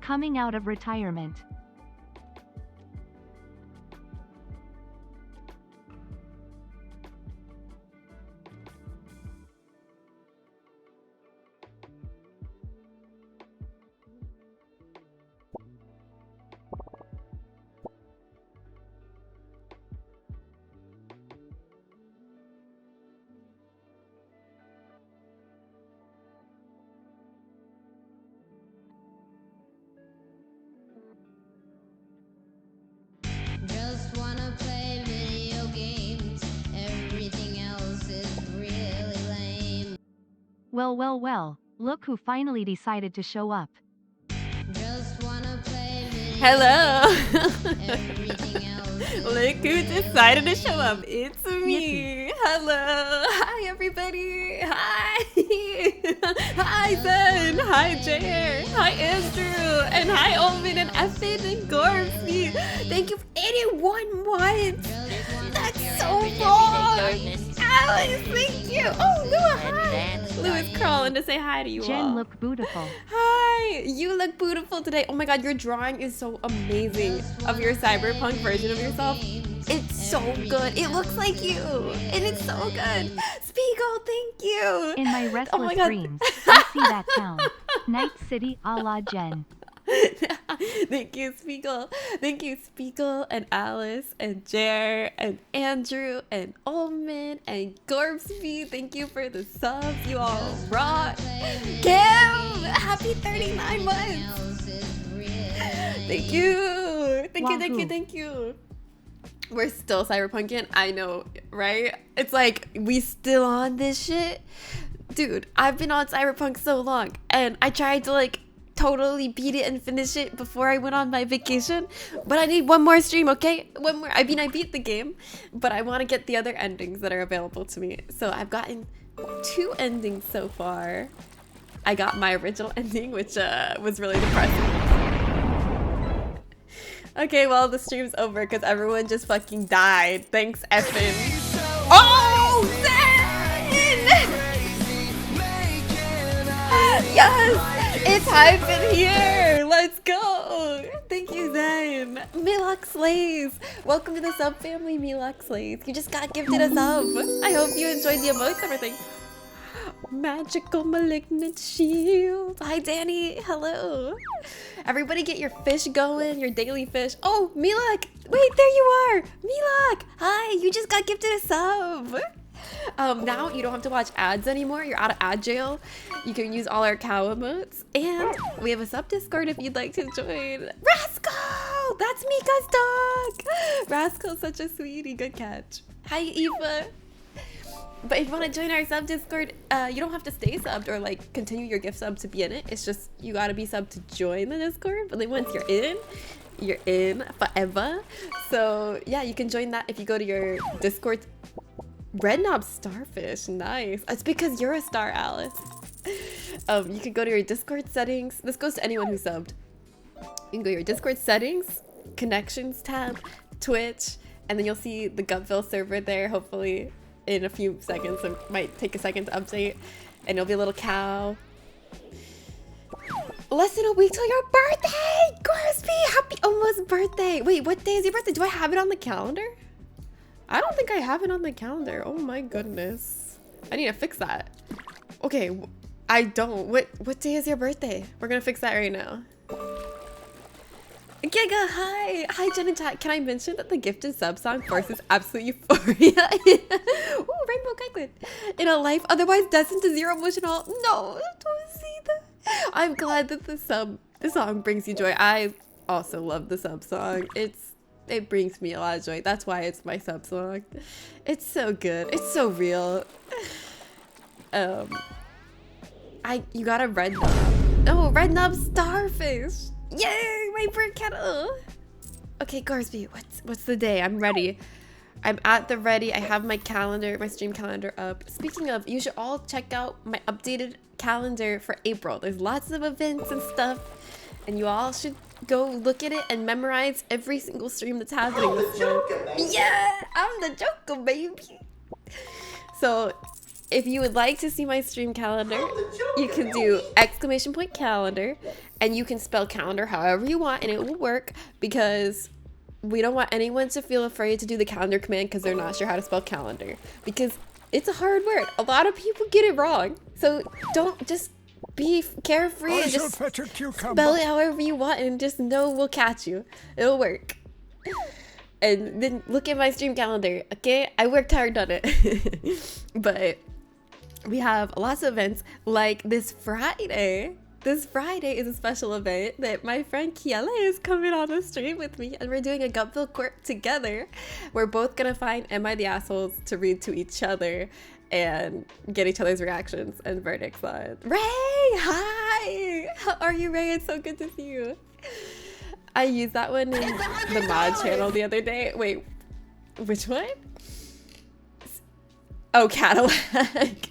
coming out of retirement. Just wanna play video games. Everything else is really lame. Well, look who finally decided to show up. Just wanna play video Hello! games. Everything else is Look who really decided to show up. lame. It's me. Hello. Hi, everybody. Hi. Hi, Ben. Hi, Jair. Hi, Andrew. And hi, Omen and Effin and Gormsy. Thank you for 81 months. That's so long. Alice, thank you. Oh, Lua, hi. Lua's crawling to say hi to you all. Jen look beautiful. Hi, you look beautiful today. Oh my god, your drawing is so amazing of your cyberpunk version of yourself. It's so good. It looks like you. And it's so good. Spiegel, thank you. In my Oh restless my God. dreams, I see that town. Night City a la Jen. Thank you, Spiegel. Thank you, Spiegel and Alice and Jer and Andrew and Olman and Gorbsby. Thank you for the subs. You all rock. Kim, happy 39 months. Thank you. Thank you. We're still cyberpunking. I know, right? It's like, we still on this shit? Dude, I've been on Cyberpunk so long, and I tried to like totally beat it and finish it before I went on my vacation, but I need one more stream, okay? One more. I mean, I beat the game, but I want to get the other endings that are available to me. So I've gotten 2 endings so far. I got my original ending, which was really depressing. Okay, well, the stream's over because everyone just fucking died. Thanks, effin. Oh, Zen! Yes! It's hype in here! Let's go! Thank you, Zen. Milok Slays! Welcome to the sub family, Milok Slays. You just got gifted a sub. I hope you enjoyed the emotes and everything. Magical malignant shield. Hi, Danny. Hello. Everybody get your fish going, your daily fish. Oh, Milak. Wait, there you are. Milak. Hi, you just got gifted a sub. Now you don't have to watch ads anymore. You're out of ad jail. You can use all our cow emotes. And we have a sub Discord if you'd like to join. Rascal! That's Mika's dog. Rascal's such a sweetie. Good catch. Hi, Eva. But if you want to join our sub Discord, you don't have to stay subbed or like continue your gift sub to be in it. It's just you gotta be subbed to join the Discord. But then once you're in forever. So yeah, you can join that if you go to your Discord. Red Knob Starfish, nice. It's because you're a star, Alice. You can go to your Discord settings. This goes to anyone who subbed. You can go to your Discord settings, connections tab, Twitch, and then you'll see the Gutville server there, hopefully in a few seconds. It might take a second to update, and it'll be a little cow. Less than a week till your birthday! Gorsby, happy almost birthday! Wait, what day is your birthday? Do I have it on the calendar? I don't think I have it on the calendar. Oh my goodness. I need to fix that. Okay, I don't. What day is your birthday? We're gonna fix that right now. Giga, hi! Hi, Jen and Chat. Can I mention that the gifted sub song forces absolute euphoria? Ooh, Rainbow Kaiklin. In a life otherwise destined to zero emotional. No, don't see that. I'm glad that the song brings you joy. I also love the sub song. It brings me a lot of joy. That's why it's my sub song. It's so good. It's so real. You got a red knob. Oh, red knob starfish. Yay, my bird kettle. Okay, Garsby, what's the day? I'm ready. I'm at the ready. I have my calendar, my stream calendar up. Speaking of, you should all check out my updated calendar for April. There's lots of events and stuff, and you all should go look at it and memorize every single stream that's happening this month. Yeah, I'm the Joker, baby. So if you would like to see my stream calendar, you can do !calendar, and you can spell calendar however you want and it will work, because we don't want anyone to feel afraid to do the calendar command because they're not sure how to spell calendar, because it's a hard word. A lot of people get it wrong. So don't, just be carefree and just spell it however you want and just know we'll catch you. It'll work. And then look at my stream calendar, okay? I worked hard on it. But we have lots of events like this Friday. This Friday is a special event that my friend Kiele is coming on the stream with me, and we're doing a Gutville Court together. We're both gonna find Am I the Assholes to read to each other and get each other's reactions and verdicts on. Ray, hi! How are you, Ray? It's so good to see you. I used that one in the mod channel the other day. Wait, which one? Oh, Cadillac.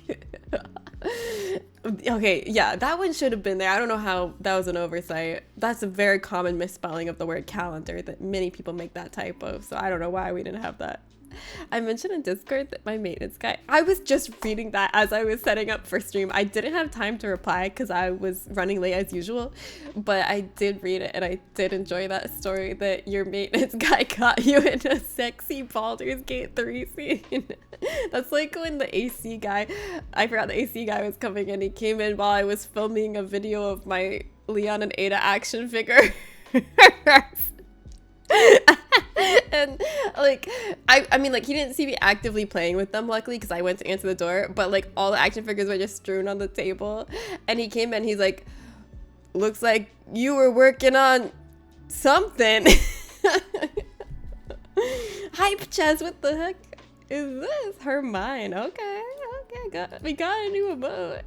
Okay, yeah, that one should have been there. I don't know how that was an oversight. That's a very common misspelling of the word calendar that many people make that typo. So I don't know why we didn't have that. I mentioned in Discord that my maintenance guy, I was just reading that as I was setting up for stream. I didn't have time to reply because I was running late as usual, but I did read it and I did enjoy that story that your maintenance guy got you in a sexy Baldur's Gate 3 scene. That's like when the AC guy, I forgot the AC guy was coming in. He came in while I was filming a video of my Leon and Ada action figure. And like I mean, like, he didn't see me actively playing with them, luckily, because I went to answer the door, but like all the action figures were just strewn on the table, and he came in, he's like, looks like you were working on something. Hype chest, what the heck is this? Her mine. Okay, we got a new emote.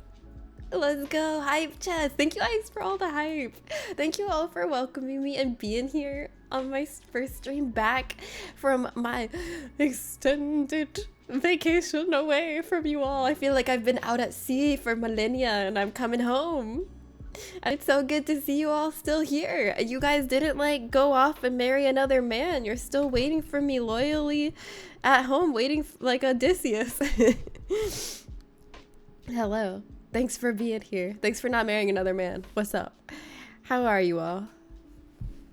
Let's go, hype chest. Thank you guys for all the hype. Thank you all for welcoming me and being here on my first stream back from my extended vacation away from you all. I feel like I've been out at sea for millennia and I'm coming home. And it's so good to see you all still here. You guys didn't like go off and marry another man. You're still waiting for me loyally at home, waiting like Odysseus. Hello. Thanks for being here. Thanks for not marrying another man. What's up? How are you all?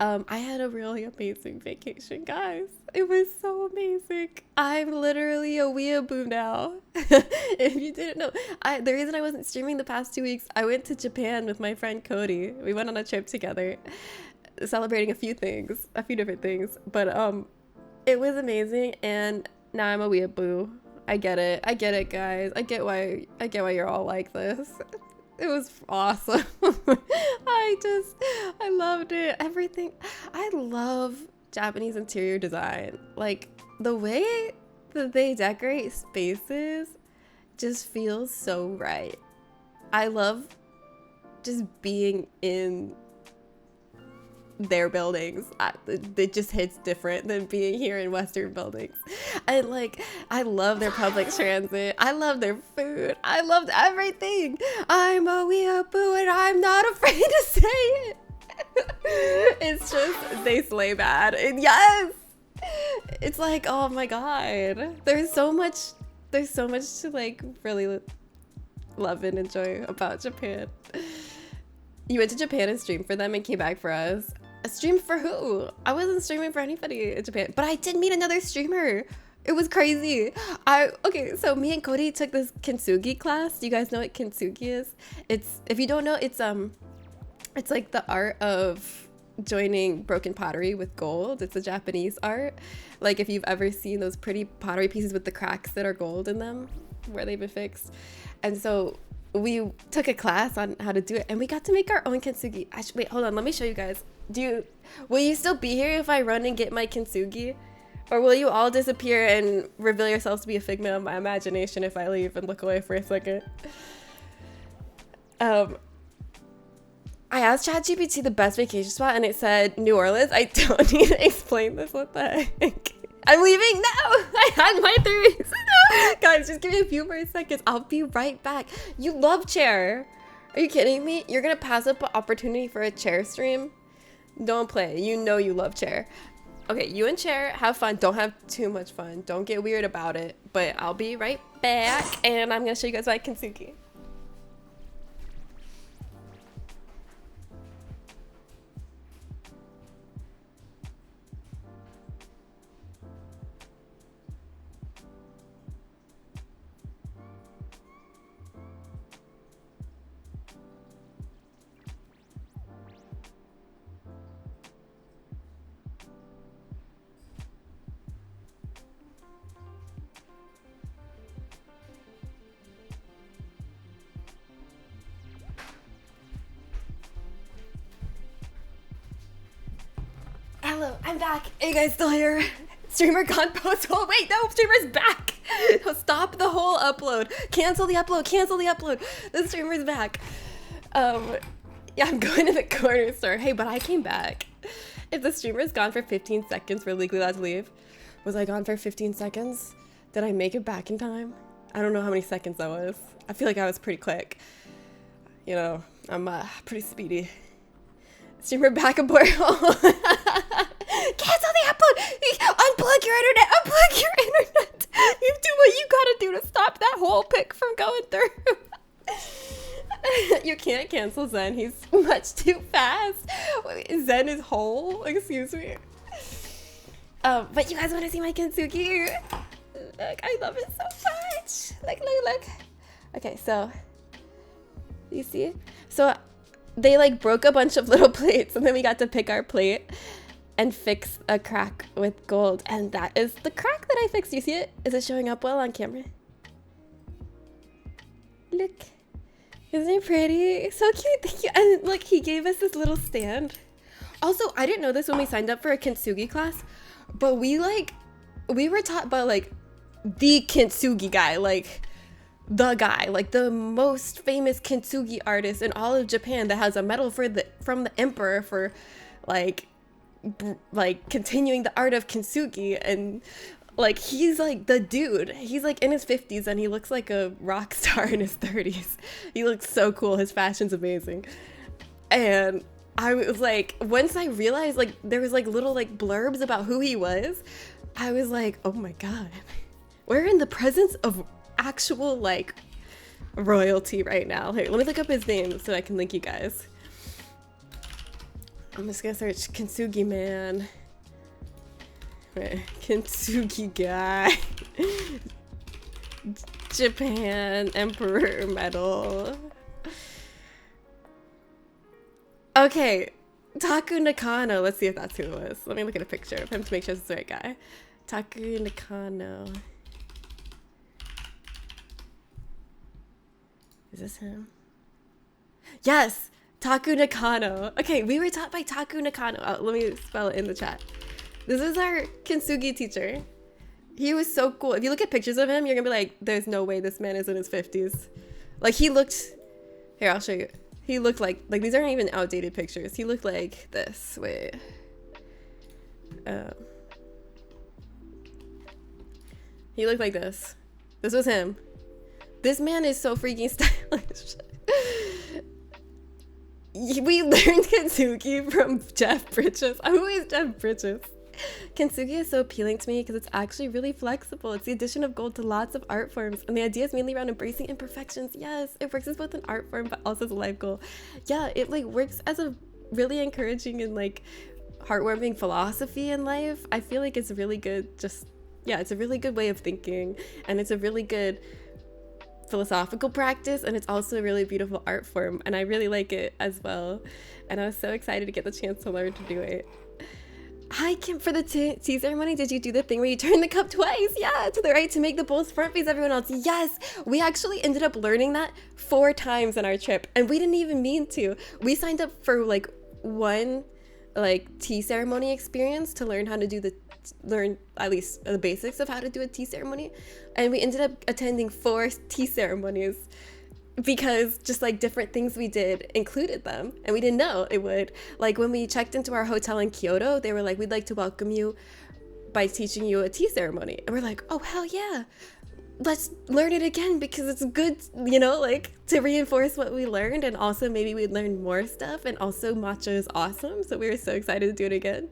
I had a really amazing vacation, guys. It was so amazing. I'm literally a weeaboo now. If you didn't know, the reason I wasn't streaming the past 2 weeks, I went to Japan with my friend Cody. We went on a trip together, celebrating a few different things. But it was amazing, and now I'm a weeaboo. I get it, guys. I get why you're all like this. It was awesome. I loved it. Everything. I love Japanese interior design. Like, the way that they decorate spaces just feels so right. I love just being in their buildings. It just hits different than being here in Western buildings. And like, I love their public transit. I love their food. I loved everything. I'm a weeaboo and I'm not afraid to say it. It's just, they slay bad. And yes, it's like, oh my god, there's so much to like really love and enjoy about Japan. You went to Japan and streamed for them and came back for us. A stream for who? I wasn't streaming for anybody in Japan, but I did meet another streamer. It was crazy. Okay, so me and Cody took this kintsugi class. Do you guys know what kintsugi is? If you don't know, it's like the art of joining broken pottery with gold. It's a Japanese art. Like, if you've ever seen those pretty pottery pieces with the cracks that are gold in them, where they've been fixed. And so we took a class on how to do it, and we got to make our own kintsugi. Wait, hold on, let me show you guys. Will you still be here if I run and get my kintsugi? Or will you all disappear and reveal yourselves to be a figment of my imagination if I leave and look away for a second? I asked ChatGPT the best vacation spot, and it said New Orleans. I don't need to explain this. What the heck? I'm leaving now. I had my theories. Guys, just give me a few more seconds. I'll be right back. You love chair. Are you kidding me? You're gonna pass up an opportunity for a chair stream? Don't play. You know you love chair. Okay, you and Chair, have fun. Don't have too much fun. Don't get weird about it. But I'll be right back, and I'm gonna show you guys my Kintsugi. Hello, I'm back. Are you guys still here? Streamer gone post. Oh wait, no, streamer's back. Stop the whole upload. Cancel the upload. Cancel the upload. The streamer's back. Yeah, I'm going to the corner store. Hey, but I came back. If the streamer's gone for 15 seconds, we're legally allowed to leave. Was I gone for 15 seconds? Did I make it back in time? I don't know how many seconds that was. I feel like I was pretty quick. You know, I'm pretty speedy. Streamer back aboard. Cancel the upload. Unplug your internet. Unplug your internet. You do what you gotta do to stop that whole pic from going through. You can't cancel Zen. He's much too fast. Zen is whole. Excuse me. But you guys want to see my Kintsugi? Look, I love it so much. Look. Okay, so you see? So they like broke a bunch of little plates, and then we got to pick our plate and fix a crack with gold, and that is the crack that I fixed. You see it? Is it showing up well on camera? Look, isn't it pretty? So cute. Thank you. And look, he gave us this little stand. Also, I didn't know this when we signed up for a Kintsugi class, but we were taught by like the Kintsugi guy, like the guy, like the most famous Kintsugi artist in all of Japan that has a medal from the emperor for like continuing the art of Kintsugi. And like he's like the dude. He's like in his 50s and he looks like a rock star in his 30s. He looks so cool. His fashion's amazing. And I was like, once I realized like there was like little like blurbs about who he was, I was like, oh my god, we're in the presence of actual like royalty right now. Hey, let me look up his name so I can link you guys. I'm just gonna search Kintsugi man. Wait, Kintsugi guy. Japan Emperor medal. Okay, Taku Nakano. Let's see if that's who it was. Let me look at a picture of him to make sure it's the right guy. Taku Nakano. Is this him? Yes! Taku Nakano. Okay, we were taught by Taku Nakano. Oh, let me spell it in the chat. This is our Kintsugi teacher. He was so cool. If you look at pictures of him, you're gonna be like, there's no way this man is in his 50s. Like, he looked... Here, I'll show you. He looked like these aren't even outdated pictures. He looked like this. Wait. He looked like this. This was him. This man is so freaking stylish. We learned Kintsugi from Jeff Bridges. Who is Jeff Bridges? Kintsugi is so appealing to me because it's actually really flexible. It's the addition of gold to lots of art forms, and the idea is mainly around embracing imperfections. Yes, it works as both an art form but also as a life goal. Yeah, it like works as a really encouraging and like heartwarming philosophy in life. I feel like it's really good. It's a really good way of thinking, and it's a really good philosophical practice, and it's also a really beautiful art form, and I really like it as well. And I was so excited to get the chance to learn to do it. Hi Kim, for the tea ceremony, did you do the thing where you turn the cup twice? Yeah, to the right to make the bowls front face everyone else. Yes, we actually ended up learning that 4 times on our trip, and we didn't even mean to. We signed up for like one like tea ceremony experience to learn how to learn at least the basics of how to do a tea ceremony, and we ended up attending 4 tea ceremonies because just like different things we did included them, and we didn't know it would. Like when we checked into our hotel in Kyoto, they were like, we'd like to welcome you by teaching you a tea ceremony, and we're like, oh hell yeah, let's learn it again because it's good, you know, like to reinforce what we learned, and also maybe we'd learn more stuff, and also matcha is awesome, so we were so excited to do it again.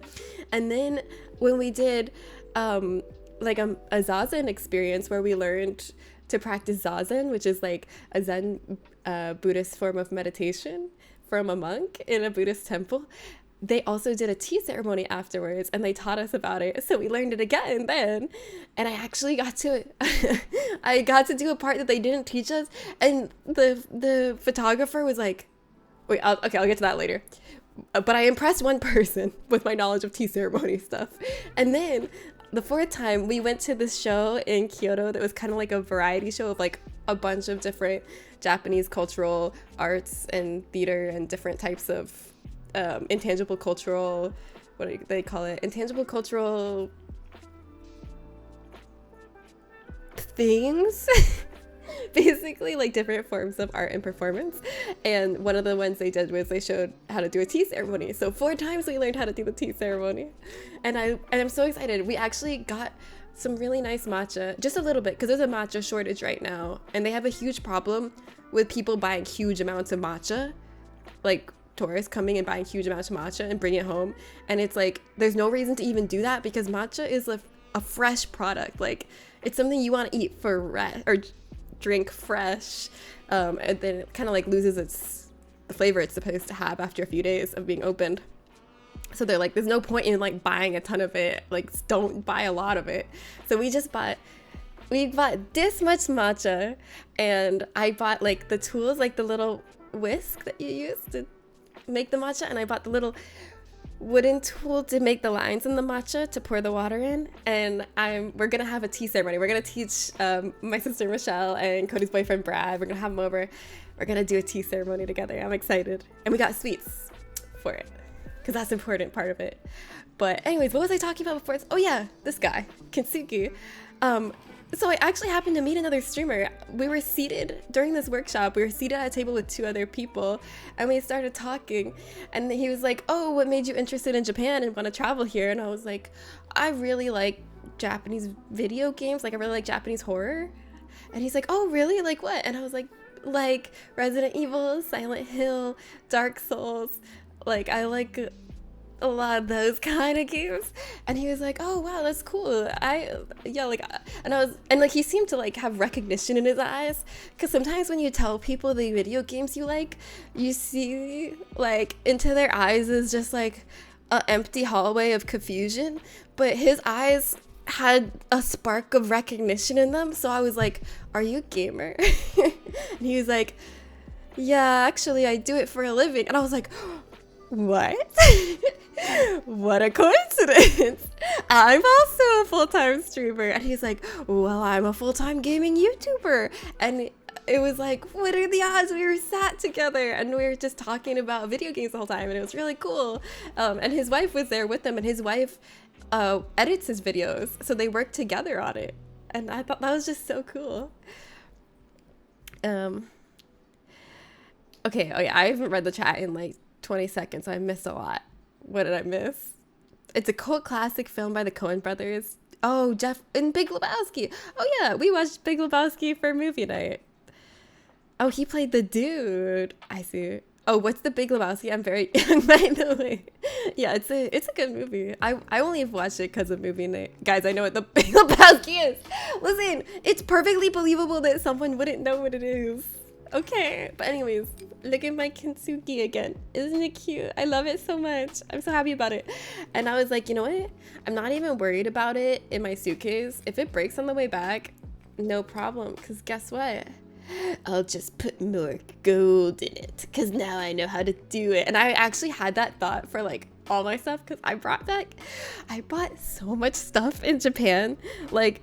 And then when we did like a zazen experience where we learned to practice zazen, which is like a Zen Buddhist form of meditation from a monk in a Buddhist temple, they also did a tea ceremony afterwards, and they taught us about it. So we learned it again then, and I actually got to I got to do a part that they didn't teach us, and the photographer was like, wait, I'll get to that later. But I impressed one person with my knowledge of tea ceremony stuff. And then the fourth time, we went to this show in Kyoto that was kind of like a variety show of like a bunch of different Japanese cultural arts and theater and different types of intangible cultural, what do they call it? Intangible cultural things. Basically like different forms of art and performance. And one of the ones they did was they showed how to do a tea ceremony. So 4 times we learned how to do the tea ceremony. And I'm so excited. We actually got some really nice matcha, just a little bit, because there's a matcha shortage right now, and they have a huge problem with people buying huge amounts of matcha, like tourists coming and buying huge amounts of matcha and bringing it home. And it's like there's no reason to even do that, because matcha is a fresh product. Like it's something you want to eat for or drink fresh, and then it kind of like loses the flavor it's supposed to have after a few days of being opened. So they're like, there's no point in like buying a ton of it, like don't buy a lot of it. So we bought this much matcha, and I bought like the tools, like the little whisk that you use to make the matcha, and I bought the little wooden tool to make the lines in the matcha to pour the water in. And we're gonna have a tea ceremony. We're gonna teach my sister Michelle and Cody's boyfriend Brad, we're gonna have them over, we're gonna do a tea ceremony together. I'm excited. And we got sweets for it, because that's an important part of it. But anyways, what was I talking about before? Oh yeah, this guy Kintsugi. So I actually happened to meet another streamer. We were seated during this workshop. We were seated at a table with 2 other people, and we started talking. And he was like, "Oh, what made you interested in Japan and want to travel here?" And I was like, "I really like Japanese video games. Like I really like Japanese horror." And he's like, "Oh, really? Like what?" And I was like Resident Evil, Silent Hill, Dark Souls. Like I like a lot of those kind of games. And he was like, "Oh wow, that's cool." And he seemed to like have recognition in his eyes, because sometimes when you tell people the video games you like, you see like into their eyes is just like an empty hallway of confusion, but his eyes had a spark of recognition in them. So I was like, "Are you a gamer?" And he was like, "Yeah, actually I do it for a living." And I was like, "What?" What a coincidence. I'm also a full-time streamer. And he's like, "Well, I'm a full-time gaming YouTuber." And it was like, what are the odds? We were sat together and we were just talking about video games the whole time, and it was really cool. And his wife was there with him, and his wife edits his videos, so they work together on it. And I thought that was just so cool. Okay, oh yeah, I haven't read the chat in like 20 seconds, so I missed a lot. What did I miss? It's a cult classic film by the Coen brothers. Oh, Jeff and Big Lebowski. Oh yeah, we watched Big Lebowski for movie night. Oh, he played the dude. I see. Oh, what's the Big Lebowski? I'm very young, by the way. Yeah, it's a good movie. I only have watched it because of movie night. Guys, I know what the Big Lebowski is. Listen, it's perfectly believable that someone wouldn't know what it is. Okay, but anyways, look at my kintsugi again. Isn't it cute? I love it so much. I'm so happy about it. And I was like, you know what? I'm not even worried about it in my suitcase. If it breaks on the way back, no problem. Because guess what? I'll just put more gold in it, because now I know how to do it. And I actually had that thought for like all my stuff, because I bought so much stuff in Japan. Like,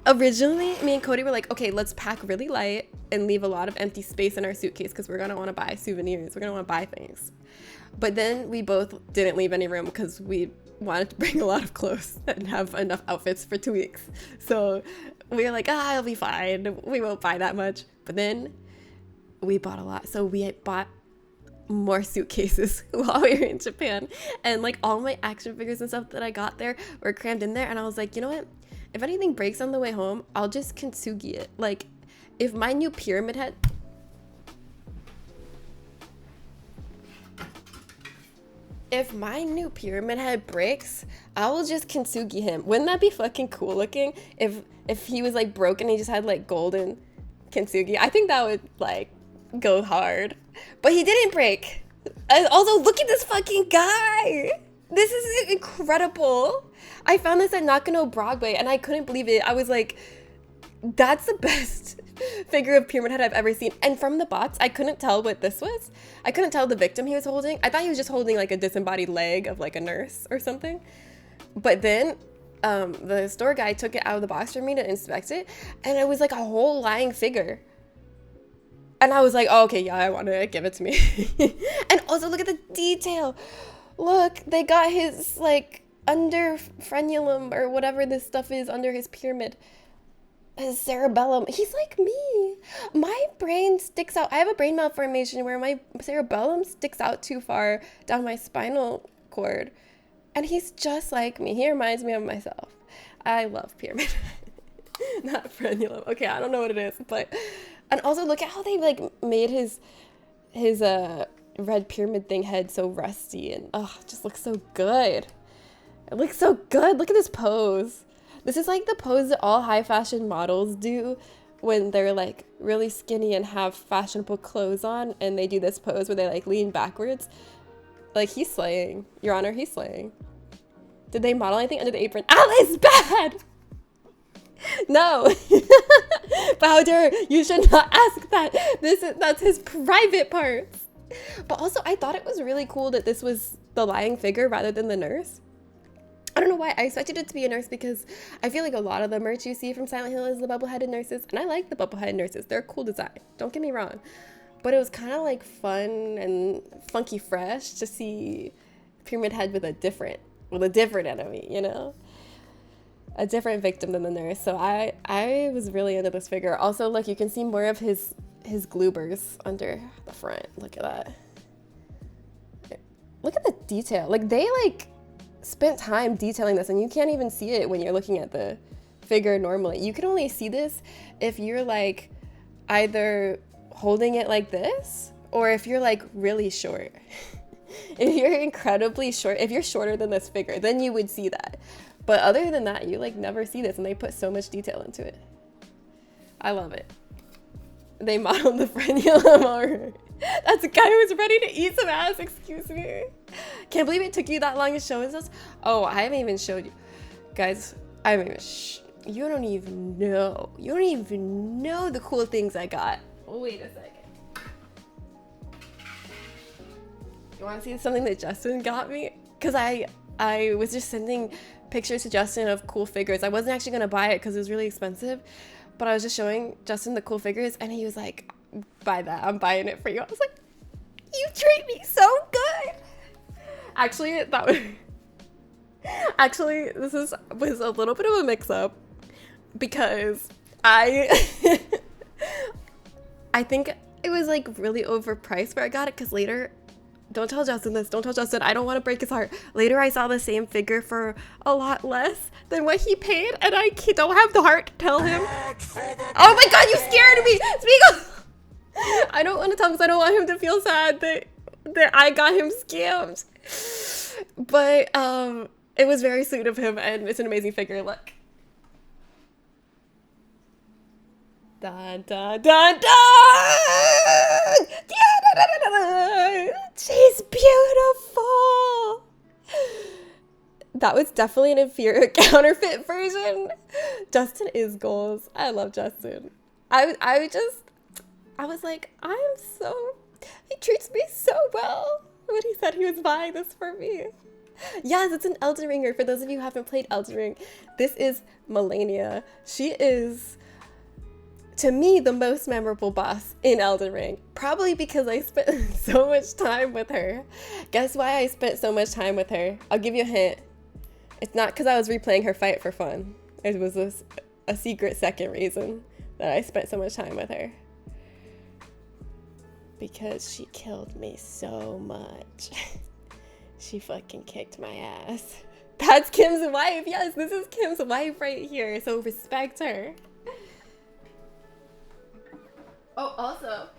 originally, me and Cody were like, okay, let's pack really light and leave a lot of empty space in our suitcase, because we're gonna want to buy souvenirs. We're gonna want to buy things. But then we both didn't leave any room, because we wanted to bring a lot of clothes and have enough outfits for 2 weeks. So we were like, I'll be fine. We won't buy that much. But then we bought a lot. So we bought more suitcases while we were in Japan. And like all my action figures and stuff that I got there were crammed in there. And I was like, you know what? If anything breaks on the way home, I'll just kintsugi it. Like, if my new pyramid head... if my new pyramid head breaks, I will just kintsugi him. Wouldn't that be fucking cool looking? If he was like broken, he just had like golden kintsugi. I think that would like go hard. But he didn't break. And also, look at this fucking guy. This is incredible. I found this at Nakano Broadway and I couldn't believe it. I was like, that's the best figure of Pyramid Head I've ever seen. And from the box, I couldn't tell what this was. I couldn't tell the victim he was holding. I thought he was just holding like a disembodied leg of like a nurse or something. But then the store guy took it out of the box for me to inspect it, and it was like a whole lying figure. And I was like, oh, okay, yeah, I want to give it to me. And also look at the detail. Look, they got his like under frenulum or whatever this stuff is under his pyramid. His cerebellum. He's like me. My brain sticks out. I have a brain malformation where my cerebellum sticks out too far down my spinal cord. And he's just like me. He reminds me of myself. I love pyramid. Not frenulum. Okay, I don't know what it is, but and also look at how they like made his red pyramid thing head so rusty, and oh, it just looks so good. It looks so good. Look at this pose. This is like the pose that all high fashion models do when they're like really skinny and have fashionable clothes on, and they do this pose where they like lean backwards. Like, he's slaying. Your Honor, he's slaying. Did they model anything under the apron? Alice, bad! No. But how dare you should not ask that. That's his private parts. But also, I thought it was really cool that this was the lying figure rather than the nurse. I don't know why. I expected it to be a nurse because I feel like a lot of the merch you see from Silent Hill is the bubble-headed nurses. And I like the bubble-headed nurses. They're a cool design. Don't get me wrong. But it was kind of like fun and funky fresh to see Pyramid Head with a different enemy, you know? A different victim than the nurse. So I was really into this figure. Also, look, you can see more of his gloobers under the front. Look at that. Look at the detail. Like, they like spent time detailing this, and you can't even see it when you're looking at the figure normally. You can only see this if you're like either holding it like this, or if you're like really short. If you're incredibly short, if you're shorter than this figure, then you would see that. But other than that, you like never see this, and they put so much detail into it. I love it. They modeled the frenulum over. That's a guy who was ready to eat some ass, excuse me. Can't believe it took you that long to show us. Oh, I haven't even showed you. Guys, I haven't even you don't even know. You don't even know the cool things I got. Wait a second. You want to see something that Justin got me? Because I was just sending pictures to Justin of cool figures. I wasn't actually going to buy it because it was really expensive. But I was just showing Justin the cool figures, and he was like, buy that. I'm buying it for you. I was like, you treat me so good. Actually, this was a little bit of a mix-up because I think it was like really overpriced where I got it, because later, don't tell Justin this, don't tell Justin, I don't want to break his heart. Later I saw the same figure for a lot less than what he paid, and I don't have the heart to tell him. Oh my god, you scared me! Speak up! I don't want to tell him because I don't want him to feel sad that I got him scammed. But it was very sweet of him, and it's an amazing figure. Look. Dun, dun, dun, dun! She's beautiful! That was definitely an inferior counterfeit version. Justin is goals. I love Justin. I was like, he treats me so well when he said he was buying this for me. Yes, it's an Elden Ringer. For those of you who haven't played Elden Ring, this is Melania. She is, to me, the most memorable boss in Elden Ring. Probably because I spent so much time with her. Guess why I spent so much time with her? I'll give you a hint. It's not because I was replaying her fight for fun. It was a secret second reason that I spent so much time with her. Because she killed me so much. She fucking kicked my ass. That's Kim's wife. Yes, this is Kim's wife right here. So respect her. Oh, also,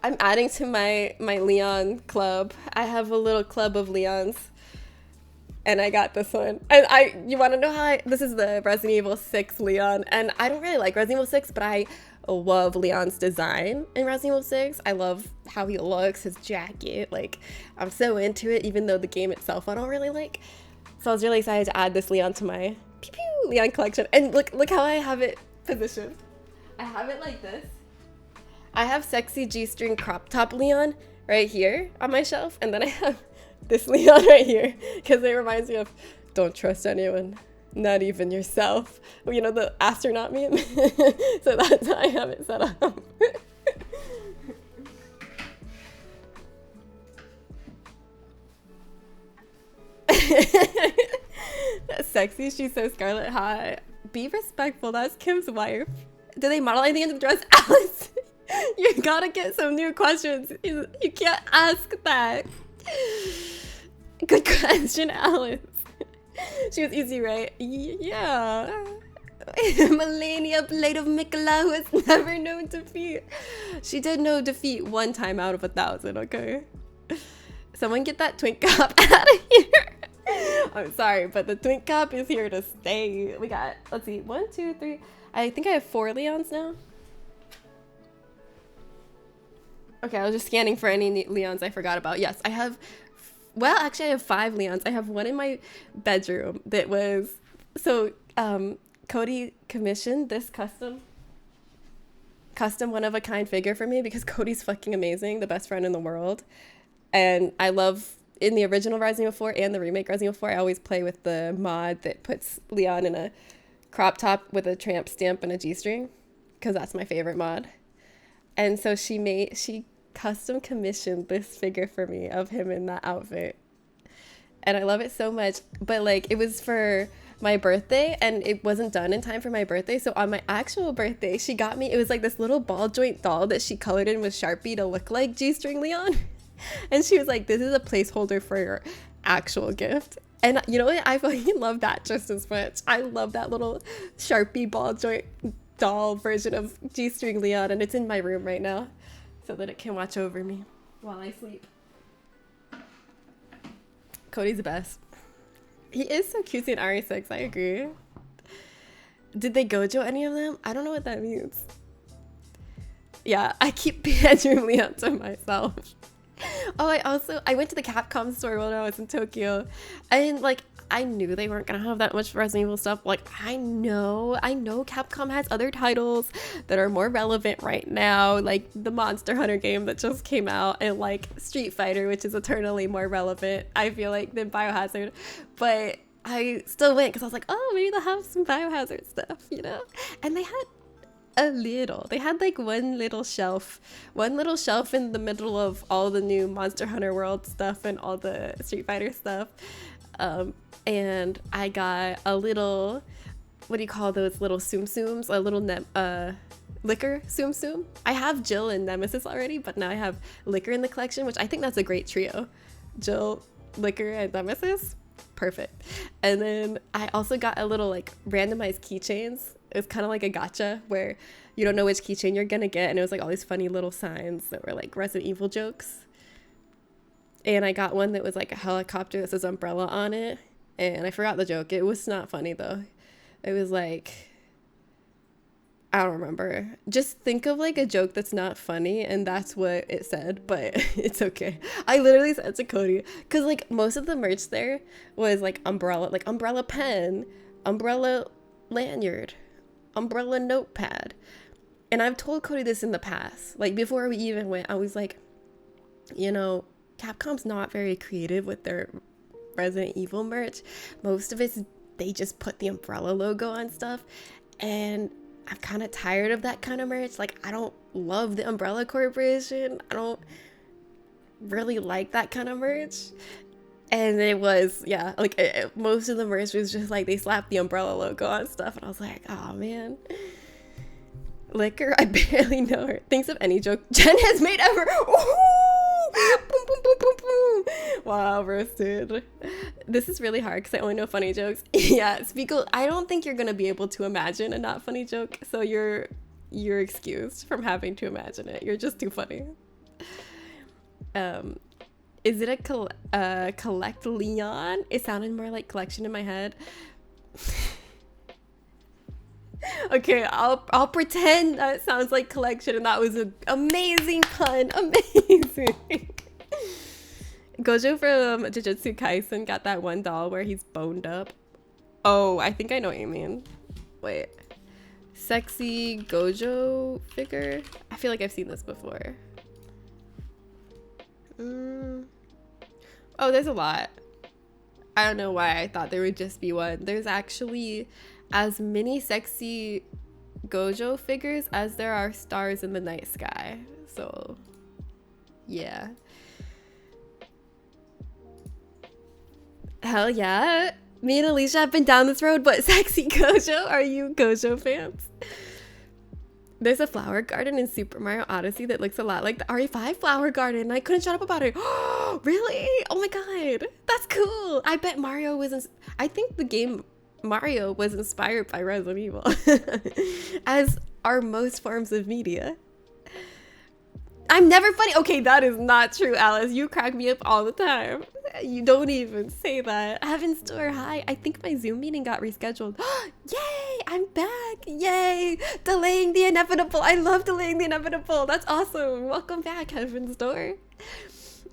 I'm adding to my Leon club. I have a little club of Leons. And I got this one. And you want to know how this is the Resident Evil 6 Leon. And I don't really like Resident Evil 6, but I love Leon's design in Resident Evil 6. I love how he looks, his jacket. Like, I'm so into it, even though the game itself I don't really like. So I was really excited to add this Leon to my pew pew Leon collection. And look how I have it positioned. I have it like this. I have sexy G-string crop top Leon right here on my shelf. And then I have this Leon right here, because it reminds me of don't trust anyone, not even yourself. You know, the astronaut meme? So that's how I have it set up. That's sexy. She's so Scarlet hot. Be respectful. That's Kim's wife. Did they model anything in the dress? Alice, you gotta get some new questions. You can't ask that. Good question, Alice. She was easy, right? Yeah. Melania, Blade of Mikola, who has never known defeat. She did know defeat one time out of 1,000, okay? Someone get that twink cop out of here. I'm sorry, but the twink cop is here to stay. We got, let's see, 1, 2, 3. I think I have 4 Leons now. Okay, I was just scanning for any Leons I forgot about. Yes, I have. Well, actually, I have 5 Leons. I have one in my bedroom that was... So, Cody commissioned this custom one-of-a-kind figure for me because Cody's fucking amazing, the best friend in the world. And I love, in the original Resident Evil 4 and the remake Resident Evil 4, I always play with the mod that puts Leon in a crop top with a tramp stamp and a G-string, because that's my favorite mod. And so she custom commissioned this figure for me of him in that outfit, and I love it so much. But like, it was for my birthday and it wasn't done in time for my birthday, so on my actual birthday she got me, it was like this little ball joint doll that she colored in with Sharpie to look like G-string Leon. And she was like, this is a placeholder for your actual gift. And you know what, I fucking love that just as much. I love that little Sharpie ball joint doll version of G-string Leon, and it's in my room right now so that it can watch over me while I sleep. Cody's the best. He is so cutesy in RE6, I agree. Did they Gojo any of them? I don't know what that means. Yeah, I keep bedroom Leon to myself. Oh, I went to the Capcom store when I was in Tokyo, and like, I knew they weren't gonna have that much Resident Evil stuff. Like, I know Capcom has other titles that are more relevant right now, like the Monster Hunter game that just came out, and like Street Fighter, which is eternally more relevant, I feel like, than Biohazard. But I still went because I was like, oh, maybe they'll have some Biohazard stuff, you know? And they had like one little shelf in the middle of all the new Monster Hunter World stuff and all the Street Fighter stuff. And I got a little, what do you call those little tsum-tsums? A little liquor tsum-tsum. I have Jill and Nemesis already, but now I have liquor in the collection, which I think that's a great trio. Jill, liquor, and Nemesis. Perfect. And then I also got a little like randomized keychains. It's kind of like a gacha where you don't know which keychain you're gonna get, and it was like all these funny little signs that were like Resident Evil jokes. And I got one that was like a helicopter that says umbrella on it, and I forgot the joke. It was not funny though. It was like, I don't remember. Just think of like a joke that's not funny, and that's what it said, but it's okay. I literally said to Cody, because like most of the merch there was like umbrella pen, umbrella lanyard, umbrella notepad. And I've told Cody this in the past, like before we even went, I was like, you know, Capcom's not very creative with their Resident Evil merch. Most of it's, they just put the umbrella logo on stuff, and I'm kind of tired of that kind of merch. Like, I don't love the Umbrella Corporation. I don't really like that kind of merch. And it was, yeah, like most of the merch was just like they slapped the Umbrella logo on stuff, and I was like, oh man. Liquor, I barely know her. Thinks of any joke Jen has made ever. Ooh! Boom, boom, boom, boom, boom. Wow, roasted. This is really hard because I only know funny jokes. Yeah, Spiegel, I don't think you're gonna be able to imagine a not funny joke, so you're excused from having to imagine it. You're just too funny. Is it a collect Leon? It sounded more like collection in my head. Okay, I'll pretend that it sounds like collection, and that was an amazing pun. Amazing. Gojo from Jujutsu Kaisen got that one doll where he's boned up. Oh, I think I know what you mean. Wait. Sexy Gojo figure? I feel like I've seen this before. Oh, there's a lot. I don't know why I thought there would just be one. There's actually as many sexy Gojo figures as there are stars in the night sky. So, yeah. Hell yeah. Me and Alicia have been down this road, but sexy Gojo? Are you Gojo fans? There's a flower garden in Super Mario Odyssey that looks a lot like the RE5 flower garden. I couldn't shut up about it. Really? Oh my god. That's cool. I bet Mario was... I think the game Mario was inspired by Resident Evil. As are most forms of media. I'm never funny. Okay, that is not true, Alice. You crack me up all the time. You don't even say that. Heaven's Door, hi. I think my Zoom meeting got rescheduled. Yay, I'm back. Yay, delaying the inevitable. I love delaying the inevitable. That's awesome. Welcome back, Heaven's Door.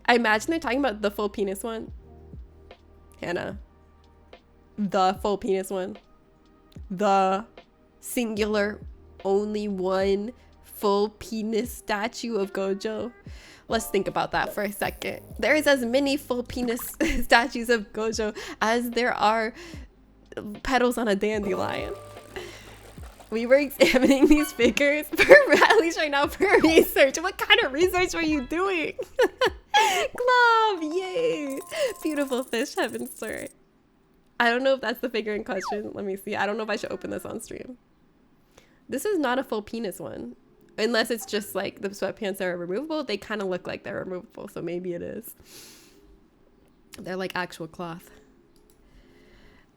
I imagine they're talking about the full penis one. Hannah. The full penis one. The singular, only one full penis statue of Gojo. Let's think about that for a second. There is as many full penis statues of Gojo as there are petals on a dandelion. We were examining these figures at least right now for research. What kind of research were you doing? Glove, yay! Beautiful fish, Heaven's Door. I don't know if that's the figure in question. Let me see. I don't know if I should open this on stream. This is not a full penis one. Unless it's just like the sweatpants that are removable. They kind of look like they're removable, so maybe it is. They're like actual cloth.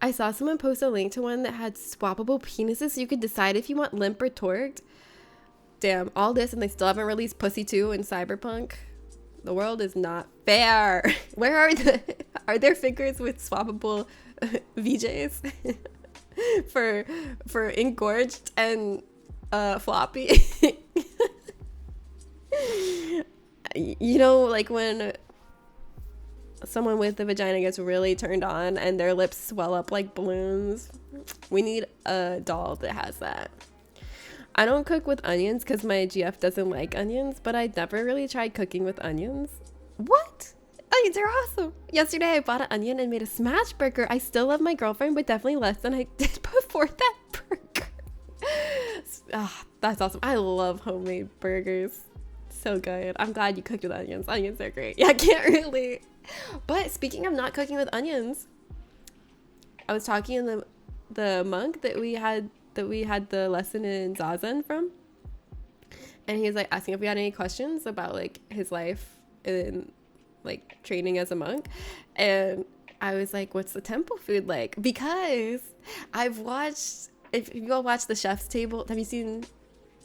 I saw someone post a link to one that had swappable penises so you could decide if you want limp or torqued. Damn, all this and they still haven't released Pussy 2 in Cyberpunk. The world is not fair. Where are there figures with swappable VJs for engorged and floppy? You know, like when someone with a vagina gets really turned on and their lips swell up like balloons. We need a doll that has that. I don't cook with onions because my GF doesn't like onions, but I never really tried cooking with onions. What? Onions are awesome. Yesterday I bought an onion and made a smash burger. I still love my girlfriend, but definitely less than I did before that burger. That's awesome. I love homemade burgers. So good. I'm glad you cooked with onions. Onions are great. Yeah, I can't really. But speaking of not cooking with onions, I was talking to the monk that we had the lesson in Zazen from, and he was like asking if we had any questions about like his life in like training as a monk, and I was like, what's the temple food like? Because I've watched, if you all watch the Chef's Table, have you seen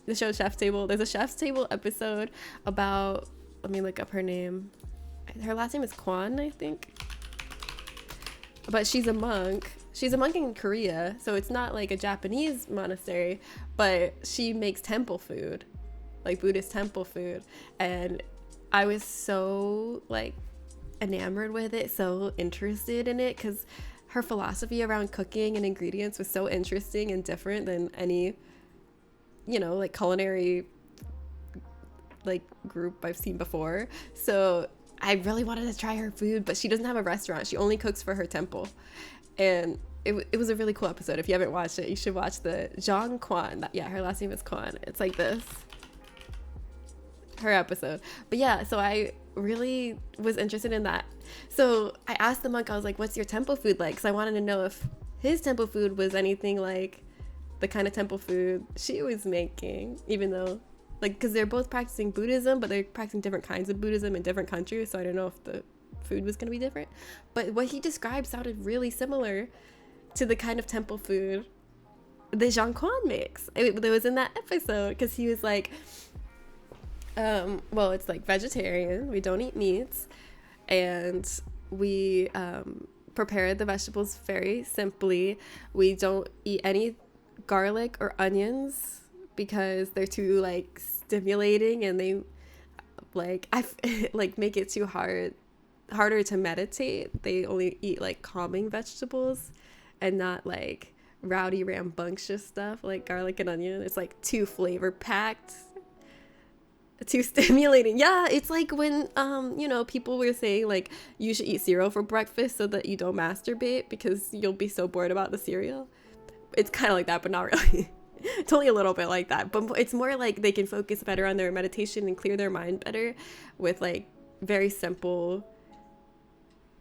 the show Chef's Table? There's a Chef's Table episode about, let me look up her name. Her last name is Kwan, I think. But she's a monk. She's a monk in Korea, so it's not like a Japanese monastery, but she makes temple food, like Buddhist temple food. And I was so like enamored with it, so interested in it, because her philosophy around cooking and ingredients was so interesting and different than any, you know, like culinary like group I've seen before. So I really wanted to try her food, but she doesn't have a restaurant. She only cooks for her temple. And it was a really cool episode. If you haven't watched it, you should watch the Zhang Kwan. Yeah, her last name is Kwan. It's like this. Her episode. But yeah, so I really was interested in that. So I asked the monk, I was like, what's your temple food like? Because I wanted to know if his temple food was anything like the kind of temple food she was making, even though, like, because they're both practicing Buddhism, but they're practicing different kinds of Buddhism in different countries, so I don't know if the food was going to be different. But what he described sounded really similar to the kind of temple food that Jean Quan makes. It was in that episode, because he was like, Well, it's like vegetarian. We don't eat meats, and we prepare the vegetables very simply. We don't eat any garlic or onions because they're too like stimulating, and they like like make it too harder to meditate. They only eat like calming vegetables and not like rowdy rambunctious stuff like garlic and onion. It's like too flavor packed, too stimulating. Yeah, it's like when you know, people were saying like you should eat cereal for breakfast so that you don't masturbate because you'll be so bored about the cereal. It's kind of like that, but not really. It's only a little bit like that, but it's more like they can focus better on their meditation and clear their mind better with like very simple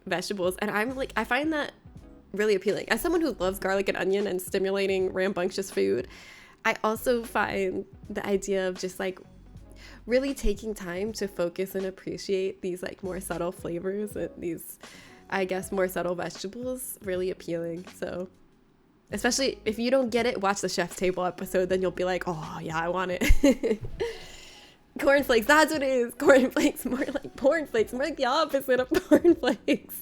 vegetables. And I find that really appealing. As someone who loves garlic and onion and stimulating rambunctious food, I also find the idea of just like really taking time to focus and appreciate these like more subtle flavors and these, I guess, more subtle vegetables really appealing. So especially if you don't get it, watch the Chef's Table episode, then you'll be like, oh yeah, I want it. Cornflakes, that's what it is. Cornflakes, more like cornflakes, more like the opposite of cornflakes.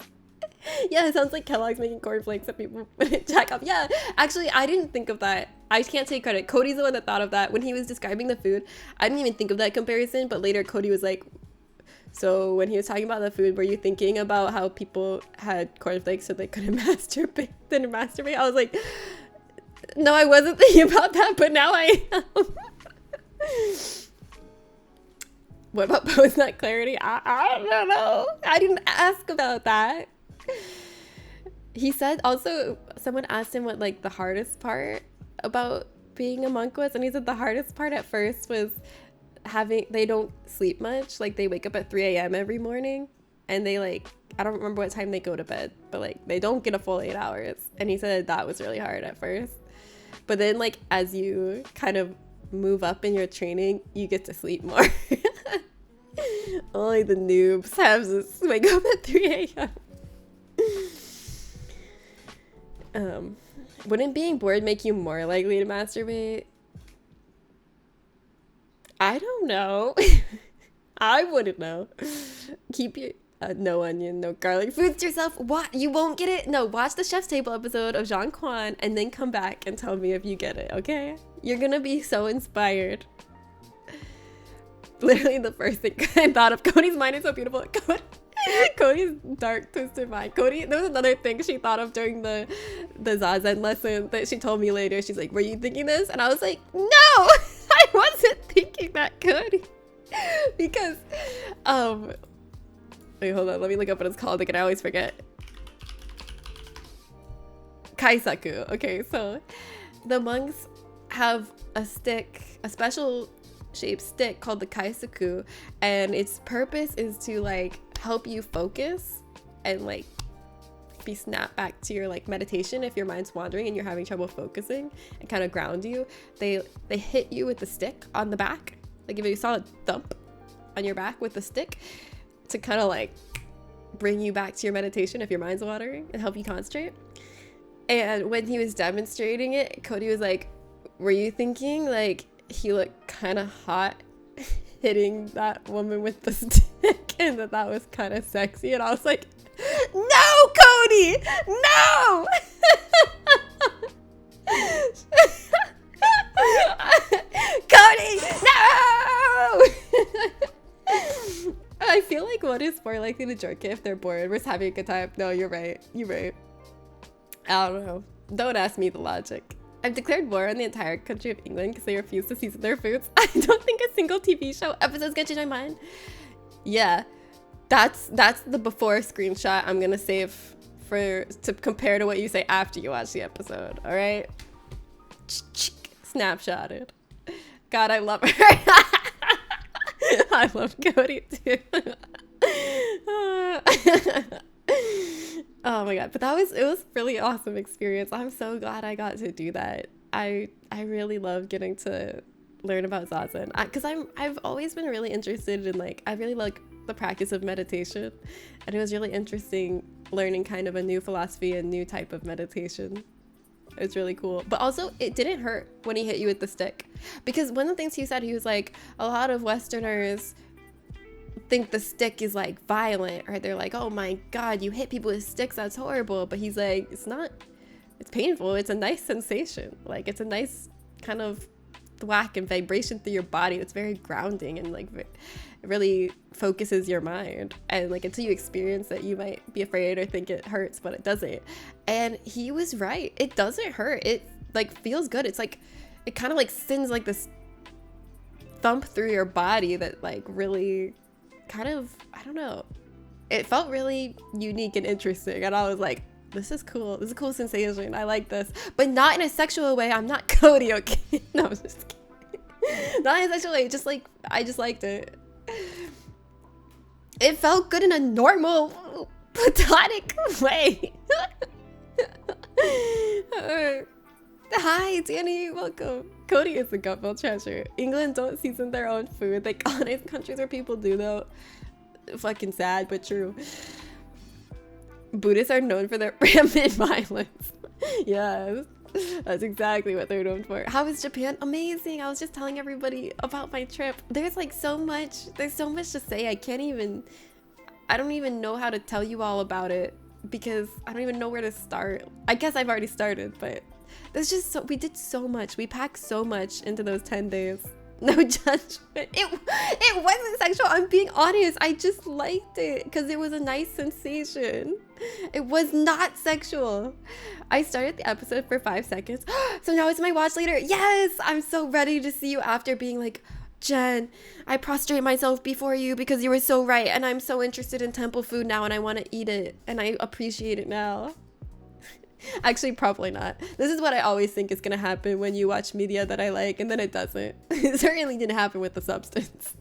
Yeah, it sounds like Kellogg's making cornflakes that people jack up. Yeah, actually, I didn't think of that. I can't take credit. Cody's the one that thought of that. When he was describing the food, I didn't even think of that comparison, but later Cody was like, so when he was talking about the food, were you thinking about how people had cornflakes so they couldn't masturbate? I was like, no, I wasn't thinking about that, but now I am. What about post-nut clarity? I don't know. I didn't ask about that. He said also, someone asked him what like the hardest part about being a monk was, and he said the hardest part at first was they don't sleep much. Like they wake up at 3 a.m. every morning, and they like, I don't remember what time they go to bed, but like they don't get a full 8 hours. And he said that was really hard at first, but then like as you kind of move up in your training, you get to sleep more. Only the noobs have to wake up at 3 a.m. Wouldn't being bored make you more likely to masturbate? I don't know. I wouldn't know. Keep your no onion, no garlic foods to yourself. What? You won't get it? No, watch the Chef's Table episode of Jean Quan and then come back and tell me if you get it, okay? You're gonna be so inspired. Literally the first thing I thought of. Cody's mind is so beautiful. Cody's dark, twisted mind. There was another thing she thought of during the Zazen lesson that she told me later. She's like, were you thinking this? And I was like, no, I wasn't thinking that, Cody. Because, wait, hold on. Let me look up what it's called again. I always forget. Kaisaku. Okay, so the monks have a special shaped stick called the Kaisaku, and its purpose is to like help you focus and like be snapped back to your like meditation if your mind's wandering and you're having trouble focusing, and kind of ground you. They hit you with the stick on the back, like give you a solid thump on your back with the stick to kind of like bring you back to your meditation if your mind's wandering and help you concentrate. And when he was demonstrating it, Cody was like, were you thinking like he looked kind of hot hitting that woman with the stick and that was kind of sexy? And I was like, no, Cody, no. Cody, no. I feel like one is more likely to jerk it if they're bored versus having a good time. No, you're right, I don't know, don't ask me the logic. I've declared war on the entire country of England because they refuse to season their foods. I don't think a single TV show episode's gonna change my mind. Yeah, that's the before screenshot I'm gonna save to compare to what you say after you watch the episode. All right, snapshotted. God, I love her. I love Cody too. Oh my god, but it was really awesome experience. I'm so glad I got to do that. I really love getting to learn about Zazen because I've always been really interested in like, I really like the practice of meditation, and it was really interesting learning kind of a new philosophy and new type of meditation. It's really cool. But also, it didn't hurt when he hit you with the stick. Because one of the things he said, he was like, a lot of Westerners think the stick is like violent, or they're like, oh my god, you hit people with sticks, that's horrible. But he's like, it's not, it's painful. It's a nice sensation. Like, it's a nice kind of thwack and vibration through your body. It's very grounding and like it really focuses your mind. And like until you experience it, you might be afraid or think it hurts, but it doesn't. And he was right. It doesn't hurt. It like feels good. It's like it kind of like sends like this thump through your body that like really kind of, I don't know, it felt really unique and interesting. And I was like, this is cool. This is a cool sensation. I like this, but not in a sexual way. I'm not Cody, okay? No, I was just kidding. Not in a sexual way. Just like, I just liked it. It felt good in a normal, platonic way. Hi, Danny. Welcome. Cody is the Gutfeld treasure. England don't season their own food. They colonize countries where people do, though. Fucking sad, but true. Buddhists are known for their rampant violence. Yes, that's exactly what they're known for. How is Japan? Amazing. I was just telling everybody about my trip. There's like so much. There's so much to say. I don't even know how to tell you all about it because I don't even know where to start. I guess I've already started, but there's just so, we did so much. We packed so much into those 10 days. No judgment. It wasn't sexual. I'm being honest. I just liked it because it was a nice sensation. It was not sexual. I started the episode for 5 seconds. So now it's my watch later. Yes, I'm so ready to see you after being like, Jen, I prostrate myself before you because you were so right. And I'm so interested in temple food now and I want to eat it. And I appreciate it now. Actually, probably not. This is what I always think is going to happen when you watch media that I like, and then it doesn't. It certainly didn't happen with the substance.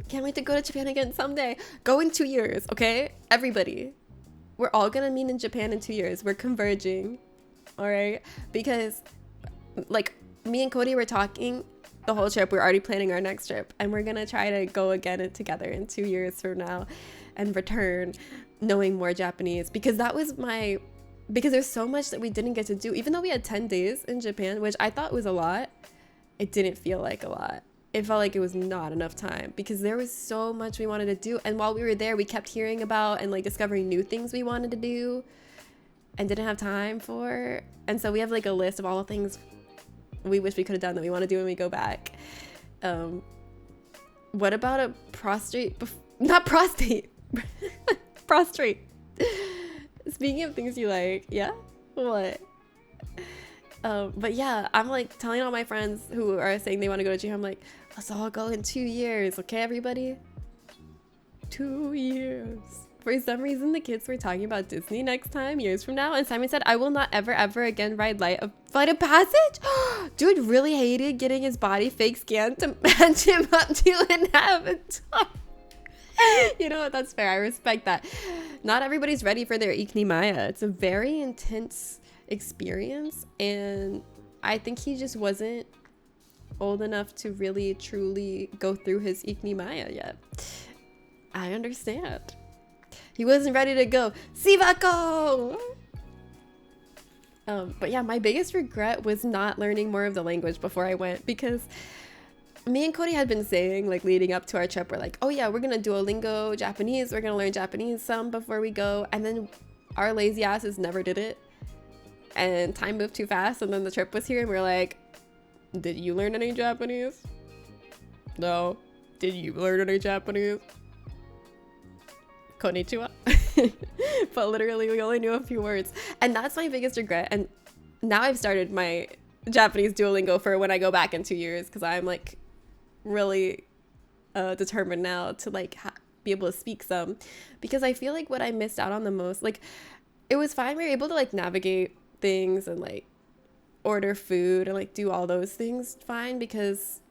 Can't wait to go to Japan again someday. Go in 2 years, okay? Everybody. We're all going to meet in Japan in 2 years. We're converging, all right? Because, like, me and Cody were talking the whole trip. We're already planning our next trip, and we're going to try to go again together in 2 years from now and return knowing more Japanese, because because there's so much that we didn't get to do. Even though we had 10 days in Japan, which I thought was a lot, it didn't feel like a lot. It felt like it was not enough time because there was so much we wanted to do. And while we were there, we kept hearing about and like discovering new things we wanted to do and didn't have time for. And so we have like a list of all the things we wish we could have done that we want to do when we go back. What about a prostrate? Not prostate. Prostrate. Speaking of things you like, yeah? What? But yeah, I'm like telling all my friends who are saying they want to go to Japan, I'm like, let's all go in 2 years, okay, everybody? 2 years. For some reason, the kids were talking about Disney next time, years from now, and Simon said, I will not ever again ride a Flight of Passage? Dude really hated getting his body fake scanned to match him up to an avatar. You know what? That's fair. I respect that. Not everybody's ready for their Ikni It's a very intense experience, and I think he just wasn't old enough to really truly go through his Ikni yet. I understand. He wasn't ready to go Sivako. But yeah, my biggest regret was not learning more of the language before I went, because me and Cody had been saying, like, leading up to our trip, we're like, oh yeah, we're gonna Duolingo Japanese, we're gonna learn Japanese some before we go, and then our lazy asses never did it, and time moved too fast, and then the trip was here, and we're like, did you learn any Japanese? No. Did you learn any Japanese? Konnichiwa. But literally, we only knew a few words, and that's my biggest regret. And now I've started my Japanese Duolingo for when I go back in 2 years, because I'm like really determined now to like be able to speak some, because I feel like what I missed out on the most, like, it was fine, we were able to like navigate things and like order food and like do all those things fine, because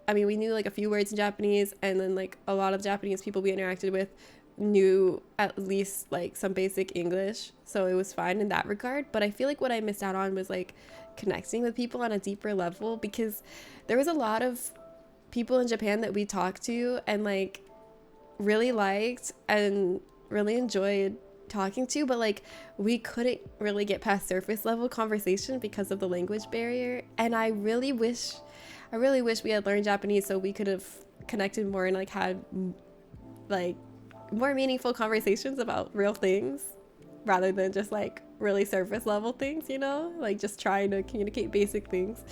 I mean, we knew like a few words in Japanese, and then like a lot of Japanese people we interacted with knew at least like some basic English, so it was fine in that regard. But I feel like what I missed out on was like connecting with people on a deeper level, because there was a lot of people in Japan that we talked to and like really liked and really enjoyed talking to, but like we couldn't really get past surface level conversation because of the language barrier. And I really wish we had learned Japanese so we could have connected more and like had like more meaningful conversations about real things rather than just like really surface level things, you know, like just trying to communicate basic things.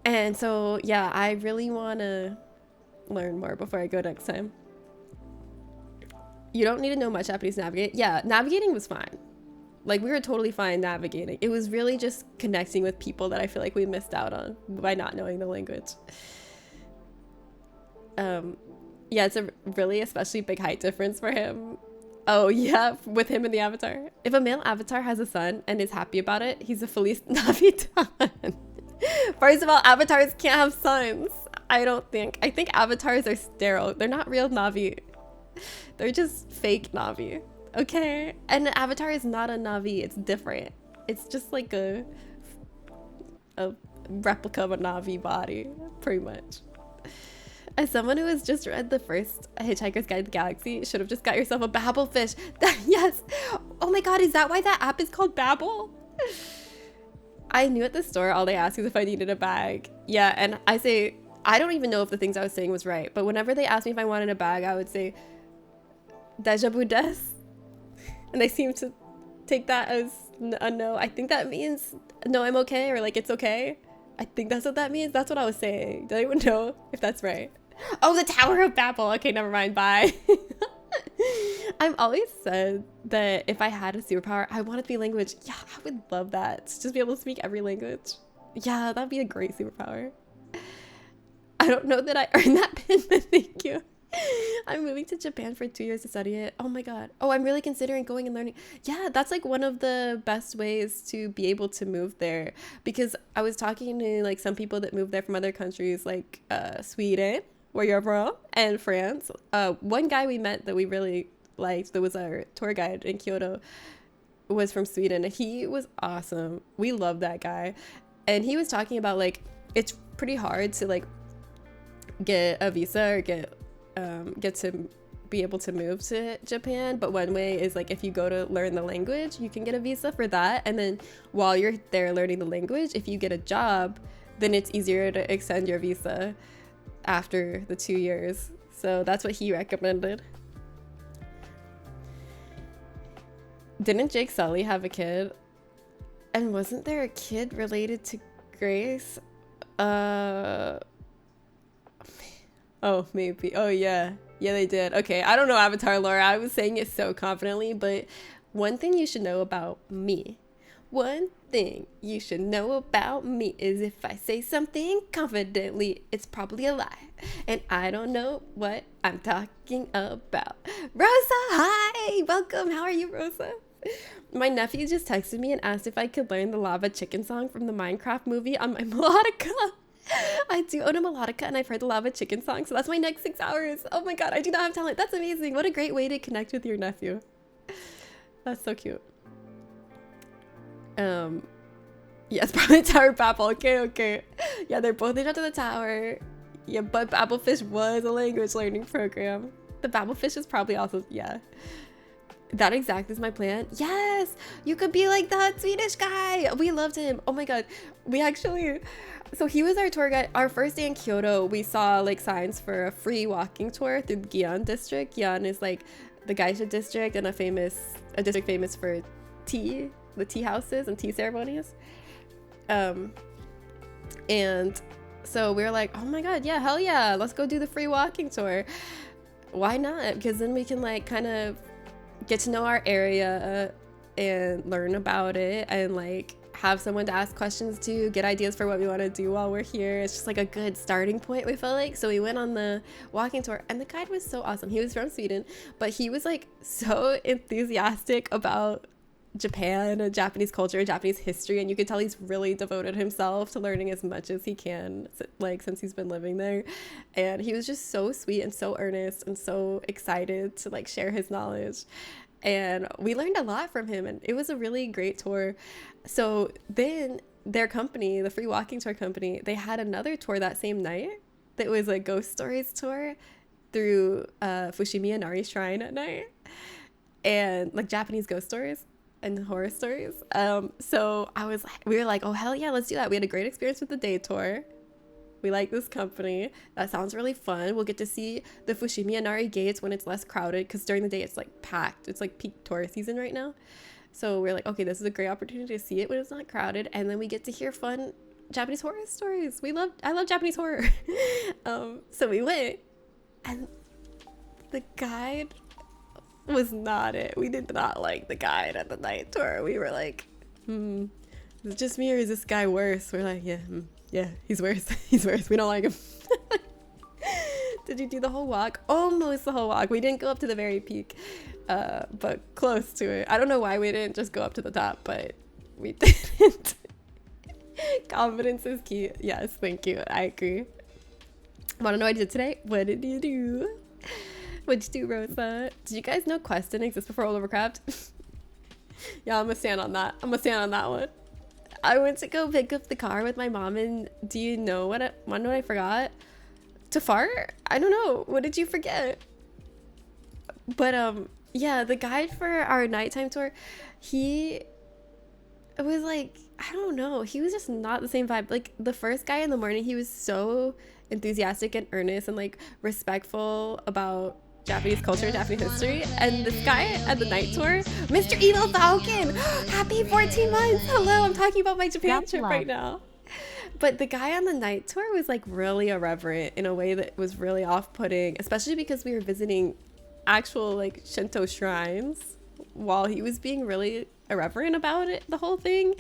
And so yeah, I really want to learn more before I go next time. You don't need to know much Japanese to navigate. Yeah, navigating was fine. Like, we were totally fine navigating. It was really just connecting with people that I feel like we missed out on by not knowing the language. Yeah, it's a really especially big height difference for him. Oh yeah, with him and the avatar. If a male avatar has a son and is happy about it, he's a Feliz Navidad. First of all, avatars can't have sons. I think avatars are sterile. They're not real Navi. They're just fake Navi. Okay? And an avatar is not a Navi. It's different. It's just like a replica of a Navi body, pretty much. As someone who has just read the first Hitchhiker's Guide to the Galaxy, you should have just got yourself a Babbel fish. Yes. Oh my god, is that why that app is called Babbel? I knew at the store all they asked is if I needed a bag. Yeah, and I say, I don't even know if the things I was saying was right, but whenever they asked me if I wanted a bag, I would say, deja vu des? And they seem to take that as a no. I think that means, no, I'm okay, or like, it's okay. I think that's what that means. That's what I was saying. Does anyone know if that's right? Oh, the Tower of Babel. Okay, never mind. Bye. I've always said that if I had a superpower, I want it to be language. Yeah, I would love that. To just be able to speak every language. Yeah, that'd be a great superpower. I don't know that I earned that pin, but thank you. I'm moving to Japan for 2 years to study it. Oh my god. Oh, I'm really considering going and learning. Yeah, that's like one of the best ways to be able to move there, because I was talking to like some people that moved there from other countries, like Sweden, where you're from, and France. One guy we met that we really liked, that was our tour guide in Kyoto, was from Sweden. He was awesome. We love that guy. And he was talking about like it's pretty hard to like get a visa or get to be able to move to Japan, but one way is like if you go to learn the language, you can get a visa for that, and then while you're there learning the language, if you get a job, then it's easier to extend your visa after the 2 years. So that's what he recommended. Didn't Jake Sully have a kid? And wasn't there a kid related to Grace? Oh, maybe. Oh, yeah. Yeah, they did. Okay, I don't know Avatar lore. I was saying it so confidently, but one thing you should know about me. One thing you should know about me is if I say something confidently, it's probably a lie. And I don't know what I'm talking about. Rosa, hi! Welcome. How are you, Rosa? My nephew just texted me and asked if I could learn the Lava Chicken song from the Minecraft movie on my melodica. I do own a melodica and I've heard the Lava Chicken song, so that's my next 6 hours. Oh my god, I do not have talent. That's amazing. What a great way to connect with your nephew. That's so cute. Yes, probably Tower Babel. Okay. Yeah, they're both named after the tower. Yeah, but Babelfish was a language learning program. The Babelfish is probably also, yeah. That exact is my plan. Yes, you could be like that Swedish guy. We loved him. Oh my god. We actually, so he was our tour guide. Our first day in Kyoto, we saw like signs for a free walking tour through the Gion district. Gion is like the geisha district and a district famous for tea, the tea houses and tea ceremonies. And so we were like, oh my god, yeah, hell yeah, let's go do the free walking tour. Why not? Because then we can like kind of get to know our area and learn about it and like have someone to ask questions to, get ideas for what we want to do while we're here. It's just like a good starting point, we felt like. So we went on the walking tour and the guide was so awesome. He was from Sweden, but he was like so enthusiastic about Japan and Japanese culture and Japanese history, and you could tell he's really devoted himself to learning as much as he can, like since he's been living there. And he was just so sweet and so earnest and so excited to like share his knowledge, and we learned a lot from him, and it was a really great tour. So then their company, the free walking tour company, they had another tour that same night that was a ghost stories tour through Fushimi Inari Shrine at night. and like Japanese ghost stories and horror stories. So we were like, oh hell yeah, let's do that. We had a great experience with the day tour. We like this company. That sounds really fun. We'll get to see the Fushimi Inari gates when it's less crowded, because during the day it's like packed. It's like peak tourist season right now. So we're like, okay, this is a great opportunity to see it when it's not crowded, and then we get to hear fun Japanese horror stories. I love Japanese horror. So we went, and the guide was not it. We did not like the guide at the night tour. We were like, is it just me or is this guy worse? We're like, yeah, he's worse. He's worse. We don't like him. Did you do the whole walk? Almost the whole walk. We didn't go up to the very peak, but close to it. I don't know why we didn't just go up to the top, but we didn't. Confidence is key. Yes, thank you. I agree. Want to know what I did today? What did you do? What'd you do, Rosa? Did you guys know Quest didn't exist before World of Warcraft? Yeah, I'm gonna stand on that. I'm gonna stand on that one. I went to go pick up the car with my mom, and do you know what I forgot? To fart? I don't know. What did you forget? But yeah, the guide for our nighttime tour, it was like, I don't know, he was just not the same vibe. Like the first guy in the morning, he was so enthusiastic and earnest and like respectful about Japanese culture and Japanese history, and this guy at the night tour, Mr. Evil Falcon, happy 14 months. Hello, I'm talking about my Japan trip right now. But the guy on the night tour was like really irreverent in a way that was really off-putting, especially because we were visiting actual like Shinto shrines while he was being really irreverent about it, the whole thing.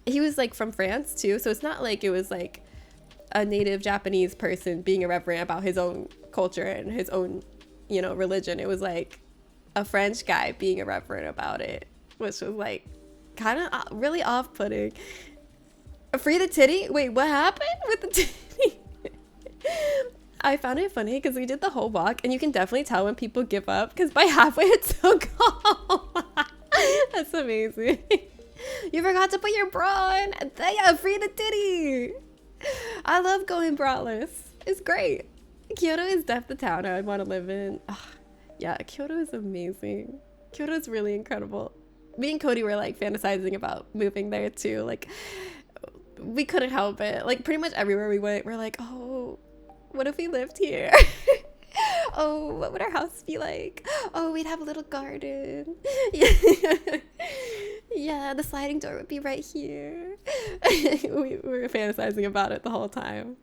He was like from France too, so it's not like it was like a native Japanese person being irreverent about his own culture and his own, you know, religion. It was like a French guy being irreverent about it, which was like kind of really off-putting. Free the titty? Wait, what happened with the titty? I found it funny because we did the whole walk, and you can definitely tell when people give up because by halfway it's so calm. That's amazing. You forgot to put your bra on. Yeah, free the titty. I love going braless. It's great. Kyoto is the town I want to live in. Yeah, Kyoto is amazing. Kyoto is really incredible. Me and Cody were like fantasizing about moving there too. Like, we couldn't help it. Like, pretty much everywhere we went, we're like, oh, what if we lived here? Oh, what would our house be like? Oh, we'd have a little garden. Yeah, the sliding door would be right here. We were fantasizing about it the whole time.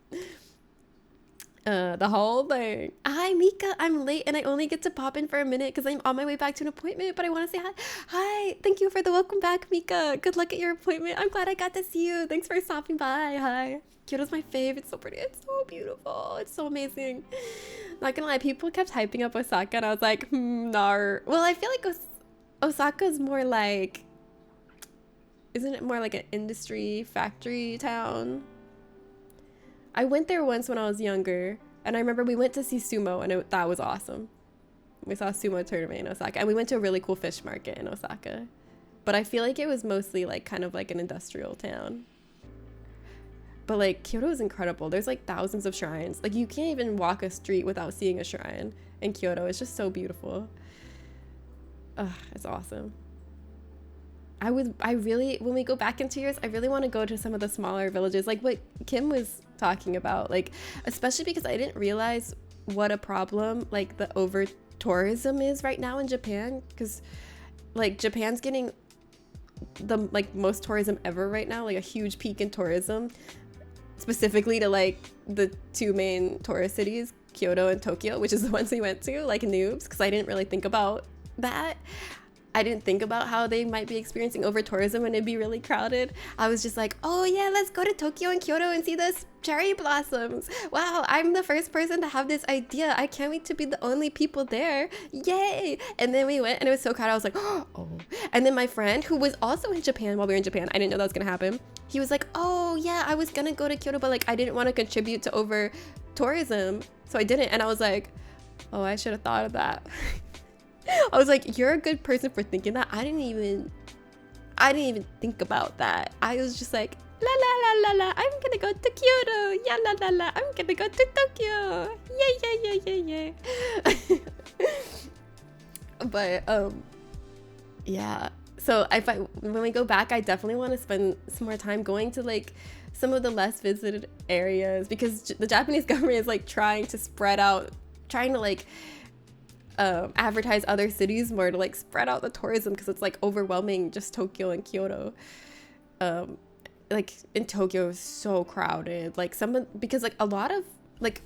The whole thing. Hi, Mika. I'm late and I only get to pop in for a minute because I'm on my way back to an appointment, but I want to say hi. Hi. Thank you for the welcome back, Mika. Good luck at your appointment. I'm glad I got to see you. Thanks for stopping by. Hi. Kyoto's my fave. It's so pretty. It's so beautiful. It's so amazing. Not gonna lie, people kept hyping up Osaka and I was like, nah. Well, I feel like Osaka's more like, isn't it more like an industry factory town? I went there once when I was younger, and I remember we went to see sumo, and that was awesome. We saw a sumo tournament in Osaka, and we went to a really cool fish market in Osaka. But I feel like it was mostly like kind of like an industrial town. But like Kyoto is incredible. There's like thousands of shrines. Like you can't even walk a street without seeing a shrine in Kyoto. It's just so beautiful. It's awesome. When we go back in 2 years, I really want to go to some of the smaller villages, like what Kim was talking about, like especially because I didn't realize what a problem like the over tourism is right now in Japan, because like Japan's getting the like most tourism ever right now, like a huge peak in tourism, specifically to like the two main tourist cities, Kyoto and Tokyo, which is the ones we went to like noobs, because I didn't really think about that. I didn't think about how they might be experiencing over tourism and it'd be really crowded. I was just like, oh yeah, let's go to Tokyo and Kyoto and see this cherry blossoms. Wow, I'm the first person to have this idea. I can't wait to be the only people there. Yay! And then we went and it was so crowded. I was like, oh. And then my friend, who was also in Japan while we were in Japan, I didn't know that was gonna happen. He was like, oh yeah, I was gonna go to Kyoto, but like I didn't want to contribute to over tourism, so I didn't. And I was like, oh, I should have thought of that. I was like, you're a good person for thinking that. I didn't even think about that. I was just like, la la la la la, I'm gonna go to Kyoto. Yeah, la la la, I'm gonna go to Tokyo. Yeah, yeah, yeah, yeah, yeah. But Yeah. So when we go back, I definitely want to spend some more time going to like some of the less visited areas, because the Japanese government is like trying to spread out, trying to like advertise other cities more to like spread out the tourism, because it's like overwhelming just Tokyo and Kyoto. Like in Tokyo is so crowded, like because like a lot of like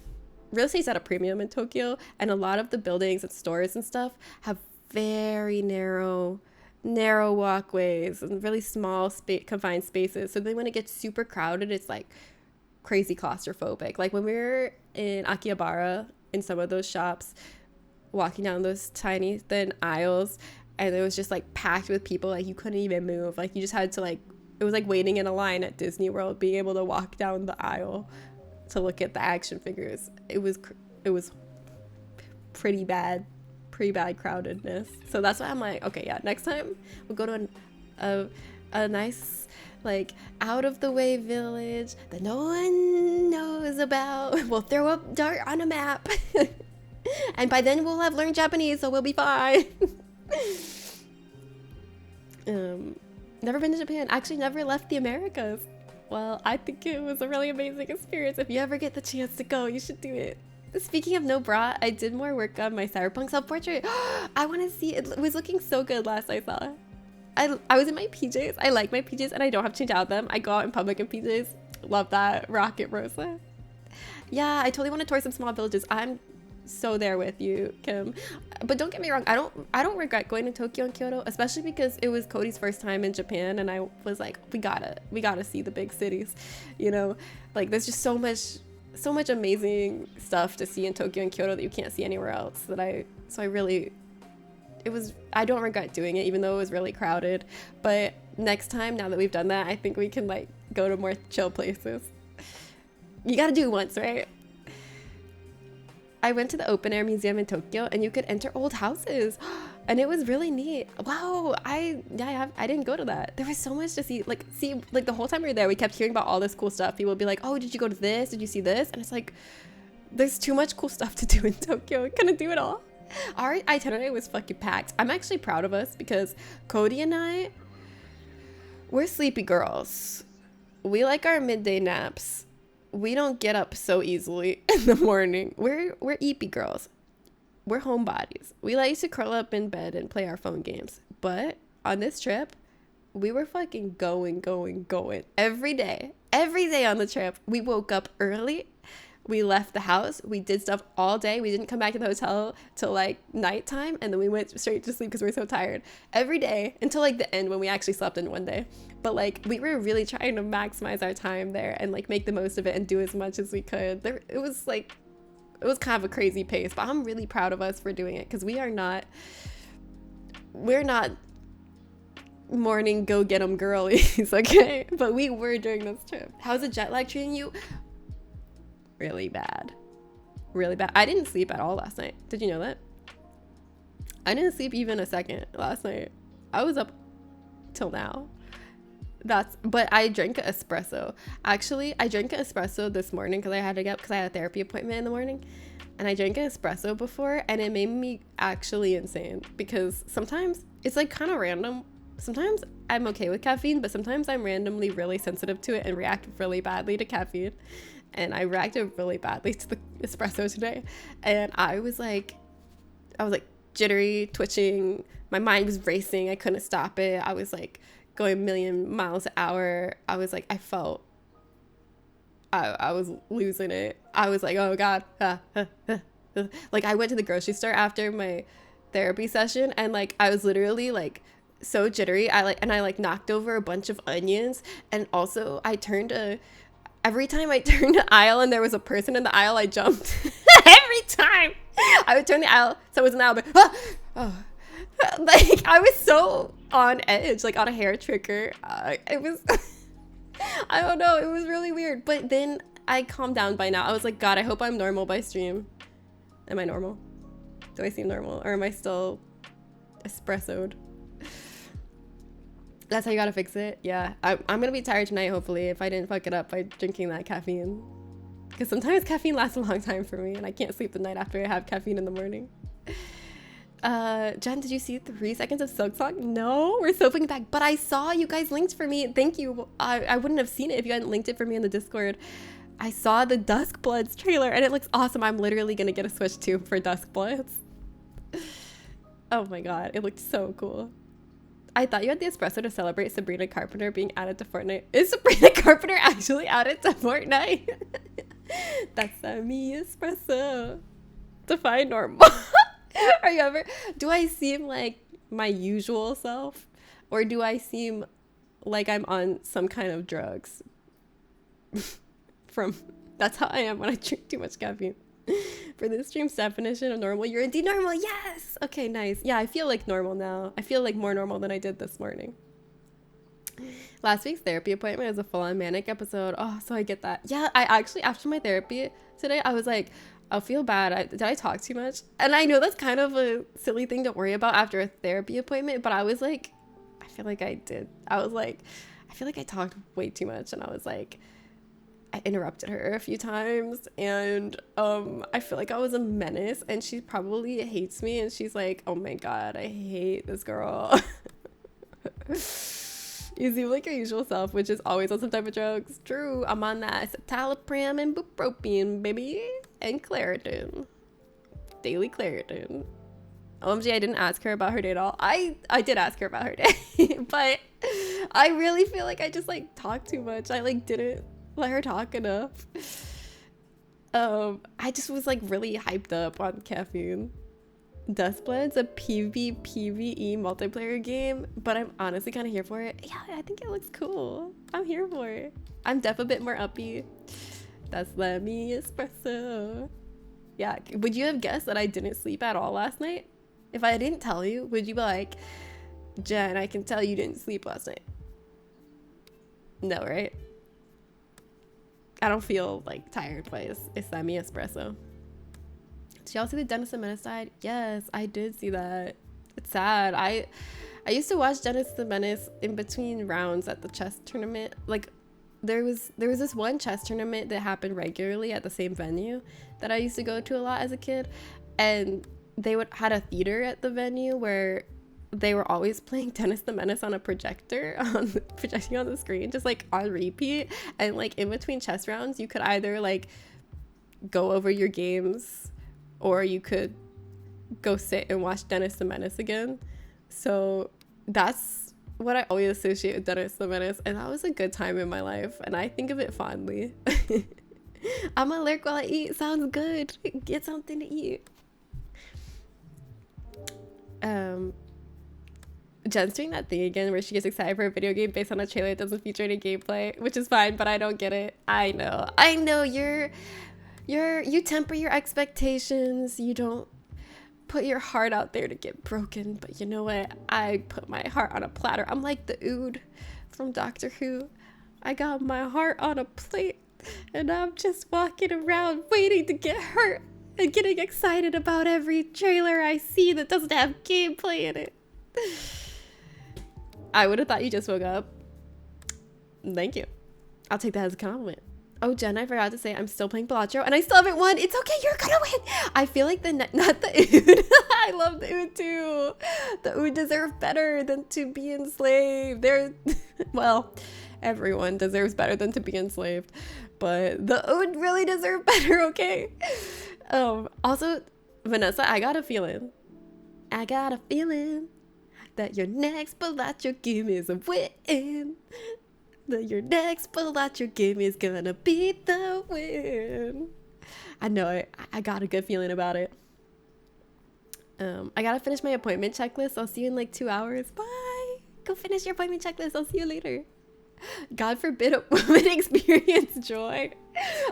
real estate's at a premium in Tokyo, and a lot of the buildings and stores and stuff have very narrow walkways and really small confined spaces. So then when it gets super crowded, it's like crazy claustrophobic. Like when we were in Akihabara, in some of those shops, walking down those tiny thin aisles, and it was just like packed with people, like you couldn't even move, like you just had to like, it was like waiting in a line at Disney World, being able to walk down the aisle to look at the action figures. It was pretty bad crowdedness. So that's why I'm like, okay, yeah, next time we'll go to a nice like out of the way village that no one knows about. We'll throw up dart on a map and by then we'll have learned Japanese, so we'll be fine. Never been to Japan, actually never left the Americas. Well, I think it was a really amazing experience. If you ever get the chance to go, you should do it. Speaking of no bra, I did more work on my Cyberpunk self-portrait. I want to see it. It was looking so good last I saw it. I was in my PJs. I like my PJs and I don't have to change out them. I go out in public in PJs. Love that. Rocket Rosa. Yeah, I totally want to tour some small villages. I'm so there with you, Kim. But don't get me wrong, I don't regret going to Tokyo and Kyoto, especially because it was Cody's first time in Japan, and I was like, we gotta see the big cities, you know? Like there's just so much amazing stuff to see in Tokyo and Kyoto that you can't see anywhere else. I don't regret doing it, even though it was really crowded. But next time, now that we've done that, I think we can like go to more chill places. You gotta do it once, right? I went to the open air museum in Tokyo, and you could enter old houses, and it was really neat. Wow, I didn't go to that. There was so much to see. Like the whole time we were there, we kept hearing about all this cool stuff. People would be like, "Oh, did you go to this? Did you see this?" And it's like, there's too much cool stuff to do in Tokyo. We couldn't do it all. Our itinerary was fucking packed. I'm actually proud of us because Cody and we're sleepy girls. We like our midday naps. We don't get up so easily in the morning. We're eepy girls. We're homebodies. We like to curl up in bed and play our phone games. But on this trip, we were fucking going every day. Every day on the trip, we woke up early. We left the house. We did stuff all day. We didn't come back to the hotel till like nighttime, and then we went straight to sleep because we were so tired. Every day until like the end when we actually slept in one day. But like we were really trying to maximize our time there and like make the most of it and do as much as we could. It was kind of a crazy pace, but I'm really proud of us for doing it, because we're not morning go get 'em girlies, okay? But we were during this trip. How's the jet lag treating you? Really bad. I didn't sleep at all last night. Did you know that? I didn't sleep even a second last night. I was up till now. But I drank an espresso. Actually, I drank an espresso this morning because I had a therapy appointment in the morning, and I drank an espresso before, and it made me actually insane, because sometimes it's like kind of random. Sometimes I'm okay with caffeine, but sometimes I'm randomly really sensitive to it and react really badly to caffeine. And I reacted really badly to the espresso today. And I was like jittery, twitching. My mind was racing. I couldn't stop it. I was like going a million miles an hour. I was like, I was losing it. I was like, oh God. Like I went to the grocery store after my therapy session, and like I was literally like so jittery. I knocked over a bunch of onions, and also every time I turned the aisle and there was a person in the aisle, I jumped. Every time I would turn the aisle, someone was in the aisle, but like I was so on edge, like on a hair trigger. It was, I don't know, it was really weird. But then I calmed down by now. I was like, God, I hope I'm normal by stream. Am I normal? Do I seem normal, or am I still espressoed? That's how you gotta fix it. Yeah, I'm gonna be tired tonight, hopefully, if I didn't fuck it up by drinking that caffeine, because sometimes caffeine lasts a long time for me, and I can't sleep the night after I have caffeine in the morning. Jen, did you see 3 seconds of Silk Song? No, we're so bringing back. But I saw you guys linked for me. Thank you. I wouldn't have seen it if you hadn't linked it for me in the Discord. I saw the Dusk Bloods trailer and it looks awesome. I'm literally gonna get a Switch 2 for Dusk Bloods. Oh my god, it looked so cool. I thought you had the espresso to celebrate Sabrina Carpenter being added to Fortnite. Is Sabrina Carpenter actually added to Fortnite? That's me espresso. Define normal. Are you ever? Do I seem like my usual self? Or do I seem like I'm on some kind of drugs? That's how I am when I drink too much caffeine. For this stream's definition of normal, you're indeed normal. Yes. Okay, nice. Yeah, I feel like normal now. I feel like more normal than I did this morning. Last week's therapy appointment was a full-on manic episode. Oh, so I get that. Yeah, I actually, after my therapy today, I was like, I'll feel bad. Did I talk too much? And I know that's kind of a silly thing to worry about after a therapy appointment, but I was like, I feel like I did. I was like, I feel like I talked way too much, and I was like, I interrupted her a few times, and I feel like I was a menace, and she probably hates me, and she's like, oh my god, I hate this girl. You seem like your usual self, which is always on some type of drugs. True, I'm on that citalopram and bupropion, baby, and Claritin. Daily Claritin. OMG, I didn't ask her about her day at all. I did ask her about her day, but I really feel like I just like talked too much. I like didn't let her talk enough. I just was like really hyped up on caffeine. Dustblood's a PvE multiplayer game, but I'm honestly kind of here for it. Yeah, I think it looks cool. I'm here for it. I'm def a bit more uppy. That's me espresso. Yeah, would you have guessed that I didn't sleep at all last night? If I didn't tell you, would you be like, Jen, I can tell you didn't sleep last night? No, right? I don't feel like tired, but it's me espresso. Did y'all see the Dennis the Menace died? Yes, I did see that. It's sad. I used to watch Dennis the Menace in between rounds at the chess tournament. Like there was this one chess tournament that happened regularly at the same venue that I used to go to a lot as a kid, and they had a theater at the venue where they were always playing Dennis the Menace on a projecting on the screen, just like on repeat. And like in between chess rounds, you could either like go over your games, or you could go sit and watch Dennis the Menace again. So that's what I always associate with Dennis the Menace, and that was a good time in my life, and I think of it fondly. I'm gonna lurk while I eat. Sounds good. Get something to eat. Jen's doing that thing again where she gets excited for a video game based on a trailer that doesn't feature any gameplay, which is fine, but I don't get it. I know you temper your expectations. You don't put your heart out there to get broken, but you know what? I put my heart on a platter. I'm like the Ood from Doctor Who. I got my heart on a plate, and I'm just walking around waiting to get hurt and getting excited about every trailer I see that doesn't have gameplay in it. I would have thought you just woke up. Thank you. I'll take that as a compliment. Oh, Jen, I forgot to say I'm still playing Balatro and I still haven't won. It's okay, you're gonna win. I feel like not the Ood. I love the Ood too. The Ood deserve better than to be enslaved. Well, everyone deserves better than to be enslaved, but the Ood really deserve better, okay? Also, Vanessa, I got a feeling that your next Balatro game is a win. That your next Balatro game is gonna be the win. I know it. I got a good feeling about it. I gotta finish my appointment checklist. I'll see you in like 2 hours. Bye. Go finish your appointment checklist. I'll see you later. God forbid a woman experience joy.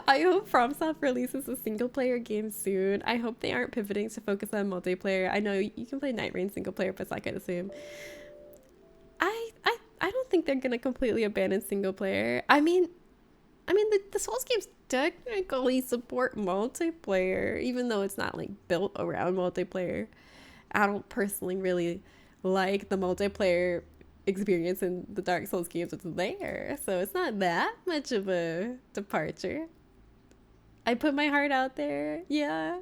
I hope FromSoft releases a single player game soon. I hope they aren't pivoting to focus on multiplayer. I know you can play Night Rain single player, but it's not gonna assume. I don't think they're gonna completely abandon single player. I mean the Souls games technically support multiplayer, even though it's not like built around multiplayer. I don't personally really like the multiplayer experience in the Dark Souls games. It's there, so it's not that much of a departure. I put my heart out there. Yeah,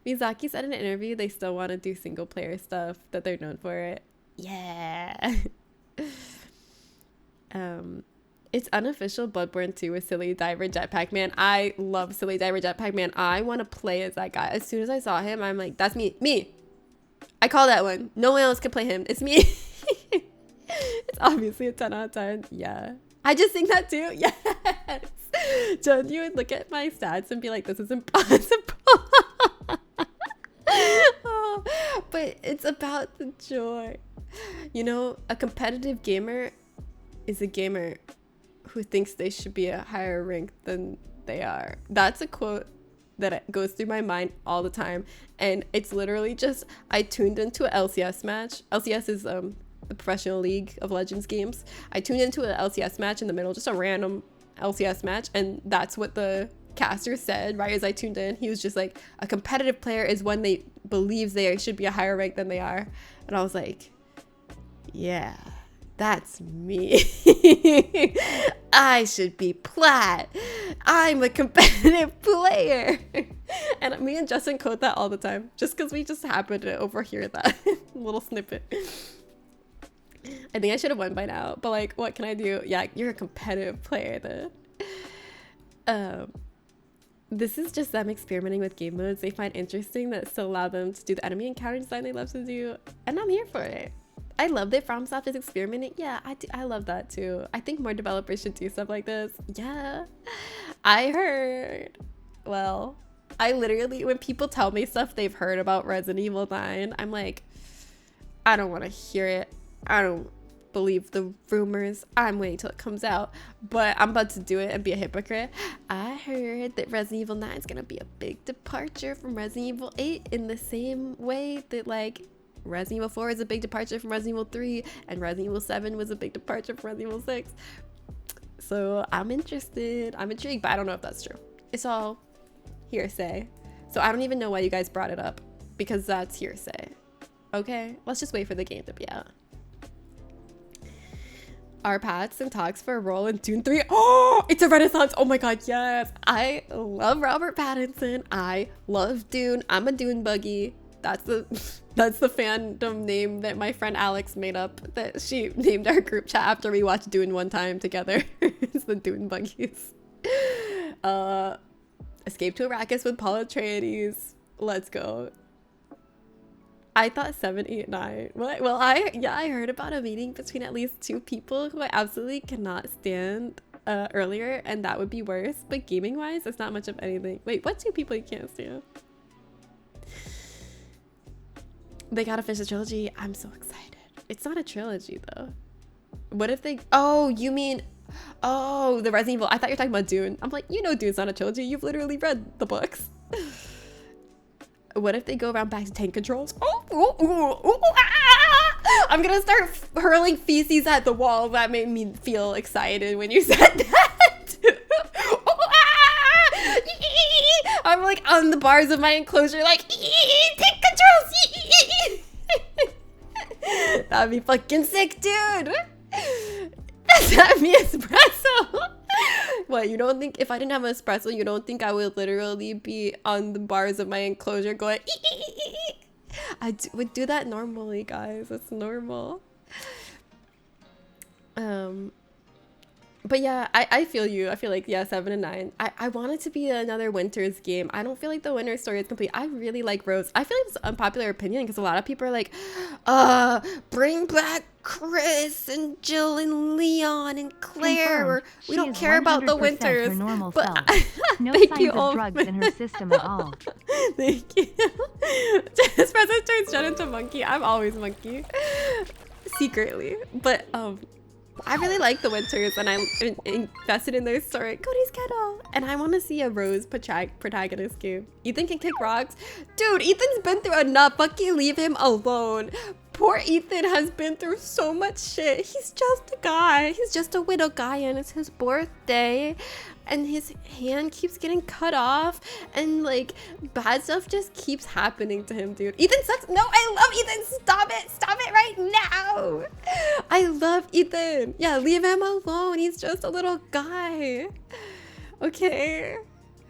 Mizaki said in an interview they still want to do single player stuff, that they're known for it. Yeah. It's unofficial Bloodborne 2 with Silly Diver Jetpack Man. I love Silly Diver Jetpack Man. I want to play as that guy. As soon as I saw him, I'm like, that's me. Me. I call that one. No one else can play him. It's me. It's obviously a 10 out of 10. Yeah. I just think that too. Yes. John, you would look at my stats and be like, this is impossible. Oh, but it's about the joy. You know, a competitive gamer is a gamer who thinks they should be a higher rank than they are. That's a quote that goes through my mind all the time. And it's literally just, I tuned into a LCS match. LCS is the Professional League of Legends games. I tuned into a LCS match in the middle, just a random LCS match. And that's what the caster said right as I tuned in. He was just like, a competitive player is one they believes they should be a higher rank than they are. And I was like, yeah, that's me. I should be plat. I'm a competitive player. And me and Justin quote that all the time, just because we just happen to overhear that little snippet. I think I should have won by now, but like, what can I do? Yeah, you're a competitive player then. This is just them experimenting with game modes they find interesting that still allow them to do the enemy encounter design they love to do, and I'm here for it. I love that FromSoft is experimenting. Yeah, I love that too. I think more developers should do stuff like this. Yeah, I heard. Well, I literally, when people tell me stuff they've heard about Resident Evil 9, I'm like, I don't want to hear it. I don't believe the rumors. I'm waiting till it comes out, but I'm about to do it and be a hypocrite. I heard that Resident Evil 9 is gonna be a big departure from Resident Evil 8 in the same way that like Resident Evil 4 is a big departure from Resident Evil 3 and Resident Evil 7 was a big departure from Resident Evil 6. So I'm interested. I'm intrigued, but I don't know if that's true. It's all hearsay. So I don't even know why you guys brought it up, because that's hearsay. Okay, let's just wait for the game to be out. Are Pats and talks for a role in Dune 3? Oh, it's a renaissance. Oh my god, yes. I love Robert Pattinson. I love Dune. I'm a Dune buggy. That's the fandom name that my friend Alex made up, that she named our group chat after we watched Dune one time together. It's the Dune buggies. Escape to Arrakis with Paul Atreides. Let's go. I thought 7, 8, 9. What? Well, I heard about a meeting between at least 2 people who I absolutely cannot stand earlier, and that would be worse. But gaming wise, it's not much of anything. Wait, what 2 people you can't stand? They gotta finish the trilogy. I'm so excited. It's not a trilogy though. What if they? Oh, you mean? Oh, the Resident Evil. I thought you were talking about Dune. I'm like, you know, Dune's not a trilogy. You've literally read the books. What if they go around back to tank controls? I'm gonna start hurling feces at the wall. That made me feel excited when you said that. I'm like on the bars of my enclosure, like tank controls. That'd be fucking sick, dude. That'd be espresso. What, you don't think if I didn't have an espresso, you don't think I would literally be on the bars of my enclosure going would do that normally, guys. It's normal. But yeah, I feel you. I feel like, yeah, 7 and 9. I want it to be another Winter's game. I don't feel like the Winter story is complete. I really like Rose. I feel like it's an unpopular opinion because a lot of people are like, bring back Chris and Jill and Leon and Claire. Or we don't care about the Winters. Her normal but self. No thank signs you, of drugs in her system at all. Thank you. Espresso turns Jen into monkey. I'm always monkey. Secretly. But I really like the Winters and I'm invested in their story. Cody's Kettle. And I want to see a Rose protagonist game. Ethan can kick rocks. Dude, Ethan's been through enough. Fucking leave him alone. Poor Ethan has been through so much shit. He's just a guy. He's just a widow guy and it's his birthday. And his hand keeps getting cut off. And like bad stuff just keeps happening to him, dude. Ethan sucks. No, I love Ethan. Stop it. Stop it right now. I love Ethan. Yeah, leave him alone. He's just a little guy. Okay.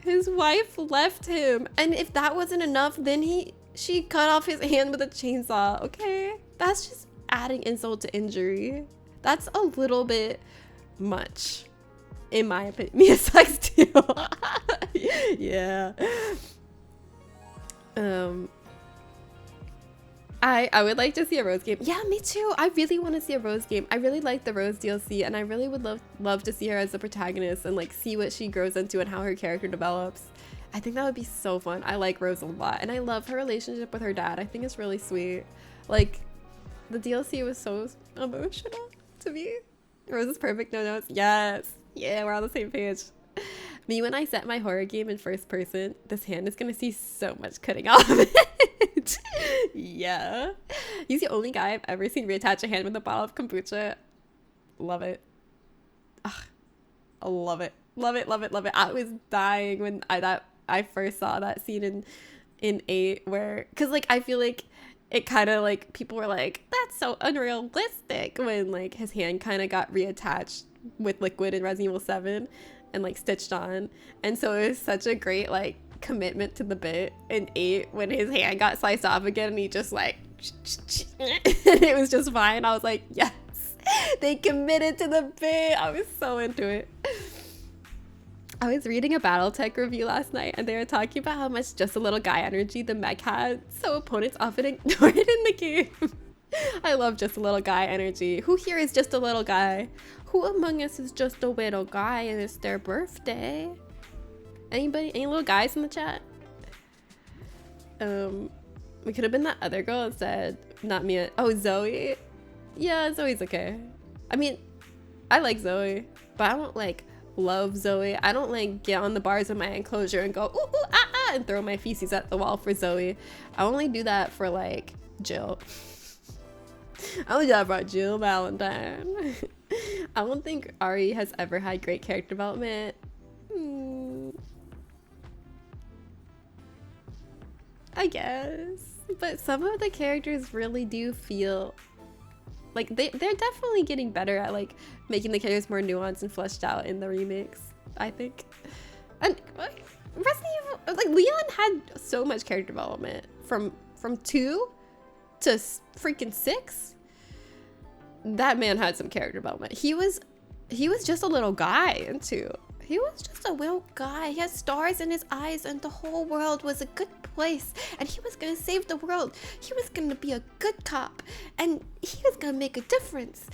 His wife left him, and if that wasn't enough, then she cut off his hand with a chainsaw. Okay, that's just adding insult to injury. That's a little bit much, in my opinion. Mia sucks too. Yeah. I would like to see a Rose game. Yeah, me too. I really want to see a Rose game. I really like the Rose DLC, and I really would love to see her as the protagonist and like see what she grows into and how her character develops. I think that would be so fun. I like Rose a lot, and I love her relationship with her dad. I think it's really sweet. Like, the DLC was so emotional to me. Rose is perfect. No notes. Yes. Yeah, we're on the same page. Me, when I set my horror game in first person, this hand is gonna see so much cutting off of it. Yeah. He's the only guy I've ever seen reattach a hand with a bottle of kombucha. Love it. Ugh, I love it. Love it, love it, love it. I was dying when I first saw that scene in 8 where, cause like I feel like it kind of like people were like, that's so unrealistic when like his hand kind of got reattached with liquid in Resident Evil 7 and like stitched on, and so it was such a great like commitment to the bit in 8 when his hand got sliced off again and he just like and it was just fine. I was like, yes, they committed to the bit. I was so into it. I was reading a Battletech review last night, and they were talking about how much just a little guy energy the mech had, so opponents often ignore it in the game. I love just a little guy energy. Who here is just a little guy? Who among us is just a little guy and it's their birthday? Anybody? Any little guys in the chat? We could have been that other girl instead. Not me. Oh, Zoe? Yeah, Zoe's okay. I mean, I like Zoe, but I don't like love Zoe. I don't like get on the bars of my enclosure and go ooh, ooh, ah, ah, and throw my feces at the wall for Zoe. I only do that for like Jill. I only do that for Jill Valentine. I don't think Ari has ever had great character development. I guess, but some of the characters really do feel like they're definitely getting better at like making the characters more nuanced and fleshed out in the remakes, I think. And Resident Evil, like Leon had so much character development from 2 to freaking 6. That man had some character development. He was just a little guy in 2. He was just a little guy. He had stars in his eyes and the whole world was a good place. And he was going to save the world. He was going to be a good cop. And he was going to make a difference.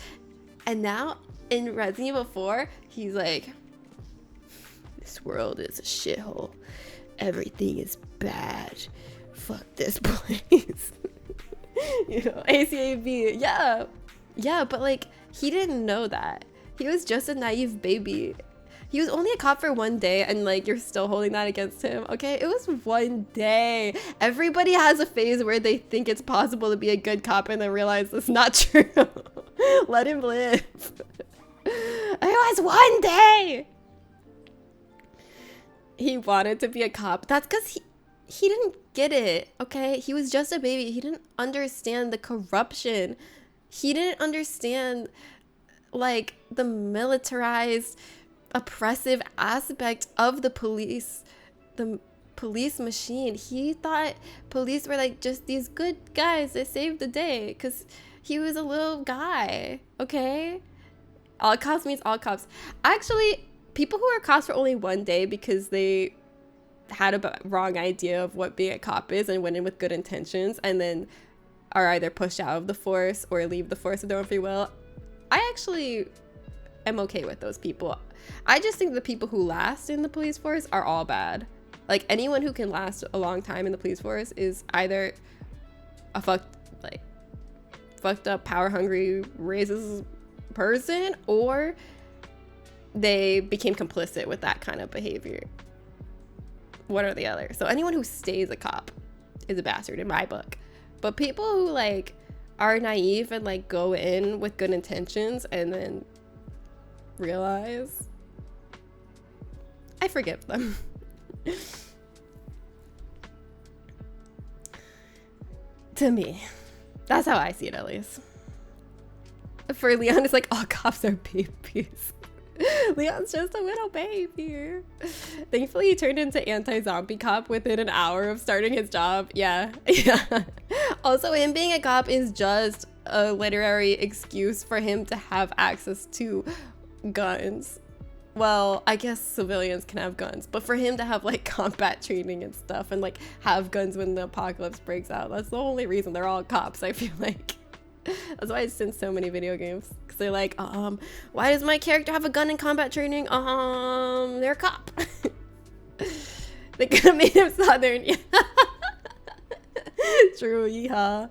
And now in Resident Evil 4, he's like, this world is a shithole. Everything is bad. Fuck this place. You know, ACAB. Yeah. Yeah, but like, he didn't know that. He was just a naive baby. He was only a cop for 1 day, and like you're still holding that against him. Okay, it was 1 day. Everybody has a phase where they think it's possible to be a good cop and then realize it's not true. Let him live. It was 1 day. He wanted to be a cop. That's because he didn't get it. Okay, he was just a baby. He didn't understand the corruption. He didn't understand like the militarized oppressive aspect of the police machine. He thought police were like just these good guys that saved the day because he was a little guy. Okay, all cops means all cops. Actually, people who are cops for only 1 day because they had a wrong idea of what being a cop is and went in with good intentions and then are either pushed out of the force or leave the force of their own free will. I actually am okay with those people. I just think the people who last in the police force are all bad. Like anyone who can last a long time in the police force is either a fucked up, power hungry, racist person, or they became complicit with that kind of behavior. One or the other. So anyone who stays a cop is a bastard in my book. But people who like are naive and like go in with good intentions and then realize, I forgive them. To me, that's how I see it, at least. For Leon, it's like all cops are babies. Leon's just a little baby. Thankfully, he turned into anti-zombie cop within an hour of starting his job. Yeah. Yeah. Also, him being a cop is just a literary excuse for him to have access to guns. Well, I guess civilians can have guns, but for him to have like combat training and stuff and like have guns when the apocalypse breaks out, that's the only reason they're all cops, I feel like. That's why it's in so many video games, because they're like, why does my character have a gun in combat training? They're a cop. They could have made him Southern. Yeah. True, yeehaw.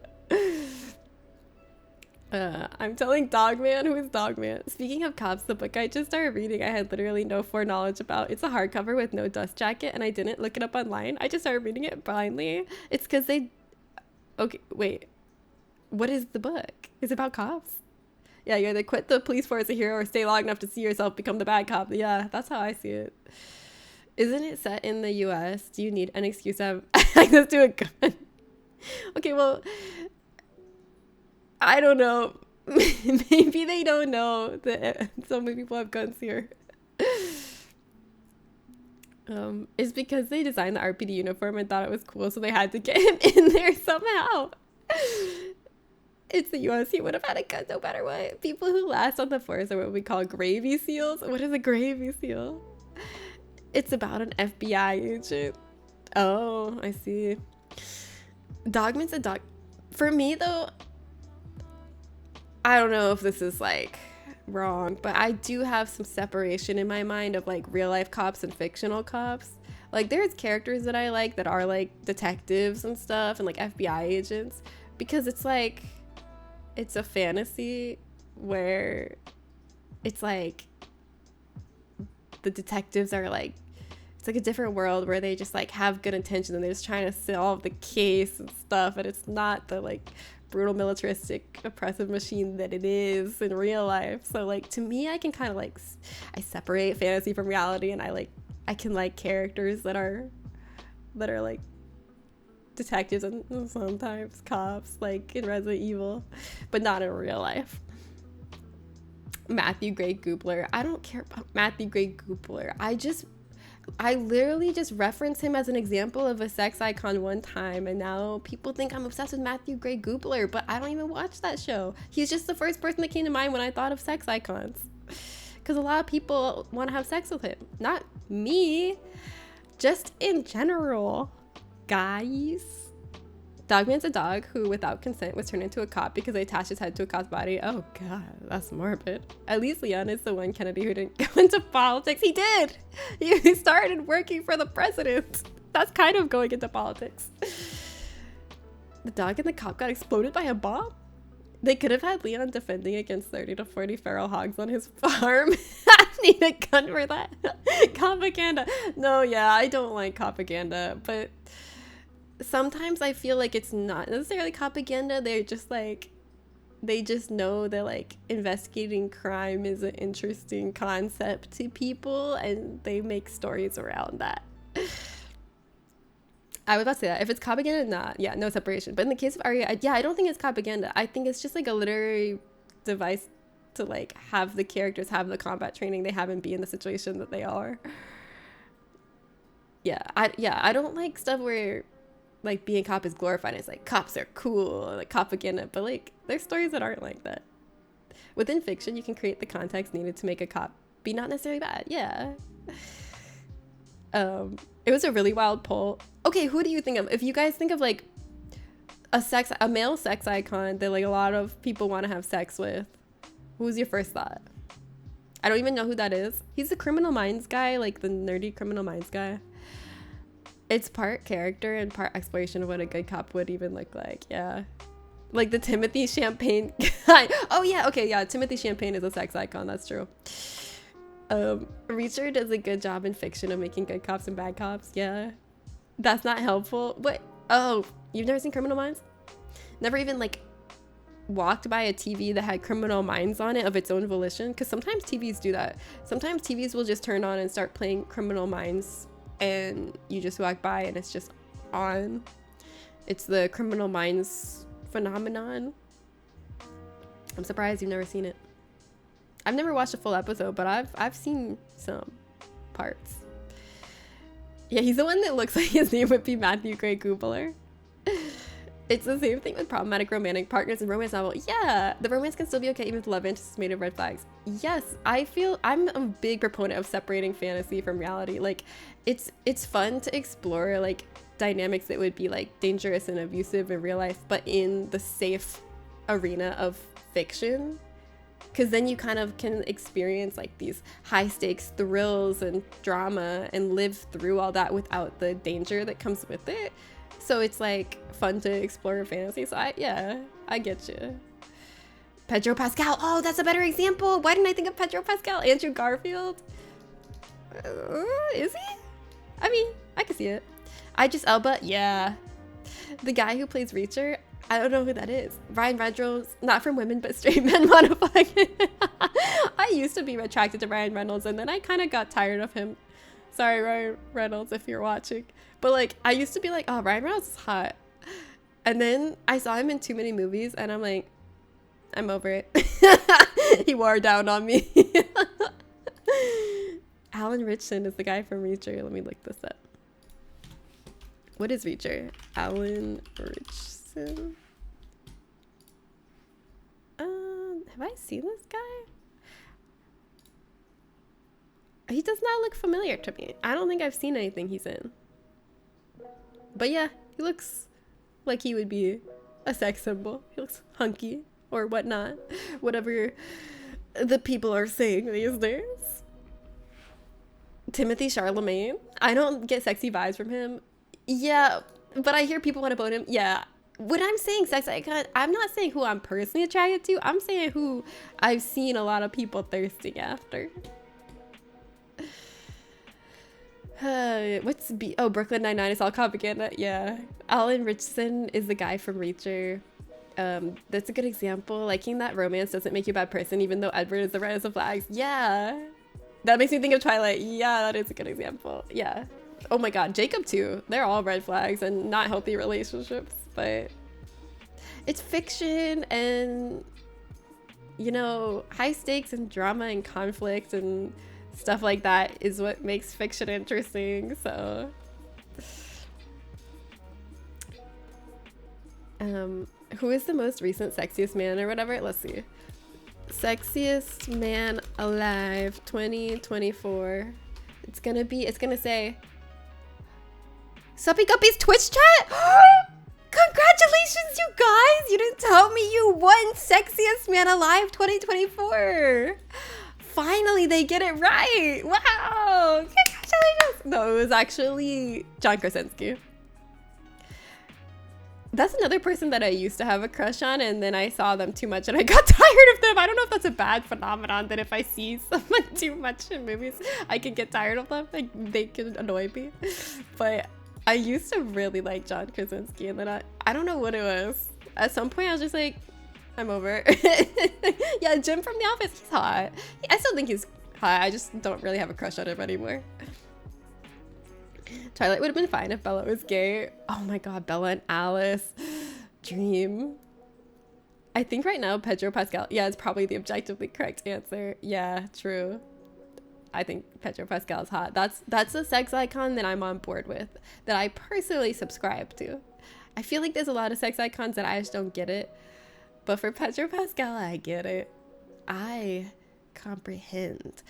I'm telling Dogman. Who is Dogman? Speaking of cops, the book I just started reading I had literally no foreknowledge about. It's a hardcover with no dust jacket, and I didn't look it up online. I just started reading it blindly. It's because they... Okay, wait. What is the book? Is it about cops? Yeah, you either quit the police force a hero or stay long enough to see yourself become the bad cop. Yeah, that's how I see it. Isn't it set in the US? Do you need an excuse to have access to a gun? Okay, well... I don't know. Maybe they don't know that so many people have guns here. It's because they designed the RPD uniform and thought it was cool, so they had to get him in there somehow. It's the US. He would have had a gun no matter what. People who last on the force are what we call gravy seals. What is a gravy seal? It's about an FBI agent. Oh, I see. Dogman's a dog. For me, though, I don't know if this is like wrong, but I do have some separation in my mind of like real life cops and fictional cops. Like there's characters that I like that are like detectives and stuff and like FBI agents, because it's like, it's a fantasy where it's like the detectives are like, it's like a different world where they just like have good intentions and they're just trying to solve the case and stuff, and it's not the like brutal militaristic oppressive machine that it is in real life. So like to me, I can kind of like, I separate fantasy from reality, and I can like characters that are like detectives and sometimes cops, like in Resident Evil, but not in real life. Matthew Gray Goobler. I don't care about Matthew Gray Goobler. I literally just referenced him as an example of a sex icon one time, and now people think I'm obsessed with Matthew Gray Goobler, but I don't even watch that show. He's just the first person that came to mind when I thought of sex icons, because a lot of people want to have sex with him. Not me, just in general, guys. Dogman's a dog who, without consent, was turned into a cop because they attached his head to a cop's body. Oh god, that's morbid. At least Leon is the one Kennedy who didn't go into politics. He did! He started working for the president. That's kind of going into politics. The dog and the cop got exploded by a bomb? They could have had Leon defending against 30 to 40 feral hogs on his farm. I need a gun for that. Propaganda. No, yeah, I don't like propaganda, but sometimes I feel like it's not necessarily propaganda. They're just like, they just know that like investigating crime is an interesting concept to people, and they make stories around that. I was about to say that if it's propaganda, not, yeah, no separation. But in the case of Arya, I don't think it's propaganda. I think it's just like a literary device to like have the characters have the combat training they have and be in the situation that they are. I don't like stuff where like being a cop is glorified. It's like cops are cool, like propaganda, but like there's stories that aren't like that. Within fiction, you can create the context needed to make a cop be not necessarily bad. Yeah. It was a really wild poll. Okay, who do you think of? If you guys think of like a male sex icon that like a lot of people want to have sex with, who's your first thought? I don't even know who that is. He's the Criminal Minds guy, like the nerdy Criminal Minds guy. It's part character and part exploration of what a good cop would even look like. Yeah, like the Timothy Champagne guy. Oh yeah, okay, yeah, Timothy Champagne is a sex icon. That's true. Reacher does a good job in fiction of making good cops and bad cops. Yeah, that's not helpful. What? Oh, you've never seen Criminal Minds? Never even like walked by a TV that had Criminal Minds on it of its own volition? Because sometimes TVs do that. Sometimes TVs will just turn on and start playing Criminal Minds, and you just walk by and it's just on. It's the Criminal Minds phenomenon. I'm surprised you've never seen it. I've never watched a full episode, but I've seen some parts. Yeah, he's the one that looks like his name would be Matthew Gray Goobler. It's the same thing with problematic romantic partners in romance novel. Yeah, the romance can still be okay even if the love interest is made of red flags. Yes, I feel I'm a big proponent of separating fantasy from reality. Like, it's fun to explore like dynamics that would be like dangerous and abusive in real life, but in the safe arena of fiction. Because then you kind of can experience like these high stakes thrills and drama and live through all that without the danger that comes with it. So it's like fun to explore fantasy. So I get you. Pedro Pascal. Oh, that's a better example. Why didn't I think of Pedro Pascal? Andrew Garfield. Is he? I mean, I can see it. Idris Elba. Yeah. The guy who plays Reacher. I don't know who that is. Ryan Reynolds, not from women, but straight men modifying. I used to be attracted to Ryan Reynolds, and then I kind of got tired of him. Sorry, Ryan Reynolds, if you're watching. But like, I used to be like, oh, Ryan Reynolds is hot. And then I saw him in too many movies, and I'm like, I'm over it. He wore down on me. Alan Ritchson is the guy from Reacher. Let me look this up. What is Reacher? Alan Ritchson. Have I seen this guy? He does not look familiar to me. I don't think I've seen anything he's in. But yeah, he looks like he would be a sex symbol. He looks hunky or whatnot. Whatever the people are saying these days. Timothy Chalamet. I don't get sexy vibes from him. Yeah, but I hear people want to bone him. Yeah. When I'm saying sex icon, I'm not saying who I'm personally attracted to. I'm saying who I've seen a lot of people thirsting after. Oh, Brooklyn Nine-Nine is all propaganda. Yeah. Alan Ritchson is the guy from Reacher. That's a good example. Liking that romance doesn't make you a bad person, even though Edward is the red as the flags. Yeah. That makes me think of Twilight. Yeah, that is a good example. Yeah. Oh my god, Jacob too. They're all red flags and not healthy relationships, but it's fiction and, you know, high stakes and drama and conflict and stuff like that is what makes fiction interesting. So who is the most recent sexiest man or whatever? Let's see. Sexiest man alive 2024. It's gonna say Suppy Guppy's Twitch chat. Congratulations, you guys! You didn't tell me you won Sexiest Man Alive 2024. Finally, they get it right. Wow! Congratulations! No, it was actually John Krasinski. That's another person that I used to have a crush on, and then I saw them too much and I got tired of them. I don't know if that's a bad phenomenon, that if I see someone too much in movies, I can get tired of them. Like, they can annoy me. But I used to really like John Krasinski, and then I don't know what it was. At some point, I was just like, I'm over it. Yeah, Jim from The Office, he's hot. I still think he's hot. I just don't really have a crush on him anymore. Twilight would have been fine if Bella was gay. Oh my god, Bella and Alice. Dream. I think right now Pedro Pascal, yeah, it's probably the objectively correct answer. Yeah, true. I think Pedro Pascal is hot. That's a sex icon that I'm on board with, that I personally subscribe to. I feel like there's a lot of sex icons that I just don't get it. But for Pedro Pascal, I get it. I comprehend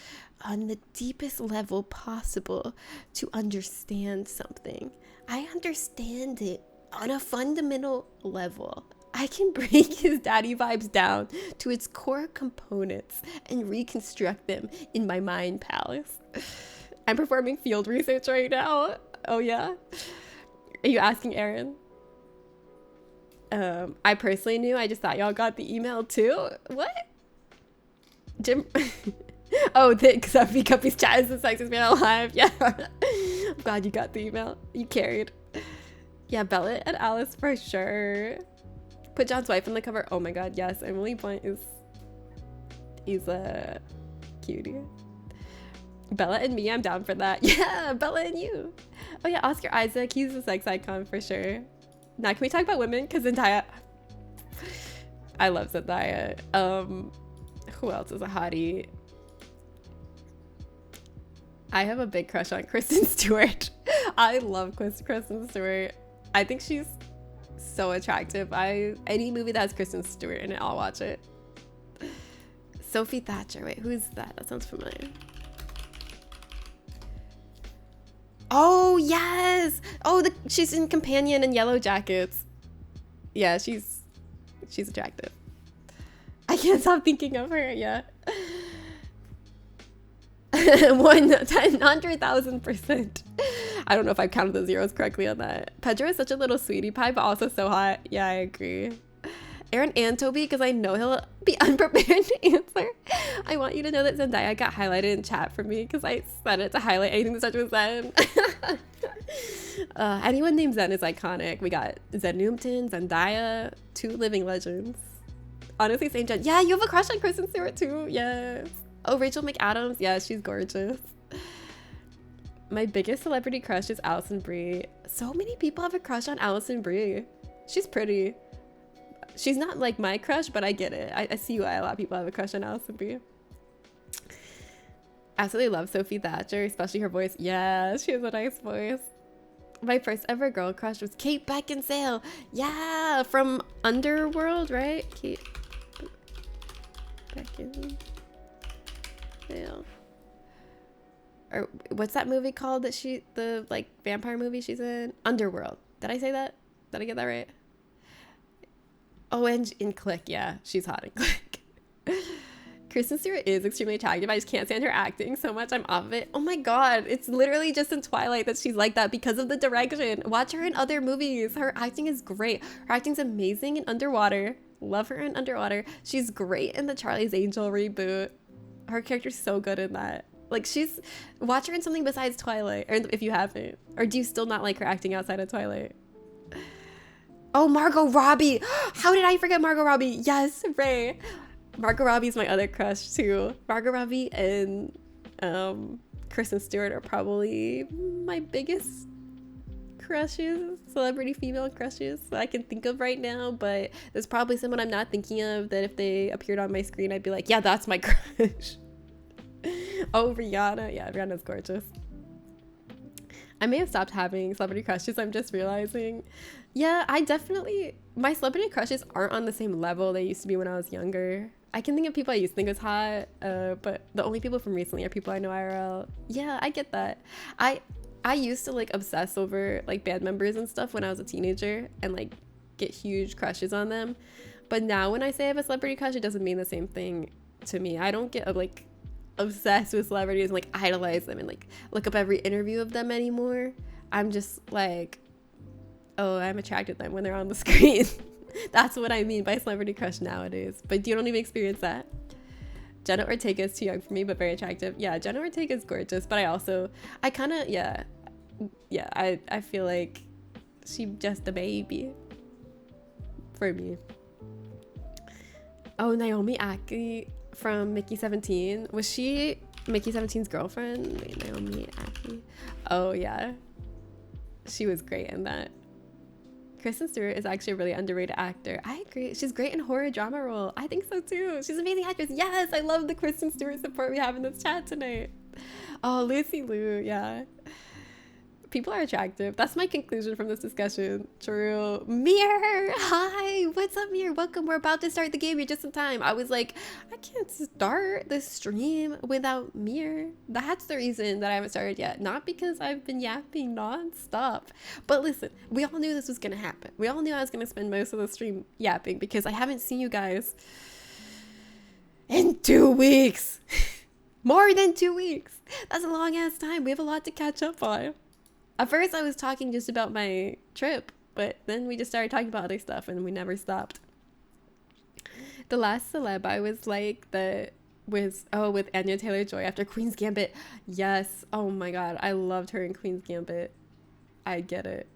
on the deepest level possible to understand something. I understand it on a fundamental level. I can break his daddy vibes down to its core components and reconstruct them in my mind palace. I'm performing field research right now. Oh yeah? Are you asking Aaron? I personally knew. I just thought y'all got the email too. What? Jim? Oh, because I've Guppy's chat is the sexiest man alive. Yeah. I'm glad you got the email. You carried. Yeah, Bella and Alice for sure. Put John's wife in the cover. Oh my god, yes. Emily Blunt is a cutie. Bella and me, I'm down for that. Yeah, Bella and you. Oh yeah, Oscar Isaac, he's a sex icon for sure. Now, can we talk about women? Because Zendaya, I love Zendaya. Who else is a hottie? I have a big crush on Kristen Stewart. I love Kristen Stewart. I think she's so attractive. Any movie that has Kristen Stewart in it, I'll watch it. Sophie Thatcher. Wait, who's that? That sounds familiar. Oh, yes. Oh, she's in Companion and Yellow Jackets. Yeah, she's attractive. I can't stop thinking of her. Yeah. 100,000%. I don't know if I counted the zeros correctly on that. Pedro is such a little sweetie pie, but also so hot. Yeah, I agree. Aaron and Toby, because I know he'll be unprepared to answer. I want you to know that Zendaya got highlighted in chat for me because I said it to highlight anything that starts with Zen. Anyone named Zen is iconic. We got Zen Newton, Zendaya, 2 living legends. Honestly, same gen. Yeah, you have a crush on Kristen Stewart too. Yes. Oh, Rachel McAdams. Yeah, she's gorgeous. My biggest celebrity crush is Alison Brie. So many people have a crush on Alison Brie. She's pretty. She's not like my crush, but I get it. I see why a lot of people have a crush on Alison Brie. Absolutely love Sophie Thatcher, especially her voice. Yeah, she has a nice voice. My first ever girl crush was Kate Beckinsale. Yeah, from Underworld, right? Kate Beckinsale. Or what's that movie called that the like vampire movie she's in? Underworld. Did I say that? Did I get that right? Oh, and in Click, yeah, she's hot in Click. Kristen Stewart is extremely attractive. I just can't stand her acting so much. I'm off of it. Oh my god, it's literally just in Twilight that she's like that because of the direction. Watch her in other movies. Her acting is great. Her acting's amazing in Underwater. Love her in Underwater. She's great in the Charlie's Angel reboot. Her character's so good in that. Like, watch her in something besides Twilight, or if you haven't. Or do you still not like her acting outside of Twilight? Oh, Margot Robbie. How did I forget Margot Robbie? Yes, Ray. Margot Robbie's my other crush too. Margot Robbie and Kristen Stewart are probably my biggest crushes, celebrity female crushes that I can think of right now, but there's probably someone I'm not thinking of that if they appeared on my screen, I'd be like, yeah, that's my crush. Oh, Rihanna. Yeah, Rihanna's gorgeous. I may have stopped having celebrity crushes, I'm just realizing. Yeah, my celebrity crushes aren't on the same level they used to be when I was younger. I can think of people I used to think was hot, but the only people from recently are people I know IRL. Yeah, I get that. I used to like obsess over like band members and stuff when I was a teenager and like get huge crushes on them. But now when I say I have a celebrity crush, it doesn't mean the same thing to me. I don't get like obsessed with celebrities and like idolize them and like look up every interview of them anymore. I'm just like, oh, I'm attracted to them when they're on the screen. That's what I mean by celebrity crush nowadays. But you don't even experience that. Jenna Ortega is too young for me, but very attractive. Yeah, Jenna Ortega is gorgeous, but I feel like she's just a baby for me. Oh, Naomi Ackie from Mickey 17. Was she Mickey 17's girlfriend? Wait, Naomi Ackie. Oh yeah, she was great in that. Kristen Stewart is actually a really underrated actor. I agree. She's great in horror drama role. I think so too. She's an amazing actress. Yes, I love the Kristen Stewart support we have in this chat tonight. Oh, Lucy Liu, yeah. People are attractive. That's my conclusion from this discussion. True. Mir, hi. What's up, Mir? Welcome. We're about to start the game. You're just in time. I was like, I can't start the stream without Mir. That's the reason that I haven't started yet. Not because I've been yapping nonstop. But listen, we all knew this was going to happen. We all knew I was going to spend most of the stream yapping because I haven't seen you guys in 2 weeks. More than 2 weeks. That's a long ass time. We have a lot to catch up on. At first, I was talking just about my trip, but then we just started talking about other stuff and we never stopped. The last celeb I was like with Anya Taylor-Joy after Queen's Gambit. Yes. Oh my god. I loved her in Queen's Gambit. I get it.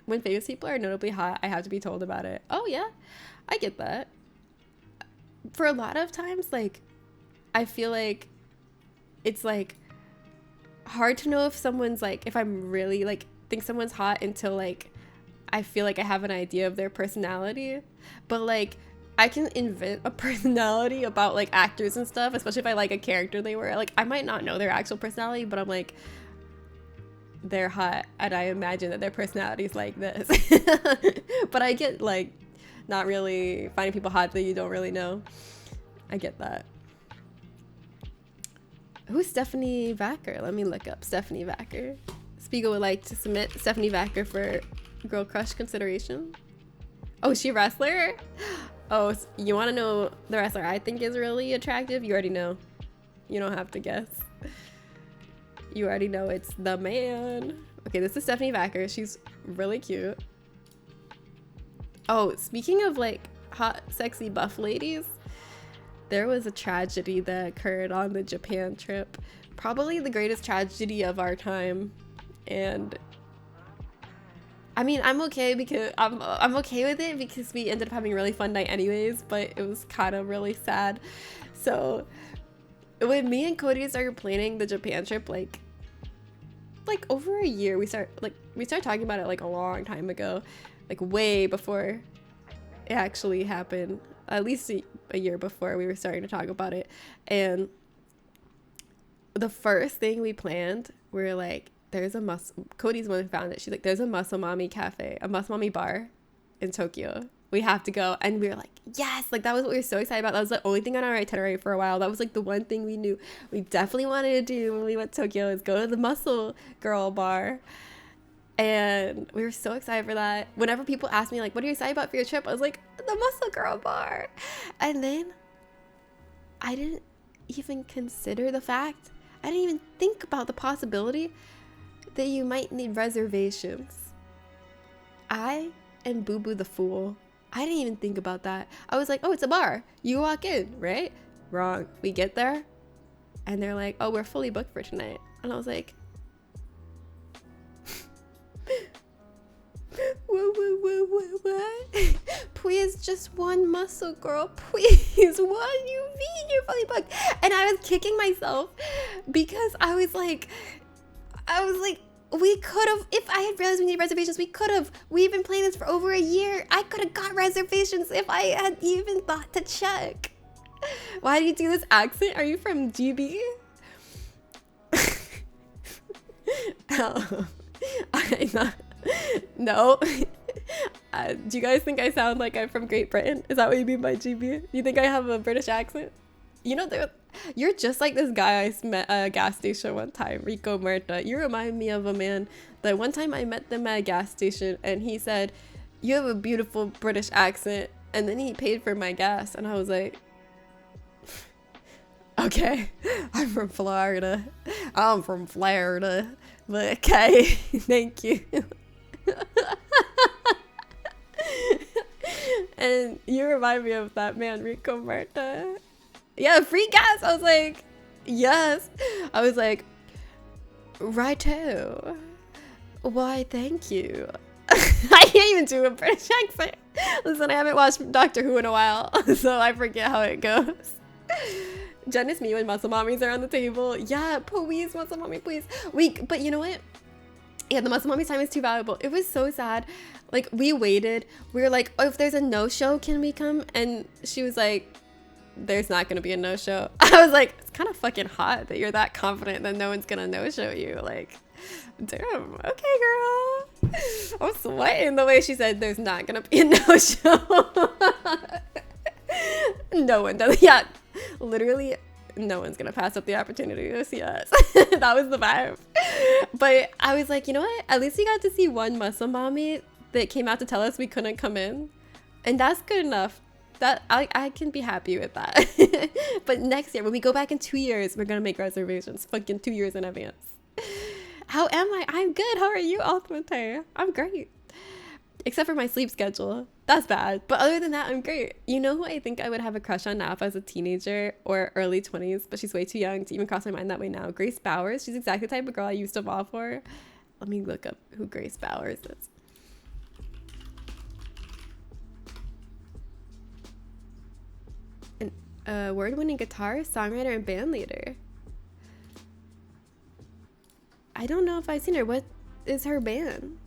When famous people are notably hot, I have to be told about it. Oh yeah. I get that. For a lot of times, like, I feel like it's like hard to know if someone's like, if I'm really like think someone's hot until like I feel like I have an idea of their personality. But like I can invent a personality about like actors and stuff, especially if I like a character they were. Like I might not know their actual personality, but I'm like, they're hot and I imagine that their personality is like this. But I get like not really finding people hot that you don't really know. I get that. Who's Stephanie Vacker? Let me look up Stephanie Vacker. Spiegel would like to submit Stephanie Vacker for girl crush consideration. Oh, is she a wrestler? Oh, you want to know the wrestler I think is really attractive? You already know. You don't have to guess. You already know it's the man. Okay, this is Stephanie Vacker. She's really cute. Oh, speaking of like hot, sexy, buff ladies, there was a tragedy that occurred on the Japan trip. Probably the greatest tragedy of our time. And I mean, I'm okay because I'm okay with it because we ended up having a really fun night anyways, but it was kind of really sad. So when me and Cody started planning the Japan trip, like over a year, we started talking about it like a long time ago, like way before it actually happened. At least a year before we were starting to talk about it. And the first thing we planned, we were like, Cody's one who found it. She's like, there's a muscle mommy cafe, a muscle mommy bar in Tokyo. We have to go. And we were like, yes, like that was what we were so excited about. That was the only thing on our itinerary for a while. That was like the one thing we knew we definitely wanted to do when we went to Tokyo is go to the muscle girl bar. And we were so excited for that. Whenever people ask me like, what are you excited about for your trip? I was like, the muscle girl bar. And then I didn't even consider the fact, I didn't even think about the possibility that you might need reservations. I am Boo Boo the fool. I didn't even think about that. I was like, oh, it's a bar. You walk in, right? Wrong. We get there and they're like, oh, we're fully booked for tonight. And I was like, what? Please, just one muscle girl, please. What you mean you're fully booked? And I was kicking myself because I was like, we could have, if I had realized we needed reservations, we could have. We've been playing this for over a year. I could have got reservations if I had even thought to check. Why do you do this accent? Are you from GB? Oh, I'm not. No. Do you guys think I sound like I'm from Great Britain? Is that what you mean by GB? You think I have a British accent? You know, you're just like this guy I met at a gas station one time, Rico Muerta. You remind me of a man that one time I met them at a gas station and he said, you have a beautiful British accent. And then he paid for my gas and I was like, okay, I'm from Florida. I'm from Florida. But okay, thank you. And you remind me of that man, Rico Muerta. Yeah, free gas. I was like, yes. I was like, righto. Why, thank you. I can't even do a British accent. Listen, I haven't watched Doctor Who in a while, so I forget how it goes. Jen is me when muscle mommies are on the table. Yeah, please, muscle mommy, please. But you know what? Yeah, the muscle mommy's time is too valuable. It was so sad. Like, we waited. We were like, oh, if there's a no-show, can we come? And she was like, there's not gonna be a no-show. I was like, it's kind of fucking hot that you're that confident that no one's gonna no-show you. Like, damn, okay, girl. I'm sweating the way she said there's not gonna be a no-show. No one does. Yeah, literally no one's gonna pass up the opportunity to see us. That was the vibe. But I was like, you know what? At least we got to see one muscle mommy that came out to tell us we couldn't come in. And that's good enough. That I can be happy with that. But next year, when we go back in 2 years, we're gonna make reservations. Fucking 2 years in advance. How am I? I'm good. How are you, Altamante? I'm great. Except for my sleep schedule. That's bad. But other than that, I'm great. You know who I think I would have a crush on now if I was a teenager or early 20s, but she's way too young to even cross my mind that way now? Grace Bowers. She's exactly the type of girl I used to fall for. Let me look up who Grace Bowers is. An award-winning guitarist, songwriter, and band leader. I don't know if I've seen her. What is her band?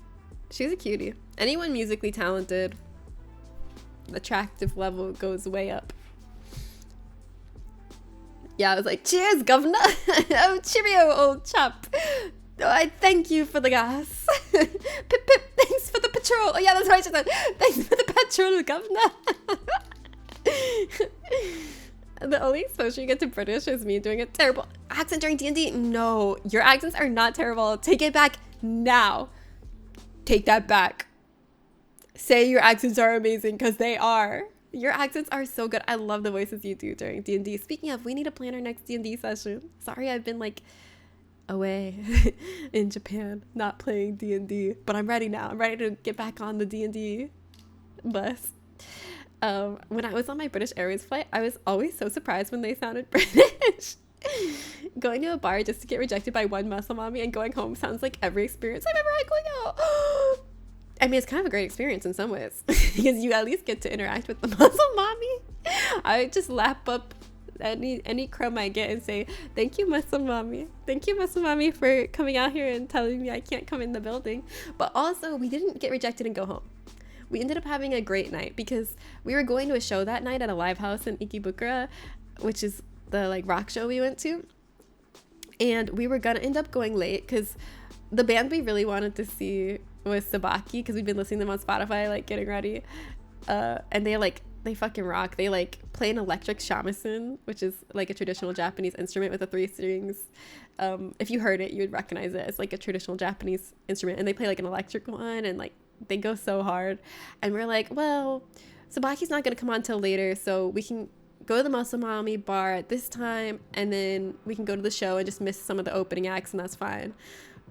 She's a cutie. Anyone musically talented attractive level goes way up. Yeah, I was like, cheers, governor. Oh, cheerio, old chap. Oh, I thank you for the gas. Pip, pip, thanks for the petrol. Oh, yeah, that's what I just said. Thanks for the petrol, governor. The only exposure you get to British is me doing a terrible accent during D&D. No, your accents are not terrible. Take it back now. Take that back. Say your accents are amazing, because they are. Your accents are so good. I love the voices you do during D&D. Speaking of, we need to plan our next D&D session. Sorry, I've been like away in Japan, not playing D&D, but I'm ready now. I'm ready to get back on the D&D bus. When I was on my British Airways flight, I was always so surprised when they sounded British. Going to a bar just to get rejected by one muscle mommy and going home sounds like every experience I've ever had going out. I mean, it's kind of a great experience in some ways because you at least get to interact with the muscle mommy. I just lap up any crumb I get and say, thank you, muscle mommy. Thank you, muscle mommy, for coming out here and telling me I can't come in the building. But also, we didn't get rejected and go home. We ended up having a great night because we were going to a show that night at a live house in Ikebukuro, which is the like rock show we went to. And we were gonna end up going late because the band we really wanted to see was Sabaki, because we'd been listening to them on Spotify, like getting ready. And they fucking rock. They like play an electric shamisen, which is like a traditional Japanese instrument with the 3 strings. If you heard it, you would recognize it. It's like a traditional Japanese instrument, and they play like an electric one, and like they go so hard. And we're like, well, Sabaki's not gonna come on till later, so we can go to the Muscle Mommy bar at this time, and then we can go to the show and just miss some of the opening acts, and that's fine.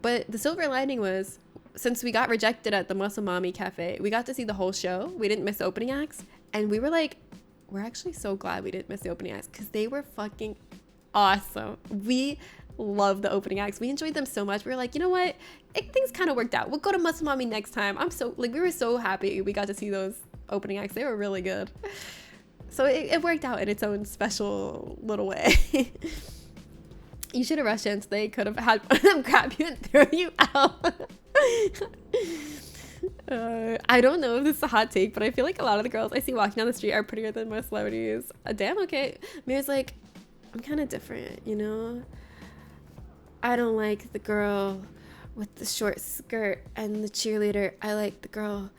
But the silver lining was, since we got rejected at the Muscle Mommy Cafe, we got to see the whole show. We didn't miss the opening acts, and we were like, we're actually so glad we didn't miss the opening acts because they were fucking awesome. We love the opening acts. We enjoyed them so much. We were like, you know what? Things kind of worked out. We'll go to Muscle Mommy next time. We were so happy we got to see those opening acts. They were really good. So it worked out in its own special little way. You should have rushed in so they could have had one of them grab you and throw you out. I don't know if this is a hot take, but I feel like a lot of the girls I see walking down the street are prettier than most celebrities. Damn, okay. Mira's like, I'm kind of different, you know? I don't like the girl with the short skirt and the cheerleader. I like the girl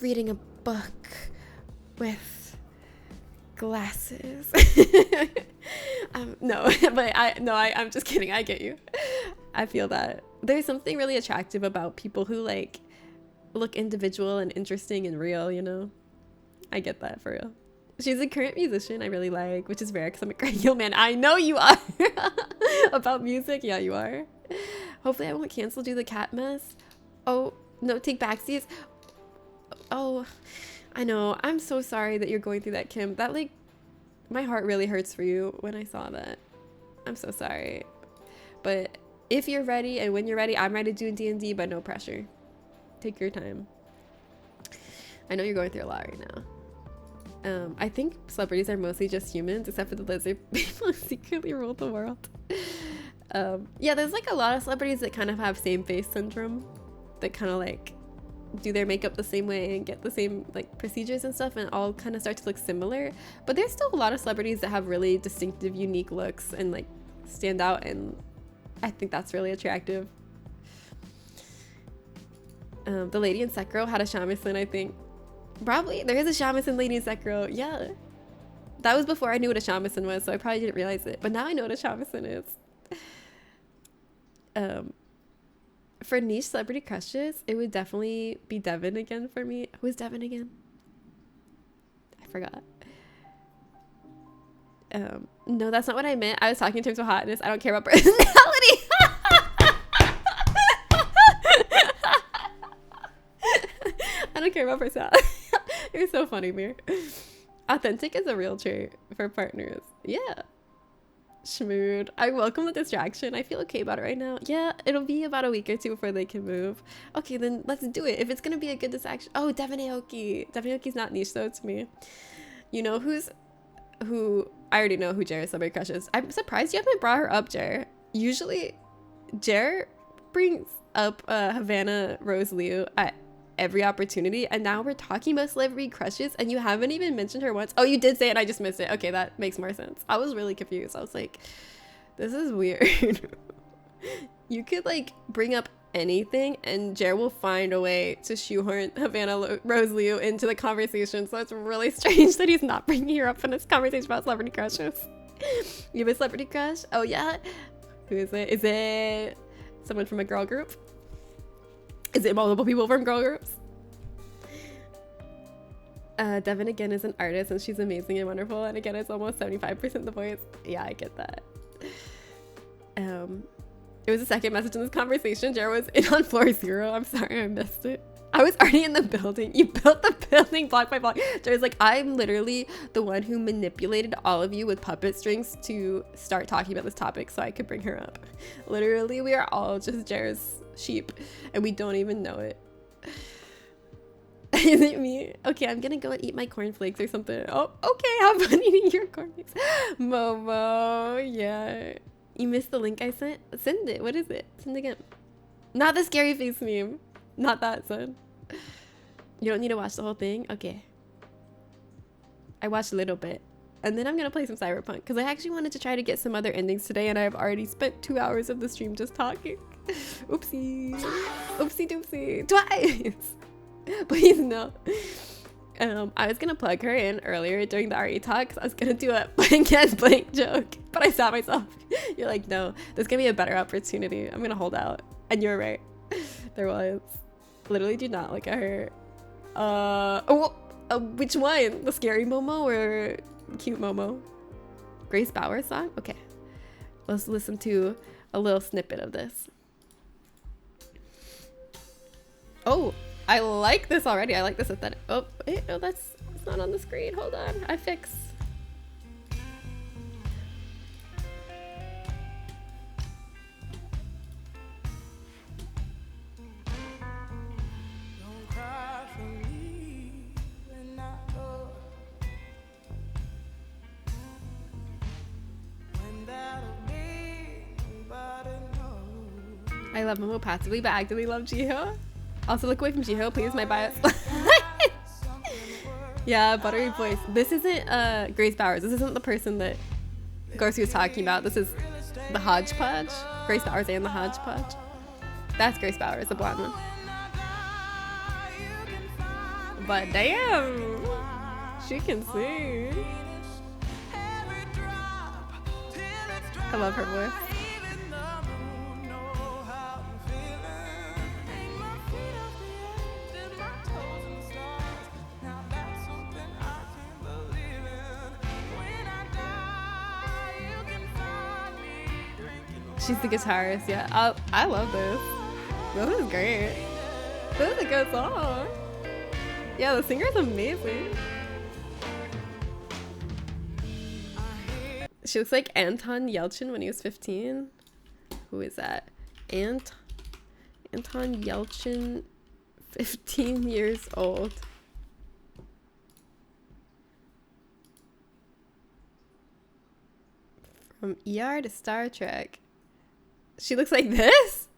reading a book with glasses. No, but I'm just kidding. I get you. I feel that there's something really attractive about people who like look individual and interesting and real, you know? I get that for real. She's a current musician I really like, which is rare because I'm a great yo man. I know you are. About music, yeah, you are. Hopefully I won't cancel due to the cat mess. Oh, no, take backsies. Oh, I know. I'm so sorry that you're going through that, Kim. That like, my heart really hurts for you when I saw that. I'm so sorry. But if you're ready and when you're ready, I'm ready to do D&D, but no pressure. Take your time. I know you're going through a lot right now. I think celebrities are mostly just humans, except for the lizard people who secretly rule the world. Yeah, there's like a lot of celebrities that kind of have same face syndrome, that kind of like do their makeup the same way and get the same like procedures and stuff, and all kind of start to look similar. But there's still a lot of celebrities that have really distinctive, unique looks and like stand out, and I think that's really attractive. The lady in Sekiro had a shamisen, I think. Probably. There is a shamisen lady in Sekiro. Yeah. That was before I knew what a shamisen was, so I probably didn't realize it. But now I know what a shamisen is. For niche celebrity crushes, it would definitely be Devin again for me. Who's Devin again? I forgot. No, that's not what I meant. I was talking in terms of hotness. I don't care about personality. I don't care about personality. You're so funny, Mir. Authentic is a real trait for partners. Yeah. Schmood. I welcome the distraction. I feel okay about it right now. Yeah, it'll be about a week or two before they can move. Okay, then let's do it. If it's gonna be a good distraction. Oh, Devin Aoki. Devin Aoki's not niche though to me. You know who I already know who Jared's celebrity crush is. I'm surprised you haven't brought her up, Jared. Usually Jared brings up Havana Rose Liu at every opportunity, and now we're talking about celebrity crushes and you haven't even mentioned her once. Oh, you did say it and I just missed it. Okay, that makes more sense. I was really confused. I was like, this is weird. You could like bring up anything and Jer will find a way to shoehorn Havana Rose Liu into the conversation. So it's really strange that he's not bringing her up in this conversation about celebrity crushes. You have a celebrity crush? Oh yeah? Who is it? Is it someone from a girl group? Is it multiple people from girl groups? Devin again is an artist and she's amazing and wonderful, and again it's almost 75% the voice. Yeah, I get that. It was the second message in this conversation. Jared was in on floor 0. I'm sorry I missed it. I was already in the building. You built the building block by block. Jared's like, I'm literally the one who manipulated all of you with puppet strings to start talking about this topic so I could bring her up. Literally, we are all just Jared's sheep and we don't even know it. Is it me? Okay, I'm gonna go and eat my cornflakes or something. Oh, okay, have fun eating your cornflakes. Momo, yeah. You missed the link I sent? Send it. What is it? Send again. Not the scary face meme. Not that, son. You don't need to watch the whole thing? Okay. I watched a little bit. And then I'm going to play some Cyberpunk. Because I actually wanted to try to get some other endings today. And I've already spent 2 hours of the stream just talking. Oopsie. Oopsie doopsie. Twice. Please no. I was gonna plug her in earlier during the RE talks. I was gonna do a blank as blank joke, but I stopped myself. You're like, no, there's gonna be a better opportunity. I'm gonna hold out. And you're right. There was. Literally do not look at her. Which one? The scary Momo or cute Momo? Grace Bauer song? Okay. Let's listen to a little snippet of this. Oh, I like this already. I like this aesthetic. Oh, wait, no, it's not on the screen. Hold on. I fix. I love Momo passively, but actively love Jiho. Also, look away from Jiho, please. My bias. Yeah, buttery voice. This isn't Grace Bowers. This isn't the person that Garcia was talking about. This is the Hodgepodge. Grace Bowers and the Hodgepodge. That's Grace Bowers, the blonde one. But damn, she can sing. I love her voice. She's the guitarist, yeah. I love this. This is great. This is a good song. Yeah, the singer's amazing. She looks like Anton Yelchin when he was 15. Who is that? Anton Yelchin, 15 years old. From ER to Star Trek. She looks like this?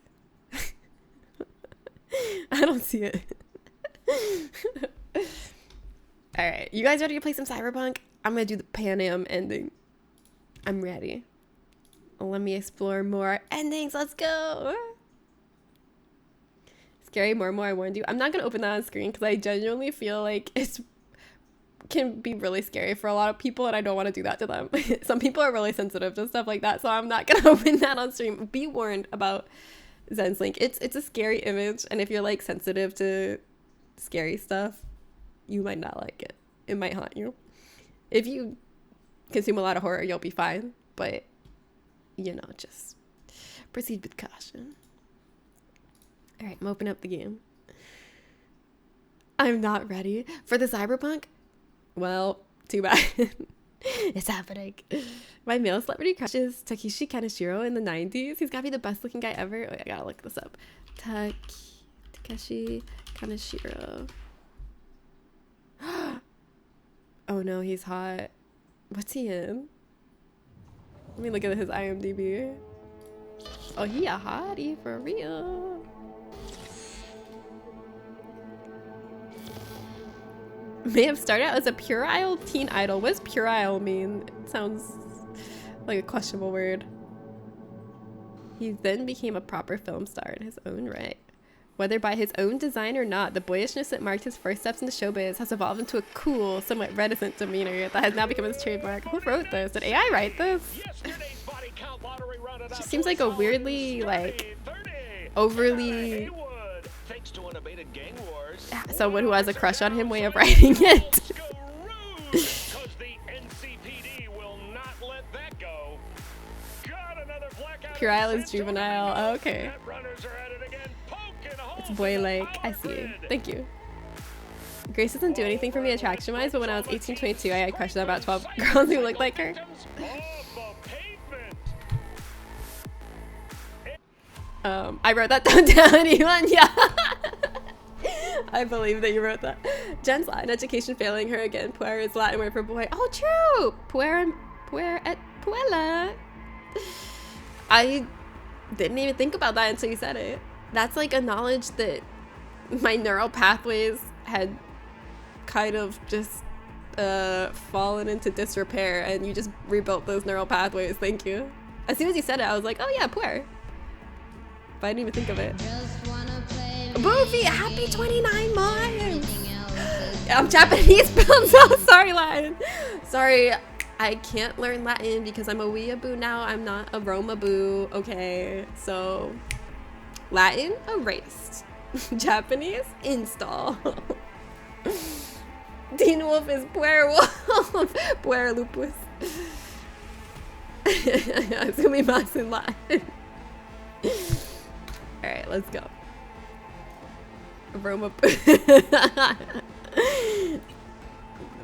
I don't see it. Alright, you guys ready to play some Cyberpunk? I'm gonna do the Pan Am ending. I'm ready. Let me explore more endings. Let's go. Scary Mormo, I warned you. I'm not gonna open that on screen because I genuinely feel like it's can be really scary for a lot of people and I don't want to do that to them. Some people are really sensitive to stuff like that, so I'm not gonna open that on stream. Be warned about Zen's link. It's a scary image, and if you're like sensitive to scary stuff, you might not like it. It might haunt you. If you consume a lot of horror, you'll be fine, but you know, just proceed with caution. All right, I'm opening up the game. I'm not ready for the Cyberpunk. Well, too bad. It's happening. My male celebrity crush is Takeshi Kaneshiro in the 90s. He's gotta be the best looking guy ever. Wait, I gotta look this up. Takeshi Kaneshiro. Oh no, he's hot. What's he in? Let me look at his IMDb. Oh, he a hottie for real. may have started out as a puerile teen idol. What does puerile mean? It sounds like a questionable word. He then became a proper film star in his own right. Whether by his own design or not, the boyishness that marked his first steps into showbiz has evolved into a cool, somewhat reticent demeanor that has now become his trademark. Who wrote this? Did AI write this? It just seems like a weirdly, like, overly... someone who has a crush on him way of writing it. Puerile is juvenile. Oh, okay. It's boy-like. I see. Thank you. Grace doesn't do anything for me attraction-wise, but when I was 18, 22, I had crushed on about 12 girls who looked like her. I wrote that down, anyone? Yeah. I believe that you wrote that. Jen's Latin education failing her again. Puer is Latin word for boy. Oh, true! Puer et puella. I didn't even think about that until you said it. That's like a knowledge that my neural pathways had kind of just fallen into disrepair, and you just rebuilt those neural pathways. Thank you. As soon as you said it, I was like, oh yeah, puer. But I didn't even think of it. Boofy, happy 29 months! I'm Japanese, but I'm so sorry, Latin. Sorry, I can't learn Latin because I'm a weeaboo now. I'm not a Romaboo, okay? So, Latin, erased. Japanese, install. Teen Wolf is puer wolf. Puer lupus. It's gonna be mass in Latin. Alright, let's go.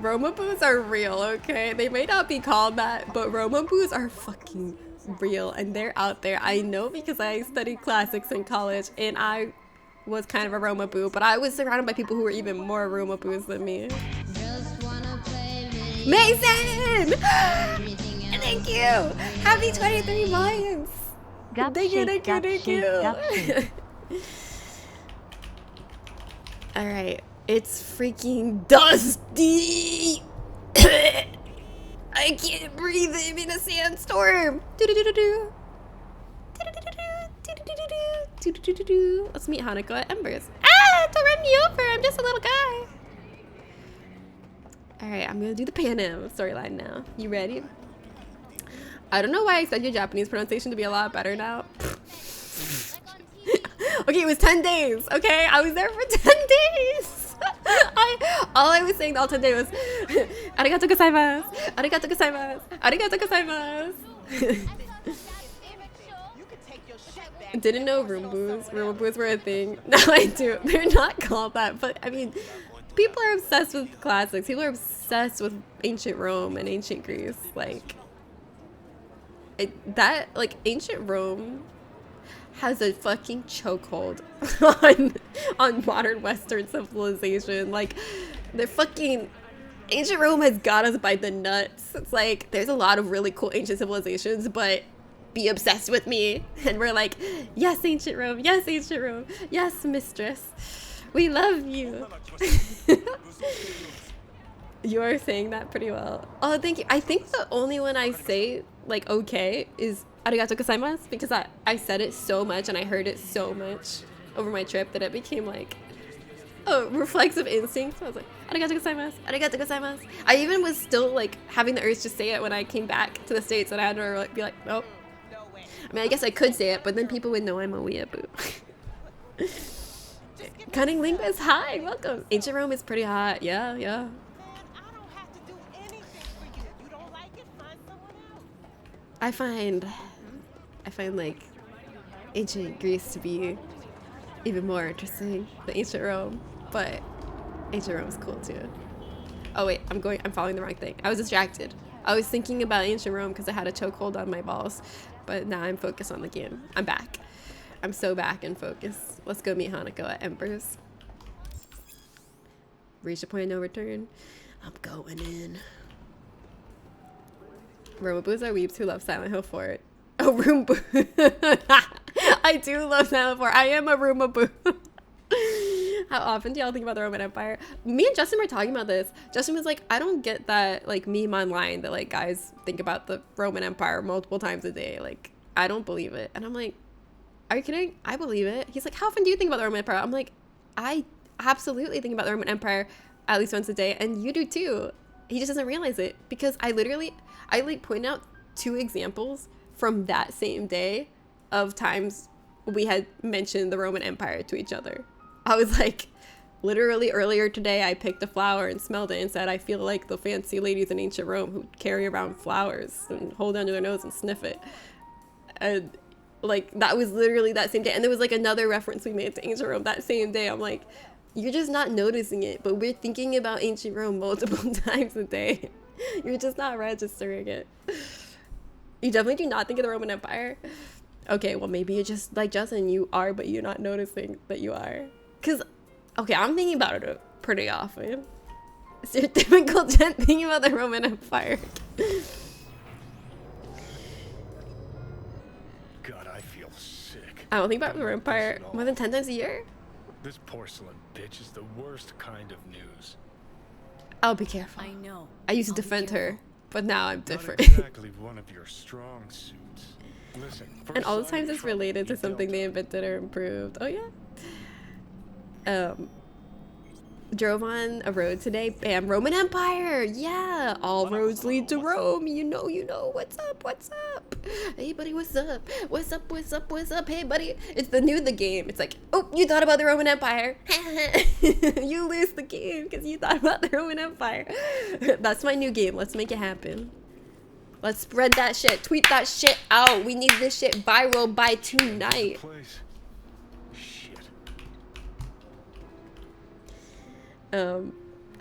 Romaboos are real, okay? They may not be called that, but Romaboos are fucking real, and they're out there. I know because I studied classics in college, and I was kind of a Romaboo, but I was surrounded by people who were even more Romaboos than me. Mason! Thank you! Happy 23 months! Thank you. Alright, it's freaking dusty! I can't breathe, I'm in a sandstorm! Let's meet Hanako at Embers. Ah! Don't run me over, I'm just a little guy! Alright, I'm gonna do the Panem storyline now. You ready? I don't know why I expect your Japanese pronunciation to be a lot better now. Okay, it was 10 days, okay? I was there for 10 days! All I was saying all 10 days was arigatou gozaimasu, arigatou gozaimasu, arigatou gozaimasu. Didn't know roomboos. Roomboos were a thing. Now I do. They're not called that, but I mean, people are obsessed with classics. People are obsessed with ancient Rome and ancient Greece. Like, ancient Rome has a fucking chokehold on modern Western civilization. Like, they're fucking... Ancient Rome has got us by the nuts. It's like, there's a lot of really cool ancient civilizations, but be obsessed with me. And we're like, yes, ancient Rome. Yes, ancient Rome. Yes, mistress. We love you. You are saying that pretty well. Oh, thank you. I think the only one I say, like, okay, is arigatou gozaimasu, because I said it so much and I heard it so much over my trip that it became like a reflexive instinct. So I was like, arigatou gozaimasu, arigatou gozaimasu. I even was still like having the urge to say it when I came back to the States, and I had to like, be like, nope. I mean, I guess I could say it, but then people would know I'm a weeaboo. Cunning linguist, hi, welcome. Ancient Rome is pretty hot. Yeah, yeah. I find like ancient Greece to be even more interesting than ancient Rome, but ancient Rome is cool too. Oh wait, I'm following the wrong thing. I was distracted. I was thinking about ancient Rome because I had a chokehold on my balls, but now I'm focused on the game. I'm back. I'm so back in focus. Let's go meet Hanako at Embers. Reach a point of no return. I'm going in. Romaboos are weeps who love Silent Hill Fort. Oh, Roomboo. I do love Silent Hill Fort. I am a Roomaboo. How often do y'all think about the Roman Empire? Me and Justin were talking about this. Justin was like, I don't get that like meme online that like guys think about the Roman Empire multiple times a day. Like, I don't believe it. And I'm like, are you kidding? I believe it. He's like, how often do you think about the Roman Empire? I'm like, I absolutely think about the Roman Empire at least once a day, and you do too. He just doesn't realize it because I like point out 2 examples from that same day of times we had mentioned the Roman Empire to each other. I was like, literally earlier today I picked a flower and smelled it and said, I feel like the fancy ladies in ancient Rome who carry around flowers and hold it under their nose and sniff it. And like, that was literally that same day. And there was like another reference we made to ancient Rome that same day. I'm like, you're just not noticing it, but we're thinking about ancient Rome multiple times a day. You're just not registering it. You definitely do not think of the Roman Empire. Okay, well, maybe you're just like Justin, you are, but you're not noticing that you are. Because, okay, I'm thinking about it pretty often. It's your typical gent thinking about the Roman Empire. God, I feel sick. I don't think about the Roman Empire more than 10 times a year. This porcelain bitch is the worst kind of news. I'll be careful. I know. I used to defend her, but now I'm different. Not exactly one of your strong suits. Listen, And all the times it's related to something they invented or improved. Oh yeah. Drove on a road today. Bam, Roman Empire. Yeah, all roads lead to Rome. You know. What's up? Hey buddy, what's up? What's up? Hey buddy. It's the game. It's like, oh, you thought about the Roman Empire. You lose the game because you thought about the Roman Empire. That's my new game. Let's make it happen. Let's spread that shit. Tweet that shit out. We need this shit viral by tonight. Shit.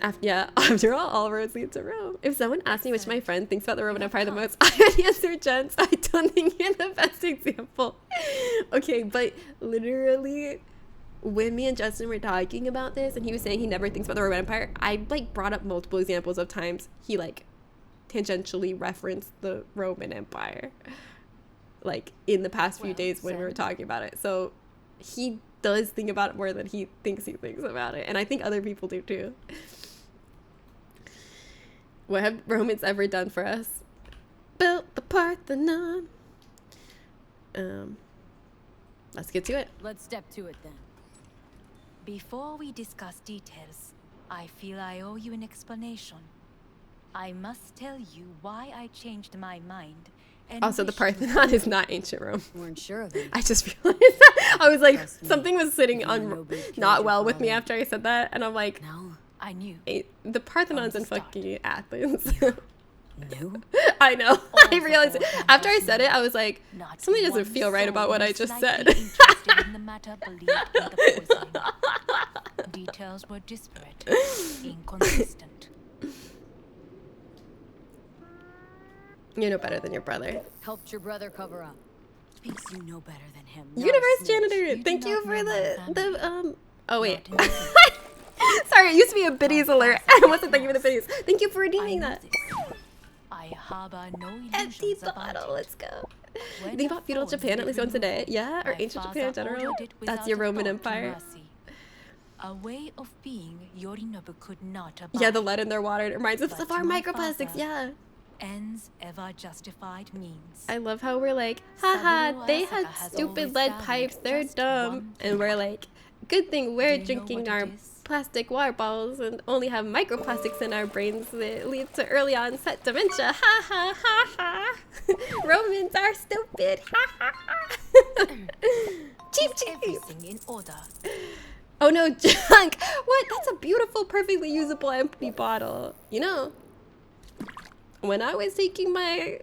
After all roads lead to Rome. If someone asks me which my friend thinks about the Roman Empire the most, I would answer Jen, so I don't think you're the best example. Okay, but literally, when me and Justin were talking about this, and he was saying he never thinks about the Roman Empire, I like brought up multiple examples of times he like tangentially referenced the Roman Empire, like in the past few days when we were talking about it. So he does think about it more than he thinks about it, and I think other people do too. What have Romans ever done for us? Built the Parthenon. Let's get to it. Let's step to it then. Before we discuss details, I feel I owe you an explanation. I must tell you why I changed my mind. And Also, the Parthenon is not ancient Rome. Weren't sure of it. I just realized that. I was like, something was sitting on not well with me after I said that, and I'm like, No. I knew. The Parthenon's in fucking Athens. No. I know. I realized it. After I said it, I was like, Not something doesn't one feel right about soul what I was just slightly said. interested in the matter believed in the poisoning. Details were disparate, inconsistent. You know better than your brother. Helped your brother cover up. Thinks you know better than him. not a Universe snitch. janitor, You thank do you not for know the oh wait. Not in the Sorry, it used to be a biddies alert. I wasn't thanking you for the biddies. Thank you for I redeeming know that. this. I harbor no Empty illusions about bottle, it. let's go. You When think a about feudal foe Japan is at least once a day? Yeah, or my ancient father Japan in general? ordered it That's without your a Roman thought to Empire. mercy. A way of being Yorinobu could not abide. Yeah, the lead in their water. It reminds us But of to our my microplastics, father, yeah. Ends ever justified means. I love how we're like, haha, Saburo they Asaka had has stupid always lead valued pipes, they're just dumb. one And we're like, good thing we're Do you know drinking what our it is? plastic water bottles and only have microplastics in our brains that lead to early onset dementia. Ha ha ha ha. Romans are stupid. Ha ha ha. Cheap, cheap. Everything in order. Oh no, junk. What? That's a beautiful, perfectly usable empty bottle. You know, when I was taking my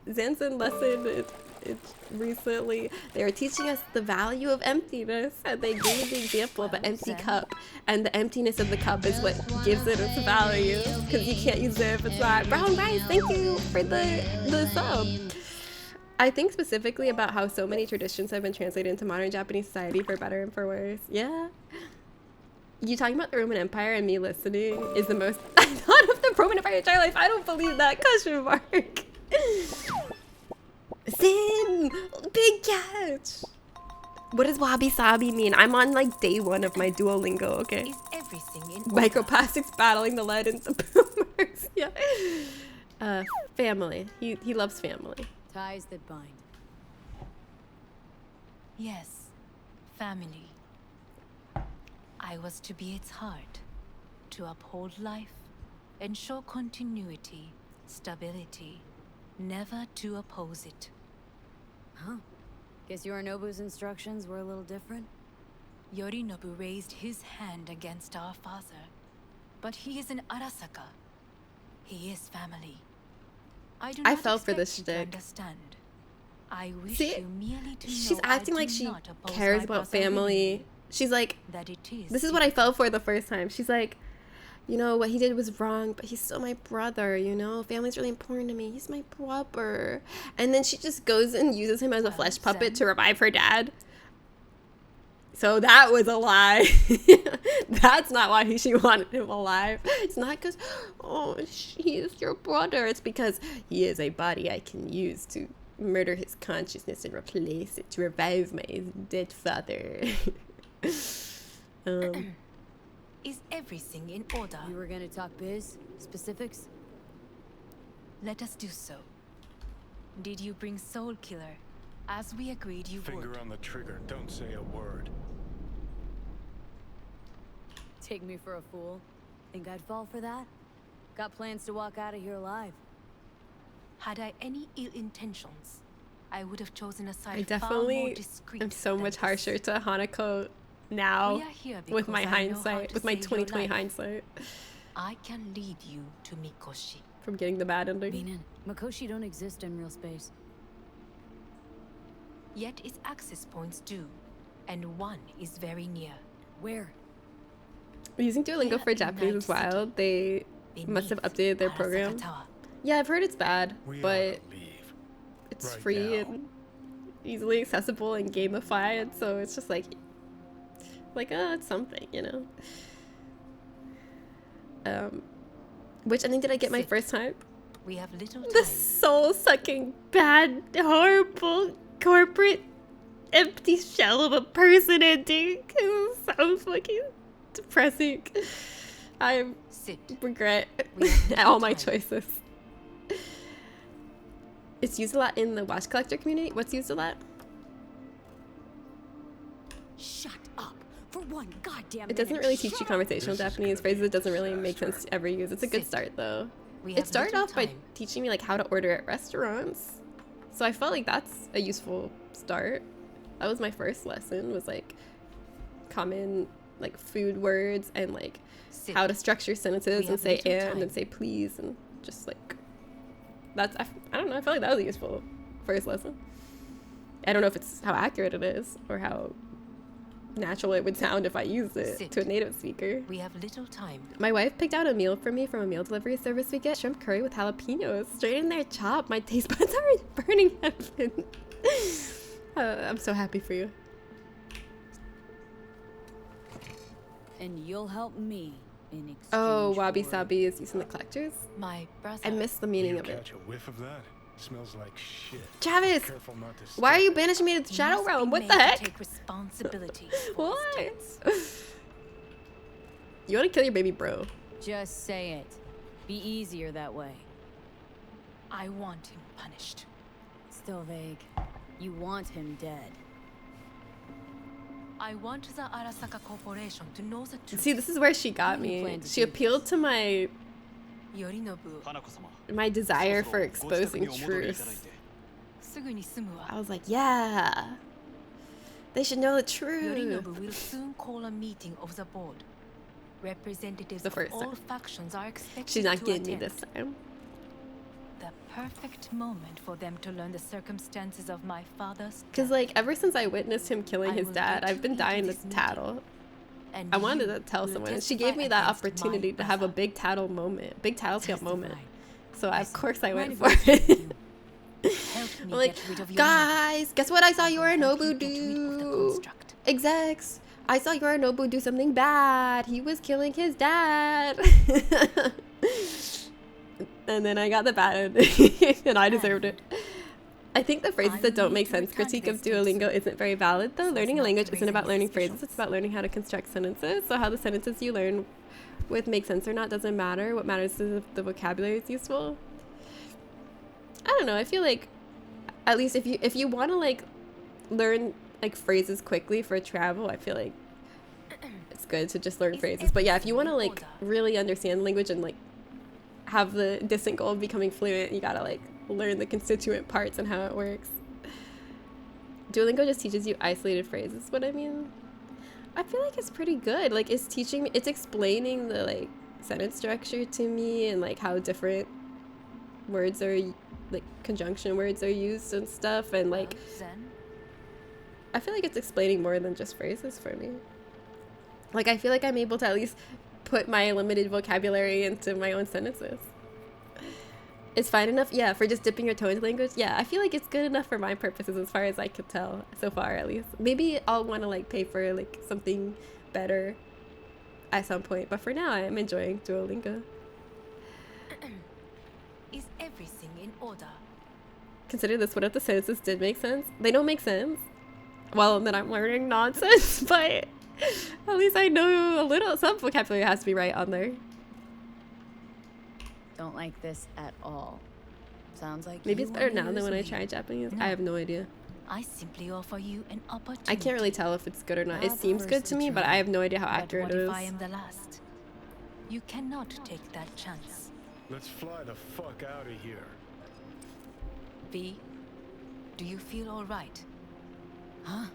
Zanzen lesson recently, they were teaching us the value of emptiness, and they gave the example of an empty cup, and the emptiness of the cup is what gives it its value, because you can't use it if it's not. Brown rice, thank you for the sub. I think specifically about how so many traditions have been translated into modern Japanese society for better and for worse. Yeah. You talking about the Roman Empire and me listening is the most I thought of the Roman Empire entire life. I don't believe that. Question mark. Sin! Big catch! What does wabi sabi mean? I'm on like day 1 of my Duolingo, okay? Is everything in order? Microplastics battling the lead into boomers. Yeah. Family. He loves family. Ties that bind. Yes, family. I was to be its heart, to uphold life, ensure continuity, stability, never to oppose it. Huh. Guess Yorinobu's instructions were a little different? Yorinobu raised his hand against our father, but he is an Arasaka. He is family. I do I not fell for expect this you to shtick. understand. I wish See, you merely to she's know acting I like do she not oppose cares my about brother family. willingly, She's like, that it is this is what I fell for the first time. She's like, you know, what he did was wrong, but he's still my brother, you know? Family's really important to me. He's my brother. And then she just goes and uses him as a flesh puppet to revive her dad. So that was a lie. That's not why she wanted him alive. It's not because, oh, he is your brother. It's because he is a body I can use to murder his consciousness and replace it to revive my dead father. Is everything in order? You were gonna talk biz? Specifics? Let us do so. Did you bring Soul Killer, as we agreed you Finger would? on the trigger. Don't say a word. Take me for a fool? Think I'd fall for that? Got plans to walk out of here alive. Had I any ill intentions, I would have chosen a side I far more definitely discreet am so than much this. harsher to Hanako now We are here with my because I know how hindsight, to with my save your 2020 life. hindsight I can lead you to Mikoshi. from getting the bad ending. Minen, Makoshi don't exist in real space. Yet its access points do, and one is very near. Where? Using Duolingo Here for in Japanese Night is wild. They must have beneath updated their Arasaka program. Tower. Yeah, I've heard it's bad, We but ought to leave. it's right free now. and easily accessible and gamified, so it's just like it's something, you know. Which ending did I get my Sit. first time? We have little The time. soul-sucking, bad, horrible, corporate, empty shell of a person ending. It was so fucking depressing. I Sit. regret We have little all my time. choices. It's used a lot in the watch collector community. What's used a lot? Shut up! For one goddamn It doesn't minute, really teach you shut up! conversational This is Japanese gonna be phrases. It doesn't really a make sense disaster. to ever use. It's a good Sit. start though. We It have started little off by time. teaching me like how to order at restaurants. So I felt like that's a useful start. That was my first lesson, was like common like food words and like Sit. how to structure sentences We and have say little and time. and say please and just like that's I don't know, I felt like that was a useful first lesson. I don't know if it's how accurate it is or how natural it would sound if I used it Sit. to a native speaker. We have little time. My wife picked out a meal for me from a meal delivery service we get. Shrimp curry with jalapenos straight in there chopped. My taste buds are burning heaven. I'm so happy for you. And you'll help me in exchange Oh, wabi for- sabi is used in the collectors. My brother. I missed the meaning You of it. catch a whiff of that? Smells like shit. Travis, Careful not to why are step. you banishing me to the You Shadow must Realm? be What made the to heck? Take responsibility for Why? his deeds. You want to kill your baby bro? Just say it. Be easier that way. I want him punished. Still vague. You want him dead. I want the Arasaka Corporation to know the truth. See, this is where she got How do you me. plan to She do appealed to my Yorinobu, desire for exposing truth. すぐに済むわ。 I was like, yeah, they should know the truth. Yorinobu will soon call a meeting of the board. Representatives The of first all time. factions are expected She's not to getting me attend. this time. The perfect moment for them to learn the circumstances of my father's Because, death. like, ever since I witnessed him killing I his will dad, get I've you been into dying to this meeting, tattle. And I wanted you to tell will someone. She testify gave me that against my opportunity to have a brother. big tattle moment, big tattletale moment. So, of course, I went Mind for if I it. Help me I'm like, get rid of Yorinobu. guys, guess what I saw I will help Yorinobu you get rid of the do? construct. Execs, I saw Yorinobu do something bad. He was killing his dad. And then I got the bad ending, and I deserved it. I think the phrases that don't make sense critique of Duolingo isn't very valid though. Learning a language isn't about learning phrases, it's about learning how to construct sentences. So how the sentences you learn with make sense or not doesn't matter. What matters is if the vocabulary is useful. I don't know, I feel like at least if you want to like learn like phrases quickly for travel, I feel like it's good to just learn phrases. But yeah, if you want to like really understand language and like have the distant goal of becoming fluent, you gotta like learn the constituent parts and how it works. Duolingo just teaches you isolated phrases, what I mean. I feel like it's pretty good. Like it's explaining the like sentence structure to me and like how different words are, like conjunction words are used and stuff, and like I feel like it's explaining more than just phrases for me. Like I feel like I'm able to at least put my limited vocabulary into my own sentences. It's fine enough, yeah, for just dipping your toe into language. Yeah, I feel like it's good enough for my purposes as far as I could tell so far, at least. Maybe I'll want to like pay for like something better at some point, but for now I'm enjoying Duolingo. Is everything in order? Consider this: what if the sentences did make sense? They don't make sense. Well, then I'm learning nonsense, but at least I know a little. Some vocabulary has to be right on there. Don't like this at all. Sounds like Maybe you it's better wanna now than use when I me. tried Japanese. No. I have no idea. I simply offer you an opportunity. I can't really tell if it's good or not. It Not seems good first to me, but try. I have no idea how But accurate what it if is. I am the last? You cannot take that chance. Let's fly the fuck out of here. V, do you feel all right? Huh?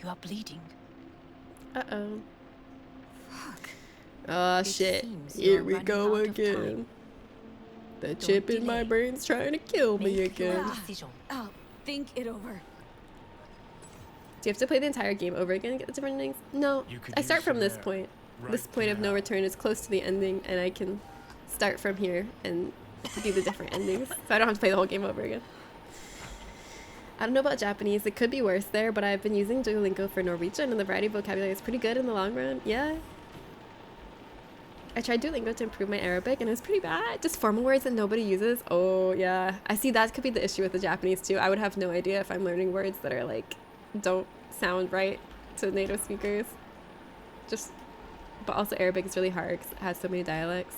You are bleeding. Uh-oh. Fuck. Oh It shit. seems Here you're we running go out of again. time. The chip in my delay. brain's trying to kill me Make your again. decision. Oh, think it over. Do you have to play the entire game over again to get the different endings? No. You could I start use from some this air. point. Right This point of no now. return is close to the ending, and I can start from here and do the different endings. So I don't have to play the whole game over again. I don't know about Japanese. It could be worse there, but I've been using Duolingo for Norwegian, and the variety of vocabulary is pretty good in the long run. Yeah. I tried Duolingo to improve my Arabic, and it was pretty bad. Just formal words that nobody uses. Oh, yeah. I see that could be the issue with the Japanese, too. I would have no idea if I'm learning words that are, like, don't sound right to native speakers. But also Arabic is really hard because it has so many dialects.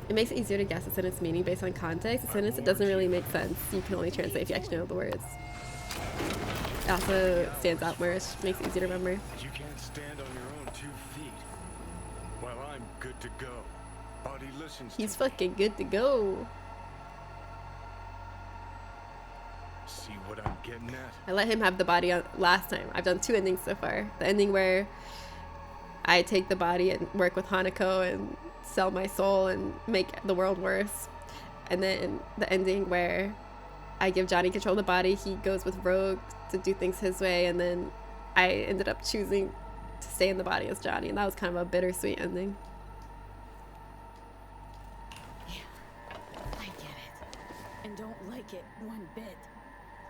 It makes it easier to guess a sentence meaning based on context. A sentence that doesn't really make sense, you can only translate if you actually know the words. It also stands out more, which makes it easy to remember. You can't stand on your own 2 feet. Well, I'm good to go. Body listens He's to me. fucking good to go. See what I'm getting at? I let him have the body on last time. I've done 2 endings so far. The ending where I take the body and work with Hanako and sell my soul and make the world worse. And then the ending where I give Johnny control of the body. He goes with Rogue to do things his way, and then I ended up choosing to stay in the body as Johnny, and that was kind of a bittersweet ending. I get it. And don't like it one bit.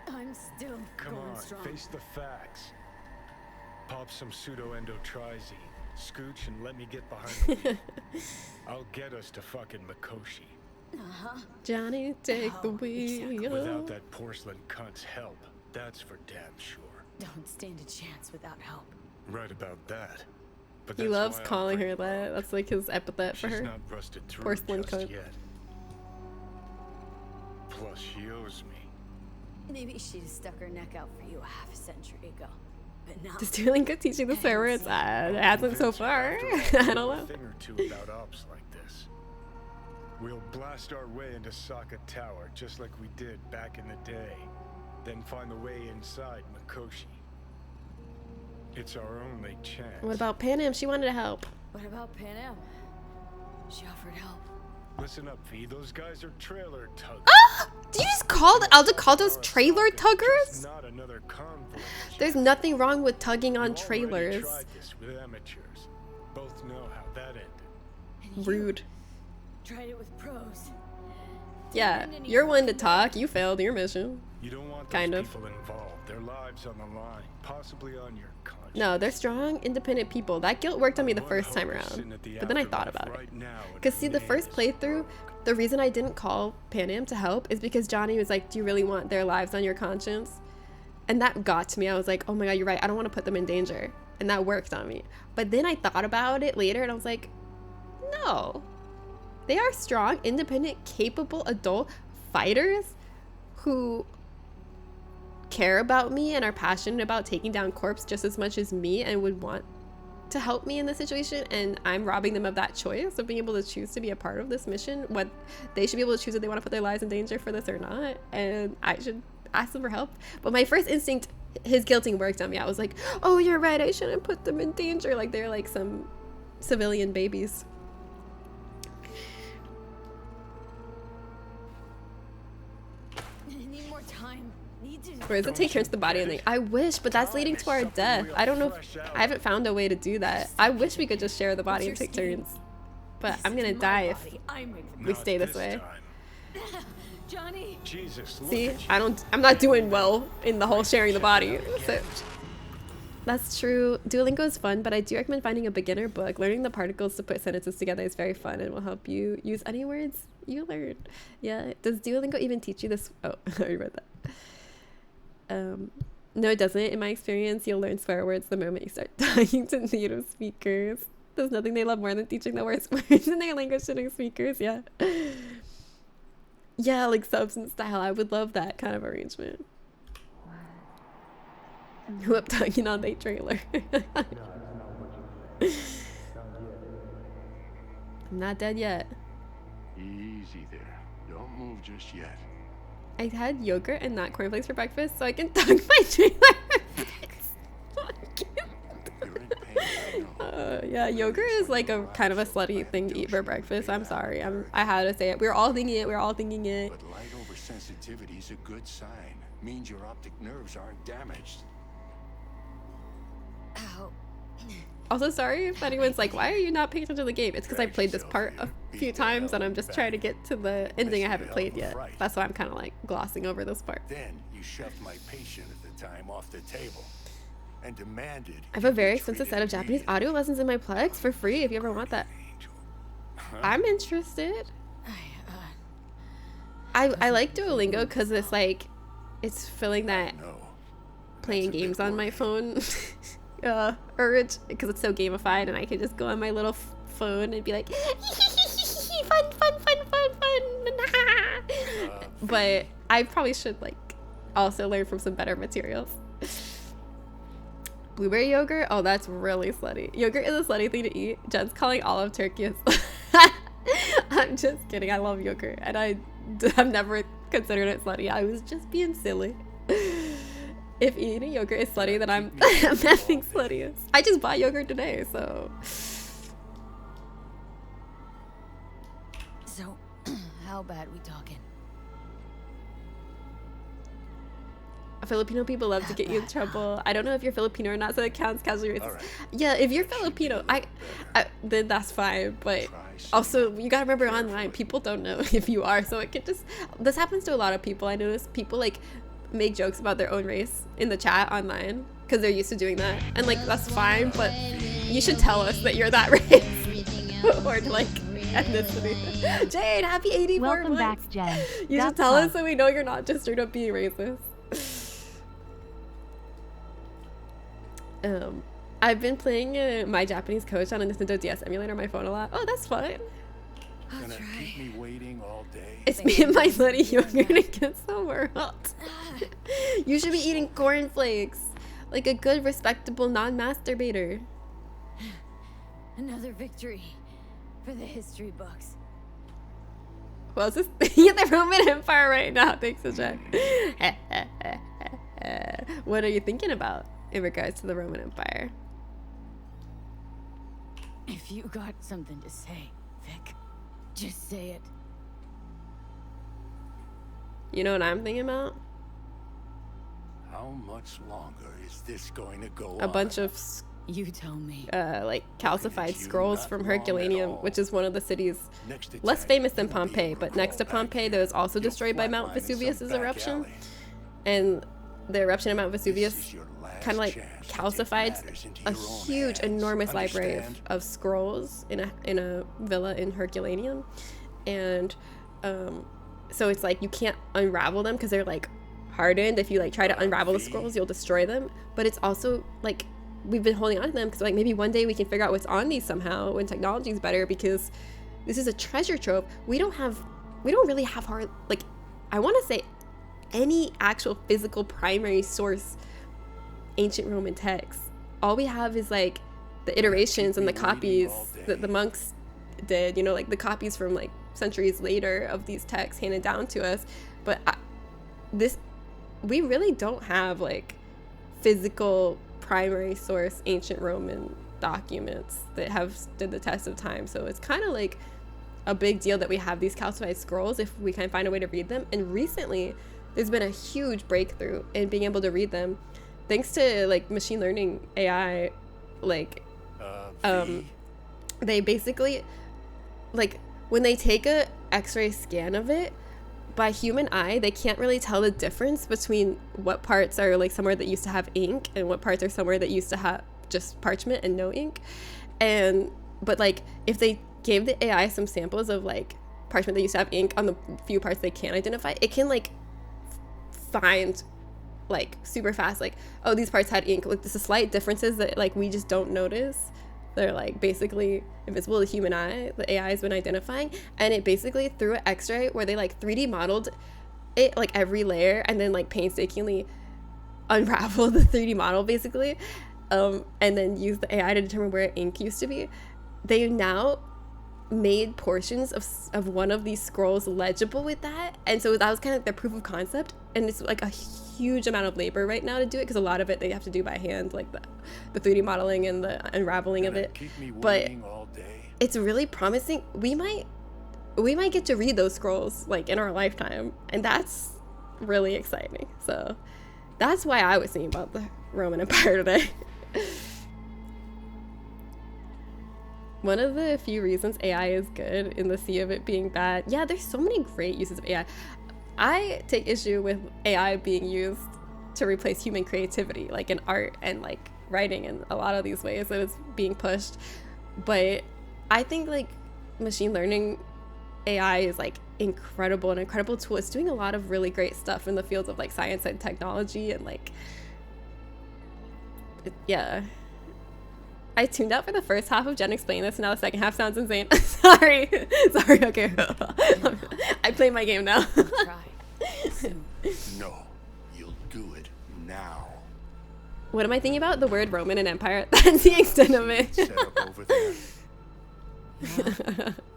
I'm still Come going on, strong. face the facts. Pop some pseudo-endotrizine. Scooch and let me get behind the wheel. I'll get us to fucking Mikoshi. Johnny, take the Oh, exactly. wheel. Without that porcelain cunt's help, that's for damn sure. Don't stand a chance without help. Right about that. But He that's loves why I'm calling her afraid that. That's like his epithet for she's her. not rusted through Porcelain just cunt. yet. Plus, she owes me. Maybe she just stuck her neck out for you a half a century ago. But now Does Duolingo teaching the swear words? It hasn't so Vince, far. after all, I don't know know. a thing or two about ops like this. We'll blast our way into Sokka Tower just like we did back in the day. Then find the way inside Mikoshi. It's our only chance. What about Panem? She wanted to help. what about Pan Am? She offered help. Listen up, V. Those guys are trailer tuggers. Did you just call those trailer Just tuggers? not another convoy. There's nothing wrong with tugging on You already trailers. tried this with amateurs. Both know how that ended. And Rude. you tried it with pros. Yeah, Didn't any you're one to fucking talk. You failed your mission. You don't want those Kind of. people involved. Their lives on the line, possibly on your conscience. No, they're strong, independent people. That guilt worked on me the One first time hope is around. sitting at the But then I thought afterlife about it. right now, and Because her see, the name first is playthrough, Rogue. The reason I didn't call Pan Am to help is because Johnny was like, do you really want their lives on your conscience? And that got to me. I was like, oh my god, you're right. I don't want to put them in danger. And that worked on me. But then I thought about it later and I was like, no. They are strong, independent, capable adult fighters who care about me and are passionate about taking down corpse just as much as me and would want to help me in this situation, and I'm robbing them of that choice of being able to choose to be a part of this mission. What they should be able to choose if they want to put their lives in danger for this or not, and I should ask them for help. But my first instinct, his guilting worked on me. I was like, oh, you're right, I shouldn't put them in danger like they're like some civilian babies. I need more time. Or is it take turns to the body and I wish, but that's leading to our death. I don't know if, I haven't found a way to do that. I wish we could just share the body and take turns. But I'm gonna die if we stay this way. Johnny. Jesus, see, I'm not doing well in the whole sharing the body. So that's true. Duolingo is fun, but I do recommend finding a beginner book. Learning the particles to put sentences together is very fun and will help you use any words you learn. Yeah. Does Duolingo even teach you this? Oh, I already read that. No, it doesn't. In my experience, you'll learn swear words the moment you start talking to native speakers. There's nothing they love more than teaching the worst words in their language to native speakers. Yeah. Yeah, like subs and style. I would love that kind of arrangement. Who up talking on the trailer? I'm not dead yet. Easy there. Don't move just yet. I had yogurt and not cornflakes for breakfast, so I can dunk my trailer. Yeah, yogurt is like a kind of a slutty thing to eat for breakfast. I'm sorry. I had to say it. We were all thinking it. But light oversensitivity is a good sign. Means your optic nerves aren't damaged. Ow. Also, sorry if anyone's like, why are you not paying attention to the game? It's because I played this part a few times and I'm just trying to get to the ending I haven't played yet. That's why I'm kind of like glossing over this part. Then you shoved my patient at the time off the table and demanded. I have a very expensive set of Japanese audio lessons in my Plex for free if you ever want that. I'm interested. I like Duolingo because it's like, it's filling that playing games on my phone urge, because it's so gamified and I can just go on my little phone and be like fun. But I probably should like also learn from some better materials. Blueberry yogurt? Oh, that's really slutty. Yogurt is a slutty thing to eat. Jen's calling olive turkey a I'm just kidding. I love yogurt and I've never considered it slutty. I was just being silly. If eating yogurt is slutty, then I'm nothing slutty. I just bought yogurt today, so. So, how bad we talking? Filipino people love to get you in trouble. I don't know if you're Filipino or not, so it counts casually racist. Right. Yeah, if you're Filipino, then that's fine. But also, you gotta remember online, people don't know if you are, so it could just. This happens to a lot of people. I notice people like make jokes about their own race in the chat online because they're used to doing that, and like that's fine, but you should tell us that you're that race or like ethnicity. Jade, happy 84 Welcome months. back, Jen. You should tell us so we know you're not just straight up being racist. I've been playing My Japanese Coach on a Nintendo DS emulator on my phone a lot. Oh, that's fun. Gonna keep me waiting all day. It's me and my bloody yogurt against the world. You should be eating cornflakes like a good, respectable non-masturbator. Another victory for the history books. Well, is this the Roman Empire right now? Thanks, Jack. What are you thinking about in regards to the Roman Empire? If you got something to say, Vic, just say it. You know what I'm thinking about? How much longer is this going to go on? A bunch of you tell me. Like calcified scrolls from Herculaneum, which is one of the cities less famous than Pompeii, but next to Pompeii that was also destroyed by Mount Vesuvius's eruption. And the eruption of Mount Vesuvius kind of like calcified a huge, enormous library of scrolls in a villa in Herculaneum. and so it's like you can't unravel them because they're like hardened. If you like try to unravel the scrolls, you'll destroy them. But it's also like we've been holding on to them because like maybe one day we can figure out what's on these somehow when technology is better, because this is a treasure trove. We don't really have hard, like, I want to say any actual physical primary source ancient Roman texts. All we have is like the iterations and the copies that the monks did, you know, like the copies from like centuries later of these texts handed down to us. But we really don't have like physical primary source ancient Roman documents that have stood the test of time. So it's kind of like a big deal that we have these calcified scrolls if we can find a way to read them. And recently there's been a huge breakthrough in being able to read them thanks to like machine learning AI. Like they basically, like, when they take a x-ray scan of it by human eye, they can't really tell the difference between what parts are like somewhere that used to have ink and what parts are somewhere that used to have just parchment and no ink. But like if they gave the AI some samples of like parchment that used to have ink on the few parts they can identify, it can like find like super fast, like, oh, these parts had ink. Like there's a slight differences that like we just don't notice. They're like basically invisible to the human eye. The AI has been identifying, and it basically through an x-ray where they like 3D modeled it, like every layer, and then like painstakingly unraveled the 3D model basically, and then used the AI to determine where ink used to be. They now made portions of one of these scrolls legible with that, and so that was kind of like the proof of concept. And it's like a huge amount of labor right now to do it because a lot of it they have to do by hand, like the 3D modeling and the unraveling of it. But it's really promising. We might get to read those scrolls like in our lifetime, and that's really exciting. So that's why I was thinking about the Roman Empire today. One of the few reasons AI is good in the sea of it being bad. Yeah, there's so many great uses of AI. I take issue with AI being used to replace human creativity, like in art and like writing, and a lot of these ways that it's being pushed. But I think like machine learning AI is like an incredible tool. It's doing a lot of really great stuff in the fields of like science and technology, and like, yeah. I tuned out for the first half of Jen explaining this, and now the second half sounds insane. Sorry, okay. I play my game now. No, you'll do it now. What am I thinking about? The word Roman and Empire? That's the extent of it. Set up over there.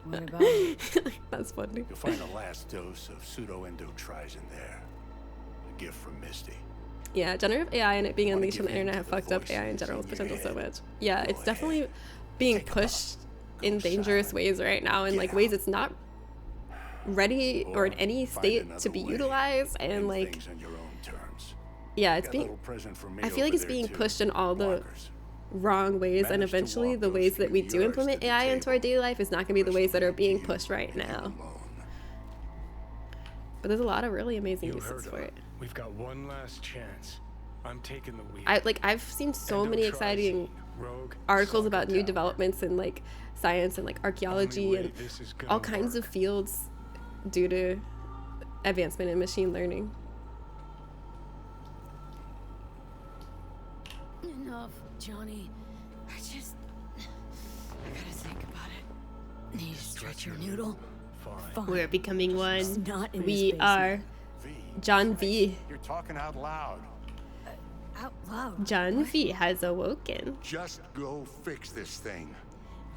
What about it? That's funny. You'll find the last dose of pseudo-endotrizin there. A gift from Misty. Yeah, generative AI and it being unleashed on the internet have fucked up AI in general's potential so much. Yeah, it's definitely being pushed in dangerous ways right now, in like ways it's not ready or in any state to be utilized, and like, yeah, it's being, I feel like it's being pushed in all the wrong ways, and eventually the ways that we do implement AI into our daily life is not gonna be the ways that are being pushed right now. But there's a lot of really amazing uses for it. We've got one last chance. I'm taking the wheel. I've seen so many exciting articles about new developments in like science and like archaeology and all kinds of fields due to advancement in machine learning. Enough, Johnny. I gotta think about it. Need to stretch your noodle? Fine. We're becoming one. Just not in We this are John V. You're talking out loud. Out loud. John V has awoken. Just go fix this thing.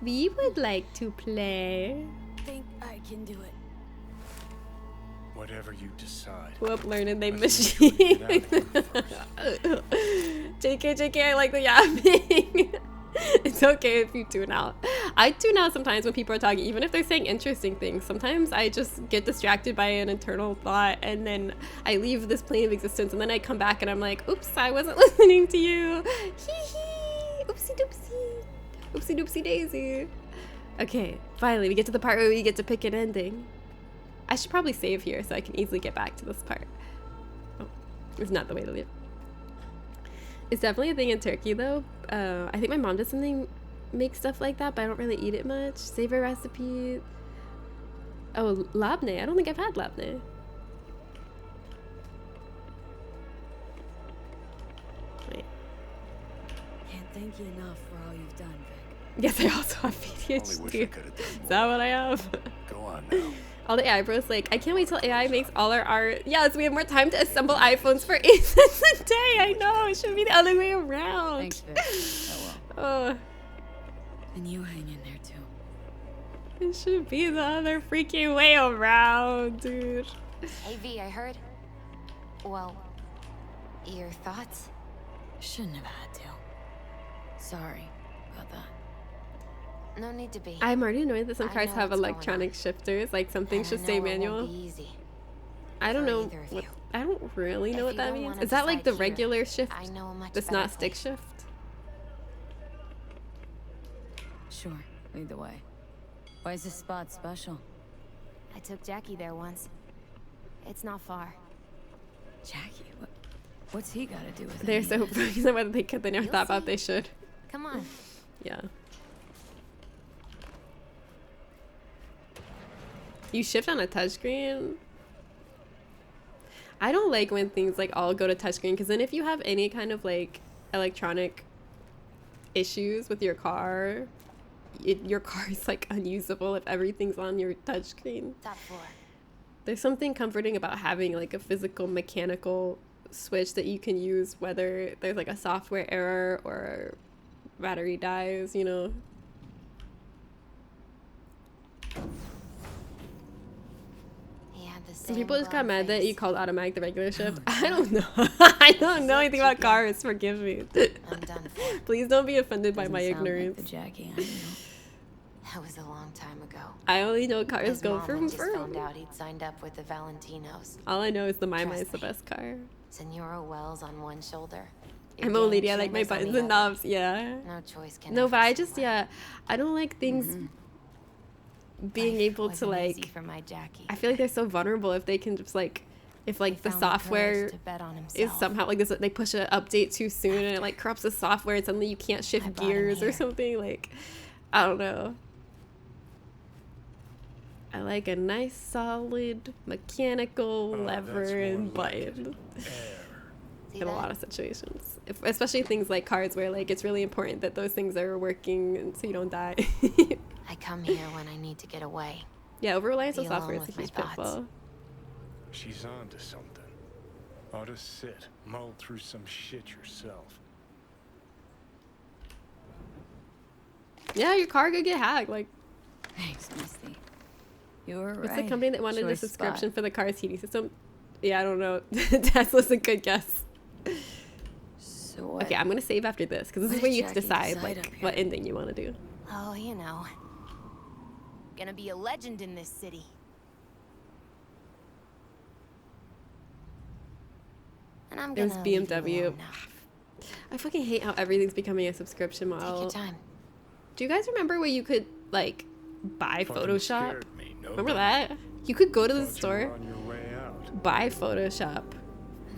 We would like to play. Think I can do it. Whatever you decide. Whoop, learning they Let's make sure we machine. get out of here first. JK, I like the yapping. It's okay if you tune out. I tune out sometimes when people are talking, even if they're saying interesting things. Sometimes I just get distracted by an internal thought, and then I leave this plane of existence, and then I come back and I'm like, oops, I wasn't listening to you. Hee hee. Oopsie doopsie. Oopsie doopsie daisy. Okay, finally we get to the part where we get to pick an ending. I should probably save here so I can easily get back to this part. Oh, it's not the way to leave. It's definitely a thing in Turkey though. I think my mom does something, make stuff like that, but I don't really eat it much. Save a recipe. Oh, labne. I don't think I've had labne. Wait. Can't thank you enough for all you've done, Vic. Yes, I also have Only wish I ADHD. could have done Is more. that what I have? Go on now. All the AI bros like, I can't wait till AI makes all our art. Yes, we have more time to assemble iPhones for 8 cents a day. I know, it should be the other way around. Thanks, Vic. Oh well. Oh, And you hang in there too. it should be the other freaking way around, dude. Hey V, I heard. Well, your thoughts? Shouldn't have had to. Sorry about that. No need to be. I'm already annoyed that some I cars know have what's going electronic shifters. Like something And I should know stay it won't manual. be easy I don't for know. either of What, you. I don't really know If what you that don't means. wanna Is that like the decide here, regular shift? I know a much That's better not stick place. shift. Sure, lead the way. Why is this spot special? I took Jackie there once. It's not far. Jackie, what's he got to do with They're any so of this? funny. Whether they could, they never You'll thought about see. they should. Come on. Yeah. You shift on a touchscreen? I don't like when things like all go to touchscreen because then if you have any kind of like electronic issues with your car, your car is like unusable if everything's on your touchscreen. Top floor. There's something comforting about having like a physical mechanical switch that you can use whether there's like a software error or battery dies, you know. He had the Some same people just got glum mad that face. you called automatic the regular shift. I don't know. I don't know anything about cars. Forgive me. I'm done for. Please don't be offended by Doesn't my sound like ignorance. the Jackie I know. That was a long time ago. I only know cars His go mom from had just from. found out he'd signed up with the Valentinos. All I know is the My Trust is the me. best car. Senora Wells on one shoulder. your I'm a old gang lady. I like my chambers on buttons the and other. knobs. Yeah. No choice can No, ever but I say just when. yeah, I don't like things being Life able to wasn't like. easy for my Jackie. I feel like they're so vulnerable if they can just like, if like He the found the courage software to bet on is himself. somehow like this, they push an update too soon and it like corrupts the software and suddenly you can't I shift brought him gears or here. something. Like, I don't know. I like a nice solid mechanical Oh, lever that's more and like it. button Air. See in a that? lot of situations. Especially things like cars where like it's really important that those things are working and so you don't die. I come here when I need to get away. Yeah, over reliance on Be alone software is a with my huge thoughts. pitfall. She's on to something. Ought to sit, mull through some shit yourself. Yeah, your car could get hacked. Like, Thanks, Misty. You were right. it's the company that wanted a Choice subscription spot. for the car's heating system. Yeah, I don't know. Tesla's a good guess. So what? Okay, I'm gonna save after this because this is What where did you have to Jackie decide decide like up here? what ending you want to do. Oh, you know. Gonna be a legend in this city. And I'm It gonna was leave you BMW. alone now. I fucking hate how everything's becoming a subscription Take model. your time. Do you guys remember where you could like buy Fucking Photoshop? scared me, no Remember doubt. that? You could go to the Thought you were store, on your way out. buy Photoshop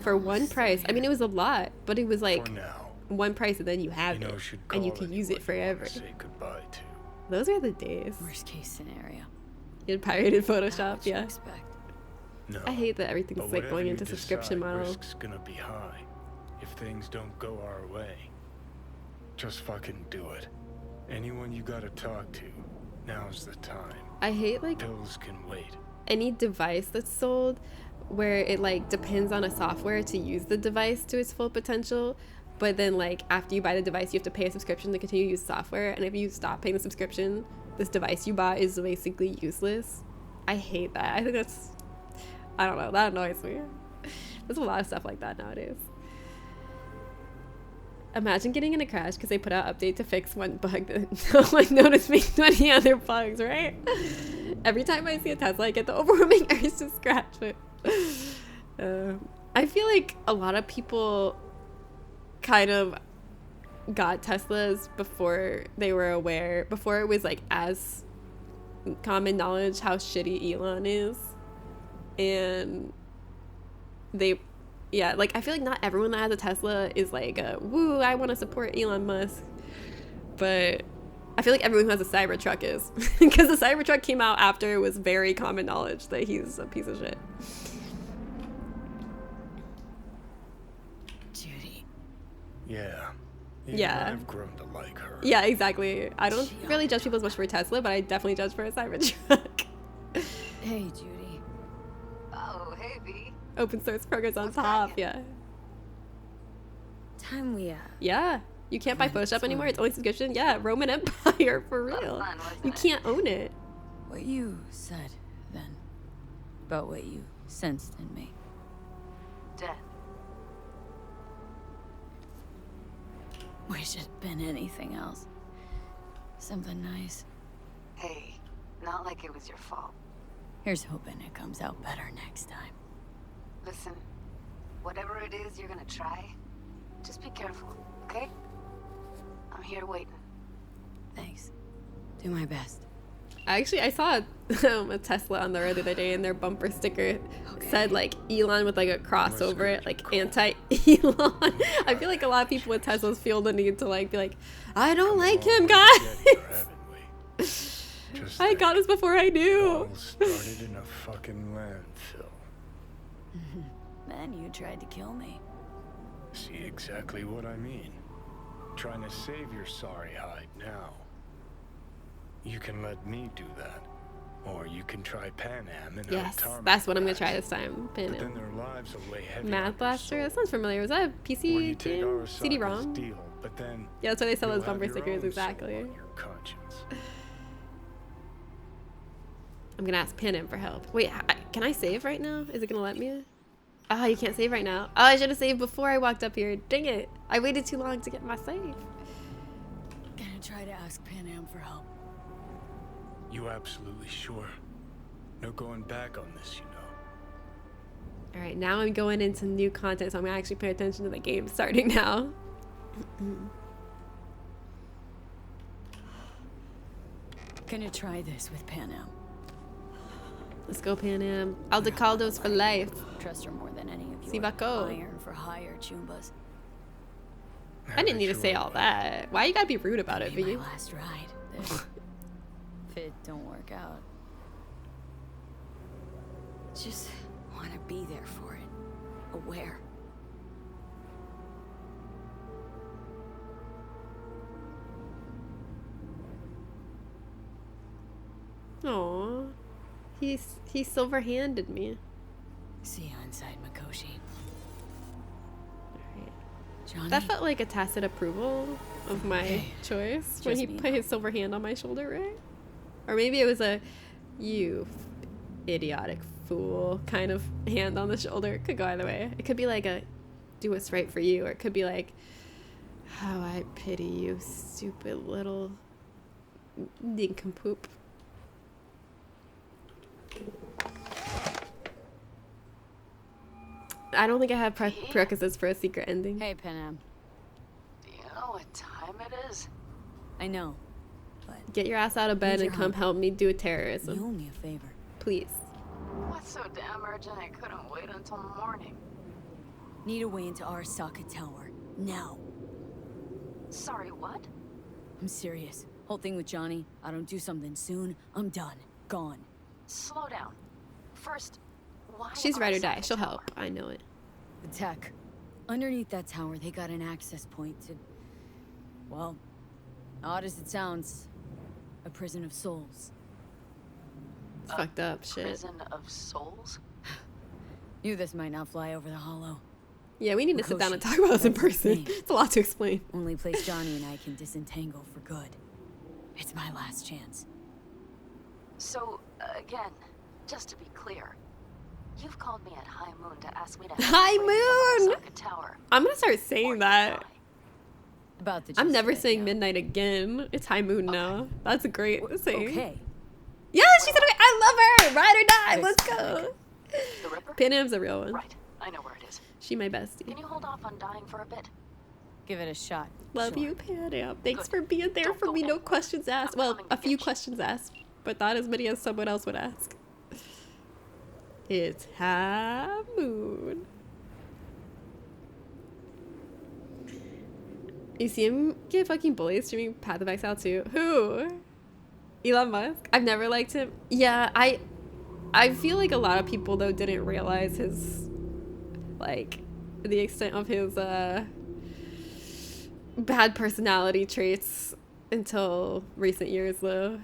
for one price. I mean, it was a lot, but it was like For now. one price and then you have You know, it should and you call can use it anyone you wanna forever. Say goodbye to. Those are the days. Worst case scenario. You had pirated Not Photoshop, what you yeah. expect. No. I hate that but everything's like whatever going you into subscription decide, model. Risk's gonna be high if things don't go our way. Just fucking do it. Anyone you gotta talk to, now's the time. I hate like Pills can wait. any device that's sold where it like depends on a software to use the device to its full potential, but then like after you buy the device you have to pay a subscription to continue to use software, and if you stop paying the subscription this device you bought is basically useless. I hate that. I think that's, I don't know, that annoys me. There's a lot of stuff like that nowadays. Imagine getting in a crash because they put out update to fix one bug that no one noticed makes 20 other bugs, right? Every time I see a Tesla, I get the overwhelming urge to scratch it. I feel like a lot of people kind of got Teslas before they were aware, before it was like as common knowledge how shitty Elon is. And they, yeah, like I feel like not everyone that has a Tesla is like, woo, I want to support Elon Musk. But I feel like everyone who has a Cybertruck is. Because the Cybertruck came out after it was very common knowledge that he's a piece of shit. Judy. Yeah. Even Yeah. I've grown to like her. Yeah, exactly. I don't really judge people as much for a Tesla, but I definitely judge for a Cybertruck. Hey, Judy. Oh, hey, V. Open source programs on What's top, cracking? yeah. Time we, Yeah. You can't buy Right, Photoshop that's anymore. fine. It's only subscription. Yeah, Roman Empire for Lot of real. fun, wasn't You it? can't own it. what you said then about what you sensed in me. Death. Wish it'd been anything else. Something nice. Hey, not like it was your fault. Here's hoping it comes out better next time. Listen, whatever it is you're gonna try, just be careful, okay? I'm here waiting. Thanks. Do my best. Actually, I saw a Tesla on the road the other day, and their bumper sticker said like Elon with like a cross over it, like anti-Elon. I feel like a lot of people with Teslas feel the need to like be like, I don't like him, guys. Just I got this before I it knew. all started in a fucking landfill. Then you tried to kill me. See exactly what I mean. Trying to save your sorry hide now. You can let me do that. Or you can try Pan Am and Yes, Tarmac that's what I'm gonna guys. try this time. But then Pan their lives will weigh heavy on Math your Blaster. That soul. sounds familiar. Was that a Or PC you take game? our side as CD-ROM? deal, but then Yeah, that's why they sell you'll those have bumper your stickers own soul exactly. on your conscience. I'm gonna ask Pan Am for help. Wait, can I save right now? Is it gonna let me? Oh, you can't save right now. Oh, I should have saved before I walked up here. Dang it. I waited too long to get my save. Gonna try to ask Pan Am for help. You absolutely sure? No going back on this, you know. All right, now I'm going into new content, so I'm gonna actually pay attention to the game starting now. Gonna try this with Pan Am. Let's go, Pan Am. Aldecaldos for life. Trust her more than any of Si your vaco. iron for hire chumbas. I didn't need to say all that. Why you gotta be rude about it, Be V? my last ride. If it don't work out, just want to be there for it. Aware. Aw. He silver-handed me. See you inside Mikoshi. Alright. Johnny. That felt like a tacit approval of my Okay. choice when Just he me put now. his silver hand on my shoulder, right? Or maybe it was a you idiotic fool kind of hand on the shoulder. It could go either way. It could be like a do what's right for you, or it could be like how I pity you, stupid little nincompoop. I don't think I have prerequisites for a secret ending. Hey, Pan Am. Do you know what time it is? I know, but Get your ass out of bed Need and your come help. help me do you terrorism. owe me a favor. Please. What's so damn urgent I couldn't wait until morning? Need a way into Arasaka Tower. Now. Sorry, what? I'm serious. Whole thing with Johnny. I don't do something soon. I'm done. Gone. Slow down. First, why She's ride or die. Arasaka She'll Tower? help. I know it. The tech. Underneath that tower, they got an access point to... Well, odd as it sounds, a prison of souls. It's fucked up shit. Prison of souls? Knew this might not fly over the hollow. Yeah, we need to sit down Mikoshi. and talk about this in That's his person. name. It's a lot to explain. Only place Johnny and I can disentangle for good. It's my last chance. So, again, just to be clear, you've called me at high moon to ask me to High moon! Arasaka Tower. I'm gonna start or saying you that. die. About the I'm gist never of it, saying yeah. midnight again. It's high moon now. That's a great saying. Okay. Yeah, she said, I love her. Ride or die. Let's go. The Ripper? Pan Am's a real one. Right, I know where it is. She my bestie. Can you hold off on dying for a bit? Give it a shot. Love Sure. you, Pan Am. Thanks Good. for being there Don't for go me. No anywhere. questions asked. I'm Well, coming a to few get you. questions asked, but not as many as someone else would ask. It's high moon. You see him get fucking bullied streaming Path of Exile too. Who? Elon Musk? I've never liked him. Yeah, I feel like a lot of people though didn't realize his, like, the extent of his bad personality traits until recent years though.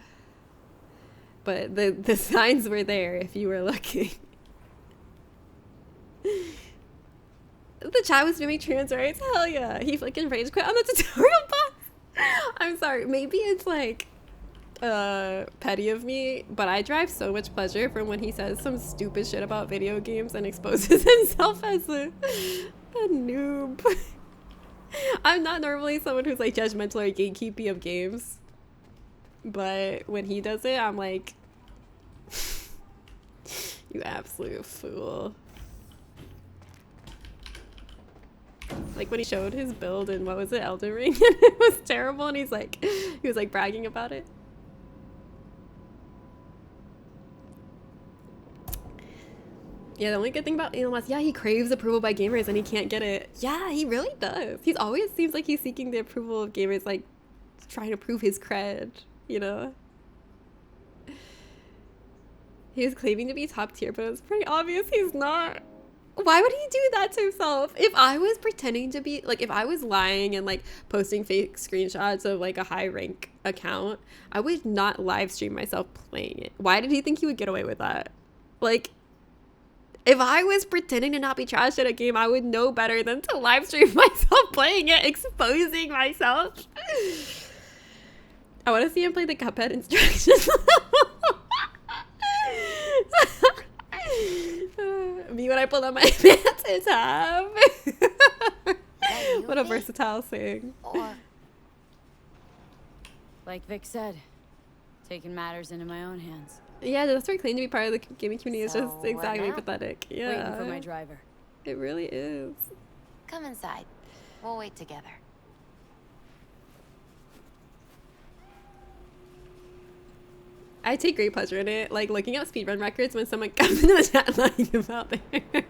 But the signs were there if you were looking. The chat was doing trans rights. Hell yeah. He fucking rage quit on the tutorial box. I'm sorry. Maybe it's like petty of me, but I derive so much pleasure from when he says some stupid shit about video games and exposes himself as a noob. I'm not normally someone who's like judgmental or gatekeepy of games, but when he does it, I'm like, you absolute fool. Like when he showed his build in, what was it, Elden Ring, and it was terrible, and he was like bragging about it. Yeah, the only good thing about Elon Musk, yeah, he craves approval by gamers and he can't get it. Yeah, he really does. He's always seems like he's seeking the approval of gamers, like trying to prove his cred, you know? He was claiming to be top tier, but it was pretty obvious he's not. Why would he do that to himself? If I was pretending to be, like, if I was lying and, like, posting fake screenshots of, like, a high-rank account, I would not live stream myself playing it. Why did he think he would get away with that? Like, if I was pretending to not be trash at a game, I would know better than to live stream myself playing it, exposing myself. I want to see him play the Cuphead instructions. Me when I pull out my pants in time. What a versatile thing. Or, like Vic said, taking matters into my own hands. Yeah, that's where claim to be part of the gaming community is So, just exactly what now? pathetic. Yeah. Waiting for my driver. It really is. Come inside. We'll wait together. I take great pleasure in it, like looking up speedrun records when someone comes into the chat lying about it.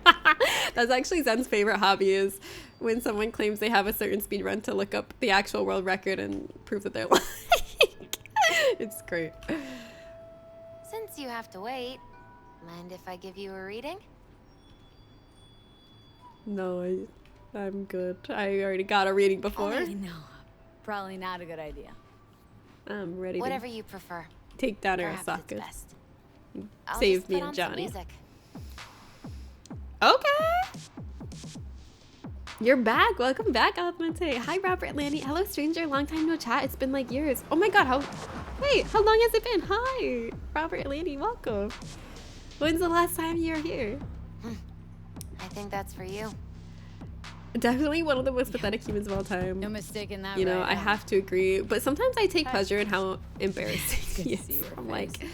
That's actually Zen's favorite hobby, is when someone claims they have a certain speedrun to look up the actual world record and prove that they're lying. It's great. Since you have to wait, mind if I give you a reading? No, I'm good. I already got a reading before. No, probably not a good idea. I'm ready Whatever to you prefer. take down Perhaps it's Arasaka. best. I'll Save just me put and on some Johnny. music. Okay. You're back. Welcome back, Alpmente. Hi, Robert Lanny. Hello, stranger. Long time no chat. It's been like years. Oh my god, how long has it been? Hi, Robert Lanny. Welcome. When's the last time you were here? I think that's for you. Definitely one of the most pathetic humans of all time. No mistaking that. You know, right I now. have to agree. But sometimes I take pleasure in how embarrassing he Good to see is. your I'm face. like,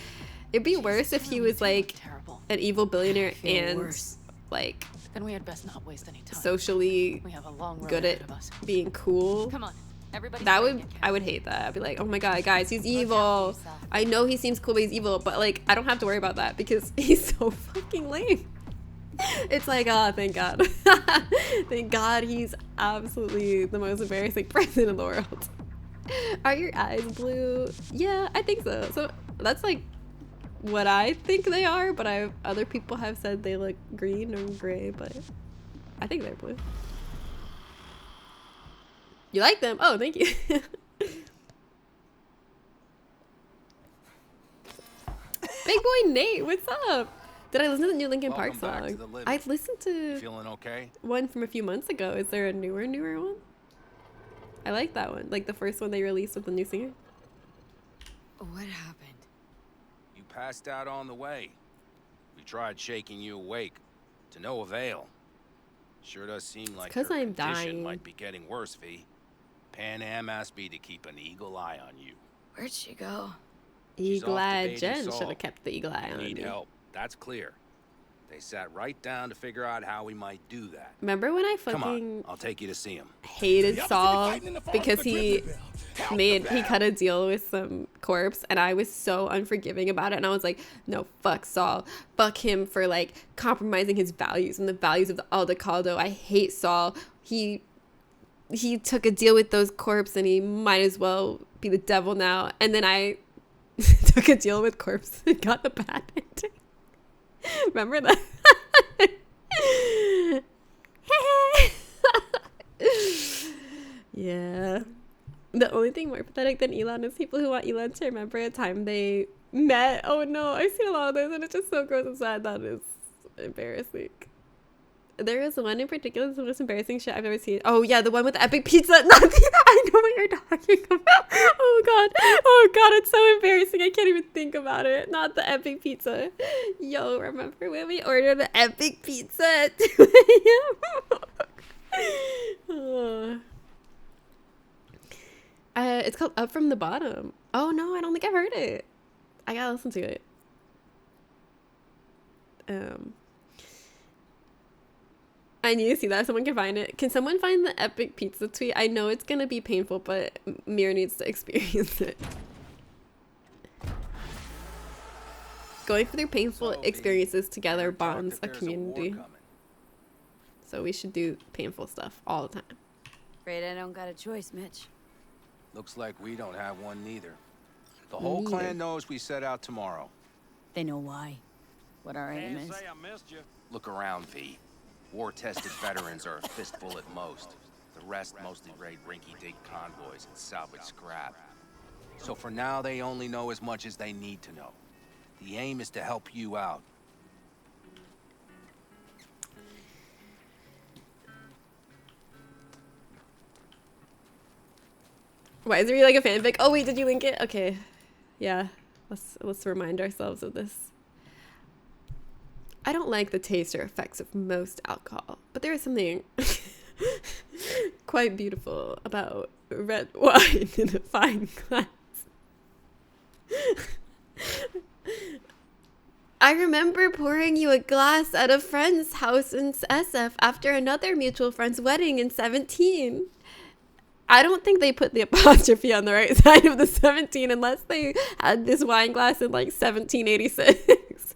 it'd be worse if he was like Terrible. an evil billionaire feel and worse. like Then we had best not waste any time. socially we have a long road good ahead at of us. being cool. Come on, everybody. That would, I would hate that. I'd be like, oh my god, guys, he's evil. yourself. I know he seems cool, but he's evil. But like, I don't have to worry about that because he's so fucking lame. It's like, oh, thank God. Thank God he's absolutely the most embarrassing person in the world. Are your eyes blue? Yeah, I think so. So that's like what I think they are, but other people have said they look green or gray, but I think they're blue. You like them? Oh, thank you. Big boy Nate, what's up? Did I listen to the new Linkin Park Welcome back to song? the living. I listened to Feeling okay? one from a few months ago. Is there a newer one? I like that one. Like the first one they released with the new singer. What happened? You passed out on the way. We tried shaking you awake. To no avail. Sure does seem like 'cause your I'm condition dying. might be getting worse, V. Pan Am asked me to keep an eagle eye on you. Where'd she go? She's off Eagle to Eye Beatty Jen Saul. should have kept the eagle eye You on need me. help. That's clear. They sat right down to figure out how we might do that. Remember when I Come fucking on, I'll take you to see him. hated Saul because he cut a deal with some corpse, and I was so unforgiving about it, and I was like, no, fuck Saul, fuck him for like compromising his values and the values of the Alda Caldo. I hate Saul. He he took a deal with those corpses and he might as well be the devil now. And then I took a deal with corpse and got the bad ending. Remember that? Yeah. The only thing more pathetic than Elon is people who want Elon to remember a time they met. Oh no, I've seen a lot of those and it's just so gross and sad. That is embarrassing. There is one in particular that's the most embarrassing shit I've ever seen. Oh yeah, the one with the epic pizza. Not the, I know what you're talking about. Oh god, it's so embarrassing. I can't even think about it. Not the epic pizza. Yo, remember when we ordered the epic pizza at 2 a.m.? It's called Up From the Bottom. Oh no, I don't think I've heard it. I gotta listen to it. I need to see that if someone can find it. Can someone find the epic pizza tweet? I know it's gonna be painful, but Mir needs to experience it. Going through painful experiences together bonds a community. So we should do painful stuff all the time. Afraid I don't got a choice, Mitch. Looks like we don't have one neither. The whole clan knows we set out tomorrow. They know why. What our aim is. Look around, V. War-tested veterans are a fistful at most. The rest mostly raid rinky-dink convoys and salvage scrap. So for now, they only know as much as they need to know. The aim is to help you out. Why is there like a fanfic? Oh wait, did you link it? Okay. Yeah. Let's remind ourselves of this. I don't like the taste or effects of most alcohol, but there is something quite beautiful about red wine in a fine glass. I remember pouring you a glass at a friend's house in SF after another mutual friend's wedding in 17. I don't think they put the apostrophe on the right side of the 17 unless they had this wine glass in like 1786.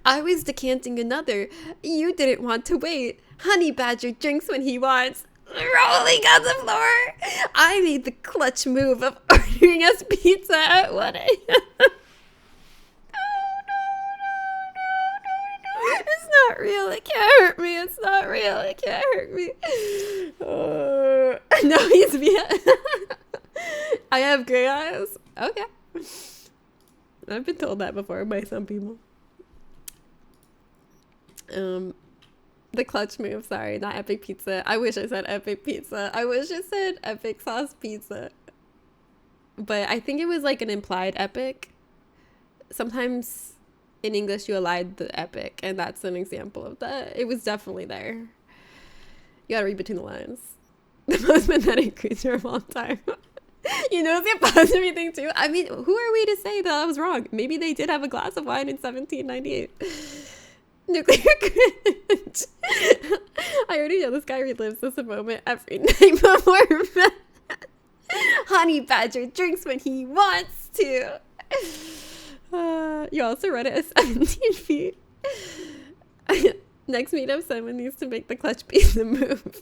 I was decanting another. You didn't want to wait. Honey Badger drinks when he wants. Rolling on the floor. I made the clutch move of ordering us pizza at 1 a.m. It's not real. It can't hurt me. It's not real. It can't hurt me. No, he's I have gray eyes. Okay. I've been told that before by some people. The clutch move. Sorry, not epic pizza. I wish I said epic pizza. I wish it said epic sauce pizza. But I think it was like an implied epic. Sometimes in English you elide the epic, and that's an example of that. It was definitely there. You gotta read between the lines. The most pathetic creature of all time. You know the apostrophe thing too? I mean, who are we to say that I was wrong? Maybe they did have a glass of wine in 1798. Nuclear cringe. I already know this guy relives this moment every night before bed. Honey Badger drinks when he wants to. You also read it as 17 feet. Next meetup, someone needs to make the clutch pizza move.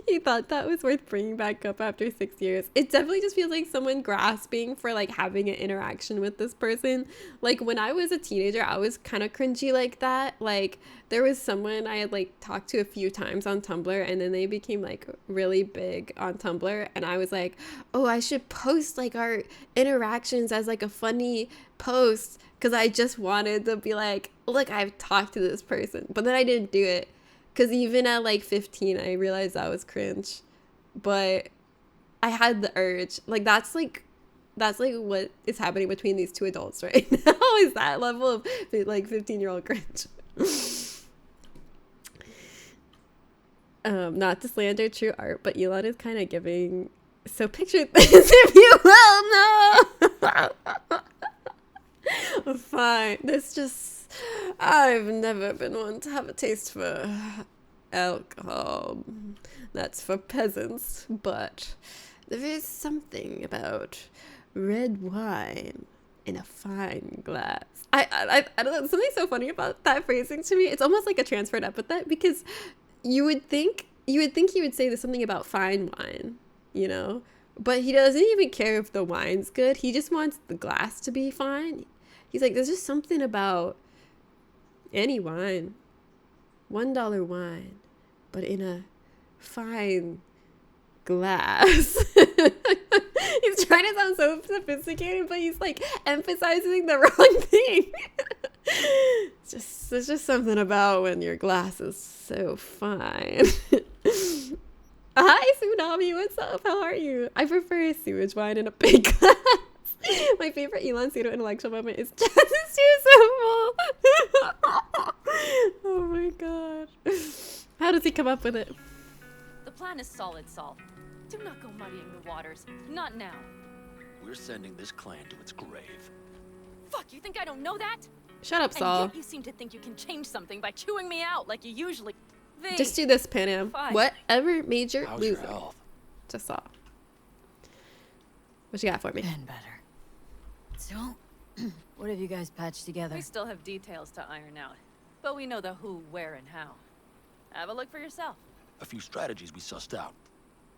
He thought that was worth bringing back up after 6 years. It definitely just feels like someone grasping for like having an interaction with this person. Like when I was a teenager, I was kind of cringy like that. Like there was someone I had like talked to a few times on Tumblr, and then they became like really big on Tumblr, and I was like, oh, I should post like our interactions as like a funny post, because I just wanted to be like, look, I've talked to this person. But then I didn't do it, because even at like 15 I realized that was cringe. But I had the urge. Like that's like what is happening between these two adults right now, is that level of like 15-year-old cringe. Not to slander true art, but Elon is kind of giving. So picture this, if you will. No. Fine. This just, I've never been one to have a taste for alcohol. That's for peasants. But there is something about red wine in a fine glass. I don't know. Something so funny about that phrasing to me. It's almost like a transferred epithet, because you would think you would think he would say there's something about fine wine, you know? But he doesn't even care if the wine's good. He just wants the glass to be fine. He's like, there's just something about any wine. $1 wine, but in a fine glass. He's trying to sound so sophisticated, but he's like emphasizing the wrong thing. There's just something about when your glass is so fine. Hi, Tsunami, what's up? How are you? I prefer sewage wine in a big glass. My favorite Elon pseudo intellectual moment is just too simple. Oh my god. How does he come up with it? The plan is solid, Saul. Do not go muddying the waters. Not now. We're sending this clan to its grave. Fuck, you think I don't know that? Shut up, Saul. And yet you seem to think you can change something by chewing me out like you usually... V. Just do this, Panam. Fine. Whatever major How's loser. your health? Just Saul. What you got for me? And better. So, what have you guys patched together? We still have details to iron out. But we know the who, where, and how. Have a look for yourself. A few strategies we sussed out,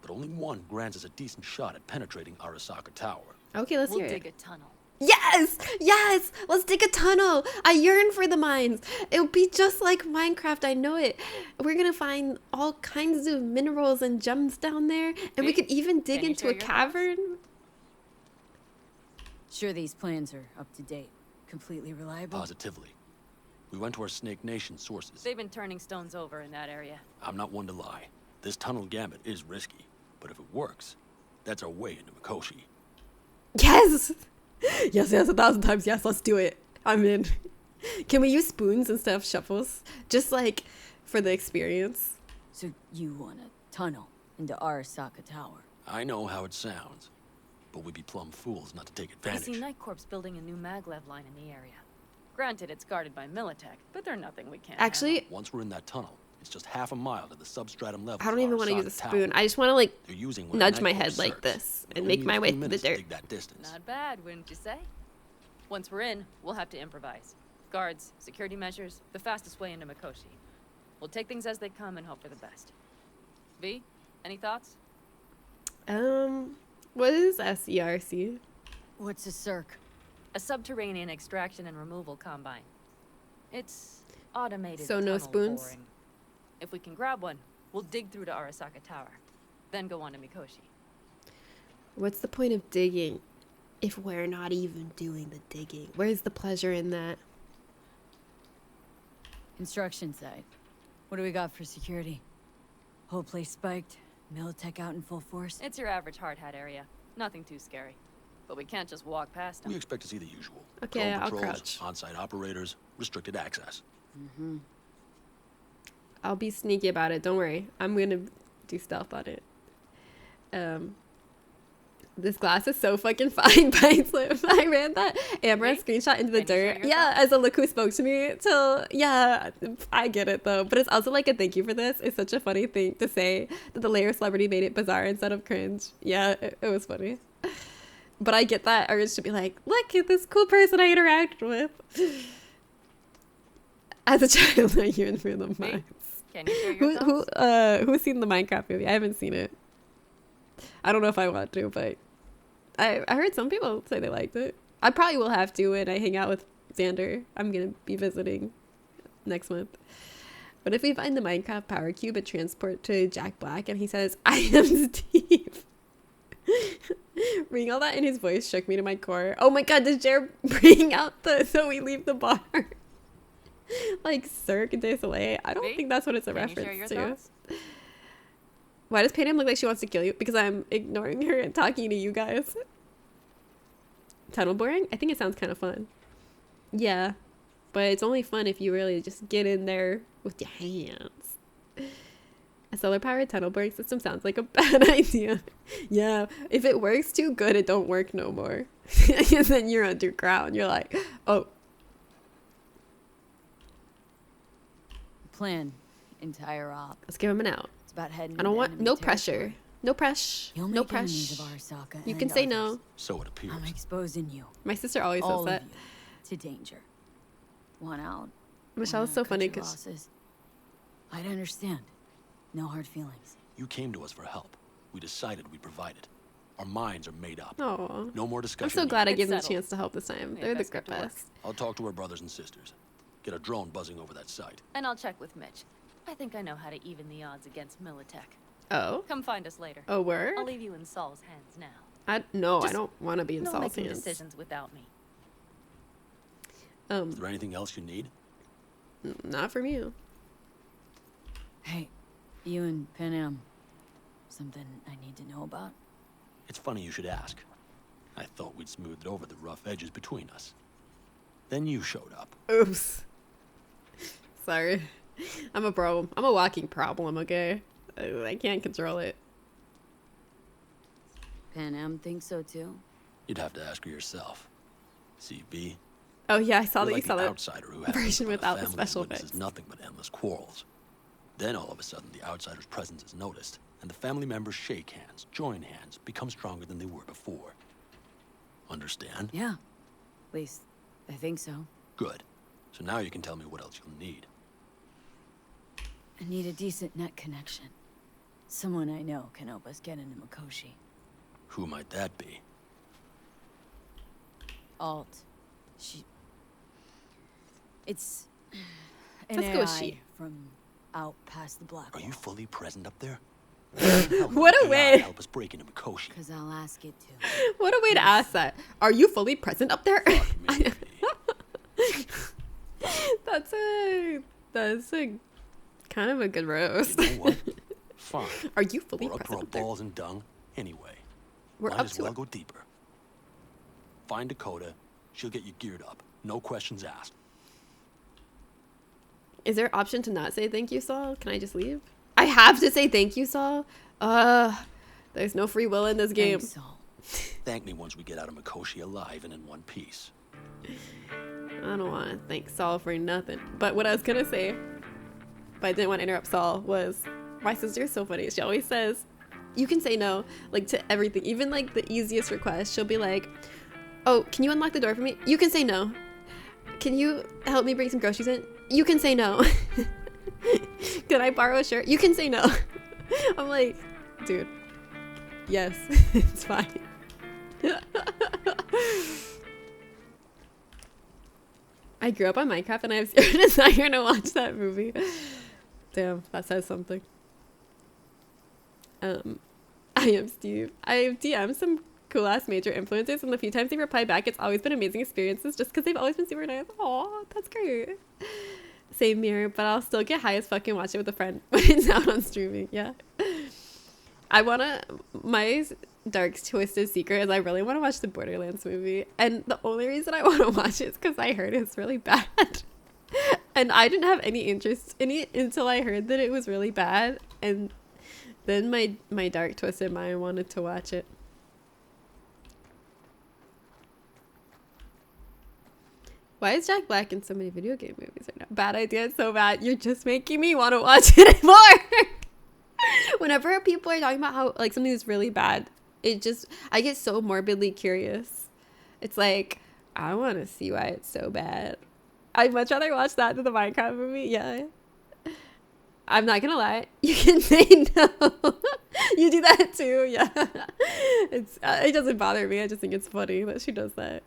but only one grants us a decent shot at penetrating Arasaka Tower. Okay, let's We'll hear dig it. a tunnel. Yes! Yes! Let's dig a tunnel! I yearn for the mines. It'll be just like Minecraft, I know it. We're gonna find all kinds of minerals and gems down there, and we could even dig Can you into share a your cavern. Sure these plans are up to date. Completely reliable? Positively. We went to our Snake Nation sources. They've been turning stones over in that area. I'm not one to lie. This tunnel gambit is risky, but if it works, that's our way into Mikoshi. Yes! Yes, 1,000 times yes, let's do it. I'm in. Can we use spoons instead of shovels? Just like for the experience. So you want a tunnel into Arasaka Tower? I know how it sounds, but we'd be plumb fools not to take I advantage. see Night Corps building a new maglev line in the area. Granted, it's guarded by Militech, but they're nothing we can't Actually, Once we're in that tunnel, it's just half a mile to the substratum level. I don't even want to use a Arasaka spoon. Tower. I just want to like They're using what nudge Night my Corps head like searched. this We and only make need my a way few through the minutes to dirt. dig that distance. Not bad, wouldn't you say? Once we're in, we'll have to improvise. Guards, security measures, the fastest way into Mikoshi. We'll take things as they come and hope for the best. V, any thoughts? What is SERC? What's a circ? A subterranean extraction and removal combine. It's automated. So no tunnel spoons? boring. If we can grab one, we'll dig through to Arasaka Tower, then go on to Mikoshi. What's the point of digging if we're not even doing the digging? Where's the pleasure in that? Construction site. What do we got for security? Whole place spiked. Militech out in full force. It's your average hard hat area. Nothing too scary. But we can't just walk past them. We expect to see the usual. Okay, Drone I'll patrols, crouch. on-site operators, restricted access. I'll be sneaky about it. Don't worry. I'm gonna do stealth on it. This glass is so fucking fine, Pine Slip. I ran that Amber screenshot into the Can you share dirt. your Yeah, thoughts? as a look who spoke to me. So yeah, I get it though. But it's also like a thank you for this. It's such a funny thing to say that the layer celebrity made it bizarre instead of cringe. Yeah, it was funny. But I get that urge to be like, look at this cool person I interacted with. As a child, I yearn for the mines. Can you share your thoughts? Who's seen the Minecraft movie? I haven't seen it. I don't know if I want to, but I heard some people say they liked it. I probably will have to when I hang out with Xander. I'm gonna be visiting next month. But if we find the Minecraft power cube and transport to Jack Black and he says, I am Steve. Reading all that in his voice shook me to my core. Oh my god, does Jared bring out the so we leave the bar? Like Cirque du Soleil? I don't think that's what it's a Can you share your reference to. thoughts? Why does Panam look like she wants to kill you? Because I'm ignoring her and talking to you guys. Tunnel boring? I think it sounds kind of fun. Yeah, but it's only fun if you really just get in there with your hands. A solar-powered tunnel boring system sounds like a bad idea. Yeah, if it works too good, it don't work no more. And then you're underground. You're like, oh. Plan. Entire op. Let's give him an out. It's about heading I don't into want enemy no territory. pressure. No pressure. You'll No make enemies pressure. of Arasaka You and can say others. no. So it appears. I'm exposing you. My sister always all says of that. you, to danger. Want out? Michelle's wanna so cut funny your because losses. I'd understand. No hard feelings. You came to us for help. We decided we'd provide it. Our minds are made up. Oh, No more I'm discussion. so glad I It's gave them a settled. chance to help this time. Yeah, They're the best get to work. best. I'll talk to her brothers and sisters. Get a drone buzzing over that site. And I'll check with Mitch. I think I know how to even the odds against Militech. Oh, Come find us later. oh, word? I'll leave you in Saul's hands now. I Just don't want to be in No Saul's making hands. decisions without me. Is there anything else you need? Not from you. Hey, you and Pan Am. Something I need to know about? It's funny you should ask. I thought we'd smoothed over the rough edges between us. Then you showed up. Oops. Sorry. I'm a problem. I'm a walking problem, okay? I can't control it. Pan Am thinks so too? You'd have to ask her yourself. CB. Oh yeah, I saw that You're you like saw the that outsider who happens version upon a without the family special and witnesses bits. nothing but endless quarrels. Then all of a sudden the outsider's presence is noticed, and the family members shake hands, join hands, become stronger than they were before. Understand? Yeah. At least, I think so. Good. So now you can tell me what else you'll need. I need a decent net connection. Someone I know can help us get into Mikoshi. Who might that be? Alt. She... It's... an Let's go with AI she. from out past the black Are you fully present up there? What a way. Help us break into Mikoshi. Because I'll ask it to. What a way to ask that. Are you fully present up there? Maybe. That's a kind of a good roast. You know what? Fine. Are you fully We're up to present our up there? balls and dung anyway. We're Might up as to well it. go deeper. Find Dakota. She'll get you geared up. No questions asked. Is there an option to not say thank you, Saul? Can I just leave? I have to say thank you, Saul? There's no free will in this game. Thanks, Saul. Thank me once we get out of Mikoshi alive and in one piece. I don't want to thank Saul for nothing. But what I was going to say, but I didn't want to interrupt Saul, was my sister is so funny. She always says, you can say no, like to everything. Even like the easiest request. She'll be like, oh, can you unlock the door for me? You can say no. Can you help me bring some groceries in? You can say no. Can I borrow a shirt? You can say no. I'm like, dude, yes, it's fine. I grew up on Minecraft and I have zero desire to watch that movie. Damn, that says something. I am Steve. I've DM'd some cool ass major influencers, and the few times they reply back, it's always been amazing experiences just because they've always been super nice. Aw, that's great. Same mirror, but I'll still get high as fuck and watch it with a friend when it's out on streaming. Yeah. My dark twisted secret is I really want to watch the Borderlands movie, and the only reason I want to watch it is because I heard it's really bad. And I didn't have any interest in it until I heard that it was really bad, and then my dark twisted mind wanted to watch it. Why is Jack Black in so many video game movies right now? Bad idea. It's so bad. You're just making me want to watch it more. Whenever people are talking about how like something is really bad, I get so morbidly curious. It's like, I want to see why it's so bad. I'd much rather watch that than the Minecraft movie. Yeah. I'm not gonna lie. You can say no. You do that too. Yeah. It doesn't bother me. I just think it's funny that she does that.